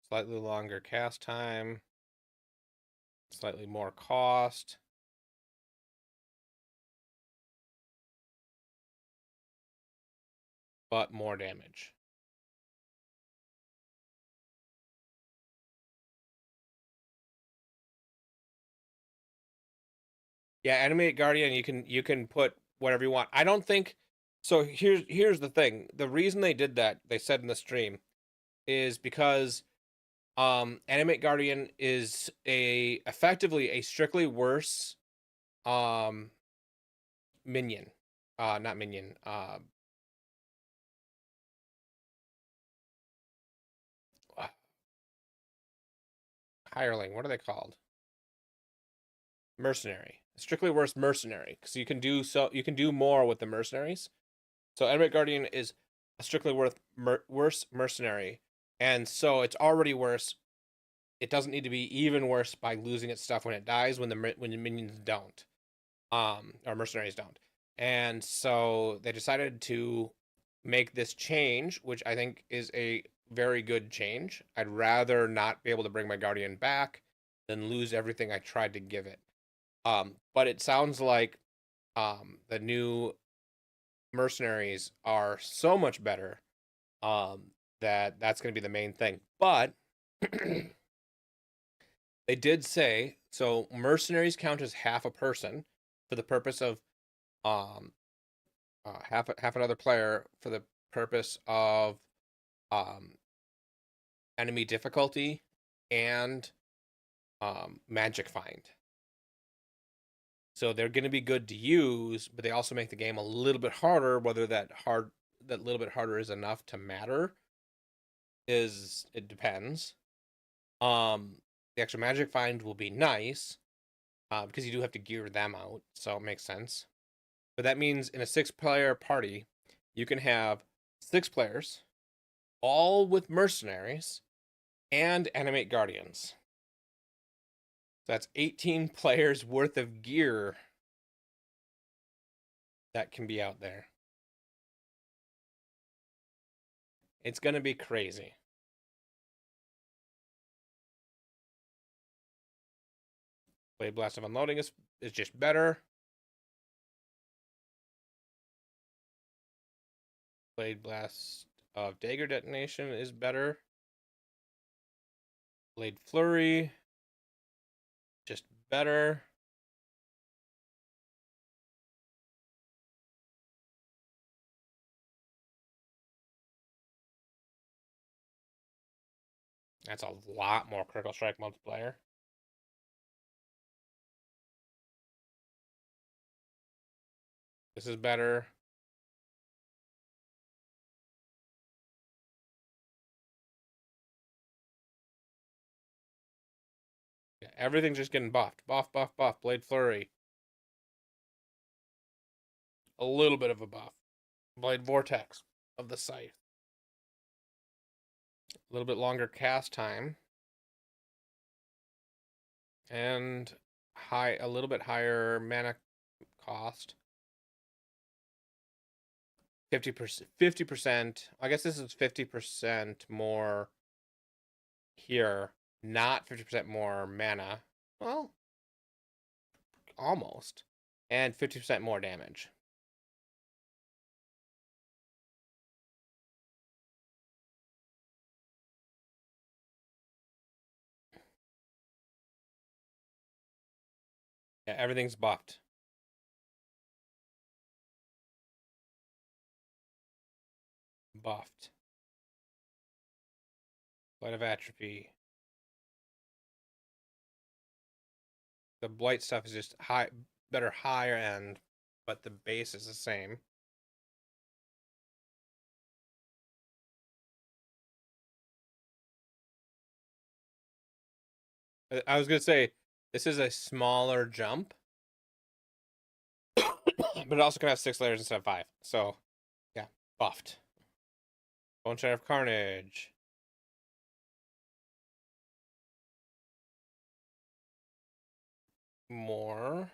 A: Slightly longer cast time. Slightly more cost. But more damage. Yeah, Animate Guardian, you can put whatever you want. I don't think so. Here's the thing. The reason they did that, they said in the stream, is because Animate Guardian is effectively a strictly worse minion. Not minion. Hireling. What are they called? Mercenary. Strictly worse mercenary, because you can do more with the mercenaries. So Animate Guardian is a strictly worse mercenary, and so it's already worse. It doesn't need to be even worse by losing its stuff when it dies, when the minions don't, or mercenaries don't. And so they decided to make this change, which I think is a very good change. I'd rather not be able to bring my Guardian back than lose everything I tried to give it. But it sounds like the new mercenaries are so much better that's going to be the main thing. But they did say, so mercenaries count as half a person for the purpose of half another player for the purpose of enemy difficulty and magic find. So they're going to be good to use, but they also make the game a little bit harder. Whether that little bit harder is enough to matter it depends. The extra magic find will be nice because you do have to gear them out, so it makes sense. But that means in a 6-player party, you can have 6 players, all with mercenaries and animate guardians. So that's 18 players worth of gear that can be out there. It's going to be crazy. Blade Blast of Unloading is just better. Blade Blast of Dagger Detonation is better. Blade Flurry, just better. That's a lot more Critical Strike multiplier. This is better. Yeah, everything's just getting buffed. Buff, buff, buff. Blade Flurry. A little bit of a buff. Blade Vortex of the Scythe. A little bit longer cast time. And a little bit higher mana cost. 50%. I guess this is 50% more here, not 50% more mana. Well, almost. And 50% more damage. Yeah, everything's buffed. Buffed. Blight of Atrophy. The blight stuff is just better higher end, but the base is the same. I was gonna say this is a smaller jump, but it also can have 6 layers instead of 5. So, yeah, buffed. Bone Shatter of Carnage. More.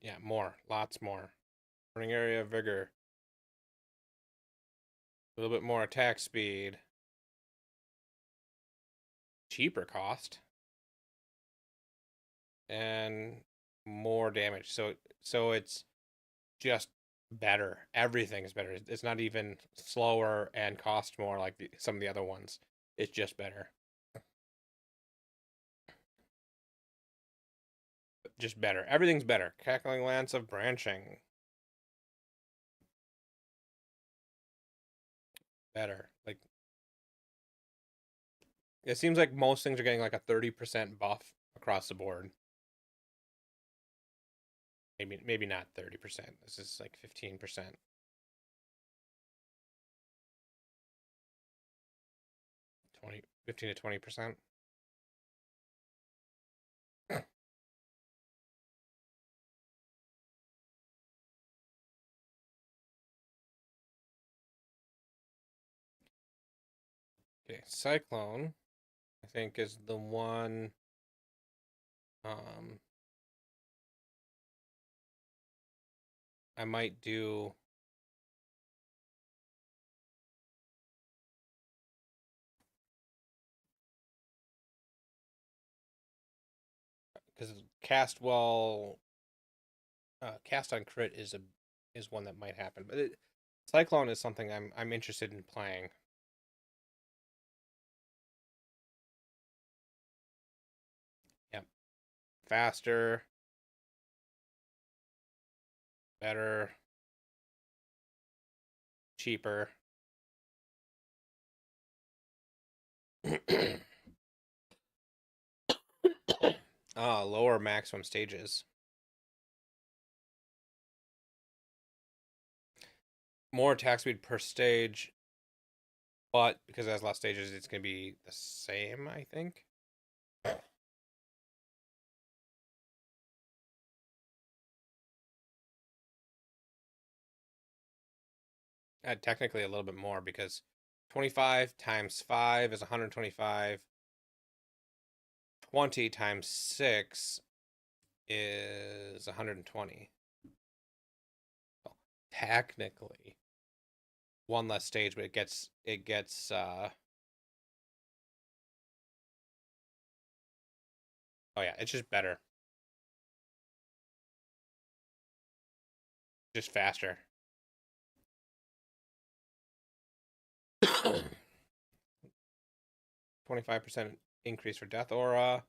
A: Yeah, more. Lots more. Burning area, vigor. A little bit more attack speed. Cheaper cost. And more damage. So it's just better. Everything's better. It's not even slower and cost more like some of the other ones. It's just better. Just better. Everything's better. Cackling Lance of Branching. Better. Like, it seems like most things are getting like a 30% buff across the board. Maybe not 30%. This is like 15%. 15 to 20%. Okay, Cyclone, I think, is the one. I might do. Because cast on crit is one that might happen, but Cyclone is something I'm interested in playing. Yep, faster, better, cheaper. Lower maximum stages. More attack speed per stage, but because it has less stages, it's going to be the same, I think. Technically a little bit more because 25 times 5 is 125. 20 times 6 is 120. Well, technically one less stage, but it gets oh yeah, it's just better. Just faster. 25% increase for Death Aura.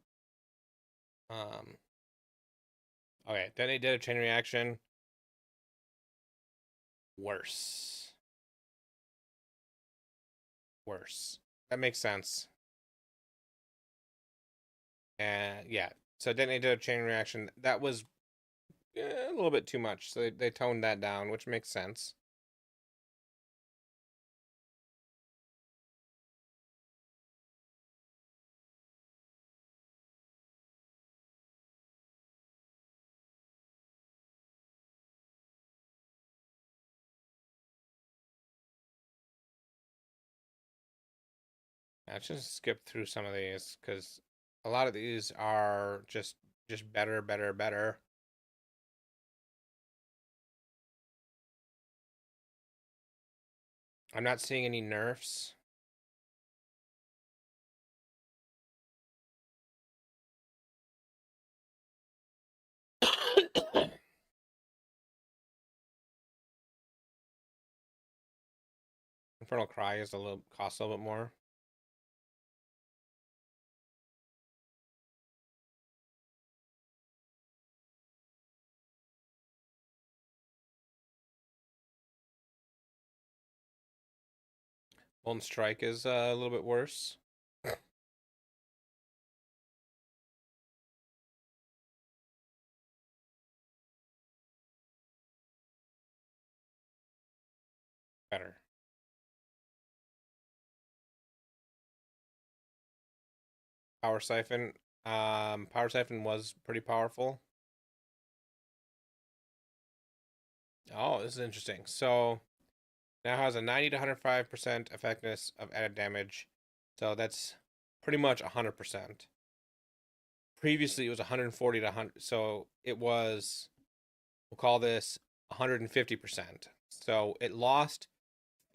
A: Okay, then he did a chain reaction. Worse. That makes sense. And yeah, so then they did a chain reaction. That was a little bit too much. So they toned that down, which makes sense. Let's just skip through some of these because a lot of these are just better. I'm not seeing any nerfs. Infernal Cry is costs a little bit more. Golden Strike is a little bit worse. Better. Power Siphon. Power Siphon was pretty powerful. Oh, this is interesting. So now has a 90 to 105% effectiveness of added damage. So that's pretty much 100%. Previously, it was 140 to 100. So it was We'll call this 150%. So it lost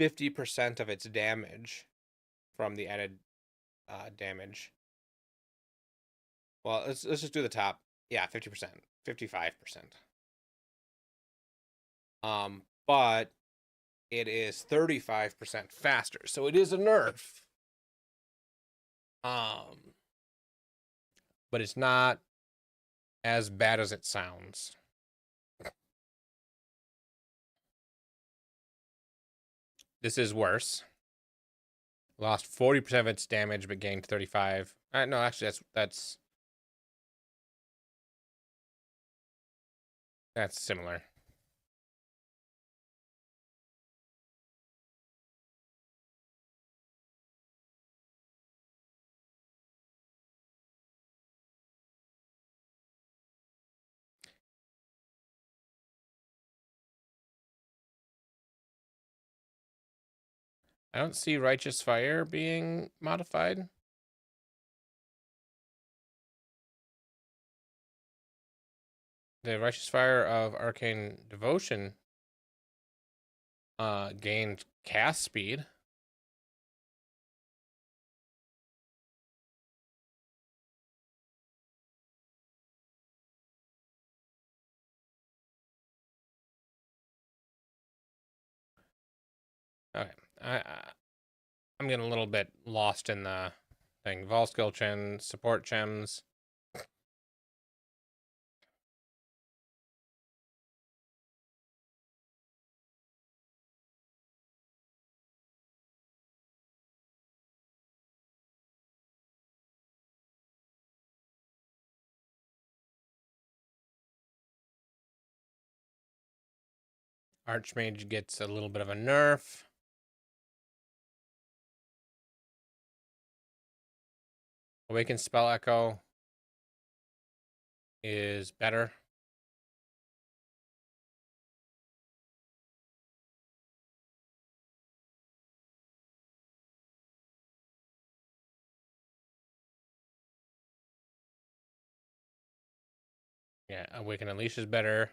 A: 50% of its damage from the added damage. Well, let's just do the top. Yeah, 50%, 55%. But it is 35% faster, so it is a nerf. But it's not as bad as it sounds. This is worse. Lost 40% of its damage, but gained 35. No, actually, that's similar. I don't see Righteous Fire being modified. The Righteous Fire of Arcane Devotion gained cast speed. Okay, I'm getting a little bit lost in the thing. Vol skill chin, support gems. Archmage gets a little bit of a nerf. Awakened Spell Echo is better. Yeah, Awaken Unleash is better.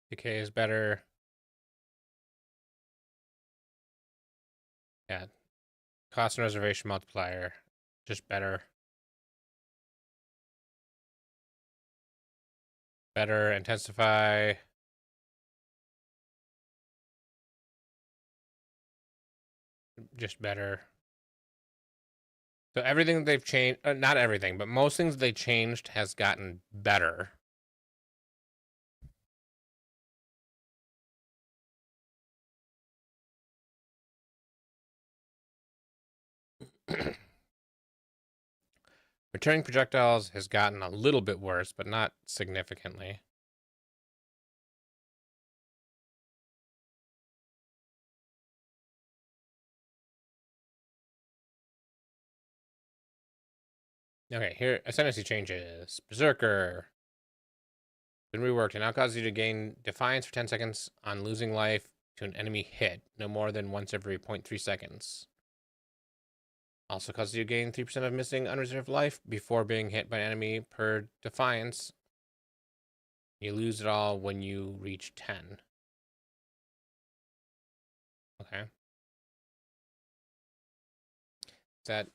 A: Decay is better. Yeah. Cost and Reservation Multiplier, just better. Better. Intensify. Just better. So everything that they've changed, not everything, but most things they changed has gotten better. Returning projectiles has gotten a little bit worse, but not significantly. Okay, here, ascendancy changes. Berserker. Been reworked. It now causes you to gain Defiance for 10 seconds on losing life to an enemy hit, no more than once every 0.3 seconds. Also causes you to gain 3% of missing unreserved life before being hit by an enemy per Defiance. You lose it all when you reach 10. Okay. Is that...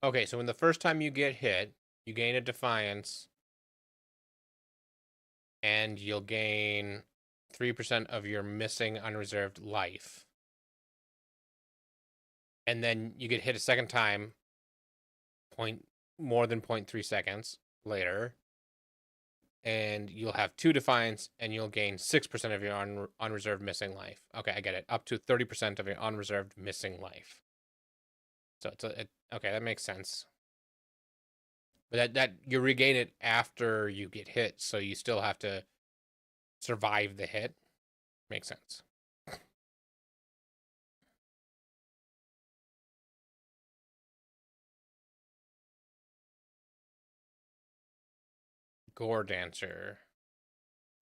A: Okay, so when the first time you get hit, you gain a Defiance, and you'll gain 3% of your missing unreserved life. And then you get hit a second time, more than 0.3 seconds later, and you'll have 2 Defiance, and you'll gain 6% of your unreserved missing life. Okay, I get it. Up to 30% of your unreserved missing life. So it's okay, that makes sense. But that you regain it after you get hit, so you still have to survive the hit. Makes sense. Gore Dancer.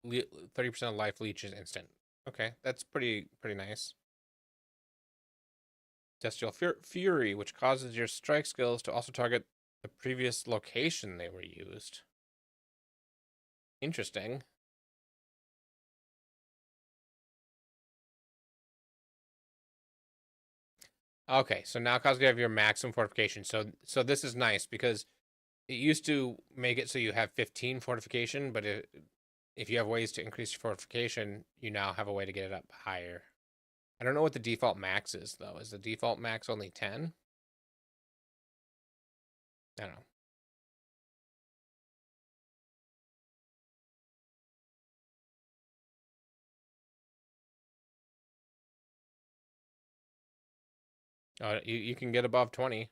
A: 30% of life leeches instant. Okay, that's pretty nice. Celestial Fury, which causes your strike skills to also target the previous location they were used. Interesting. Okay, so now cause you have your maximum fortification. So this is nice because it used to make it so you have 15 fortification, but if you have ways to increase your fortification, you now have a way to get it up higher. I don't know what the default max is though. Is the default max only 10? I don't know. You can get above 20.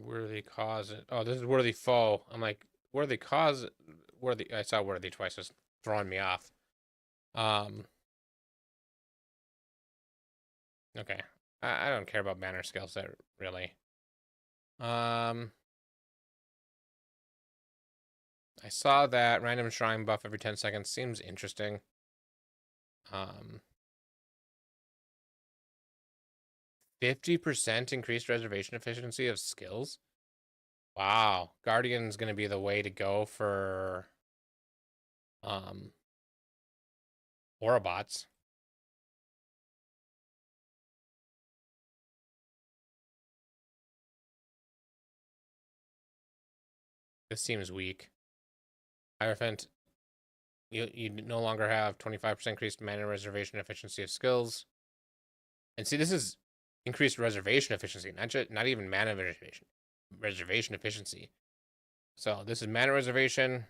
A: Worthy cause. Oh, this is worthy foe. I'm like, worthy cause. Worthy. I saw worthy twice. It's throwing me off. Okay. I don't care about banner skill set really. I saw that random shrine buff every 10 seconds seems interesting. 50% increased reservation efficiency of skills. Wow, Guardian's gonna be the way to go for Orobots. This seems weak. Hierophant, you no longer have 25% increased mana reservation efficiency of skills. And see, this is increased reservation efficiency, not even mana reservation efficiency. So this is mana reservation,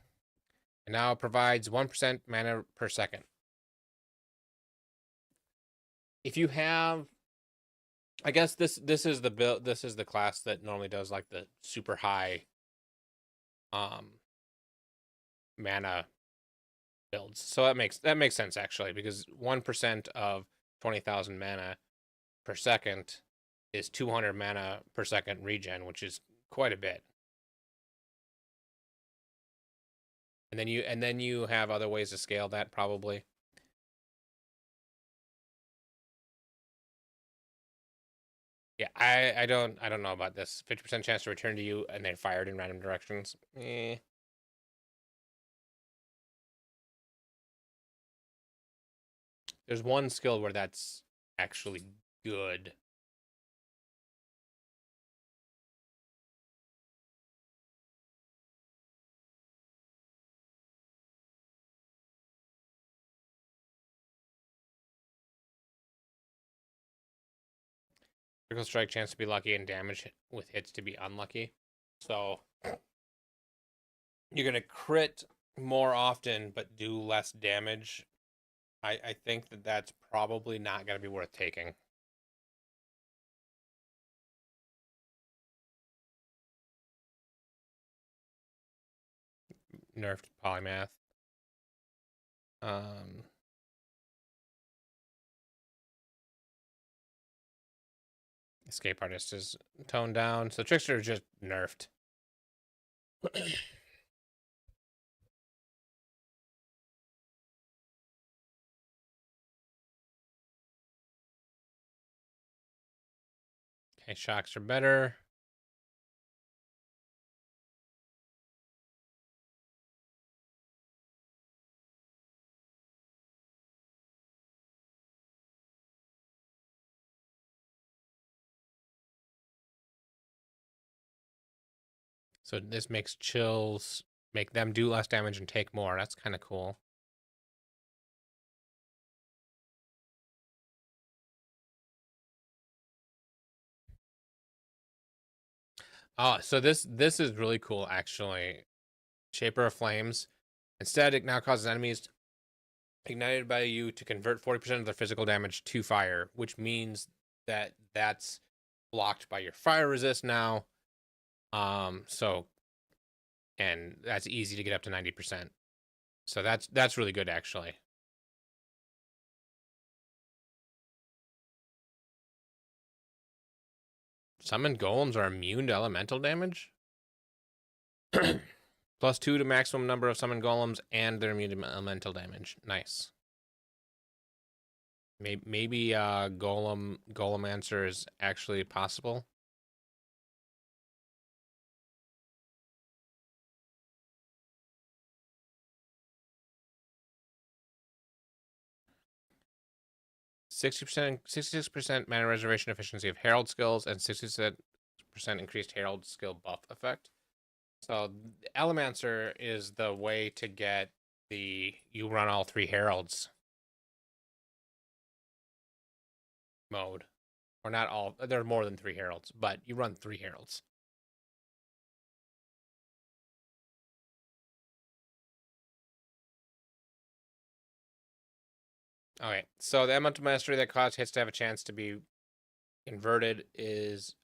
A: and now it provides 1% mana per second. If you have, I guess this is the build. This is the class that normally does like the super high mana builds. So that makes sense actually, because 1% of 20,000 mana per second is 200 mana per second regen, which is quite a bit. And then you have other ways to scale that probably. Yeah, I don't know about this. 50% chance to return to you and then fired in random directions. There's one skill where that's actually good. Critical strike chance to be lucky and damage with hits to be unlucky. So you're gonna crit more often but do less damage. I think that's probably not gonna be worth taking. Nerfed polymath. Escape artist is toned down, so trickster is just nerfed. Okay, shocks are better. So this makes chills make them do less damage and take more. That's kind of cool. Oh, so this is really cool actually. Shaper of Flames. Instead, it now causes enemies ignited by you to convert 40% of their physical damage to fire, which means that that's blocked by your fire resist now. So, and that's easy to get up to 90%. So that's really good, actually. Summoned golems are immune to elemental damage? +2 to maximum number of summoned golems, and they're immune to elemental damage. Nice. Maybe Golemancers is actually possible. $66% mana reservation efficiency of Herald skills and 60% increased Herald skill buff effect. So Elemancer is the way to get you run all 3 Heralds mode. Or not all, there are more than 3 Heralds, but you run 3 Heralds. Okay, so the Elemental Mastery that caused hits to have a chance to be converted is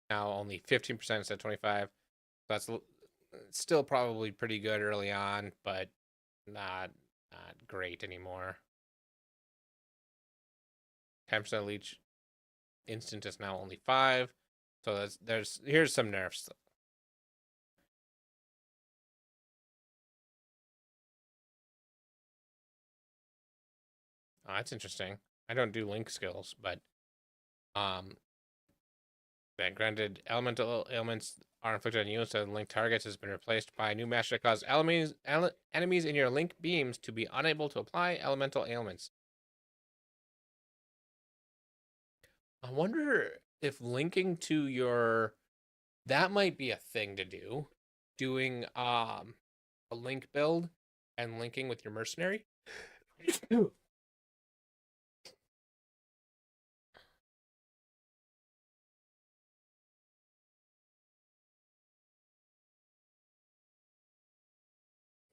A: now only 15% instead of 25. That's still probably pretty good early on, but not great anymore. 10% leech instant is now only 5. So here's some nerfs. Oh, that's interesting. I don't do link skills, but that granted elemental ailments are inflicted on you instead of link targets has been replaced by a new master that causes enemies in your link beams to be unable to apply elemental ailments. I wonder if linking to your... That might be a thing to do. Doing a link build and linking with your mercenary.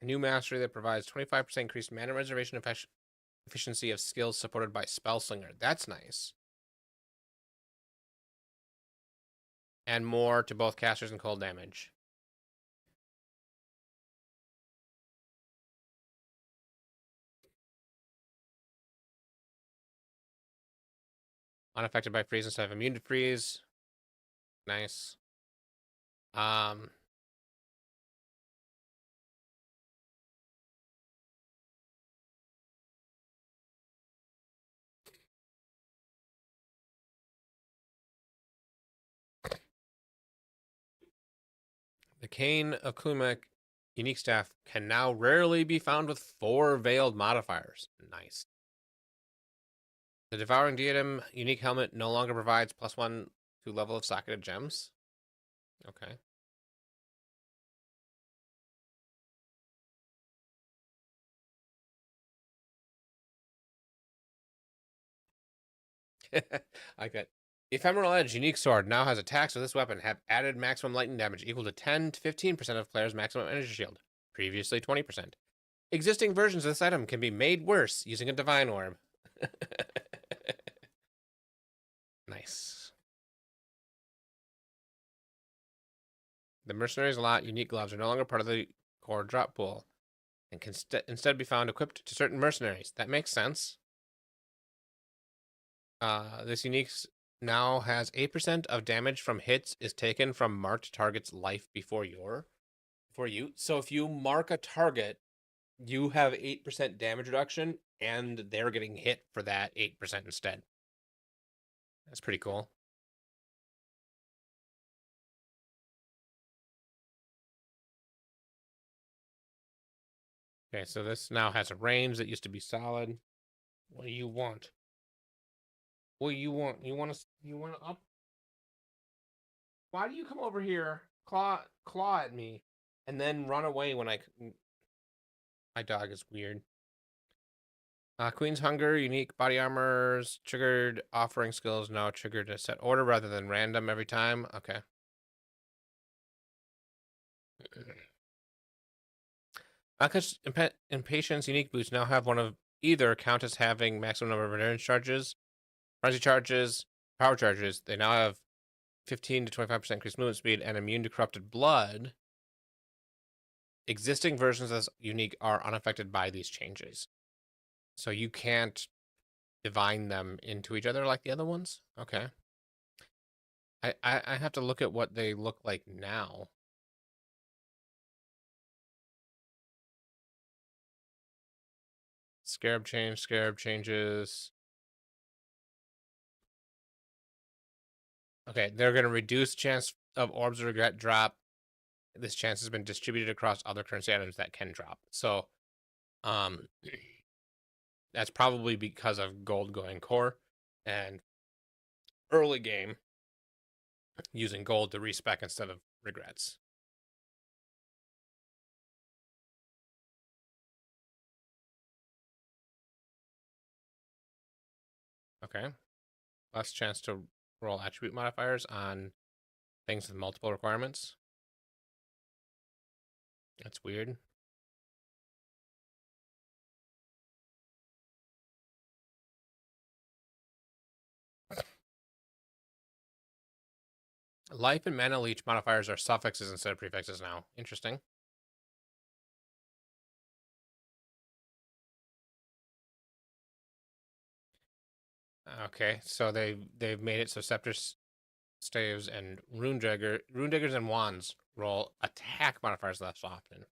A: A new mastery that provides 25% increased mana reservation efficiency of skills supported by Spellslinger. That's nice. And more to both casters and cold damage. Unaffected by freeze instead of immune to freeze. Nice. The Cane of Kumek unique staff can now rarely be found with 4 veiled modifiers. Nice. The Devouring Diadem unique helmet no longer provides +1 to level of socketed gems. Okay. I got Ephemeral Edge unique sword now has attacks with this weapon have added maximum lightning damage equal to 10 to 15% of player's maximum energy shield. Previously 20%. Existing versions of this item can be made worse using a divine orb. Nice. The Mercenaries lot unique gloves are no longer part of the core drop pool and can instead be found equipped to certain mercenaries. That makes sense. This unique now has 8% of damage from hits is taken from marked target's life before you. So if you mark a target, you have 8% damage reduction, and they're getting hit for that 8% instead. That's pretty cool. Okay, so this now has a range that used to be solid. What do you want? What do you want? You want to up? Why do you come over here, claw at me, and then run away when my dog is weird. Queen's Hunger, unique body armors, triggered offering skills now triggered a set order rather than random every time. Okay. Malkuth's Impatience unique boots now have one of either count as having maximum number of endurance charges, frenzy charges, power charges. They now have 15 to 25% increased movement speed and immune to corrupted blood. Existing versions of this unique are unaffected by these changes. So you can't divine them into each other like the other ones? Okay. I have to look at what they look like now. Scarab changes. Okay, they're going to reduce chance of orbs of regret drop. This chance has been distributed across other currency items that can drop. So, that's probably because of gold going core and early game using gold to respec instead of regrets. Okay. Less chance to roll attribute modifiers on things with multiple requirements. That's weird. Life and mana leech modifiers are suffixes instead of prefixes now. Interesting. Okay, so they've made it so scepters, staves, and rune diggers and wands roll attack modifiers less often.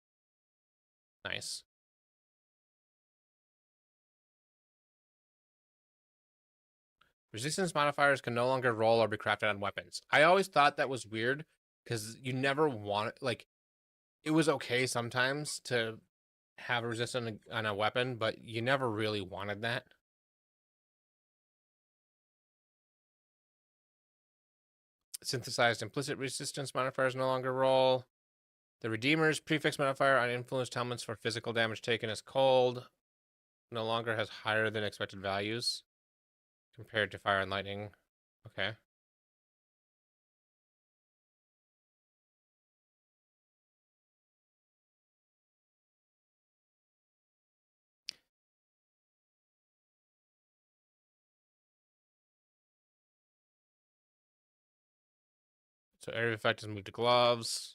A: Nice. Resistance modifiers can no longer roll or be crafted on weapons. I always thought that was weird because you never want like it was okay sometimes to have a resistance on a weapon, but you never really wanted that. Synthesized implicit resistance modifiers no longer roll. The Redeemer's prefix modifier on influenced helmets for physical damage taken as cold no longer has higher than expected values compared to fire and lightning. Okay. So area of effect is moved to gloves.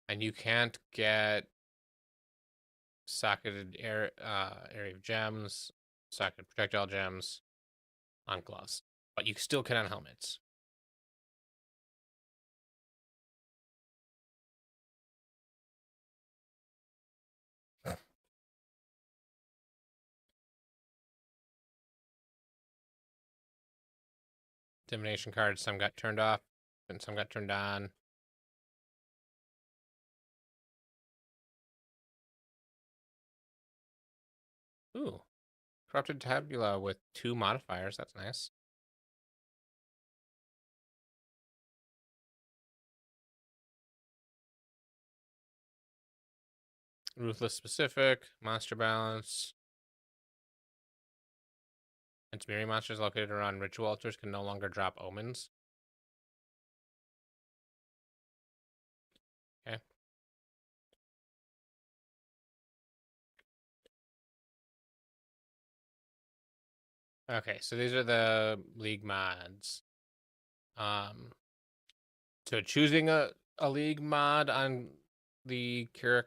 A: And you can't get socketed area of gems, socketed projectile gems on gloves, but you still can on helmets. Divination cards, some got turned off and some got turned on. Ooh. Corrupted Tabula with 2 modifiers. That's nice. Ruthless Specific, Monster Balance. And smearing monsters located around ritual altars can no longer drop omens. Okay. Okay, so these are the league mods. So choosing a league mod on the Keurig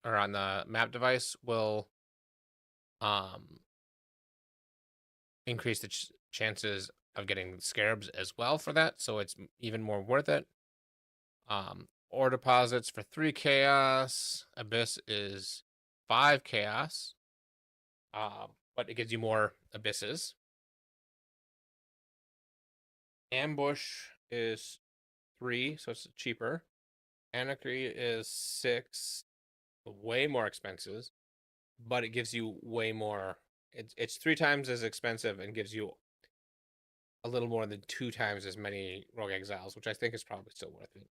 A: or on the map device will increase the chances of getting scarabs as well for that, so it's even more worth it. Ore deposits for 3 chaos. Abyss is 5 chaos. But it gives you more abysses. Ambush is 3, so it's cheaper. Anarchy is 6, way more expensive, but it gives you way more. It's 3 times as expensive and gives you a little more than 2 times as many Rogue Exiles, which I think is probably still worth it.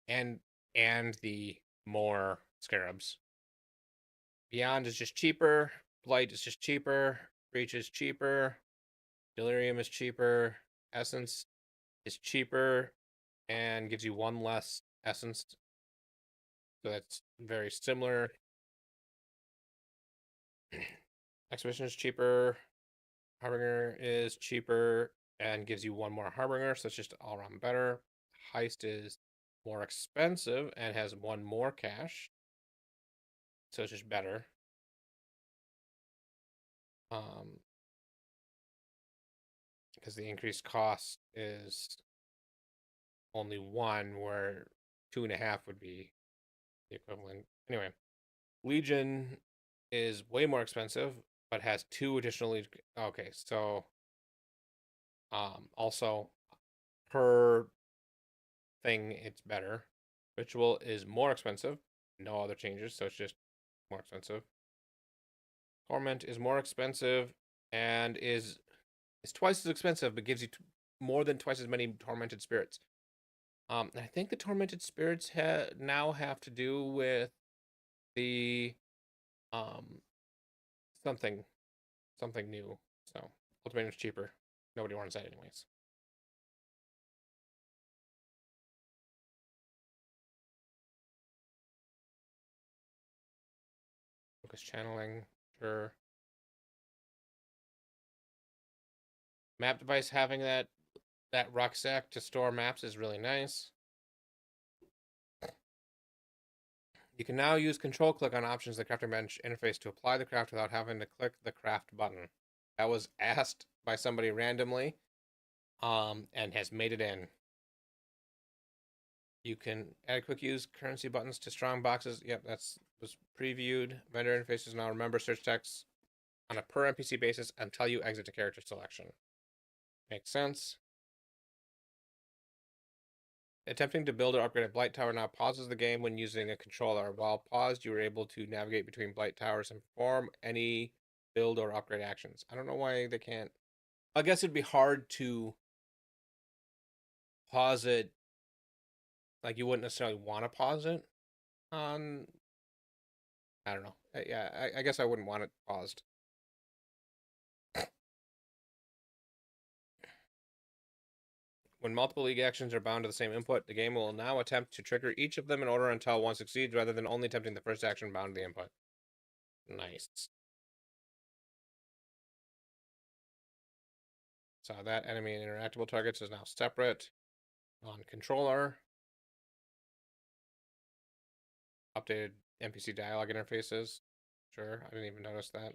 A: And the more scarabs. Beyond is just cheaper. Blight is just cheaper. Breach is cheaper. Delirium is cheaper. Essence is cheaper and gives you one less essence. So that's very similar. Exhibition is cheaper. Harbinger is cheaper and gives you one more Harbinger, so it's just all around better. Heist is more expensive and has one more cash, so it's just better. Because the increased cost is only one, where 2.5 would be the equivalent. Anyway, Legion is way more expensive, but has 2 additional okay, so also per thing it's better. Ritual is more expensive, no other changes, so it's just more expensive. Torment is more expensive and is twice as expensive, but gives you more than twice as many tormented spirits. I think the tormented spirits now have to do with the something new. So Ultimatum's cheaper. Nobody wants that anyways. Focus channeling, sure. Map device having that rucksack to store maps is really nice. You can now use control click on options in the crafting bench interface to apply the craft without having to click the craft button. That was asked by somebody randomly, and has made it in. You can add quick use currency buttons to strong boxes. Yep, was previewed. Vendor interfaces now remember search text on a per NPC basis until you exit the character selection. Makes sense. Attempting to build or upgrade a Blight Tower now pauses the game when using a controller. While paused, you are able to navigate between Blight Towers and perform any build or upgrade actions. I don't know why they can't. I guess it'd be hard to pause it. Like, you wouldn't necessarily want to pause it on... I don't know. Yeah, I guess I wouldn't want it paused. When multiple league actions are bound to the same input, the game will now attempt to trigger each of them in order until one succeeds, rather than only attempting the first action bound to the input. Nice. So that enemy and interactable targets is now separate on controller. Updated NPC dialogue interfaces. Sure, I didn't even notice that.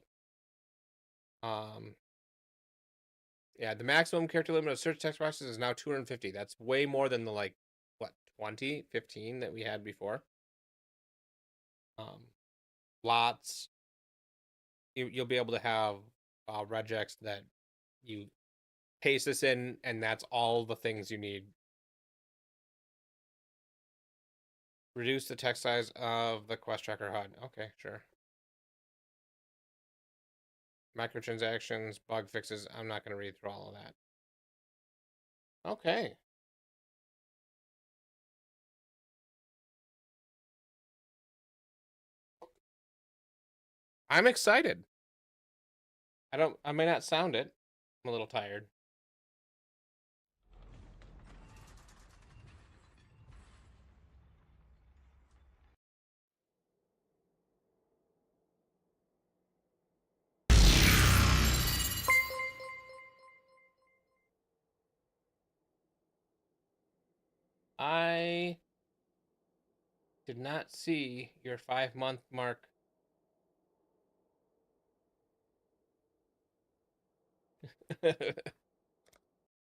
A: Yeah, the maximum character limit of search text boxes is now 250. That's way more than the, like, what, 20, 15 that we had before. Lots. You'll be able to have regex that you paste this in, and that's all the things you need. Reduce the text size of the quest tracker HUD. Okay, sure. Microtransactions, bug fixes. I'm not going to read through all of that. Okay. I'm excited. I may not sound it. I'm a little tired. I did not see your 5-month mark. I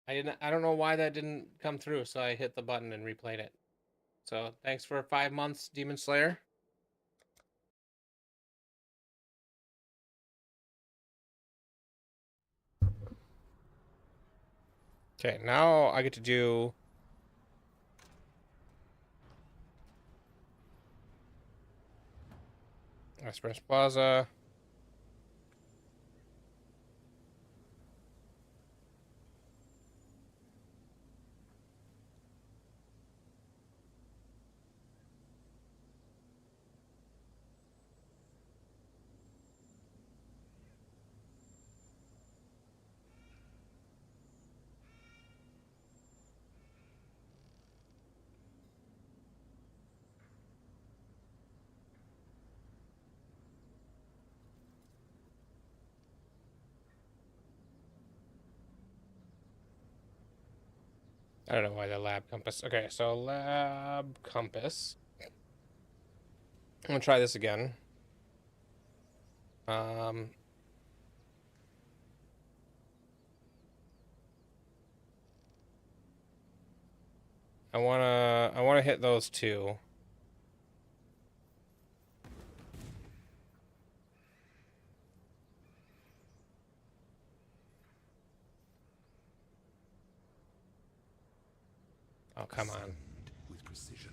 A: don't know why that didn't come through, so I hit the button and replayed it. So thanks for 5 months, Demon Slayer. Okay, now I get to do Express Plaza. I don't know why the lab compass. Okay, so lab compass. I'm gonna try this again. I wanna hit those two. Oh, come on.
D: With precision.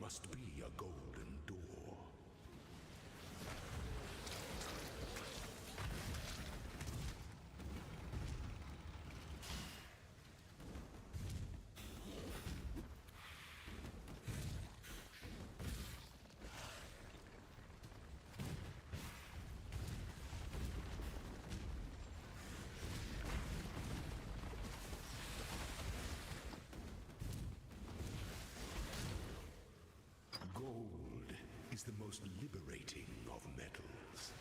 D: Must be a golden door. Gold is the most liberating of metals.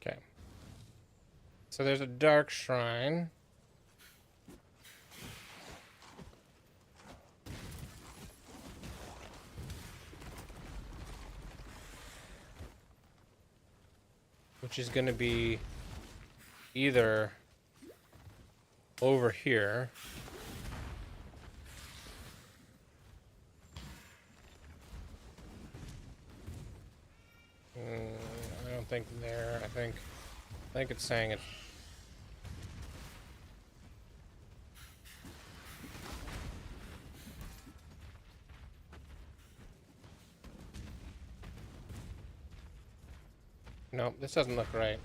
A: Okay. So there's a dark shrine. Which is going to be either over here I don't think there. I think it's saying it. No, this doesn't look right.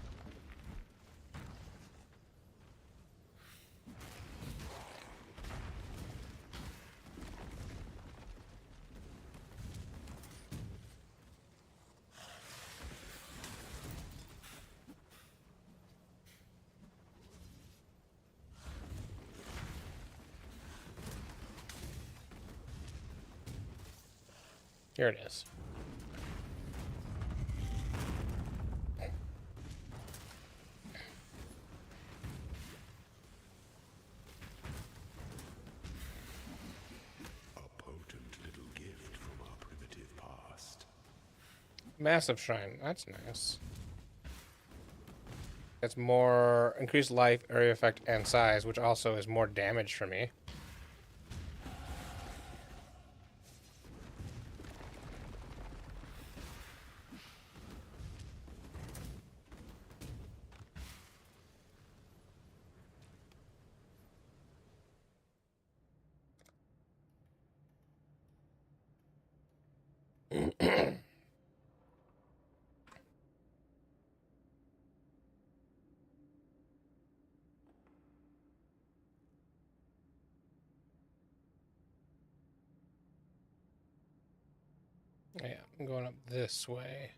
A: Here it is.
D: A potent little gift from our primitive past.
A: Massive shrine. That's nice. It's more increased life, area effect, and size, which also is more damage for me. Yeah, I'm going up this way.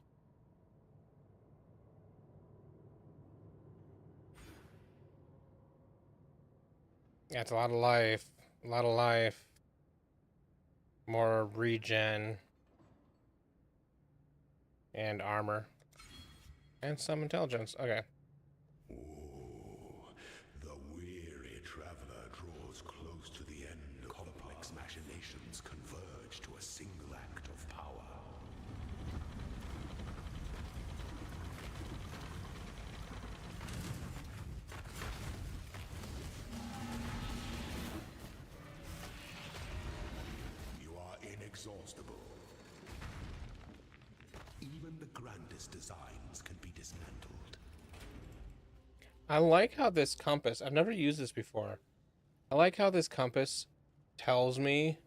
A: Yeah, it's a lot of life. A lot of life. More regen. And armor. And some intelligence. Okay.
D: The weary traveler draws close to the end. Complex machinations converge to a single act of power. inexhaustible. Even the grandest designs can be dismantled.
A: I like how this compass, I've never used this before. I like how this compass tells me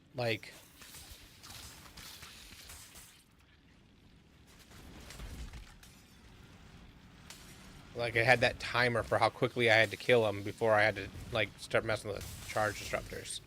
A: like it had that timer for how quickly I had to kill him before I had to like start messing with the charge disruptors.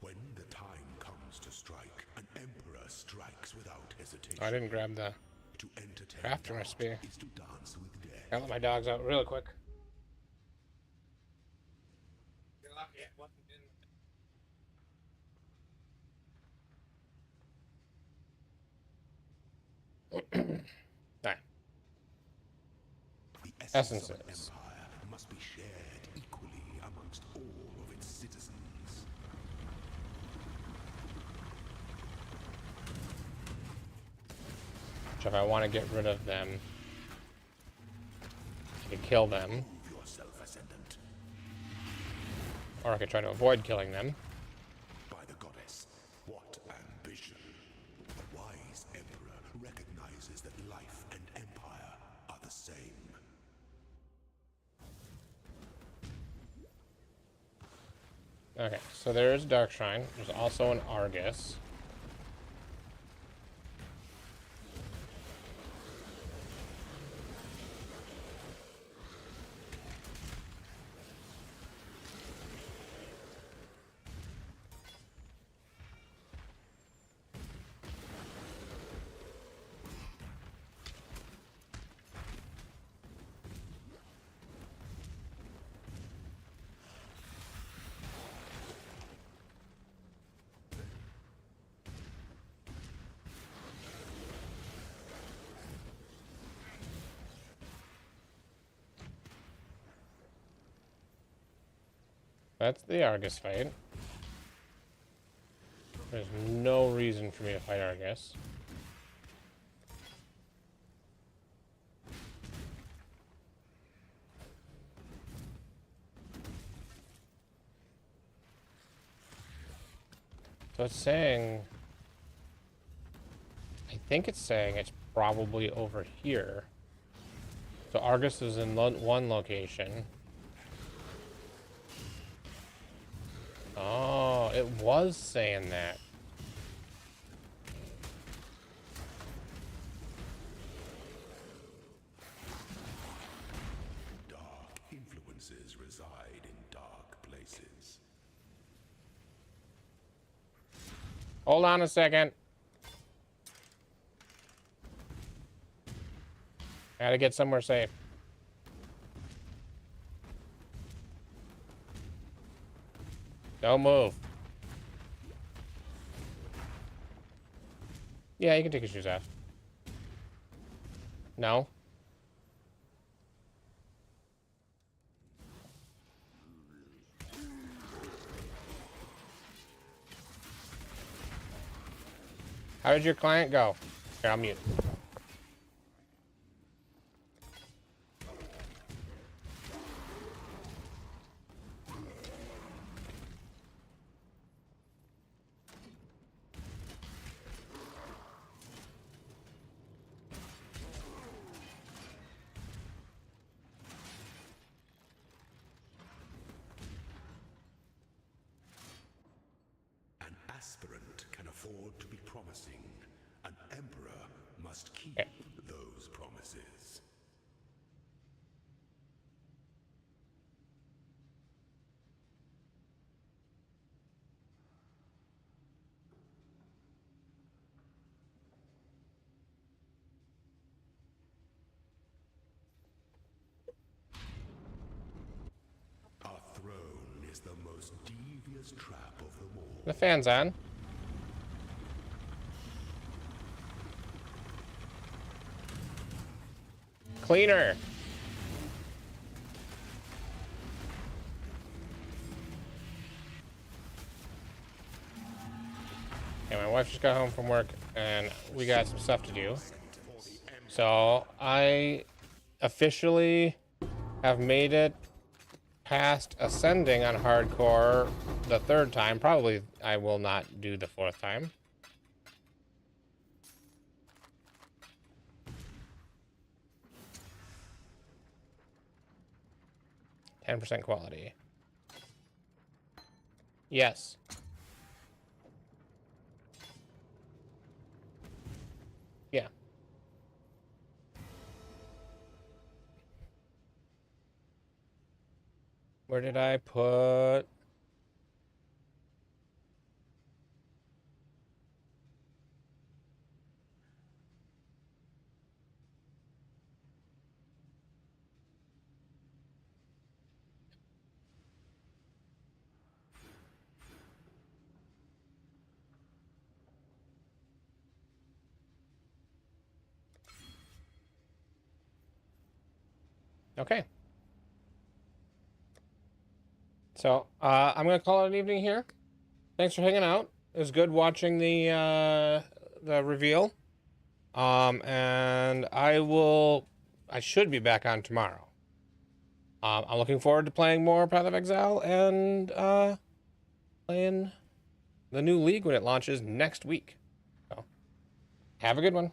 D: When the time comes to strike, an emperor strikes without hesitation.
A: I didn't grab the
D: To entertain
A: crafting recipe.
D: is to dance with death.
A: Gotta let my dogs out really quick. Alright.
D: The essence of an empire must be shared equally amongst all of its citizens.
A: So if I want to get rid of them, I can kill them.
D: Prove yourself ascendant.
A: Or I could try to avoid killing them.
D: By the goddess, what ambition! A wise emperor recognizes that life and empire are the same.
A: Okay, so there is Dark Shrine. There's also an Argus. That's the Argus fight. There's no reason for me to fight Argus. So it's saying... I think it's saying it's probably over here. So Argus is in one location. Oh, it was saying that.
D: Dark influences reside in dark places.
A: Hold on a second. Gotta get somewhere safe. Don't move. Yeah, you can take your shoes off. No. How did your client go? Here, I'll mute.
D: An aspirant can afford to be promising. An emperor must keep those promises. the most devious trap of them all.
A: The fan's on. Cleaner. Okay, my wife just got home from work and we got some stuff to do. So I officially have made it past ascending on hardcore the third time. Probably I will not do the fourth time. %, quality. Yes. Yeah. Where did I put... Okay. So, I'm going to call it an evening here. Thanks for hanging out. It was good watching the reveal. And I should be back on tomorrow. I'm looking forward to playing more Path of Exile and playing the new league when it launches next week. So, have a good one.